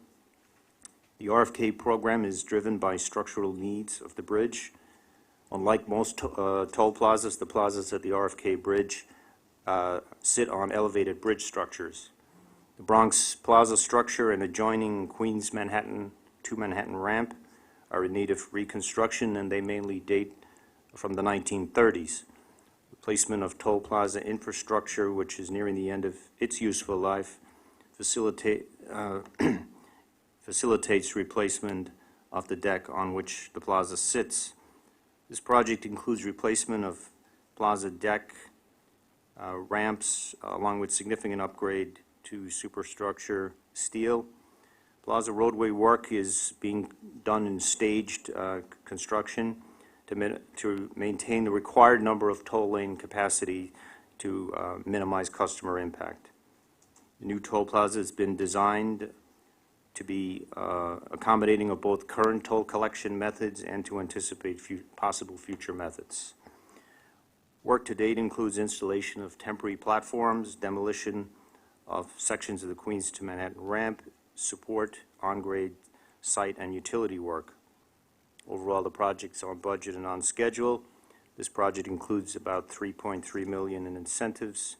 Speaker 18: The RFK program is driven by structural needs of the bridge. Unlike most toll plazas, the plazas at the RFK Bridge sit on elevated bridge structures. The Bronx Plaza structure and adjoining Queens Manhattan to Manhattan ramp are in need of reconstruction, and they mainly date from the 1930s. replacement of toll plaza infrastructure, which is nearing the end of its useful life, facilitates replacement of the deck on which the plaza sits. This project includes replacement of plaza deck, ramps, along with significant upgrade to superstructure steel. Plaza roadway work is being done in staged construction to maintain the required number of toll lane capacity to minimize customer impact. The new toll plaza has been designed to be accommodating of both current toll collection methods and to anticipate possible future methods. Work to date includes installation of temporary platforms, demolition of sections of the Queens to Manhattan ramp, support, on-grade site and utility work. Overall, the project's on budget and on schedule. This project includes about $3.3 million in incentives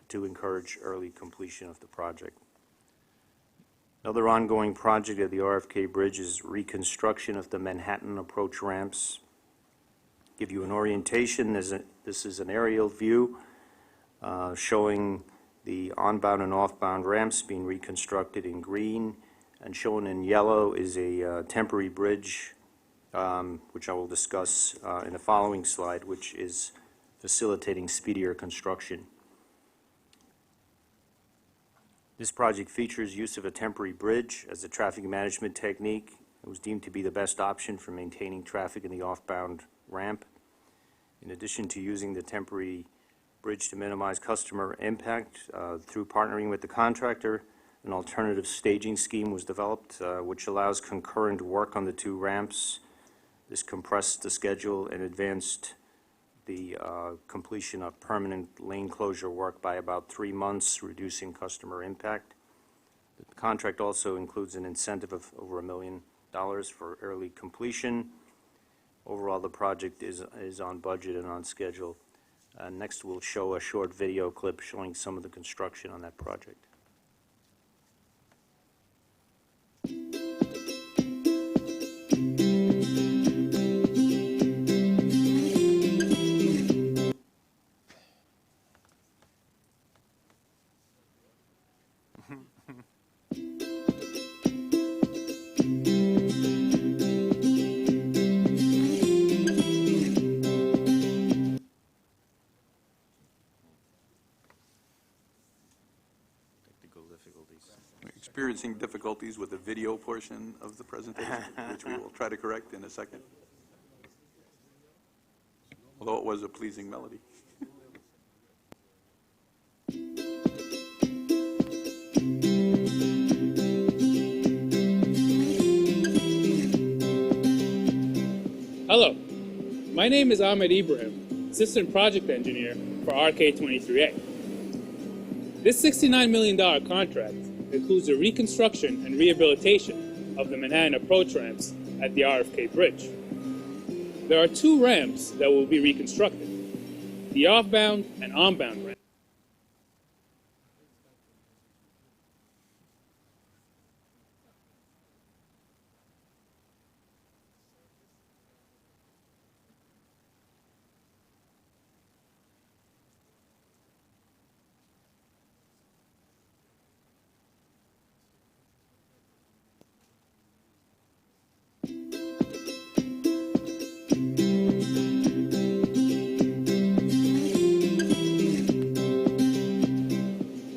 Speaker 18: to encourage early completion of the project. Another ongoing project at the RFK Bridge is reconstruction of the Manhattan approach ramps. Give you an orientation. This is an aerial view showing the onbound and offbound ramps being reconstructed in green, and shown in yellow is a temporary bridge, which I will discuss in the following slide, which is facilitating speedier construction. This project features use of a temporary bridge as a traffic management technique. It was deemed to be the best option for maintaining traffic in the offbound ramp. In addition to using the temporary bridge to minimize customer impact, through partnering with the contractor, an alternative staging scheme was developed, which allows concurrent work on the two ramps. This compressed the schedule and advanced the completion of permanent lane closure work by about 3 months, reducing customer impact. The contract also includes an incentive of over $1 million for early completion. Overall, the project is on budget and on schedule. Next, we'll show a short video clip showing some of the construction on that project.
Speaker 12: We're experiencing difficulties with the video portion of the presentation, which we will try to correct in a second. Although it was a pleasing melody.
Speaker 10: Hello, my name is Ahmed Ibrahim, Assistant Project Engineer for RK23A. This $69 million contract includes the reconstruction and rehabilitation of the Manhattan approach ramps at the RFK Bridge. There are two ramps that will be reconstructed, the offbound and onbound ramps.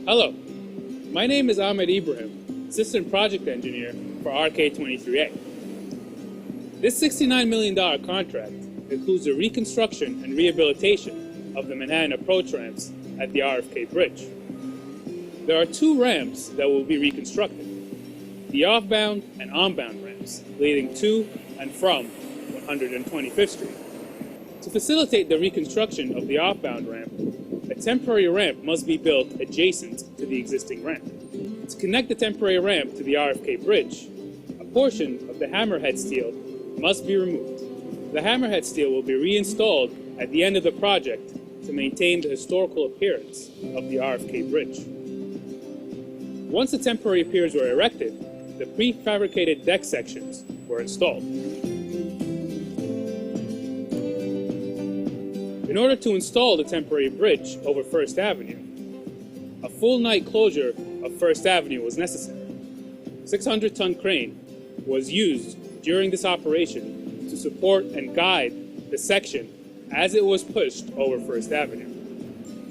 Speaker 10: Hello, my name is Ahmed Ibrahim, Assistant Project Engineer for RK23A. This $69 million contract includes the reconstruction and rehabilitation of the Manhattan approach ramps at the RFK Bridge. There are two ramps that will be reconstructed, the offbound and onbound ramps leading to and from 125th Street. To facilitate the reconstruction of the offbound ramp, a temporary ramp must be built adjacent to the existing ramp. To connect the temporary ramp to the RFK Bridge, a portion of the hammerhead steel must be removed. The hammerhead steel will be reinstalled at the end of the project to maintain the historical appearance of the RFK Bridge. Once the temporary piers were erected, the prefabricated deck sections were installed. The In order to install the temporary bridge over First Avenue, a full night closure of First Avenue was necessary. 600-ton crane was used during this operation to support and guide the section as it was pushed over First Avenue.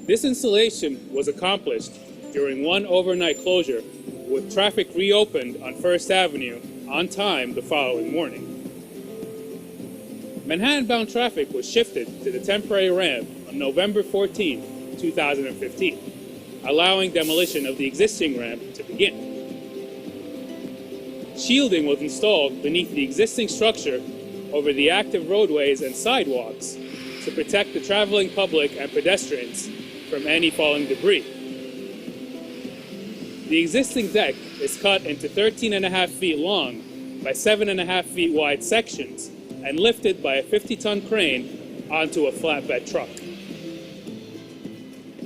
Speaker 10: This installation was accomplished during one overnight closure, with traffic reopened on First Avenue on time the following morning. Manhattan-bound traffic was shifted to the temporary ramp on November 14, 2015, allowing demolition of the existing ramp to begin. Shielding was installed beneath the existing structure over the active roadways and sidewalks to protect the traveling public and pedestrians from any falling debris. The existing deck is cut into 13.5 feet long by 7.5 feet wide sections and lifted by a 50-ton crane onto a flatbed truck.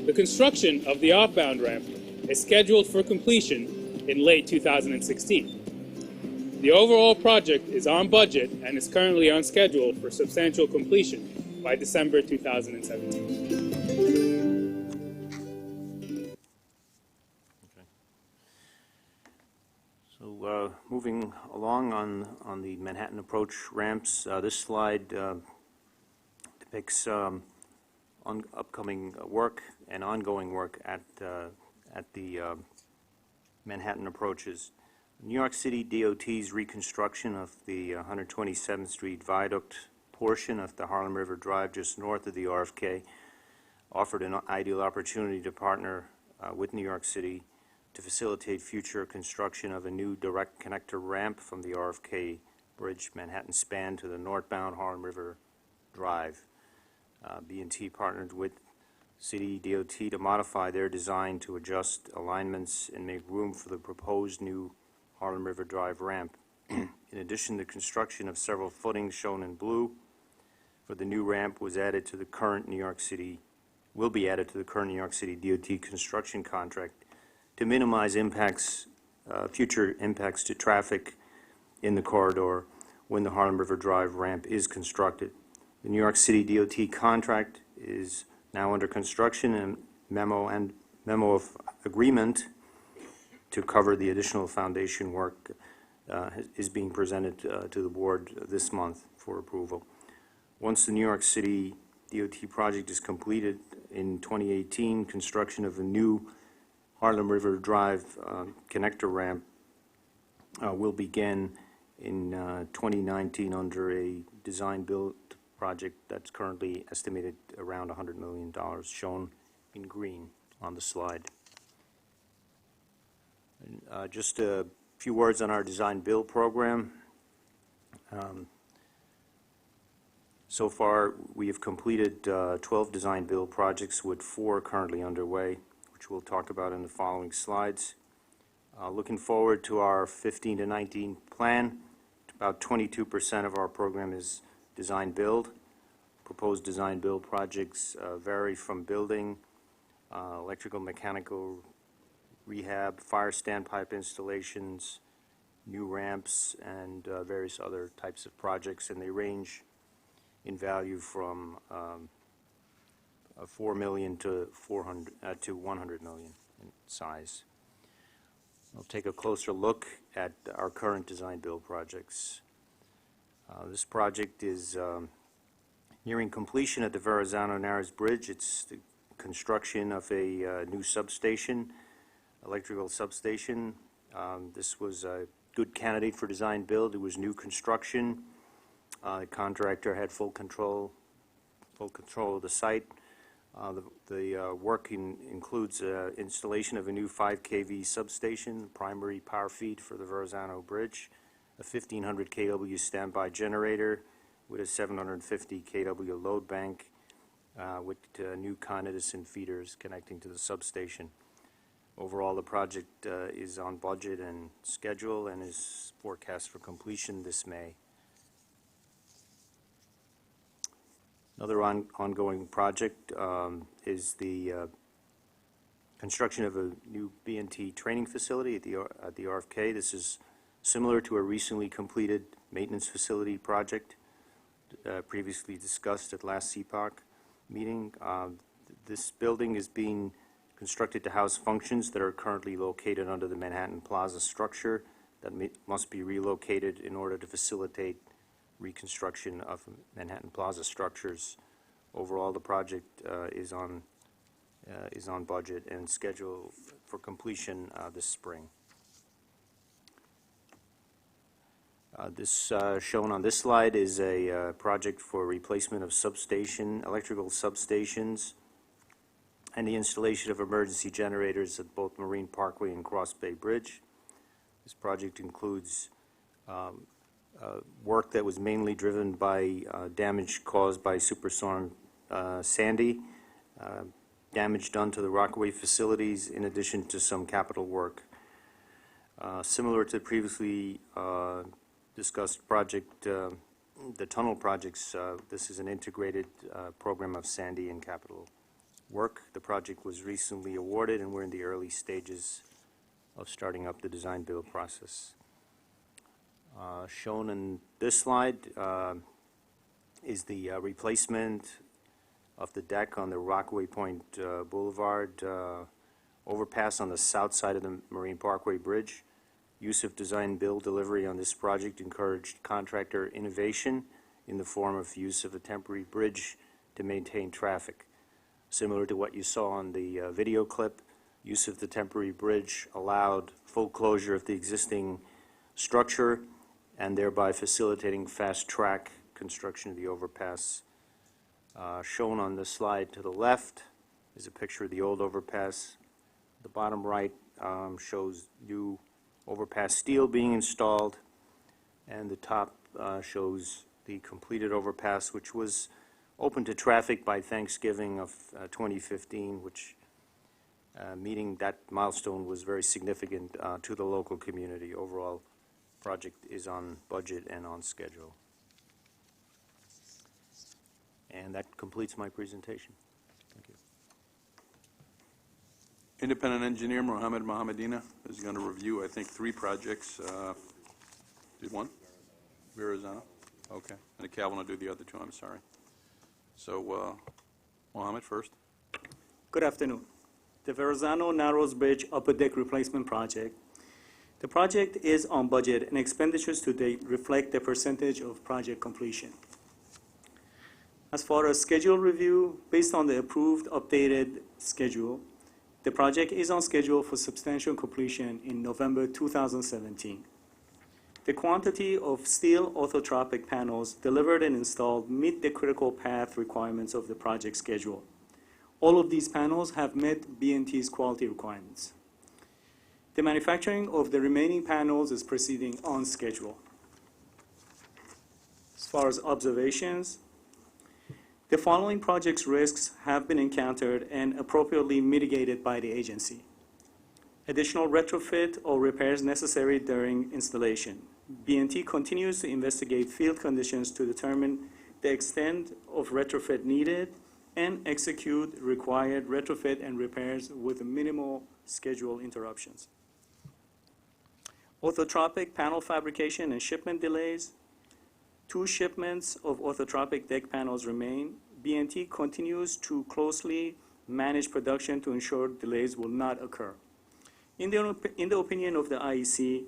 Speaker 10: The construction of the outbound ramp is scheduled for completion in late 2016. The overall project is on budget and is currently on schedule for substantial completion by December 2017.
Speaker 18: So moving along on the Manhattan Approach ramps, this slide depicts upcoming work and ongoing work at the Manhattan Approaches. New York City DOT's reconstruction of the 127th Street Viaduct portion of the Harlem River Drive just north of the RFK offered an ideal opportunity to partner with New York City to facilitate future construction of a new direct connector ramp from the RFK Bridge Manhattan span to the northbound Harlem River Drive. B&T partnered with City DOT to modify their design to adjust alignments and make room for the proposed new Harlem River Drive ramp. In addition, the construction of several footings shown in blue for the new ramp was added to the current New York City, will be added to the current New York City DOT construction contract to minimize impacts, future impacts to traffic in the corridor when the Harlem River Drive ramp is constructed. The New York City DOT contract is now under construction, and memo of agreement to cover the additional foundation work is being presented to the board this month for approval. Once the New York City DOT project is completed in 2018, construction of a new Harlem River Drive connector ramp will begin in 2019 under a design-build project that's currently estimated around $100 million, shown in green on the slide. Just a few words on our design-build program. So far, we have completed 12 design-build projects with 4 currently underway, which we'll talk about in the following slides. Looking forward to our 15 to 19 plan, about 22% of our program is design-build. Proposed design-build projects vary from building, electrical, mechanical, rehab, fire standpipe installations, new ramps, and various other types of projects, and they range in value from $4 million to $100 million in size. We'll take a closer look at our current design-build projects. This project is nearing completion at the Verrazano-Narrows Bridge. It's the construction of a new substation, electrical substation. This was a good candidate for design-build. It was new construction. The contractor had full control of the site. The work includes installation of a new 5 kV substation, primary power feed for the Verrazano Bridge, a 1500 kW standby generator with a 750 kW load bank with new Con Edison feeders connecting to the substation. Overall, the project is on budget and schedule and is forecast for completion this May. Another ongoing project is the construction of a new B&T training facility at the RFK. This is similar to a recently completed maintenance facility project previously discussed at last CPOC. meeting. This building is being constructed to house functions that are currently located under the Manhattan Plaza structure that must be relocated in order to facilitate reconstruction of Manhattan Plaza structures. Overall, the project is on budget and scheduled for completion this spring. This shown on this slide is a project for replacement of electrical substations, and the installation of emergency generators at both Marine Parkway and Cross Bay Bridge. This project includes work that was mainly driven by damage caused by Superstorm Sandy, damage done to the Rockaway facilities, in addition to some capital work. Similar to previously discussed project, the tunnel projects, this is an integrated program of Sandy and capital work. The project was recently awarded, and we're in the early stages of starting up the design-build process. Shown in this slide is the replacement of the deck on the Rockaway Point Boulevard overpass on the south side of the Marine Parkway Bridge. Use of design-build delivery on this project encouraged contractor innovation in the form of use of a temporary bridge to maintain traffic. Similar to what you saw on the video clip, use of the temporary bridge allowed full closure of the existing structure and thereby facilitating fast-track construction of the overpass. Shown on the slide to the left is a picture of the old overpass. The bottom right shows new overpass steel being installed, and the top shows the completed overpass, which was open to traffic by Thanksgiving of 2015, which meeting that milestone was very significant to the local community. Overall, project is on budget and on schedule. And that completes my presentation. Thank you.
Speaker 12: Independent engineer Mohammed Mohammedina is going to review, I think, 3 projects. Did one? Verrazano? Okay. And Calvin will do the other 2, I'm sorry. So, Mohammed first.
Speaker 19: Good afternoon. The Verrazano Narrows Bridge Upper Deck Replacement Project. The project is on budget, and expenditures to date reflect the percentage of project completion. As far as schedule review, based on the approved updated schedule, the project is on schedule for substantial completion in November 2017. The quantity of steel orthotropic panels delivered and installed meet the critical path requirements of the project schedule. All of these panels have met B&T's quality requirements. The manufacturing of the remaining panels is proceeding on schedule. As far as observations, the following project's risks have been encountered and appropriately mitigated by the agency. Additional retrofit or repairs necessary during installation. B&T continues to investigate field conditions to determine the extent of retrofit needed and execute required retrofit and repairs with minimal schedule interruptions. Orthotropic panel fabrication and shipment delays. 2 shipments of orthotropic deck panels remain. B&T continues to closely manage production to ensure delays will not occur. In the opinion of the IEC,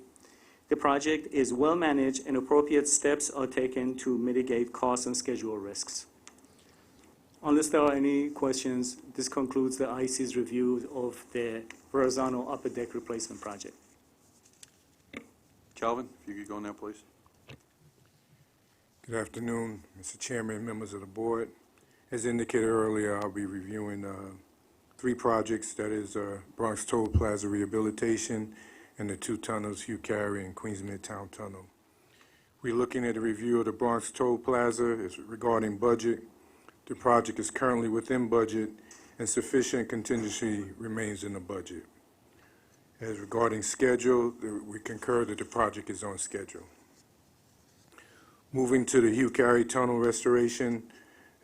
Speaker 19: the project is well managed and appropriate steps are taken to mitigate costs and schedule risks. Unless there are any questions, this concludes the IEC's review of the Verrazano Upper Deck Replacement Project.
Speaker 12: Calvin, if you could go now, please.
Speaker 20: Good afternoon, Mr. Chairman, members of the board. As indicated earlier, I'll be reviewing 3 projects, that is Bronx Toll Plaza Rehabilitation and the 2 tunnels, Hugh Carey and Queens Midtown Tunnel. We're looking at a review of the Bronx Toll Plaza. It's regarding budget. The project is currently within budget and sufficient contingency remains in the budget. As regarding schedule, we concur that the project is on schedule. Moving to the Hugh Carey Tunnel restoration,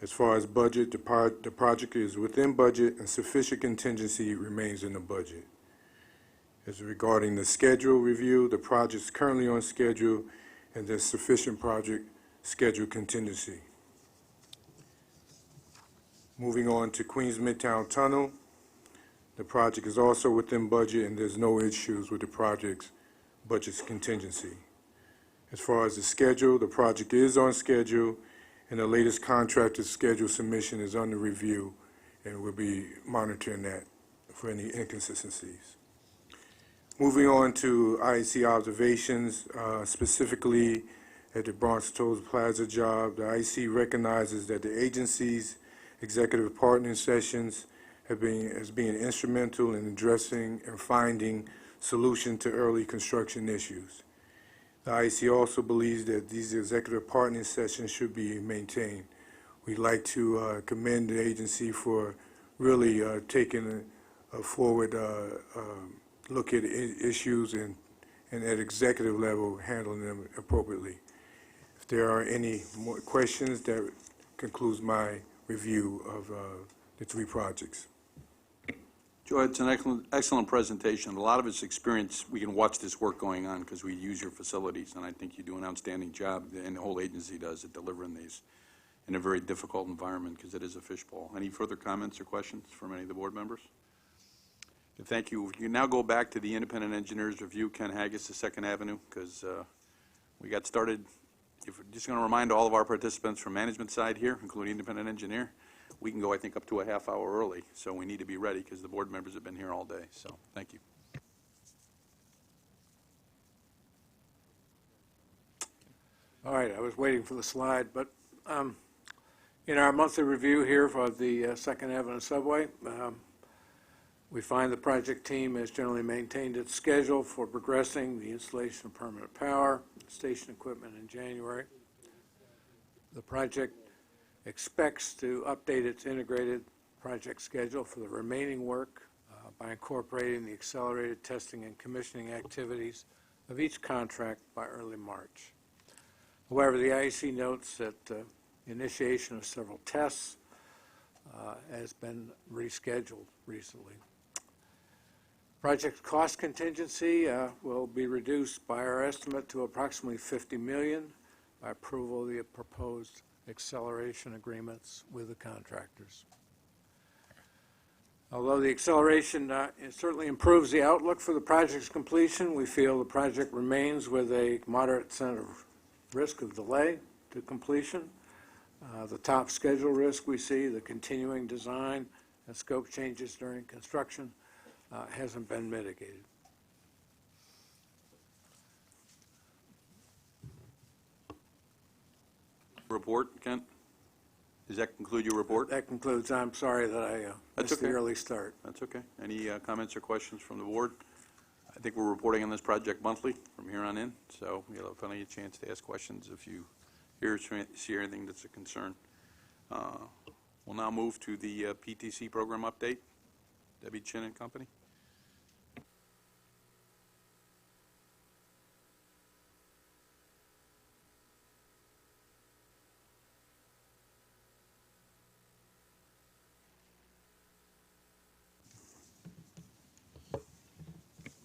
Speaker 20: as far as budget, the project is within budget and sufficient contingency remains in the budget. As regarding the schedule review, the project is currently on schedule and there's sufficient project schedule contingency. Moving on to Queens Midtown Tunnel. The project is also within budget, and there's no issues with the project's budget's contingency. As far as the schedule, the project is on schedule, and the latest contractor's schedule submission is under review, and we'll be monitoring that for any inconsistencies. Moving on to IEC observations, specifically at the Bronx Toll Plaza job, the IEC recognizes that the agency's executive partner sessions as being instrumental in addressing and finding solutions to early construction issues. The IEC also believes that these executive partner sessions should be maintained. We'd like to commend the agency for really taking a forward look at issues and at executive level handling them appropriately. If there are any more questions, that concludes my review of the three projects.
Speaker 12: Joe, it's an excellent presentation. A lot of it's experience. We can watch this work going on because we use your facilities, and I think you do an outstanding job, and the whole agency does, at delivering these in a very difficult environment because it is a fishbowl. Any further comments or questions from any of the board members? Thank you. You now go back to the independent engineers review, Ken Haggis, the Second Avenue, because we got started. If we're just going to remind all of our participants from management side here, including independent engineer, we can go, I think, up to a half hour early, so we need to be ready because the board members have been here all day. So, thank you.
Speaker 8: All right, I was waiting for the slide, but in our monthly review here for the Second Avenue subway, we find the project team has generally maintained its schedule for progressing the installation of permanent power, station equipment in January. The project expects to update its integrated project schedule for the remaining work by incorporating the accelerated testing and commissioning activities of each contract by early March. However, the IEC notes that the initiation of several tests has been rescheduled recently. Project cost contingency will be reduced by our estimate to approximately $50 million by approval of the proposed acceleration agreements with the contractors. Although the acceleration it certainly improves the outlook for the project's completion, we feel the project remains with a moderate sense of risk of delay to completion. The top schedule risk we see, the continuing design and scope changes during construction, hasn't been mitigated.
Speaker 12: Report, Kent? Does that conclude your report?
Speaker 8: That concludes. I'm sorry that I missed the early start.
Speaker 12: That's okay. Any comments or questions from the board? I think we're reporting on this project monthly from here on in, so you'll have plenty of chance to ask questions if you see anything that's a concern. We'll now move to the PTC program update. Debbie Chin and Company.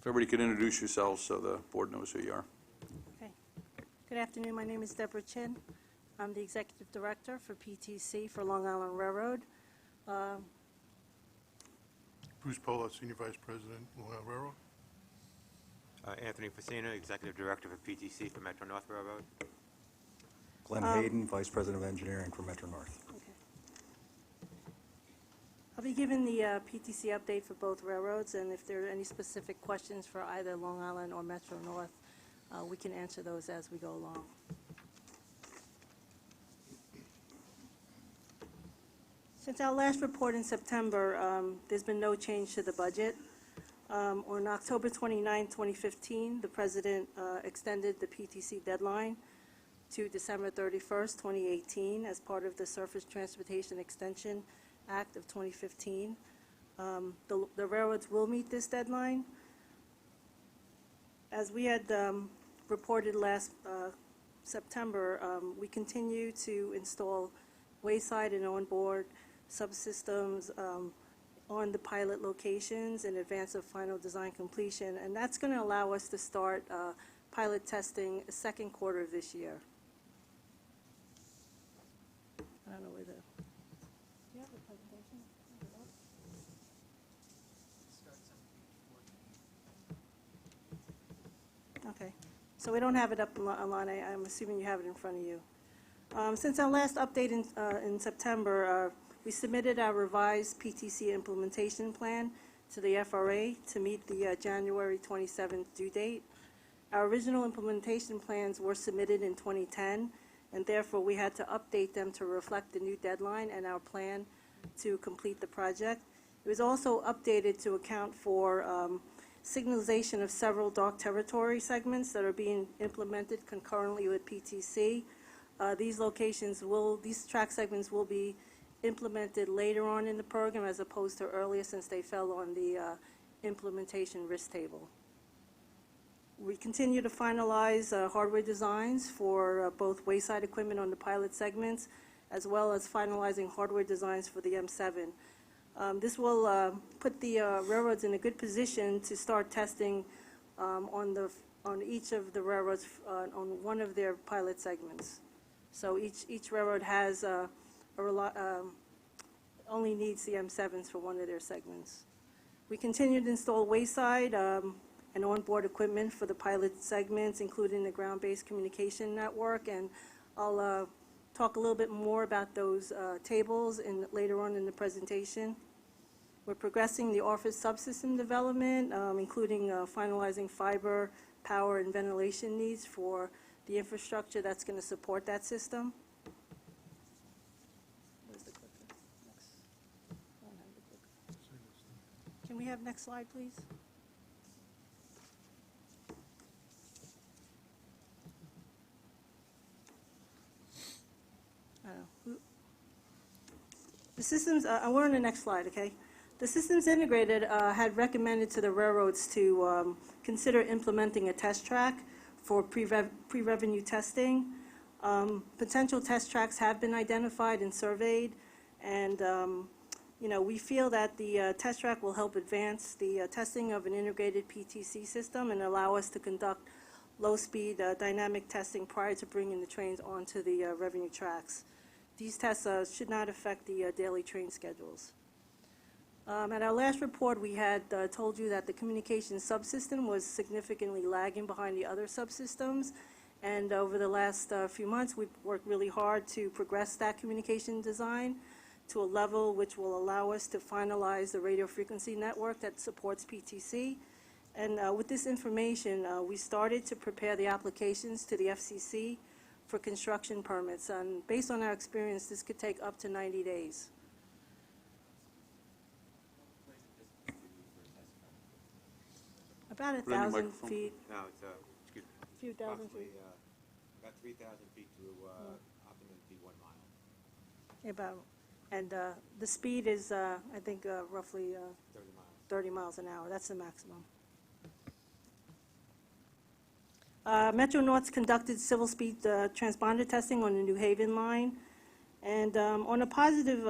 Speaker 12: If everybody could introduce yourselves so the board knows who you are.
Speaker 6: Okay. Good afternoon. My name is Deborah Chin. I'm the Executive Director for PTC for Long Island Railroad.
Speaker 15: Bruce Polo, Senior Vice President, Long Island Railroad.
Speaker 21: Anthony Facina, Executive Director for PTC for Metro North Railroad.
Speaker 5: Glenn Hayden, Vice President of Engineering for Metro North.
Speaker 6: Okay. I'll be giving the PTC update for both railroads, and if there are any specific questions for either Long Island or Metro North, we can answer those as we go along. Since our last report in September, there's been no change to the budget. On October 29, 2015, the President extended the PTC deadline to December 31st, 2018 as part of the Surface Transportation Extension Act of 2015. The railroads will meet this deadline. As we had reported last September, we continue to install wayside and onboard subsystems on the pilot locations in advance of final design completion, and that's going to allow us to start pilot testing the second quarter of this year. I don't know where the... So we don't have it up online. I'm assuming you have it in front of you. Since our last update in September, we submitted our revised PTC implementation plan to the FRA to meet the January 27th due date. Our original implementation plans were submitted in 2010, and therefore we had to update them to reflect the new deadline and our plan to complete the project. It was also updated to account for signalization of several dark territory segments that are being implemented concurrently with PTC. These track segments will be implemented later on in the program as opposed to earlier, since they fell on the implementation risk table. We continue to finalize hardware designs for both wayside equipment on the pilot segments, as well as finalizing hardware designs for the M7. This will put the railroads in a good position to start testing on each of the railroads on one of their pilot segments. So each railroad has only needs the M7s for one of their segments. We continue to install wayside and onboard equipment for the pilot segments, including the ground-based communication network, and I'll talk a little bit more about those tables later on in the presentation. We're progressing the office subsystem development, including finalizing fiber, power, and ventilation needs for the infrastructure that's going to support that system. Where's the clicker? Next. I don't have the clicker. Can we have next slide, please? The systems, we're on the next slide, okay? The systems integrated had recommended to the railroads to consider implementing a test track for pre-revenue testing. Potential test tracks have been identified and surveyed, and we feel that the test track will help advance the testing of an integrated PTC system and allow us to conduct low-speed dynamic testing prior to bringing the trains onto the revenue tracks. These tests should not affect the daily train schedules. At our last report, we had told you that the communication subsystem was significantly lagging behind the other subsystems, and over the last few months, we've worked really hard to progress that communication design to a level which will allow us to finalize the radio frequency network that supports PTC. And with this information, we started to prepare the applications to the FCC for construction permits. And based on our experience, this could take up to 90 days. About 1,000 feet.
Speaker 21: No, it's, excuse me.
Speaker 6: A few thousand feet.
Speaker 21: About 3,000 feet to optimum be 1 mile.
Speaker 6: About, and the speed is, I think, roughly 30 miles an hour. That's the maximum. Metro North's conducted civil speed transponder testing on the New Haven line. And on a positive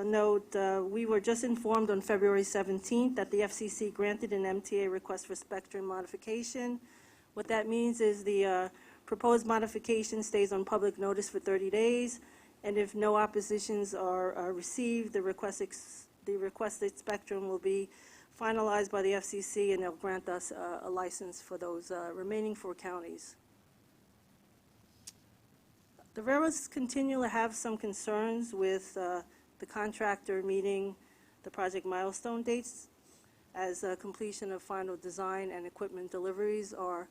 Speaker 6: note, we were just informed on February 17th that the FCC granted an MTA request for spectrum modification. What that means is the proposed modification stays on public notice for 30 days, and if no oppositions are received, the requested spectrum will be finalized by the FCC, and they'll grant us a license for those remaining 4 counties. The railroads continue to have some concerns with the contractor meeting the project milestone dates, as completion of final design and equipment deliveries are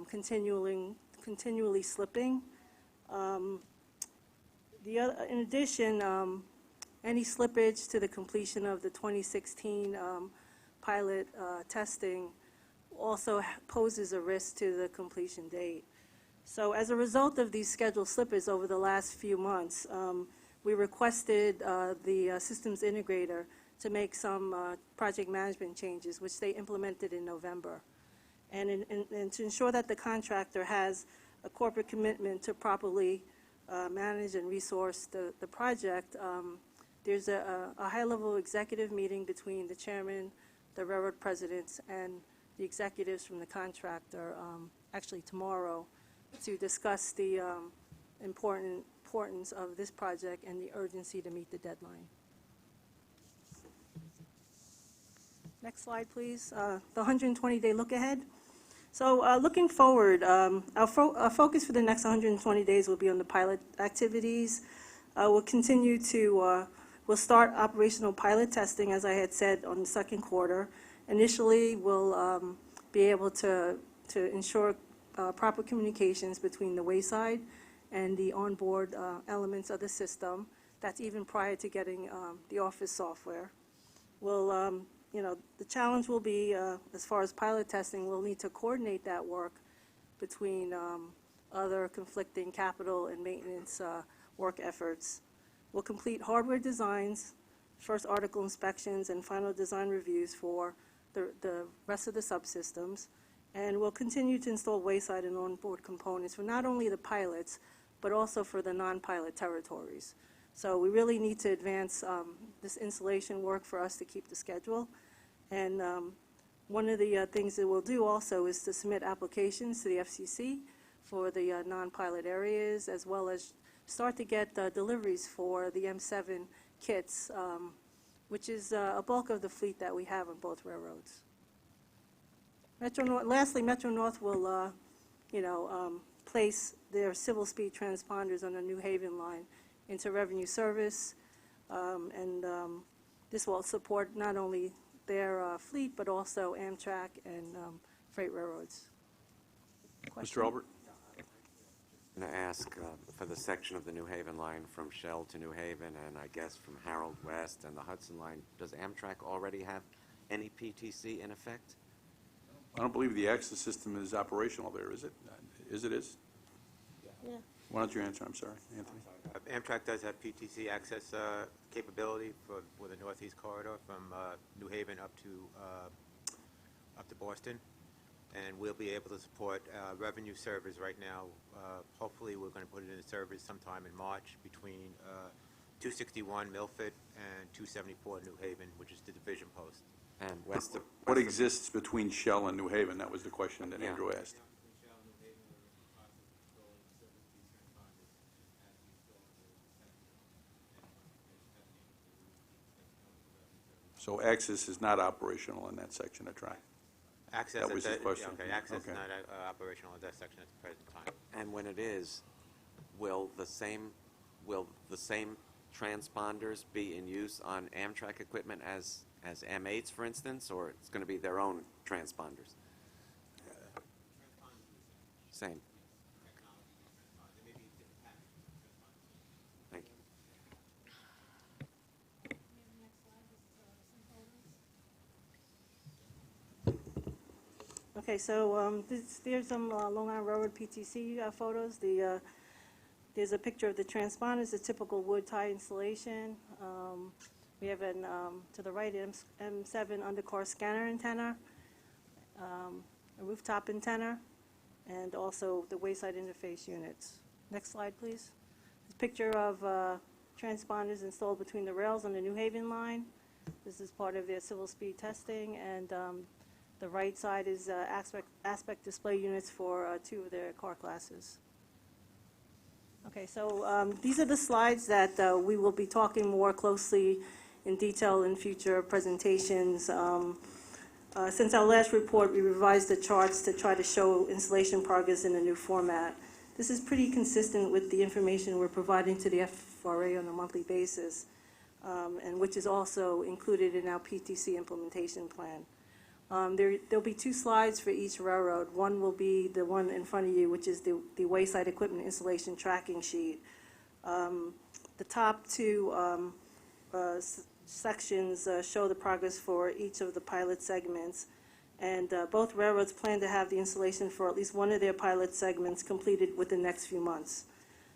Speaker 6: continually slipping. In addition, any slippage to the completion of the 2016 pilot testing also poses a risk to the completion date. So as a result of these schedule slippage over the last few months, we requested the systems integrator to make some project management changes, which they implemented in November. And to ensure that the contractor has a corporate commitment to properly manage and resource the project, there's a high-level executive meeting between the chairman, the railroad presidents, and the executives from the contractor, actually tomorrow, to discuss the importance of this project and the urgency to meet the deadline. Next slide, please. The 120-day look ahead. So looking forward, our focus for the next 120 days will be on the pilot activities. We'll continue to, we'll start operational pilot testing, as I had said, on the second quarter. Initially, we'll be able to ensure proper communications between the wayside and the onboard elements of the system. That's even prior to getting the office software. We'll, you know, the challenge will be, as far as pilot testing, we'll need to coordinate that work between other conflicting capital and maintenance work efforts. We'll complete hardware designs, first article inspections, and final design reviews for the rest of the subsystems. And we'll continue to install wayside and onboard components for not only the pilots, but also for the non-pilot territories. So we really need to advance this installation work for us to keep the schedule. And one of the things that we'll do also is to submit applications to the FCC for the non-pilot areas, as well as start to get deliveries for the M7 kits, which is a bulk of the fleet that we have on both railroads. Lastly, Metro North will, place their civil speed transponders on the New Haven line into revenue service, and this will support not only their fleet, but also Amtrak and freight railroads.
Speaker 12: Mr. Albert?
Speaker 14: I'm going to ask for the section of the New Haven line from Shell to New Haven, and I guess from Harold West and the Hudson line, does Amtrak already have any PTC in effect?
Speaker 12: I don't believe the access system is operational there, is it? Is?
Speaker 6: Yeah.
Speaker 12: Why don't you answer? I'm sorry, Anthony.
Speaker 21: Amtrak does have PTC access capability for the Northeast Corridor from New Haven up to Boston, and we'll be able to support revenue service right now. Hopefully, we're going to put it into service sometime in March between 261 Milford and 274 New Haven, which is the division post.
Speaker 14: And west of...
Speaker 12: What exists between Shell and New Haven? That was the question that Andrew asked. So access is not operational in that section of track?
Speaker 21: Access
Speaker 12: that was his question.
Speaker 21: Yeah, okay, access is not operational in that section at the present time.
Speaker 14: And when it is, will the same transponders be in use on Amtrak equipment as M8s, for instance, or it's going to be their own transponders? Same. Thank you.
Speaker 6: Okay, so there's some Long Island Railroad PTC photos. There's a picture of the transponders, a typical wood tie installation. We have to the right, M7 undercar scanner antenna, a rooftop antenna, and also the wayside interface units. Next slide, please. This picture of transponders installed between the rails on the New Haven line. This is part of their civil speed testing, and the right side is aspect display units for two of their car classes. Okay, so these are the slides that we will be talking more closely in detail in future presentations. Since our last report, we revised the charts to try to show installation progress in a new format. This is pretty consistent with the information we're providing to the FRA on a monthly basis, and which is also included in our PTC implementation plan. There'll be two slides for each railroad. One will be the one in front of you, which is the wayside equipment installation tracking sheet. The top two sections show the progress for each of the pilot segments, and both railroads plan to have the installation for at least one of their pilot segments completed within the next few months.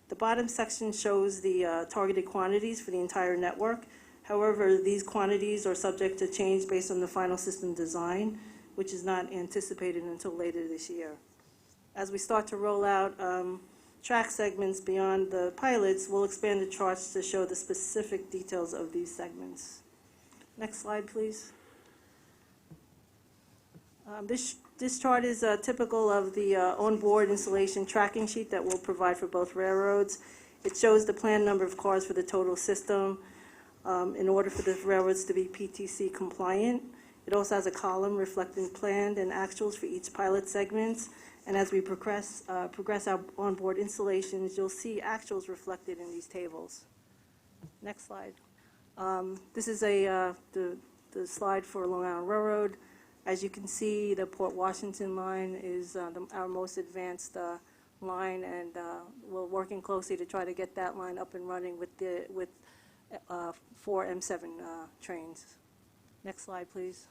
Speaker 6: The bottom section shows the targeted quantities for the entire network. However, these quantities are subject to change based on the final system design, which is not anticipated until later this year. As we start to roll out track segments beyond the pilots, we'll expand the charts to show the specific details of these segments. Next slide, please. This chart is typical of the onboard installation tracking sheet that we'll provide for both railroads. It shows the planned number of cars for the total system in order for the railroads to be PTC compliant. It also has a column reflecting planned and actuals for each pilot segment. And as we progress our onboard installations, you'll see actuals reflected in these tables. Next slide. This is the slide for Long Island Railroad. As you can see, the Port Washington line is our most advanced line, and we're working closely to try to get that line up and running with 4 M7 trains. Next slide, please.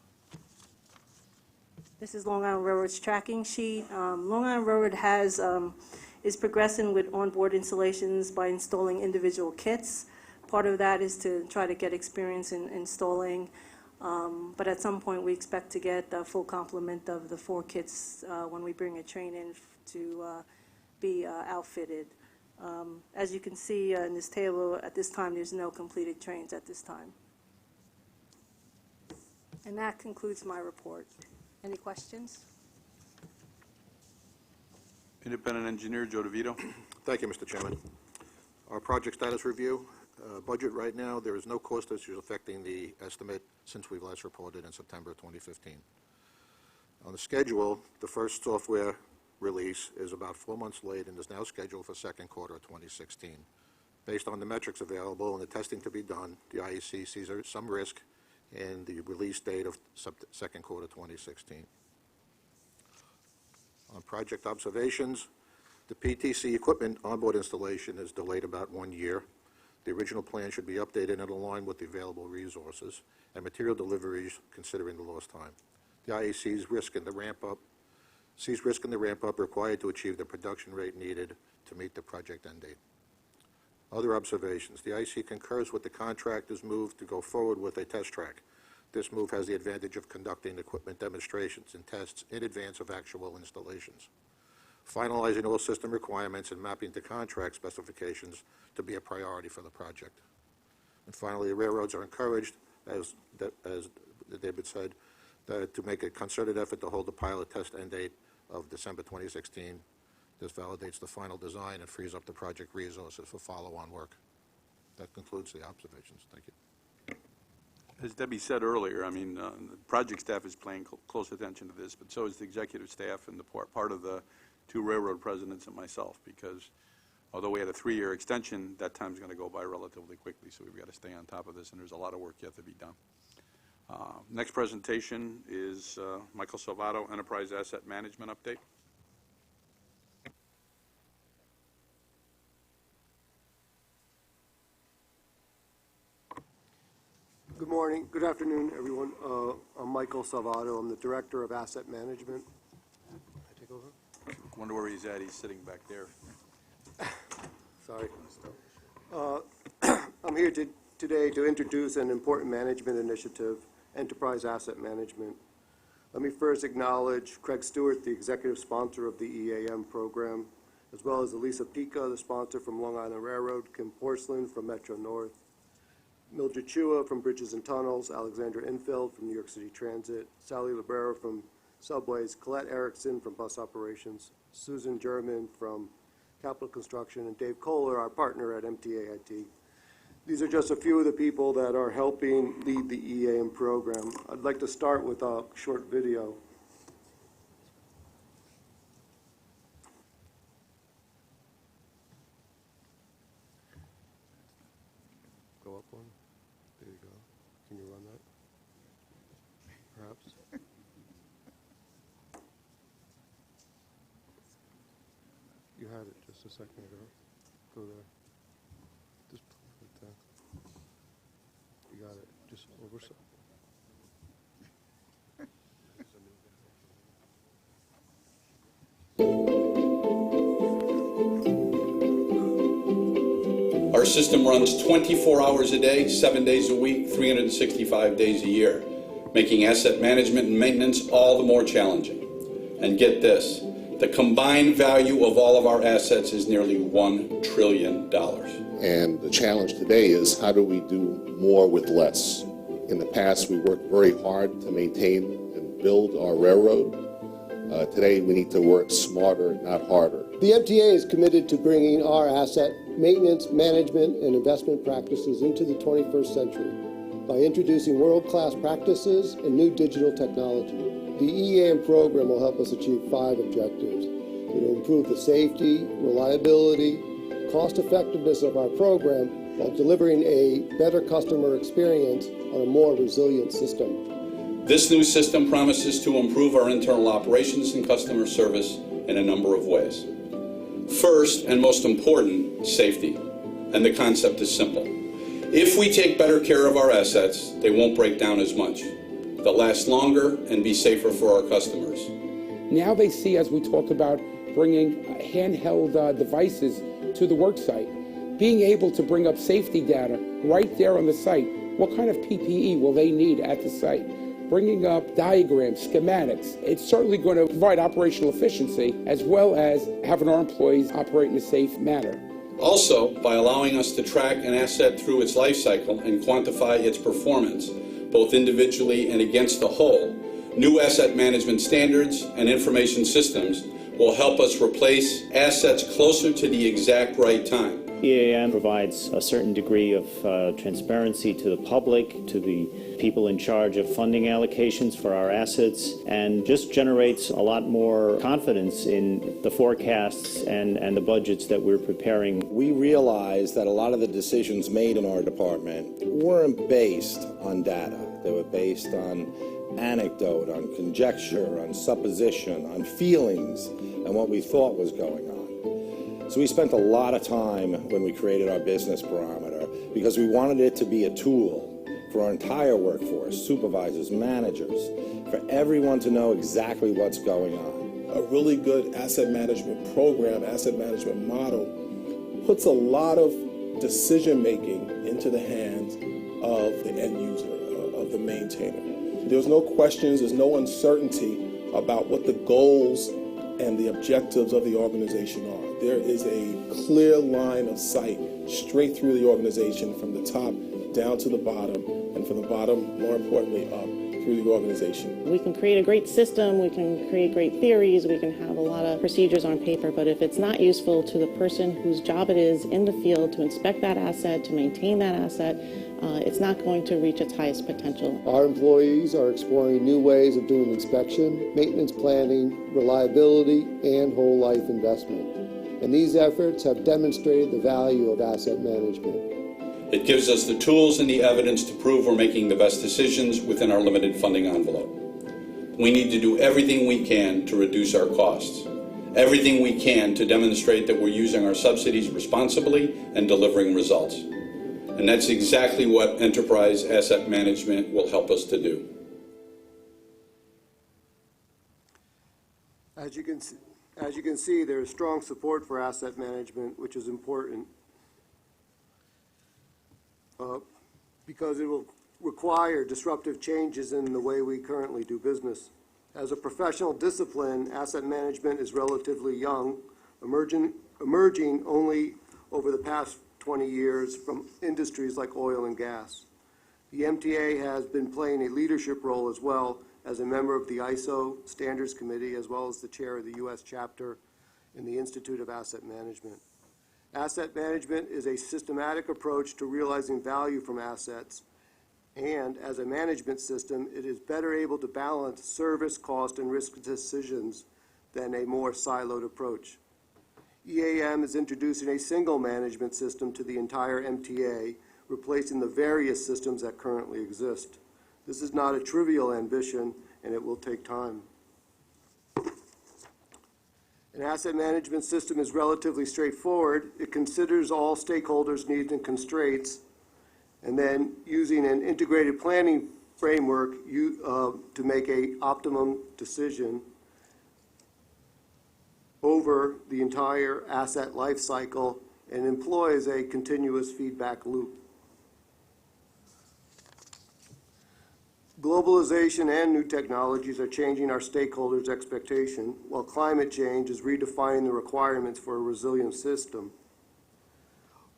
Speaker 6: This is Long Island Railroad's tracking sheet. Long Island Railroad is progressing with onboard installations by installing individual kits. Part of that is to try to get experience in installing, but at some point we expect to get the full complement of the 4 kits when we bring a train in to be outfitted. As you can see in this table, at this time there's no completed trains at this time. And that concludes my report. Any questions?
Speaker 12: Independent Engineer Joe DeVito.
Speaker 1: Thank you, Mr. Chairman. Our project status review, budget right now, there is no cost issues affecting the estimate since we've last reported in September 2015. On the schedule, the first software release is about 4 months late and is now scheduled for second quarter of 2016. Based on the metrics available and the testing to be done, the IEC sees some risk in the release date of second quarter 2016. On project observations, the PTC equipment onboard installation is delayed about 1 year. The original plan should be updated and aligned with the available resources and material deliveries considering the lost time. The IEC sees risk in the ramp-up required to achieve the production rate needed to meet the project end date. Other observations. The IEC concurs with the contractor's move to go forward with a test track. This move has the advantage of conducting equipment demonstrations and tests in advance of actual installations. Finalizing all system requirements and mapping to contract specifications to be a priority for the project. And finally, the railroads are encouraged, as David said, to make a concerted effort to hold the pilot test end date of December 2016. This validates the final design and frees up the project resources for follow-on work. That concludes the observations. Thank you.
Speaker 12: As Debbie said earlier, I mean, the project staff is paying close attention to this, but so is the executive staff and the part of the 2 railroad presidents and myself, because although we had a 3-year extension, that time's going to go by relatively quickly, so we've got to stay on top of this, and there's a lot of work yet to be done. Next presentation is Michael Salvato, Enterprise Asset Management Update.
Speaker 22: Good morning, good afternoon, everyone. I'm Michael Salvato. I'm the Director of Asset Management. Can I take over?
Speaker 12: Wonder where he's at. He's sitting back there.
Speaker 22: Sorry. I'm here today to introduce an important management initiative, Enterprise Asset Management. Let me first acknowledge Craig Stewart, the executive sponsor of the EAM program, as well as Elisa Pica, the sponsor from Long Island Railroad, Kim Porcelain from Metro North, Mildred Chua from Bridges and Tunnels, Alexandra Infeld from New York City Transit, Sally Libera from Subways, Colette Erickson from Bus Operations, Susan German from Capital Construction, and Dave Kohler, our partner at MTA IT. These are just a few of the people that are helping lead the EAM program. I'd like to start with a short video. Go up one. There you go. Can you run that? Perhaps. You had it just a second ago. Go there. Just put it there. You got it. Just over.
Speaker 12: Our system runs 24 hours a day, 7 days a week, 365 days a year, making asset management and maintenance all the more challenging. And get this, the combined value of all of our assets is nearly $1 trillion.
Speaker 4: And the challenge today is how do we do more with less? In the past, we worked very hard to maintain and build our railroad. Today, we need to work smarter, not harder.
Speaker 22: The MTA is committed to bringing our asset maintenance, management, and investment practices into the 21st century by introducing world-class practices and new digital technology. The EAM program will help us achieve 5 objectives. It will improve the safety, reliability, cost-effectiveness of our program while delivering a better customer experience on a more resilient system.
Speaker 12: This new system promises to improve our internal operations and customer service in a number of ways. First, and most important, safety. And the concept is simple. If we take better care of our assets, they won't break down as much. They'll last longer and be safer for our customers.
Speaker 7: Now they see, as we talked about, bringing handheld devices to the work site, being able to bring up safety data right there on the site. What kind of PPE will they need at the site? Bringing up diagrams, schematics. It's certainly going to provide operational efficiency as well as having our employees operate in a safe manner.
Speaker 12: Also, by allowing us to track an asset through its life cycle and quantify its performance, both individually and against the whole, new asset management standards and information systems will help us replace assets closer to the exact right time.
Speaker 23: EAM provides a certain degree of transparency to the public, to the people in charge of funding allocations for our assets, and just generates a lot more confidence in the forecasts and the budgets that we're preparing.
Speaker 11: We realized that a lot of the decisions made in our department weren't based on data. They were based on anecdote, on conjecture, on supposition, on feelings, and what we thought was going on. So we spent a lot of time when we created our business barometer because we wanted it to be a tool for our entire workforce, supervisors, managers, for everyone to know exactly what's going on.
Speaker 13: A really good asset management program, asset management model, puts a lot of decision-making into the hands of the end user, of the maintainer. There's no questions, there's no uncertainty about what the goals and the objectives of the organization are. There is a clear line of sight straight through the organization from the top down to the bottom, and from the bottom, more importantly, up through the organization.
Speaker 17: We can create a great system, we can create great theories, we can have a lot of procedures on paper, but if it's not useful to the person whose job it is in the field to inspect that asset, to maintain that asset, it's not going to reach its highest potential.
Speaker 22: Our employees are exploring new ways of doing inspection, maintenance planning, reliability, and whole life investment. And these efforts have demonstrated the value of asset management.
Speaker 12: It gives us the tools and the evidence to prove we're making the best decisions within our limited funding envelope. We need to do everything we can to reduce our costs, everything we can to demonstrate that we're using our subsidies responsibly and delivering results. And that's exactly what enterprise asset management will help us to do.
Speaker 22: As you can see, there is strong support for asset management, which is important because it will require disruptive changes in the way we currently do business. As a professional discipline, asset management is relatively young, emerging only over the past 20 years from industries like oil and gas. The MTA has been playing a leadership role as well as a member of the ISO Standards Committee, as well as the chair of the U.S. chapter in the Institute of Asset Management. Asset management is a systematic approach to realizing value from assets, and as a management system, it is better able to balance service, cost, and risk decisions than a more siloed approach. EAM is introducing a single management system to the entire MTA, replacing the various systems that currently exist. This is not a trivial ambition, and it will take time. An asset management system is relatively straightforward. It considers all stakeholders' needs and constraints, and then using an integrated planning framework to make an optimum decision over the entire asset life cycle and employs a continuous feedback loop. Globalization and new technologies are changing our stakeholders' expectation, while climate change is redefining the requirements for a resilient system.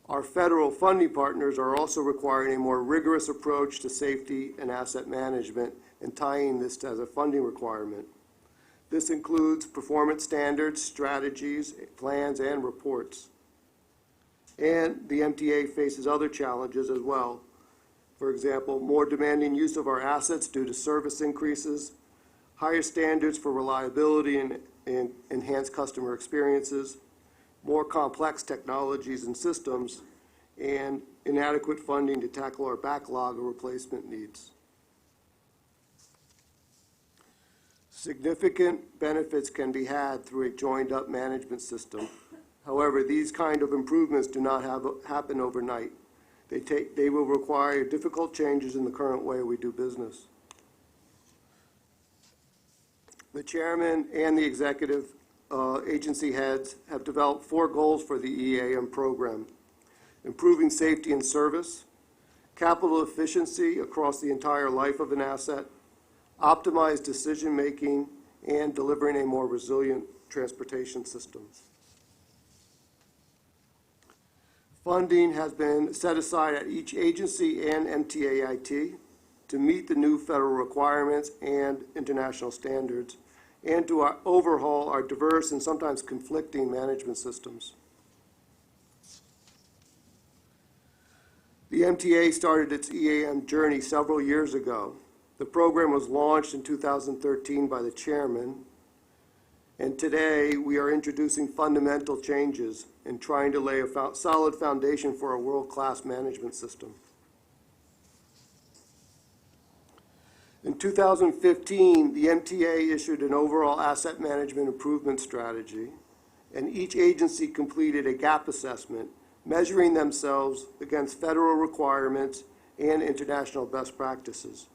Speaker 22: Our federal funding partners are also requiring a more rigorous approach to safety and asset management and tying this as a funding requirement. This includes performance standards, strategies, plans, and reports. And the MTA faces other challenges as well. For example, more demanding use of our assets due to service increases, higher standards for reliability and enhanced customer experiences, more complex technologies and systems, and inadequate funding to tackle our backlog of replacement needs. Significant benefits can be had through a joined-up management system. However, these kind of improvements do not happen overnight. They will require difficult changes in the current way we do business. The chairman and the executive agency heads have developed 4 goals for the EAM program: improving safety and service, capital efficiency across the entire life of an asset, optimized decision-making, and delivering a more resilient transportation system. Funding has been set aside at each agency and MTA IT to meet the new federal requirements and international standards, and to overhaul our diverse and sometimes conflicting management systems. The MTA started its EAM journey several years ago. The program was launched in 2013 by the chairman, and today we are introducing fundamental changes and trying to lay a solid foundation for a world-class management system. In 2015, the MTA issued an overall asset management improvement strategy, and each agency completed a gap assessment, measuring themselves against federal requirements and international best practices.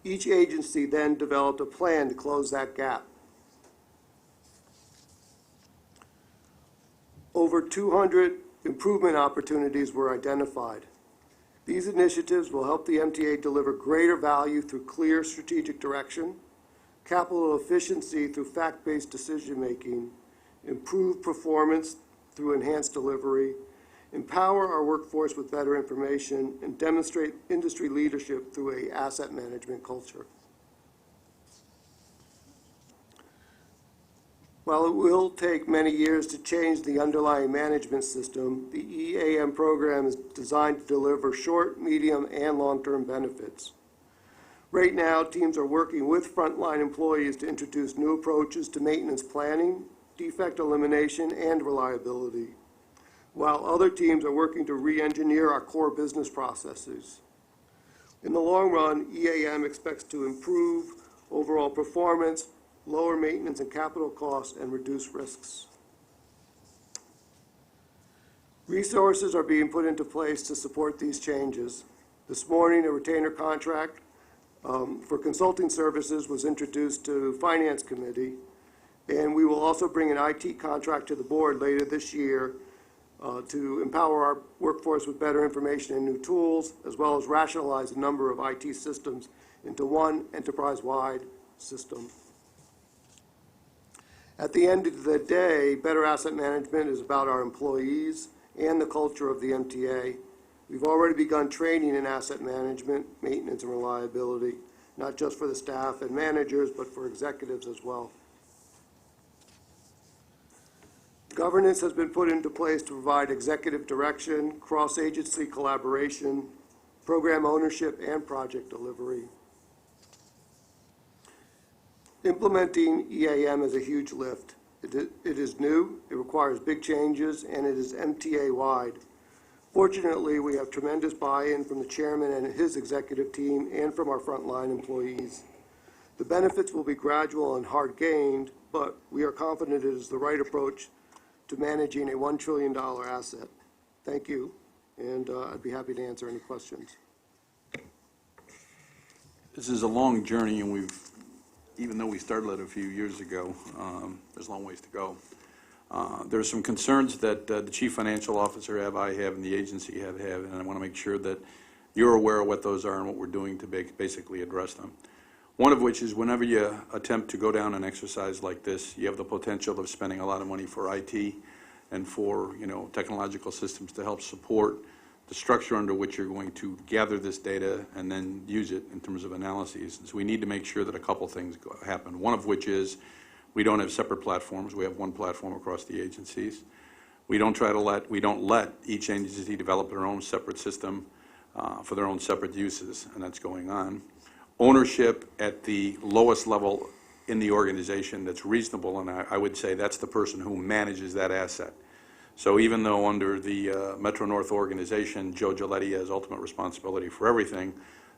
Speaker 22: Each agency then developed a plan to close that gap. Over 200 improvement opportunities were identified. These initiatives will help the MTA deliver greater value through clear strategic direction, capital efficiency through fact-based decision-making, improve performance through enhanced delivery, empower our workforce with better information, and demonstrate industry leadership through an asset management culture. While it will take many years to change the underlying management system, the EAM program is designed to deliver short, medium, and long-term benefits. Right now, teams are working with frontline employees to introduce new approaches to maintenance planning, defect elimination, and reliability, while other teams are working to re-engineer our core business processes. In the long run, EAM expects to improve overall performance, lower maintenance and capital costs, and reduce risks. Resources are being put into place to support these changes. This morning, a retainer contract for consulting services was introduced to Finance Committee, and we will also bring an IT contract to the board later this year to empower our workforce with better information and new tools, as well as rationalize a number of IT systems into one enterprise-wide system. At the end of the day, better asset management is about our employees and the culture of the MTA. We've already begun training in asset management, maintenance, and reliability, not just for the staff and managers, but for executives as well. Governance has been put into place to provide executive direction, cross-agency collaboration, program ownership, and project delivery. Implementing EAM is a huge lift. It is new, it requires big changes, and it is MTA-wide. Fortunately, we have tremendous buy-in from the chairman and his executive team and from our frontline employees. The benefits will be gradual and hard-gained, but we are confident it is the right approach to managing a $1 trillion asset. Thank you, and I'd be happy to answer any questions.
Speaker 12: This is a long journey, and even though we started it a few years ago, there's a long ways to go. There's some concerns that the Chief Financial Officer I have, and the agency have, and I want to make sure that you're aware of what those are and what we're doing to basically address them. One of which is whenever you attempt to go down an exercise like this, you have the potential of spending a lot of money for IT and for technological systems to help support the structure under which you're going to gather this data and then use it in terms of analyses. So we need to make sure that a couple things happen. One of which is we don't have separate platforms. We have one platform across the agencies. We don't let each agency develop their own separate system. for their own separate uses, and that's going on. Ownership at the lowest level in the organization that's reasonable, and I would say that's the person who manages that asset. So even though under the Metro North organization, Joe Giletti has ultimate responsibility for everything,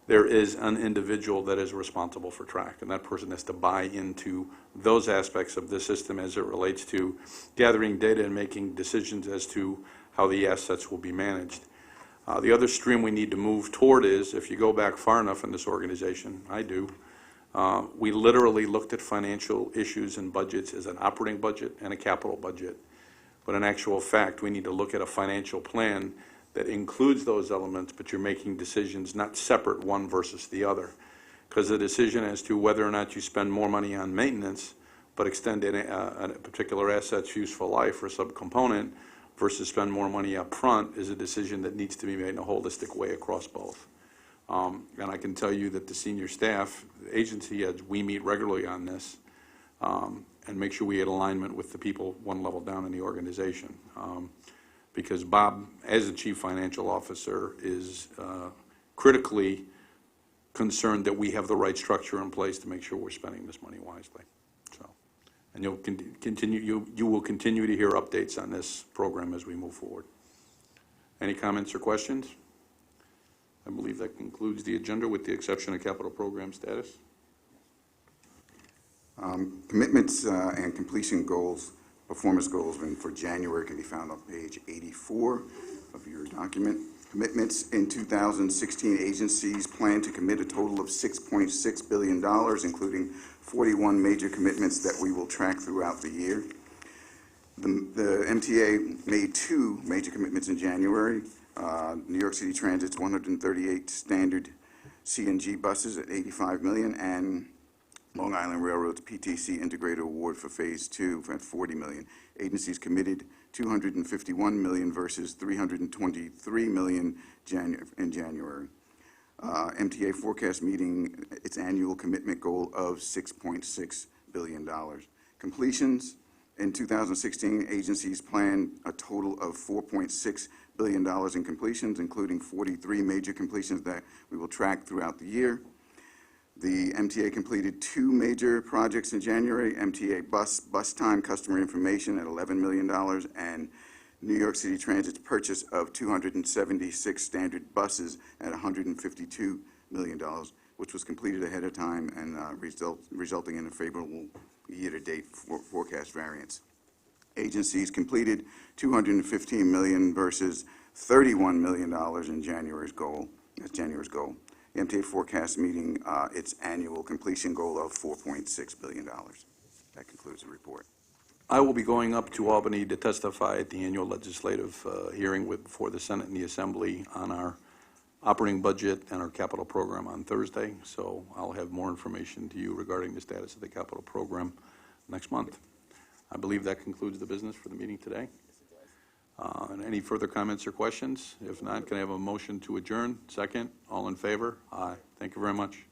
Speaker 12: there is an individual that is responsible for track, and that person has to buy into those aspects of the system as it relates to gathering data and making decisions as to how the assets will be managed. The other stream we need to move toward is, if you go back far enough in this organization, I do, we literally looked at financial issues and budgets as an operating budget and a capital budget. But in actual fact, we need to look at a financial plan that includes those elements, but you're making decisions not separate one versus the other. Because the decision as to whether or not you spend more money on maintenance, but extend a particular asset's useful life or subcomponent, versus spend more money up front is a decision that needs to be made in a holistic way across both. And I can tell you that the senior staff, the agency heads, we meet regularly on this and make sure we get alignment with the people one level down in the organization. Because Bob, as the chief financial officer, is critically concerned that we have the right structure in place to make sure we're spending this money wisely. And you will continue to hear updates on this program as we move forward. Any comments or questions? I believe that concludes the agenda with the exception of capital program status.
Speaker 2: Commitments and completion goals, performance goals for January can be found on page 84 of your document. Commitments in 2016, agencies plan to commit a total of $6.6 billion, including 41 major commitments that we will track throughout the year. The MTA made 2 major commitments in January. New York City Transit's 138 standard CNG buses at $85 million, and Long Island Railroad's PTC Integrated Award for Phase 2 at $40 million. Agencies committed $251 million versus $323 million in January. MTA forecast meeting its annual commitment goal of $6.6 billion. Completions in 2016, agencies plan a total of $4.6 billion in completions, including 43 major completions that we will track throughout the year. The MTA completed 2 major projects in January: MTA bus time customer information at $11 million, and New York City Transit's purchase of 276 standard buses at $152 million, which was completed ahead of time and resulting in a favorable year-to-date forecast variance. Agencies completed $215 million versus $31 million in January's goal. That's January's goal. The MTA forecast meeting its annual completion goal of $4.6 billion. That concludes the report.
Speaker 12: I will be going up to Albany to testify at the annual legislative hearing before the Senate and the Assembly on our operating budget and our capital program on Thursday. So I'll have more information to you regarding the status of the capital program next month. I believe that concludes the business for the meeting today. And any further comments or questions? If not, can I have a motion to adjourn? Second? All in favor? Aye. Thank you very much.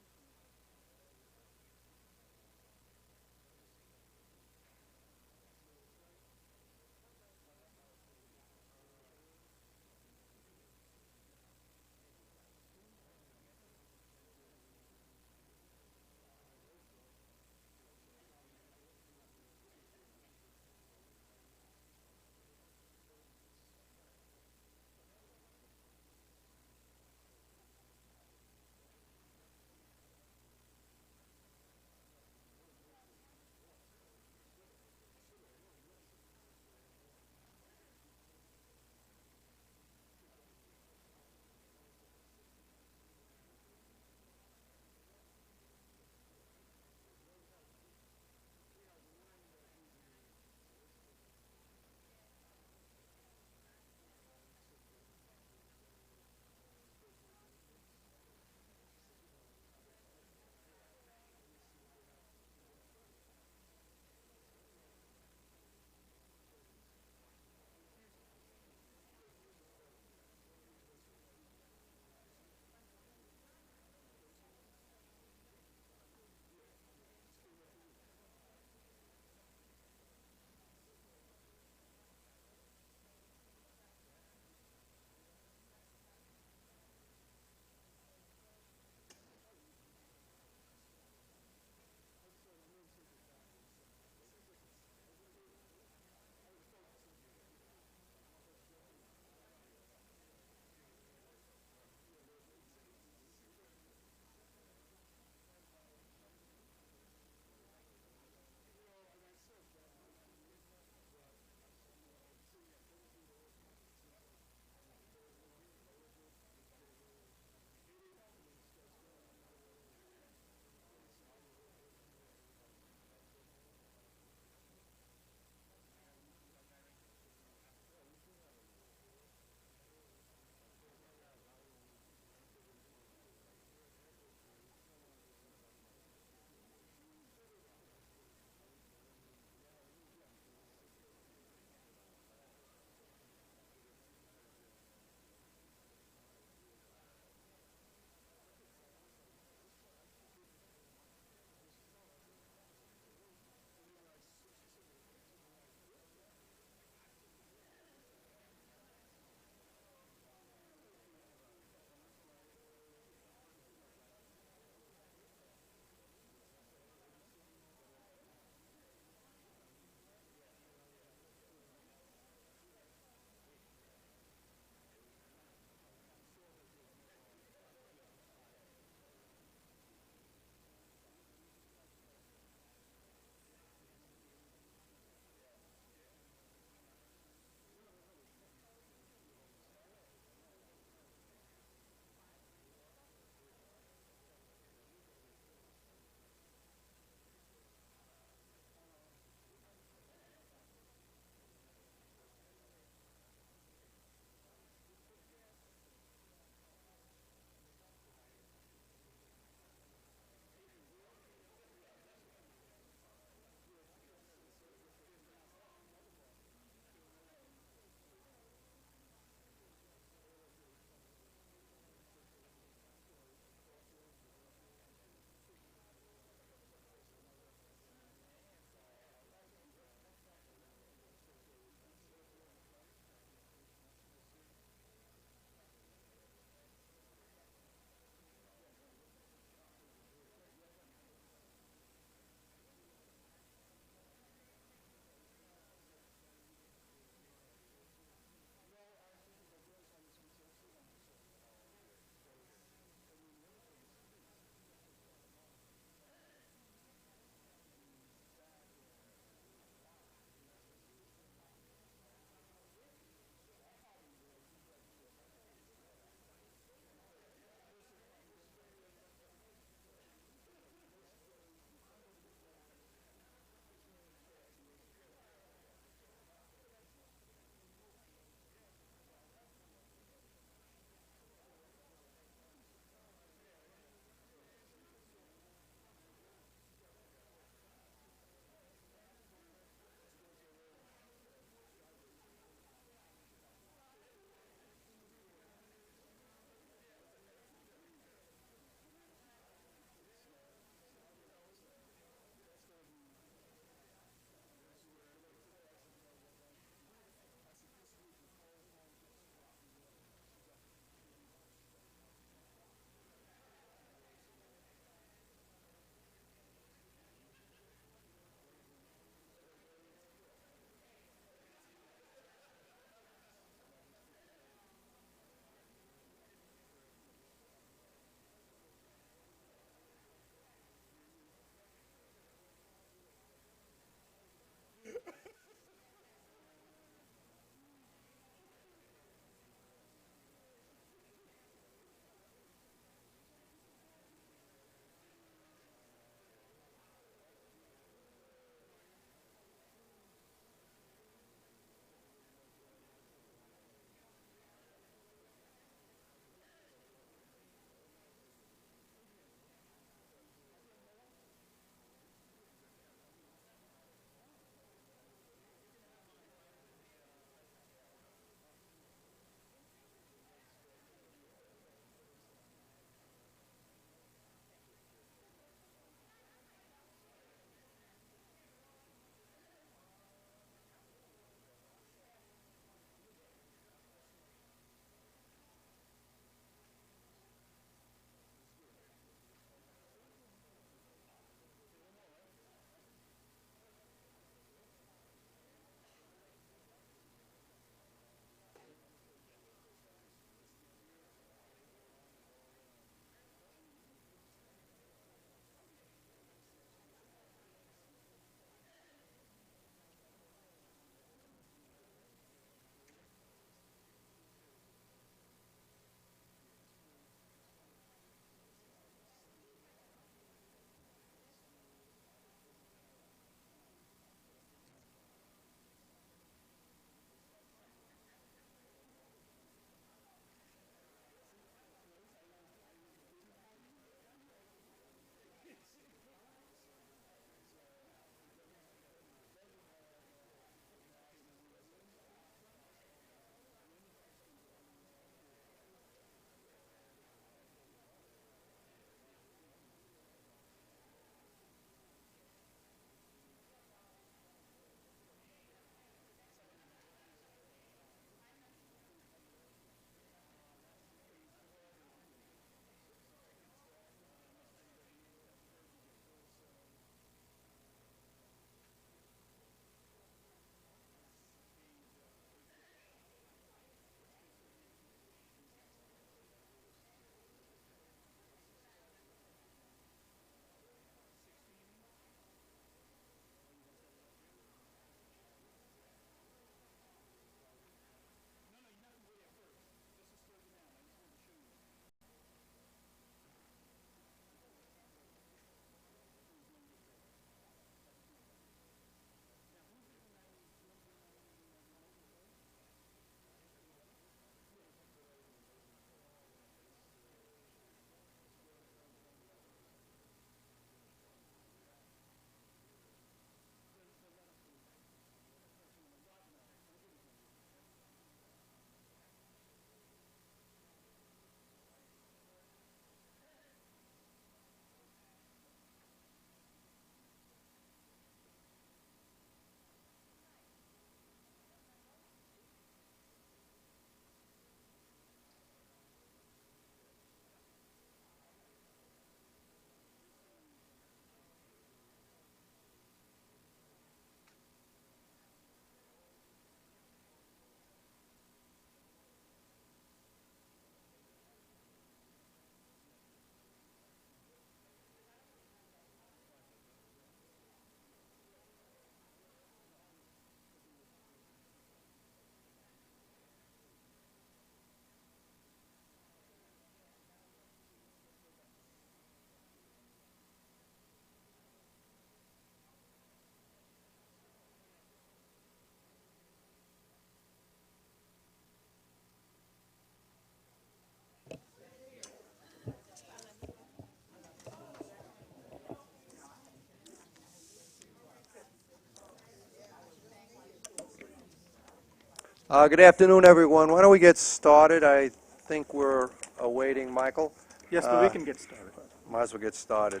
Speaker 5: Good afternoon, everyone. Why don't we get started? I think we're awaiting Michael.
Speaker 19: Yes, but we can get started.
Speaker 5: Might as well get started.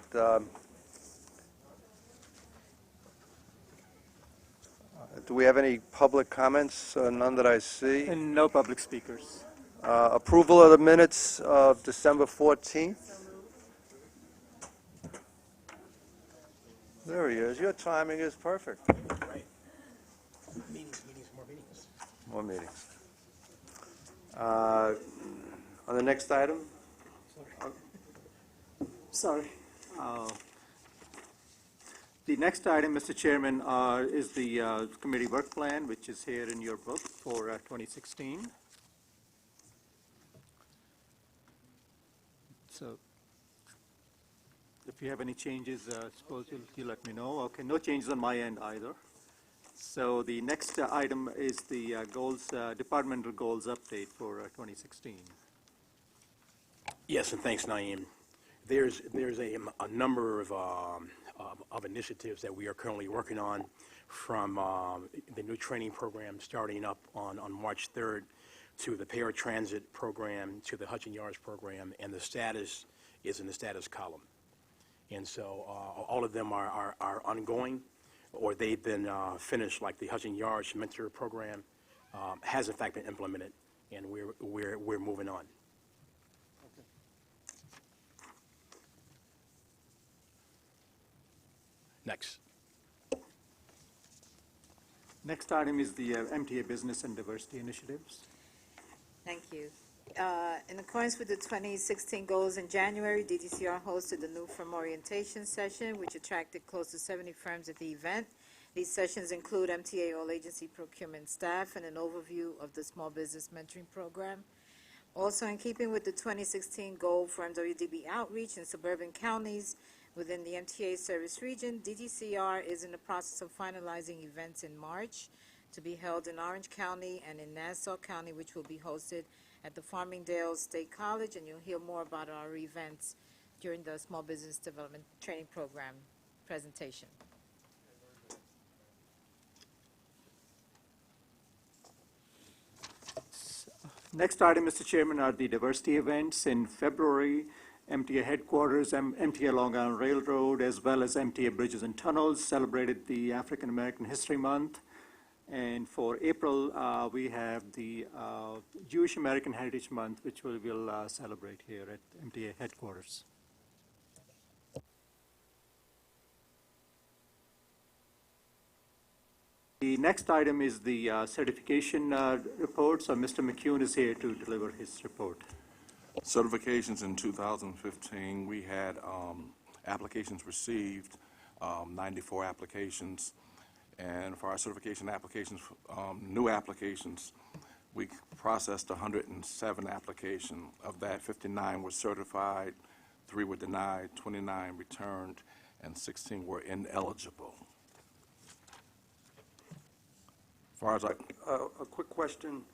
Speaker 5: Do we have any public comments? None that I see.
Speaker 19: And no public speakers.
Speaker 5: Approval of the minutes of December 14th. There he is. Your timing is perfect. More meetings. On the next item?
Speaker 19: Sorry. The next item, Mr. Chairman, is the committee work plan, which is here in your book for 2016. So if you have any changes, suppose you'll let me know. Okay, no changes on my end either. So the next item is the goals, departmental goals update for 2016.
Speaker 3: Yes, and thanks, Naeem. There's a number of initiatives that we are currently working on, from the new training program starting up on March 3rd, to the paratransit program, to the Hudson Yards program, and the status is in the status column. And so all of them are ongoing, or they've been finished, like the Hudson Yards mentor program has in fact been implemented, and we're moving on. Next.
Speaker 19: Next item is the MTA Business and Diversity Initiatives.
Speaker 9: Thank you. In accordance with the 2016 goals, in January, DDCR hosted the new firm orientation session, which attracted close to 70 firms at the event. These sessions include MTA all-agency procurement staff and an overview of the small business mentoring program. Also, in keeping with the 2016 goal for MWDB outreach in suburban counties within the MTA service region, DDCR is in the process of finalizing events in March to be held in Orange County and in Nassau County, which will be hosted at the Farmingdale State College, and you'll hear more about our events during the Small Business Development Training Program presentation.
Speaker 19: Next item, Mr. Chairman, are the diversity events. In February, MTA headquarters, MTA Long Island Railroad, as well as MTA Bridges and Tunnels celebrated the African American History Month. And for April, we have the Jewish American Heritage Month, which we will celebrate here at MTA headquarters. The next item is the certification report, so Mr. McCune is here to deliver his report.
Speaker 16: Certifications in 2015, we had applications received, 94 applications. And for our certification applications, new applications, we processed 107 applications. Of that, 59 were certified, 3 were denied, 29 returned, and 16 were ineligible. As far as
Speaker 5: A quick question.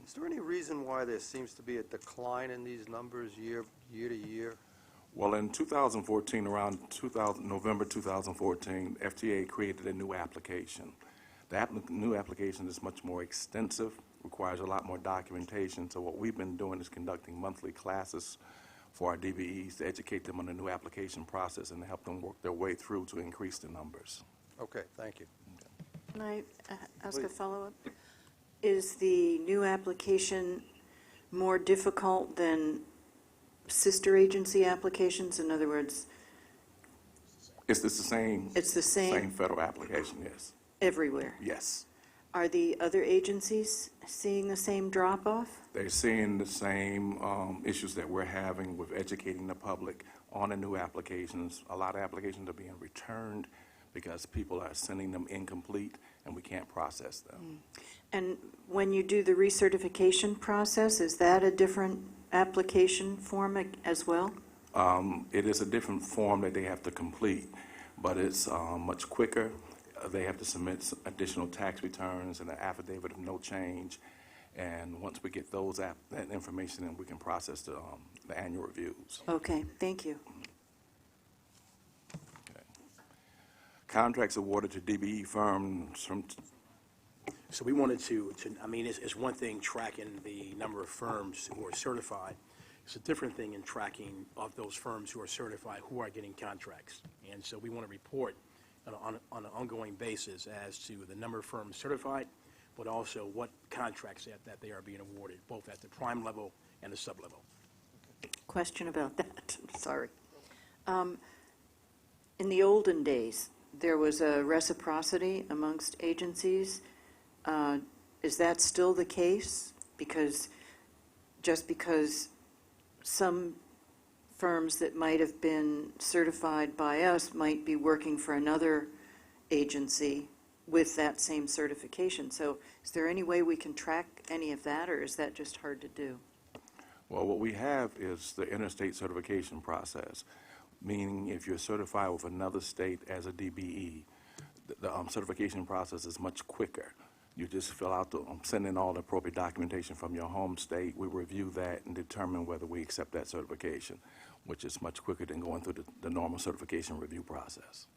Speaker 5: Is there any reason why there seems to be a decline in these numbers year to year?
Speaker 16: Well, in 2014, around November 2014, FTA created a new application. The new application is much more extensive, requires a lot more documentation. So what we've been doing is conducting monthly classes for our DBEs to educate them on the new application process and to help them work their way through to increase the numbers.
Speaker 5: Okay, thank you.
Speaker 24: Can I ask a
Speaker 5: Please.
Speaker 24: follow-up? Is the new application more difficult than sister agency applications? In other words,
Speaker 16: It's the same.
Speaker 24: It's the same?
Speaker 16: Same federal application, yes.
Speaker 24: everywhere?
Speaker 16: Yes.
Speaker 24: Are the other agencies seeing the same drop-off?
Speaker 16: They're seeing the same issues that we're having with educating the public on the new applications. A lot of applications are being returned because people are sending them incomplete and we can't process them.
Speaker 24: And when you do the recertification process, is that a different application form as well?
Speaker 16: It is a different form that they have to complete, but it's much quicker. They have to submit additional tax returns and an affidavit of no change. And once we get that information, then we can process the annual reviews.
Speaker 24: Okay, thank you.
Speaker 16: Contracts awarded to DBE firms
Speaker 3: So we wanted to I mean, it's one thing tracking the number of firms who are certified. It's a different thing in tracking of those firms who are certified, who are getting contracts. And so we want to report on an ongoing basis as to the number of firms certified, but also what contracts that they are being awarded, both at the prime level and the sub-level.
Speaker 24: Question about that, sorry. In the olden days, there was a reciprocity amongst agencies. Is that still the case? Because just because some firms that might have been certified by us might be working for another agency with that same certification. So is there any way we can track any of that, or is that just hard to do?
Speaker 16: Well, what we have is the interstate certification process, meaning if you're certified with another state as a DBE, the certification process is much quicker. You just fill out send in all the appropriate documentation from your home state. We review that and determine whether we accept that certification, which is much quicker than going through the normal certification review process.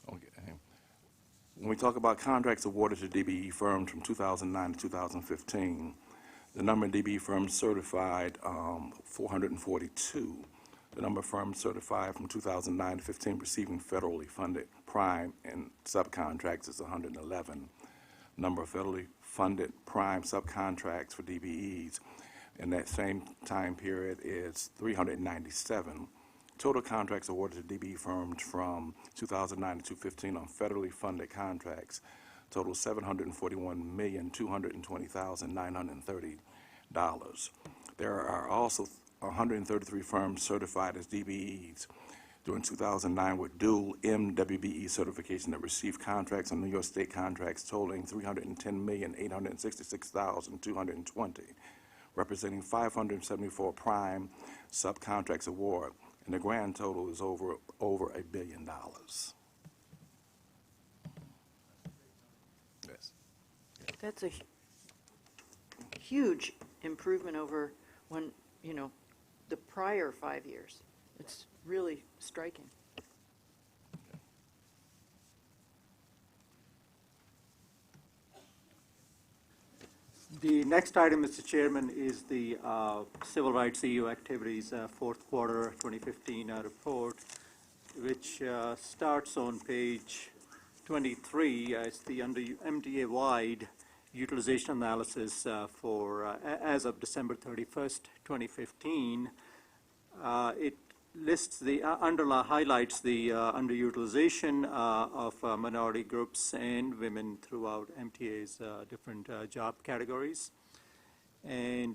Speaker 16: Okay. When we talk about contracts awarded to DBE firms from 2009 to 2015, the number of DBE firms certified, 442. The number of firms certified from 2009 to 15 receiving federally funded prime and subcontracts is 111. Number of federally funded prime subcontracts for DBEs in that same time period is 397. Total contracts awarded to DBE firms from 2009 to 2015 on federally funded contracts total $741,220,930. There are also 133 firms certified as DBEs during 2009 with dual MWBE certification that received contracts on New York State contracts totaling $310,866,220, representing 574 prime subcontracts award, and the grand total is over $1 billion. Yes.
Speaker 24: That's a huge improvement over when, the prior 5 years. It's really striking.
Speaker 19: The next item, Mr. Chairman, is the Civil Rights EU Activities Fourth Quarter 2015 report, which starts on page 23. It's the MTA-wide utilization analysis for as of December 31st, 2015. It lists highlights the underutilization of minority groups and women throughout MTA's different job categories. And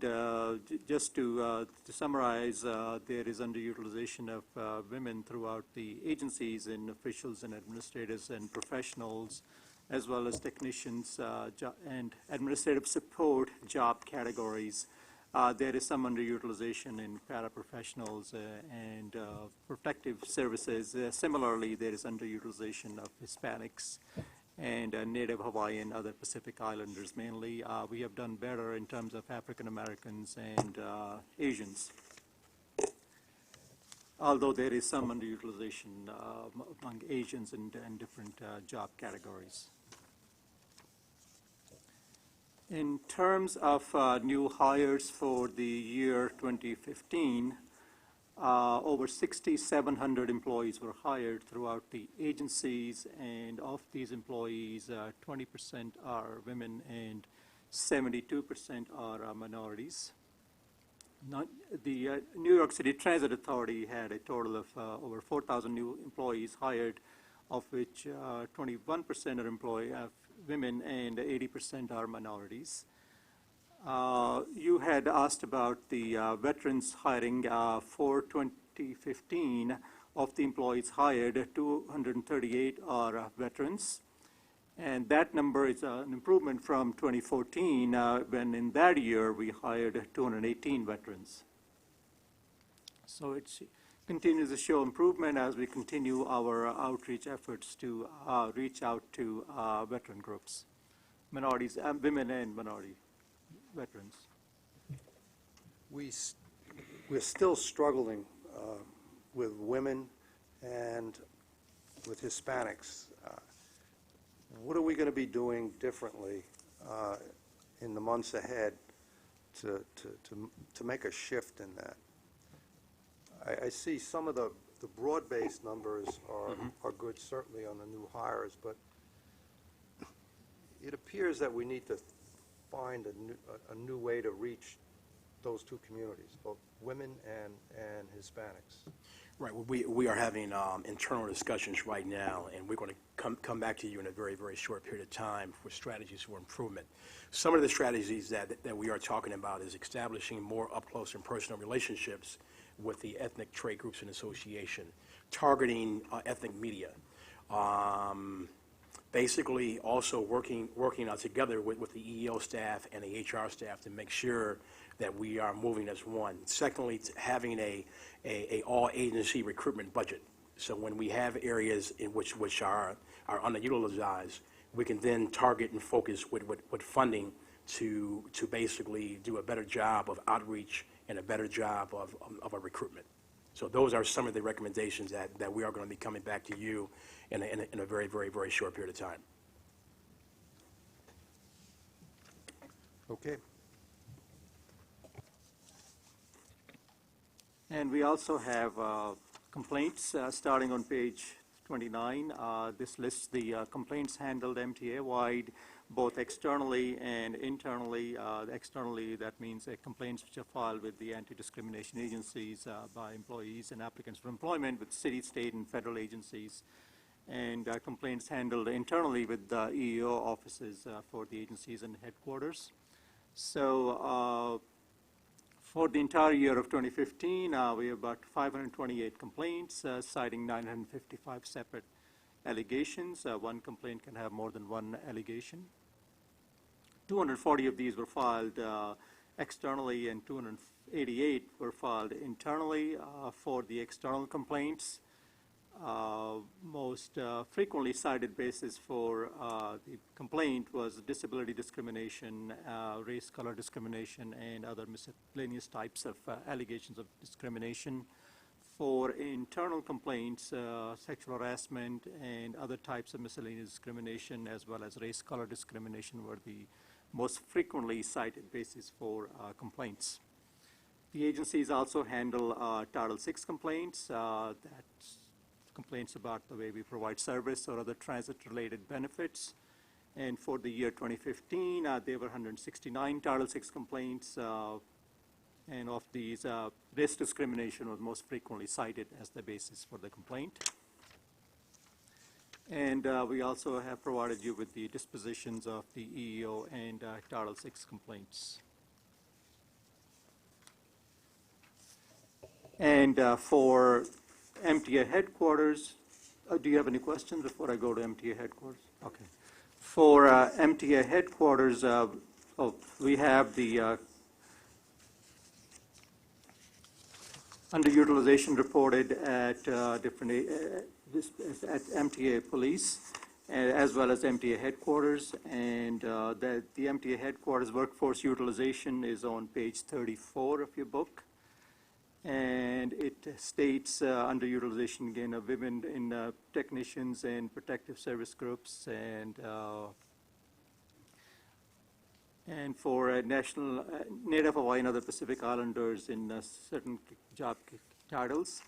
Speaker 19: just to summarize, there is underutilization of women throughout the agencies and officials and administrators and professionals, as well as technicians and administrative support job categories. There is some underutilization in paraprofessionals and protective services. Similarly, there is underutilization of Hispanics and Native Hawaiian, other Pacific Islanders mainly. We have done better in terms of African Americans and Asians, although there is some underutilization among Asians and different job categories. In terms of new hires for the year 2015, over 6,700 employees were hired throughout the agencies, and of these employees, 20% are women and 72% are minorities. The New York City Transit Authority had a total of over 4,000 new employees hired, of which 21% are women and 80% are minorities. You had asked about the veterans hiring for 2015. Of the employees hired, 238 are veterans. And that number is an improvement from 2014, when in that year we hired 218 veterans. So it continues to show improvement as we continue our outreach efforts to reach out to veteran groups, minorities, women and minority veterans.
Speaker 5: We're still struggling with women, and with Hispanics. What are we going to be doing differently in the months ahead to make a shift in that? I see some of the broad-based numbers are good, certainly on the new hires, but it appears that we need to find a new way to reach those two communities, both women and Hispanics.
Speaker 3: Right. Well, we are having internal discussions right now, and we're going to come back to you in a very, very short period of time for strategies for improvement. Some of the strategies that we are talking about is establishing more up-close and personal relationships with the ethnic trade groups and association, targeting ethnic media, basically also working together with the EEO staff and the HR staff to make sure that we are moving as one. Secondly, having a all-agency recruitment budget. So when we have areas in which are underutilized, we can then target and focus with funding to basically do a better job of outreach and a better job of a recruitment. So those are some of the recommendations that we are going to be coming back to you in a very, very, very short period of time.
Speaker 5: Okay.
Speaker 19: And we also have complaints starting on page 29. This lists the complaints handled MTA-wide, both externally and internally. Externally, that means complaints which are filed with the anti-discrimination agencies by employees and applicants for employment with city, state, and federal agencies, and complaints handled internally with the EEO offices for the agencies and headquarters. So for the entire year of 2015, we have about 528 complaints, citing 955 separate allegations. One complaint can have more than one allegation. 240 of these were filed externally, and 288 were filed internally. For the external complaints, most frequently cited basis for the complaint was disability discrimination, race, color discrimination, and other miscellaneous types of allegations of discrimination. For internal complaints, sexual harassment and other types of miscellaneous discrimination, as well as race, color discrimination, were the most frequently cited basis for complaints. The agencies also handle Title VI complaints, that's complaints about the way we provide service or other transit-related benefits. And for the year 2015, there were 169 Title VI complaints, and of these, race discrimination was most frequently cited as the basis for the complaint. And we also have provided you with the dispositions of the EEO and Title VI complaints. And for MTA headquarters, do you have any questions before I go to MTA headquarters? Okay. For MTA headquarters, we have the underutilization reported at different at MTA police, as well as MTA headquarters, and the MTA headquarters workforce utilization is on page 34 of your book. And it states underutilization again of women in technicians and protective service groups, and for national Native Hawaiian and other Pacific Islanders in certain job titles.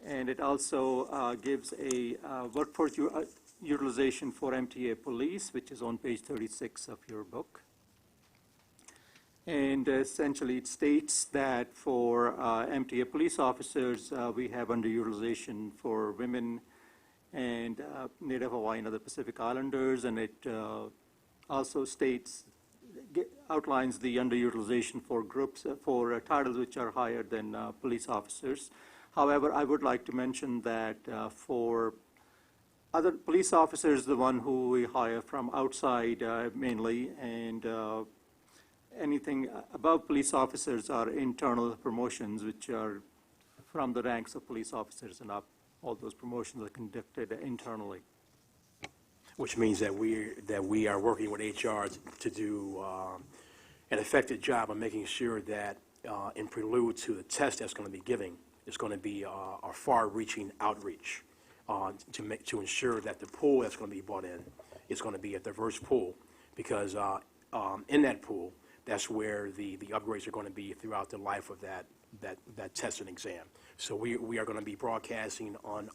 Speaker 19: And it also gives a workforce utilization for MTA police, which is on page 36 of your book. And essentially it states that for MTA police officers, we have underutilization for women and Native Hawaiian and other Pacific Islanders, and it also outlines the underutilization for groups, for titles which are higher than police officers. However, I would like to mention that for other police officers, the one who we hire from outside mainly, and anything above police officers are internal promotions, which are from the ranks of police officers and up. All those promotions are conducted internally.
Speaker 3: Which means that we are working with HR to do an effective job of making sure that in prelude to the test that's going to be giving, it's going to be a far-reaching outreach to ensure that the pool that's going to be brought in is going to be a diverse pool, because in that pool, that's where the upgrades are going to be throughout the life of that test and exam. So we are going to be broadcasting on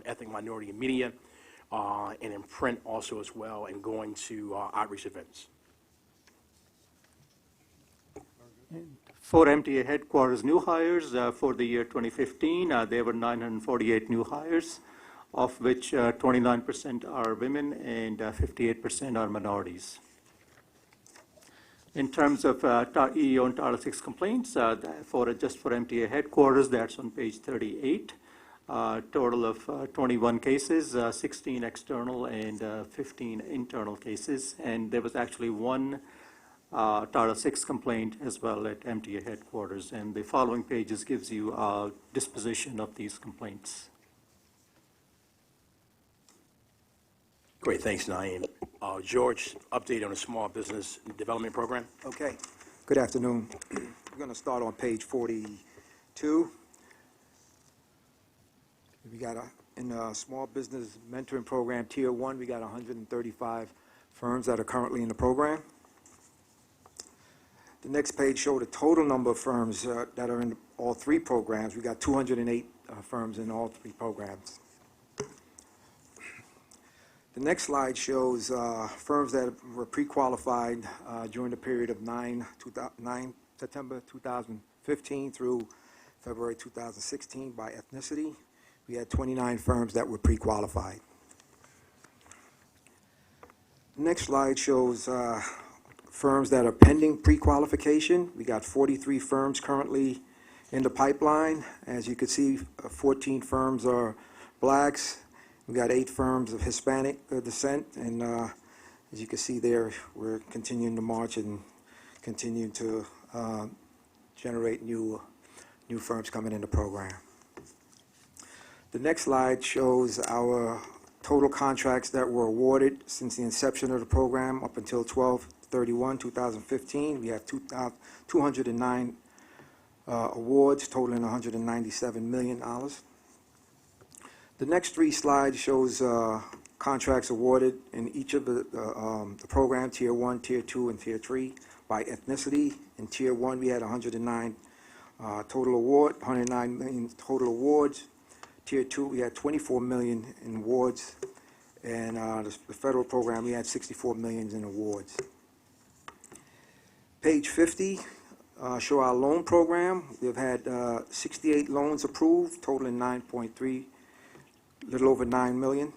Speaker 3: ethnic minority media and in print also as well, and going to outreach events.
Speaker 19: For MTA headquarters new hires for the year 2015, there were 948 new hires, of which 29% are women and 58% are minorities. In terms of EEO and Title VI complaints, just for MTA headquarters, that's on page 38. Total of 21 cases, 16 external and 15 internal cases, and there was actually one Title VI complaint as well at MTA headquarters, and the following pages gives you a disposition of these complaints.
Speaker 3: Great, thanks, Naeem. George, update on the Small Business Development Program.
Speaker 8: Okay, good afternoon. We're going to start on page 42. We got in the Small Business Mentoring Program, Tier 1, we got 135 firms that are currently in the program. The next page showed the total number of firms that are in all three programs. We got 208 firms in all three programs. The next slide shows firms that were pre-qualified during the period of September 2015 through February 2016 by ethnicity. We had 29 firms that were pre-qualified. The next slide shows firms that are pending pre-qualification. We got 43 firms currently in the pipeline. As you can see, 14 firms are blacks. We got 8 firms of Hispanic descent, and as you can see there, we're continuing to march and continue to generate new firms coming in the program. The next slide shows our total contracts that were awarded since the inception of the program up until 12/31/2015. We have 209 awards totaling $197 million. The next 3 slides shows contracts awarded in each of the program, Tier 1, Tier 2, and Tier 3 by ethnicity. In Tier 1, we had 109 109 million total awards. Tier 2, we had 24 million in awards. And the federal program, we had 64 million in awards. Page 50 show our loan program. We've had 68 loans approved, totaling 9.3, little over 9 million.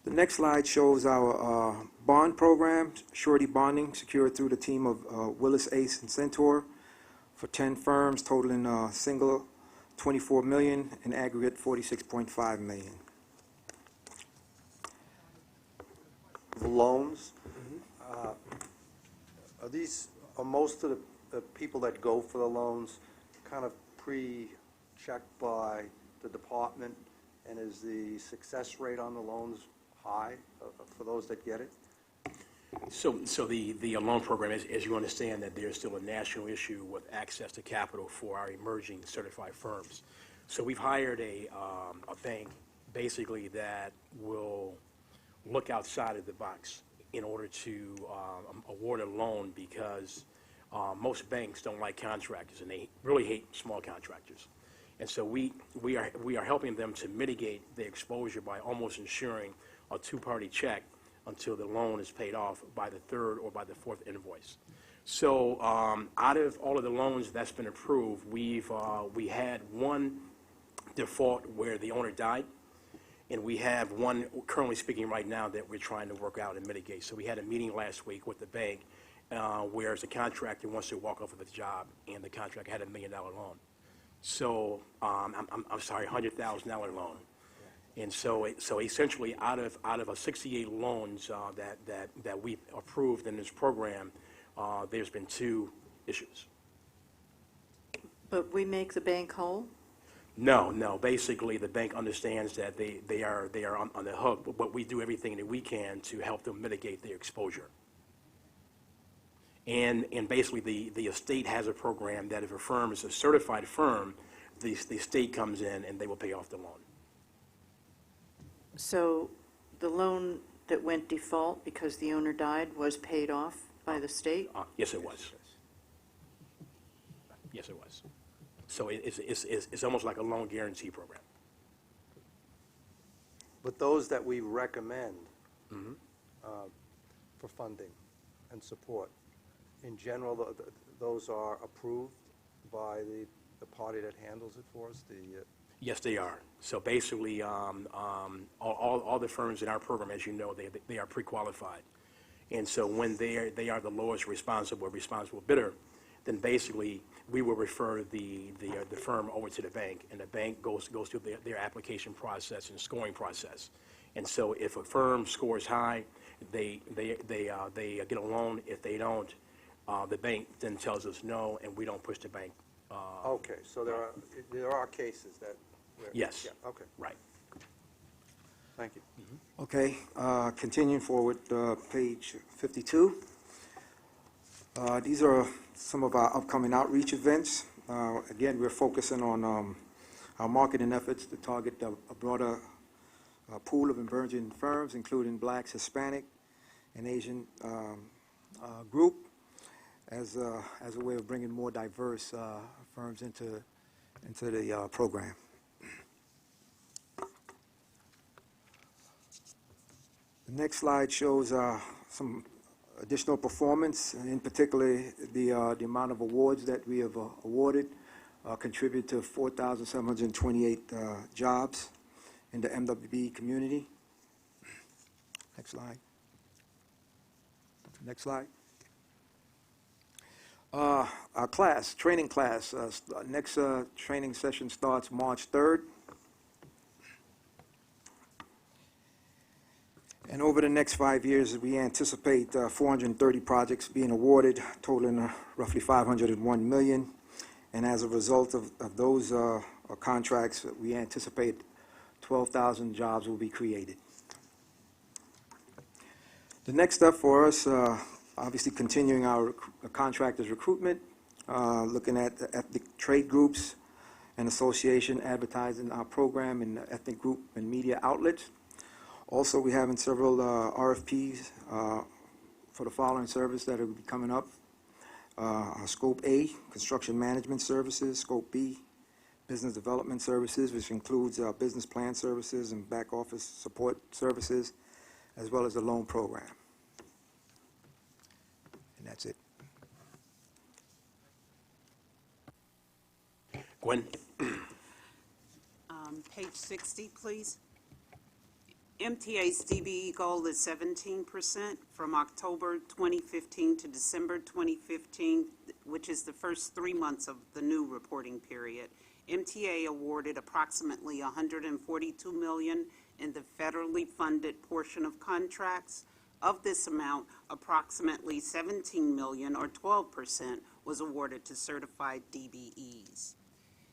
Speaker 8: The next slide shows our bond program, surety bonding, secured through the team of Willis, Ace, and Centaur for 10 firms, totaling single 24 million, in aggregate 46.5 million.
Speaker 5: The loans, are most of the people that go for the loans kind of pre-checked by the department, and is the success rate on the loans high for those that get it?
Speaker 3: So the loan program, as you understand, that there's still a national issue with access to capital for our emerging certified firms. So we've hired a bank, basically, that will look outside of the box in order to award a loan, because most banks don't like contractors, and they really hate small contractors. And so we are helping them to mitigate the exposure by almost ensuring a 2-party check until the loan is paid off by the 3rd or by the 4th invoice. So out of all of the loans that's been approved, we had one default where the owner died, and we have one currently speaking right now that we're trying to work out and mitigate. So we had a meeting last week with the bank where the contractor wants to walk off of his job, and the contractor had $1 million loan. So I'm sorry, $100,000 loan. And so essentially, out of 68 loans that we approved in this program, there's been 2 issues.
Speaker 24: But we make the bank whole?
Speaker 3: No. Basically, the bank understands that they are on the hook, but we do everything that we can to help them mitigate their exposure. And basically, the estate has a program that if a firm is a certified firm, the state comes in and they will pay off the loan.
Speaker 24: So the loan that went default because the owner died was paid off by the state?
Speaker 3: Yes, it was. Yes, it was. So it's almost like a loan guarantee program.
Speaker 5: But those that we recommend for funding and support, in general, those are approved by the party that handles it for us,
Speaker 3: Yes, they are. So basically, all the firms in our program, as you know, they are pre-qualified. And so when they are the lowest responsible bidder, then basically we will refer the firm over to the bank, and the bank goes through their application process and scoring process. And so if a firm scores high, they get a loan. If they don't, the bank then tells us no, and we don't push the bank.
Speaker 5: okay, so there are cases that...
Speaker 3: Yes.
Speaker 5: Yeah, okay,
Speaker 3: Right.
Speaker 5: thank you.
Speaker 8: Okay, continuing forward, page 52. These are some of our upcoming outreach events. Again, we're focusing on our marketing efforts to target a broader pool of emerging firms, including Blacks, Hispanic, and Asian group, as a way of bringing more diverse firms into the program. The next slide shows some additional performance, and in particular, the amount of awards that we have awarded contribute to 4,728 jobs in the MWB community. Next slide. Next slide. Our training class, next training session starts March 3rd. And over the next 5 years, we anticipate 430 projects being awarded, totaling roughly $501 million. And as a result of those contracts, we anticipate 12,000 jobs will be created. The next step for us, obviously continuing our contractors recruitment, looking at the ethnic trade groups and association advertising our program in the ethnic group and media outlets. Also, we're having several RFPs for the following service that will be coming up. Scope A, construction management services. Scope B, business development services, which includes business plan services and back office support services, as well as the loan program. And that's it.
Speaker 3: Gwen?
Speaker 10: Page 60, please. MTA's DBE goal is 17% from October 2015 to December 2015, which is the first 3 months of the new reporting period. MTA awarded approximately $142 million in the federally funded portion of contracts. Of this amount, approximately $17 million, or 12%, was awarded to certified DBEs.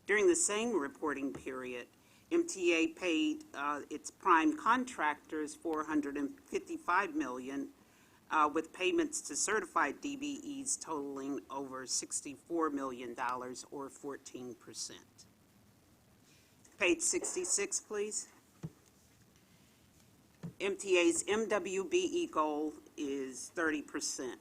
Speaker 10: During the same reporting period, MTA paid its prime contractors $455 million, with payments to certified DBEs totaling over $64 million, or 14%. Page 66, please. MTA's MWBE goal is 30%.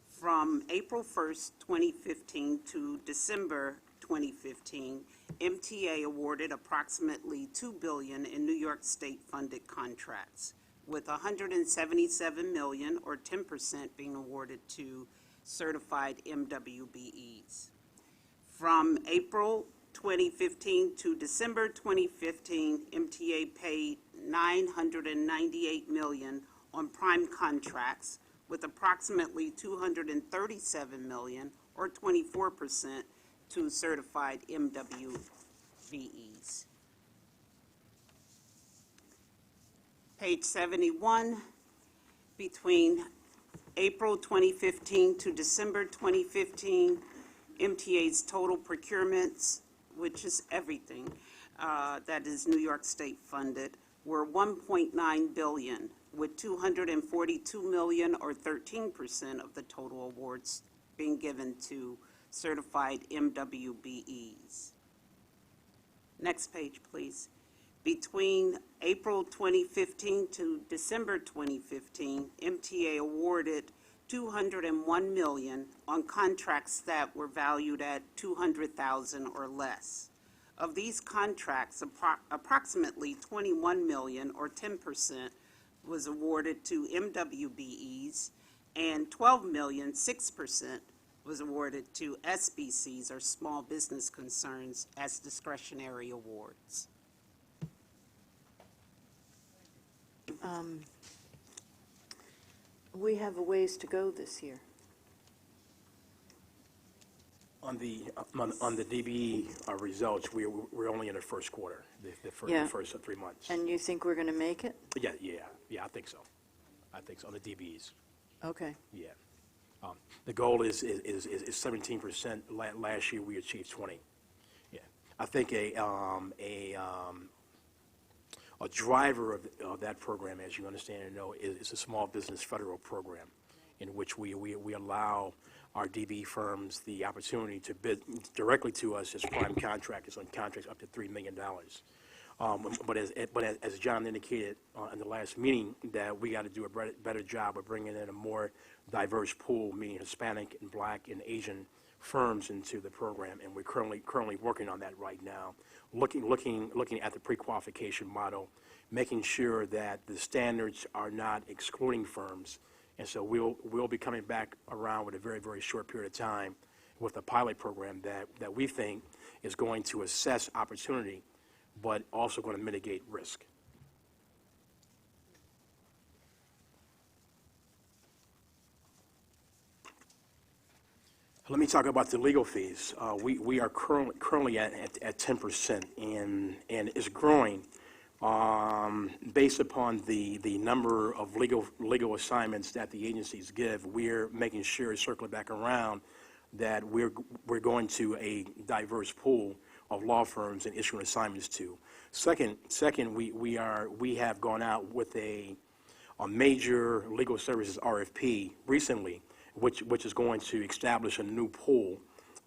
Speaker 10: From April 1st, 2015 to December 2015, MTA awarded approximately $2 billion in New York State funded contracts, with $177 million, or 10%, being awarded to certified MWBEs. From April 2015 to December 2015, MTA paid $998 million on prime contracts, with approximately $237 million, or 24%, to certified MWBEs. Page 71, between April 2015 to December 2015, MTA's total procurements, which is everything that is New York State funded, were $1.9 billion, with $242 million, or 13% of the total awards, being given to certified MWBEs. Next page, please. Between April 2015 to December 2015, MTA awarded $201 million on contracts that were valued at $200,000 or less. Of these contracts, approximately $21 million, or 10%, was awarded to MWBEs, and $12 million, 6%, was awarded to SBCs, or small business concerns, as discretionary awards.
Speaker 24: We have a ways to go this year.
Speaker 3: On the DBE results, we're only in the first quarter, the first 3 months.
Speaker 24: And you think we're going to make it?
Speaker 3: Yeah, I think so. On the DBEs.
Speaker 24: Okay.
Speaker 3: Yeah. The goal is 17%. Last year, we achieved 20. Yeah. I think a driver of that program, as you understand and know, is a small business federal program in which we allow our DB firms the opportunity to bid directly to us as prime contractors on contracts up to $3 million. But as John indicated in the last meeting, that we got to do a better job of bringing in a more diverse pool, meaning Hispanic and Black and Asian firms into the program, and we're currently working on that right now, looking at the pre-qualification model, making sure that the standards are not excluding firms. And so we'll be coming back around with a very, very short period of time with a pilot program that we think is going to assess opportunity, but also going to mitigate risk. Let me talk about the legal fees. We are currently at 10%, and it's growing based upon the number of legal assignments that the agencies give. We're making sure, circling back around, that we're going to a diverse pool of law firms and issuing assignments to. Second, we have gone out with a major legal services RFP recently, which is going to establish a new pool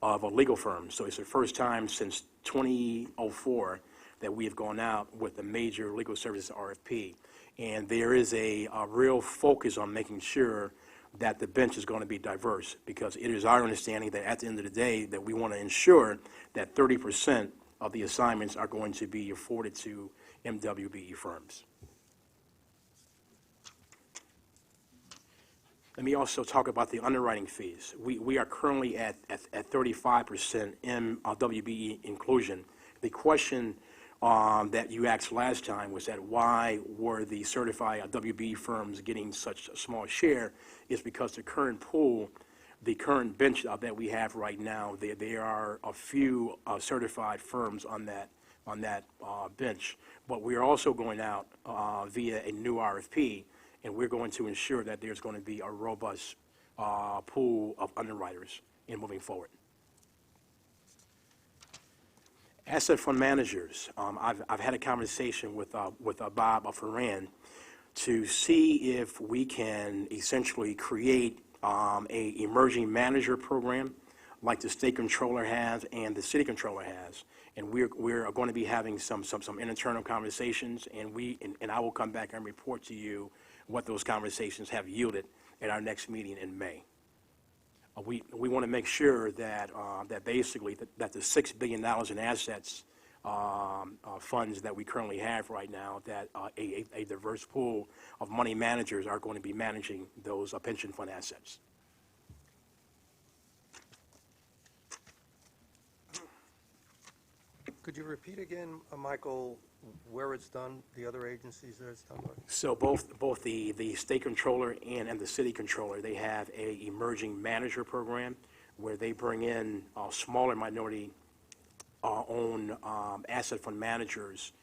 Speaker 3: of legal firms. So it's the first time since 2004 that we have gone out with a major legal services RFP. And there is a real focus on making sure that the bench is going to be diverse, because it is our understanding that at the end of the day that we want to ensure that 30% of the assignments are going to be afforded to MWBE firms. Let me also talk about the underwriting fees. We are currently at 35% MWBE inclusion. The question that you asked last time was that why were the certified WBE firms getting such a small share, is because the current pool, the current bench that we have right now, there are a few certified firms on that bench. But we are also going out via a new RFP, and we're going to ensure that there's going to be a robust pool of underwriters in moving forward. Asset fund managers. I've had a conversation with Bob Ferran to see if we can essentially create a emerging manager program like the state controller has and the city controller has. And we're going to be having some internal conversations, and I will come back and report to you what those conversations have yielded at our next meeting in May. We want to make sure that basically that the $6 billion in assets funds that we currently have right now, that a diverse pool of money managers are going to be managing those pension fund assets.
Speaker 5: Could you repeat again, Michael, where it's done, the other agencies that it's done by?
Speaker 3: So both the state controller and the city controller, they have a emerging manager program where they bring in smaller minority owned asset fund managers,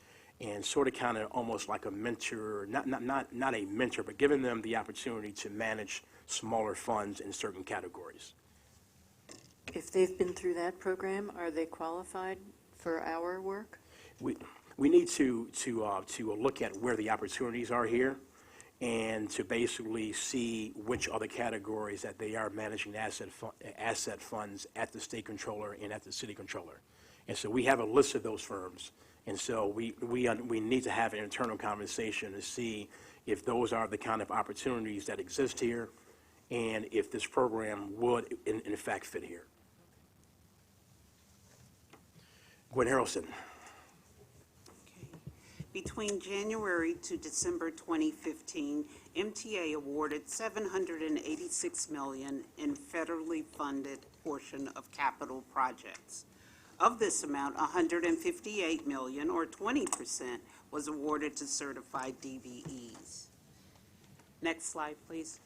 Speaker 3: and sort of kind of almost like a mentor, not a mentor, but giving them the opportunity to manage smaller funds in certain categories.
Speaker 24: If they've been through that program, are they qualified for our work?
Speaker 3: We need to look at where the opportunities are here, and to basically see which other categories that they are managing asset funds at the state controller and at the city controller. And so we have a list of those firms. And so we need to have an internal conversation to see if those are the kind of opportunities that exist here and if this program would, in fact, fit here. Gwen Harrelson.
Speaker 10: Between January to December 2015, MTA awarded $786 million in federally funded portion of capital projects. Of this amount, $158 million, or 20%, was awarded to certified DVEs. Next slide, please.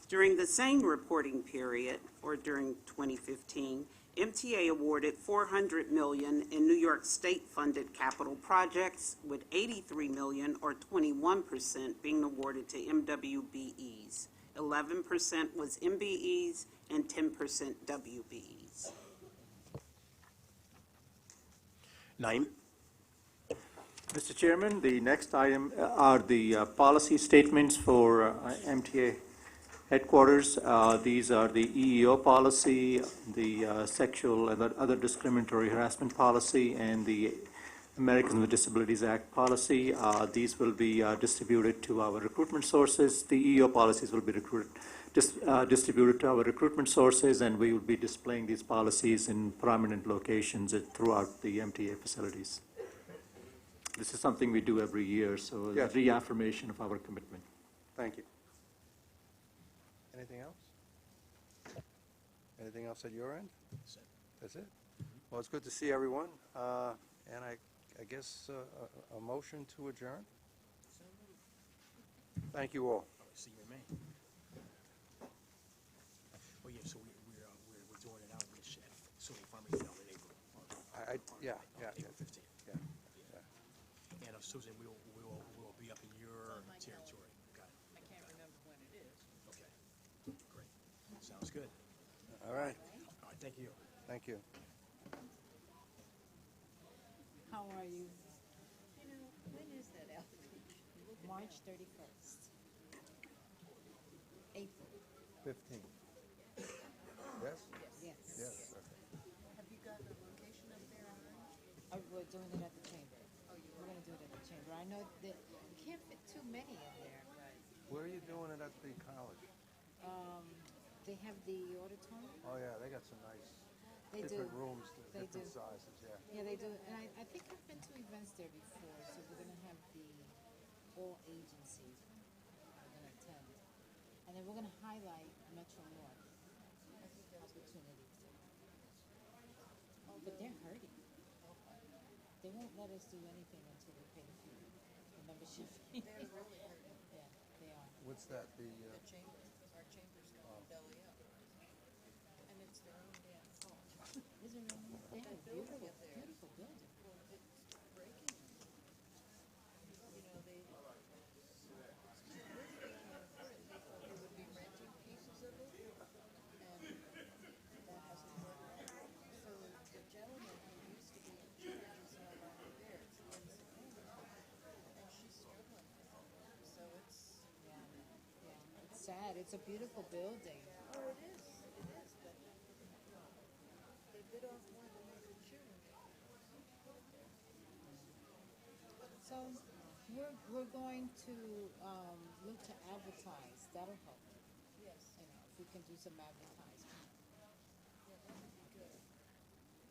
Speaker 10: During the same reporting period, or during 2015, MTA awarded $400 million in New York State-funded capital projects, with $83 million, or 21%, being awarded to MWBEs. 11% was MBEs, and 10% WBEs.
Speaker 3: Naeem?
Speaker 19: Mr. Chairman, the next item are the policy statements for MTA headquarters. These are the EEO policy, the sexual and other discriminatory harassment policy, and the Americans with Disabilities Act policy. These will be distributed to our recruitment sources. The EEO policies will be distributed to our recruitment sources, and we will be displaying these policies in prominent locations throughout the MTA facilities. This is something we do every year, so
Speaker 5: Yes.
Speaker 19: a reaffirmation of our commitment.
Speaker 5: Thank you. Anything else? Anything else at your end? That's it? Well, it's good to see everyone, and I guess a motion to adjourn? Thank you all.
Speaker 3: See you in May. Oh, yeah, so we're doing an outreach at Sony Farmers Field in April.
Speaker 5: Yeah.
Speaker 3: 15.
Speaker 5: Yeah.
Speaker 3: And Susan, we'll be up in your territory. Got it. I can't remember when it is. Okay, great. Sounds good.
Speaker 5: All right.
Speaker 3: All right, thank you.
Speaker 5: Thank you.
Speaker 9: How are you? You know, when is that outreach? March 31st. April.
Speaker 5: 15. Yes?
Speaker 9: Yes.
Speaker 5: Yes. Okay.
Speaker 9: Have you got a location up there already? We're doing it at the chamber. Oh, we're gonna do it at the chamber. I know that you can't fit too many in there, but,
Speaker 5: Where are you doing it at the college?
Speaker 9: they have the auditorium.
Speaker 5: Oh, yeah, they got some nice
Speaker 9: They
Speaker 5: different
Speaker 9: do.
Speaker 5: rooms,
Speaker 9: They
Speaker 5: different
Speaker 9: do.
Speaker 5: sizes, yeah.
Speaker 9: Yeah, they do. And I think I've been to events there before, so we're gonna have all agencies are gonna attend. And then we're gonna highlight Metro North opportunities. Oh, but they're hurting. They won't let us do anything until we pay the membership fee. They're really hurting. Yeah, they are.
Speaker 5: What's that, the
Speaker 9: chamber, our chamber's going belly up. And it's their own damn fault. Is it really? They have a beautiful, beautiful building. Well, it's breaking. You know, they thought they would be renting pieces of it, and that hasn't worked out. So the gentleman who used to be in charge is no longer there, it's Lindsay Kramer, and she's struggling with it. So it's, yeah, it's sad. It's a beautiful building. Oh, it is, but they bit off more than they could chew. So we're going to look to advertise. That'll help. Yes. You know, if we can do some advertising. Yeah, that would be good.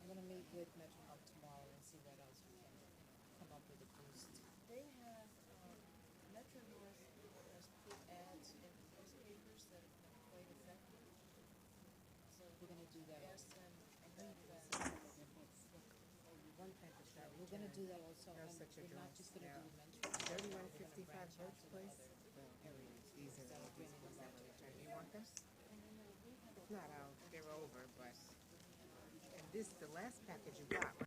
Speaker 9: I'm gonna meet with Metro North tomorrow and see what else we can come up with a boost. They have, Metro North has put ads in newspapers that have been quite effective. So we're gonna do that. Yes, and one type of shop. We're gonna do that also, and we're not just gonna do Metro. 3155 Birch Place.
Speaker 15: These are you want them? If not, they're over, but, and this, the last package you got, right?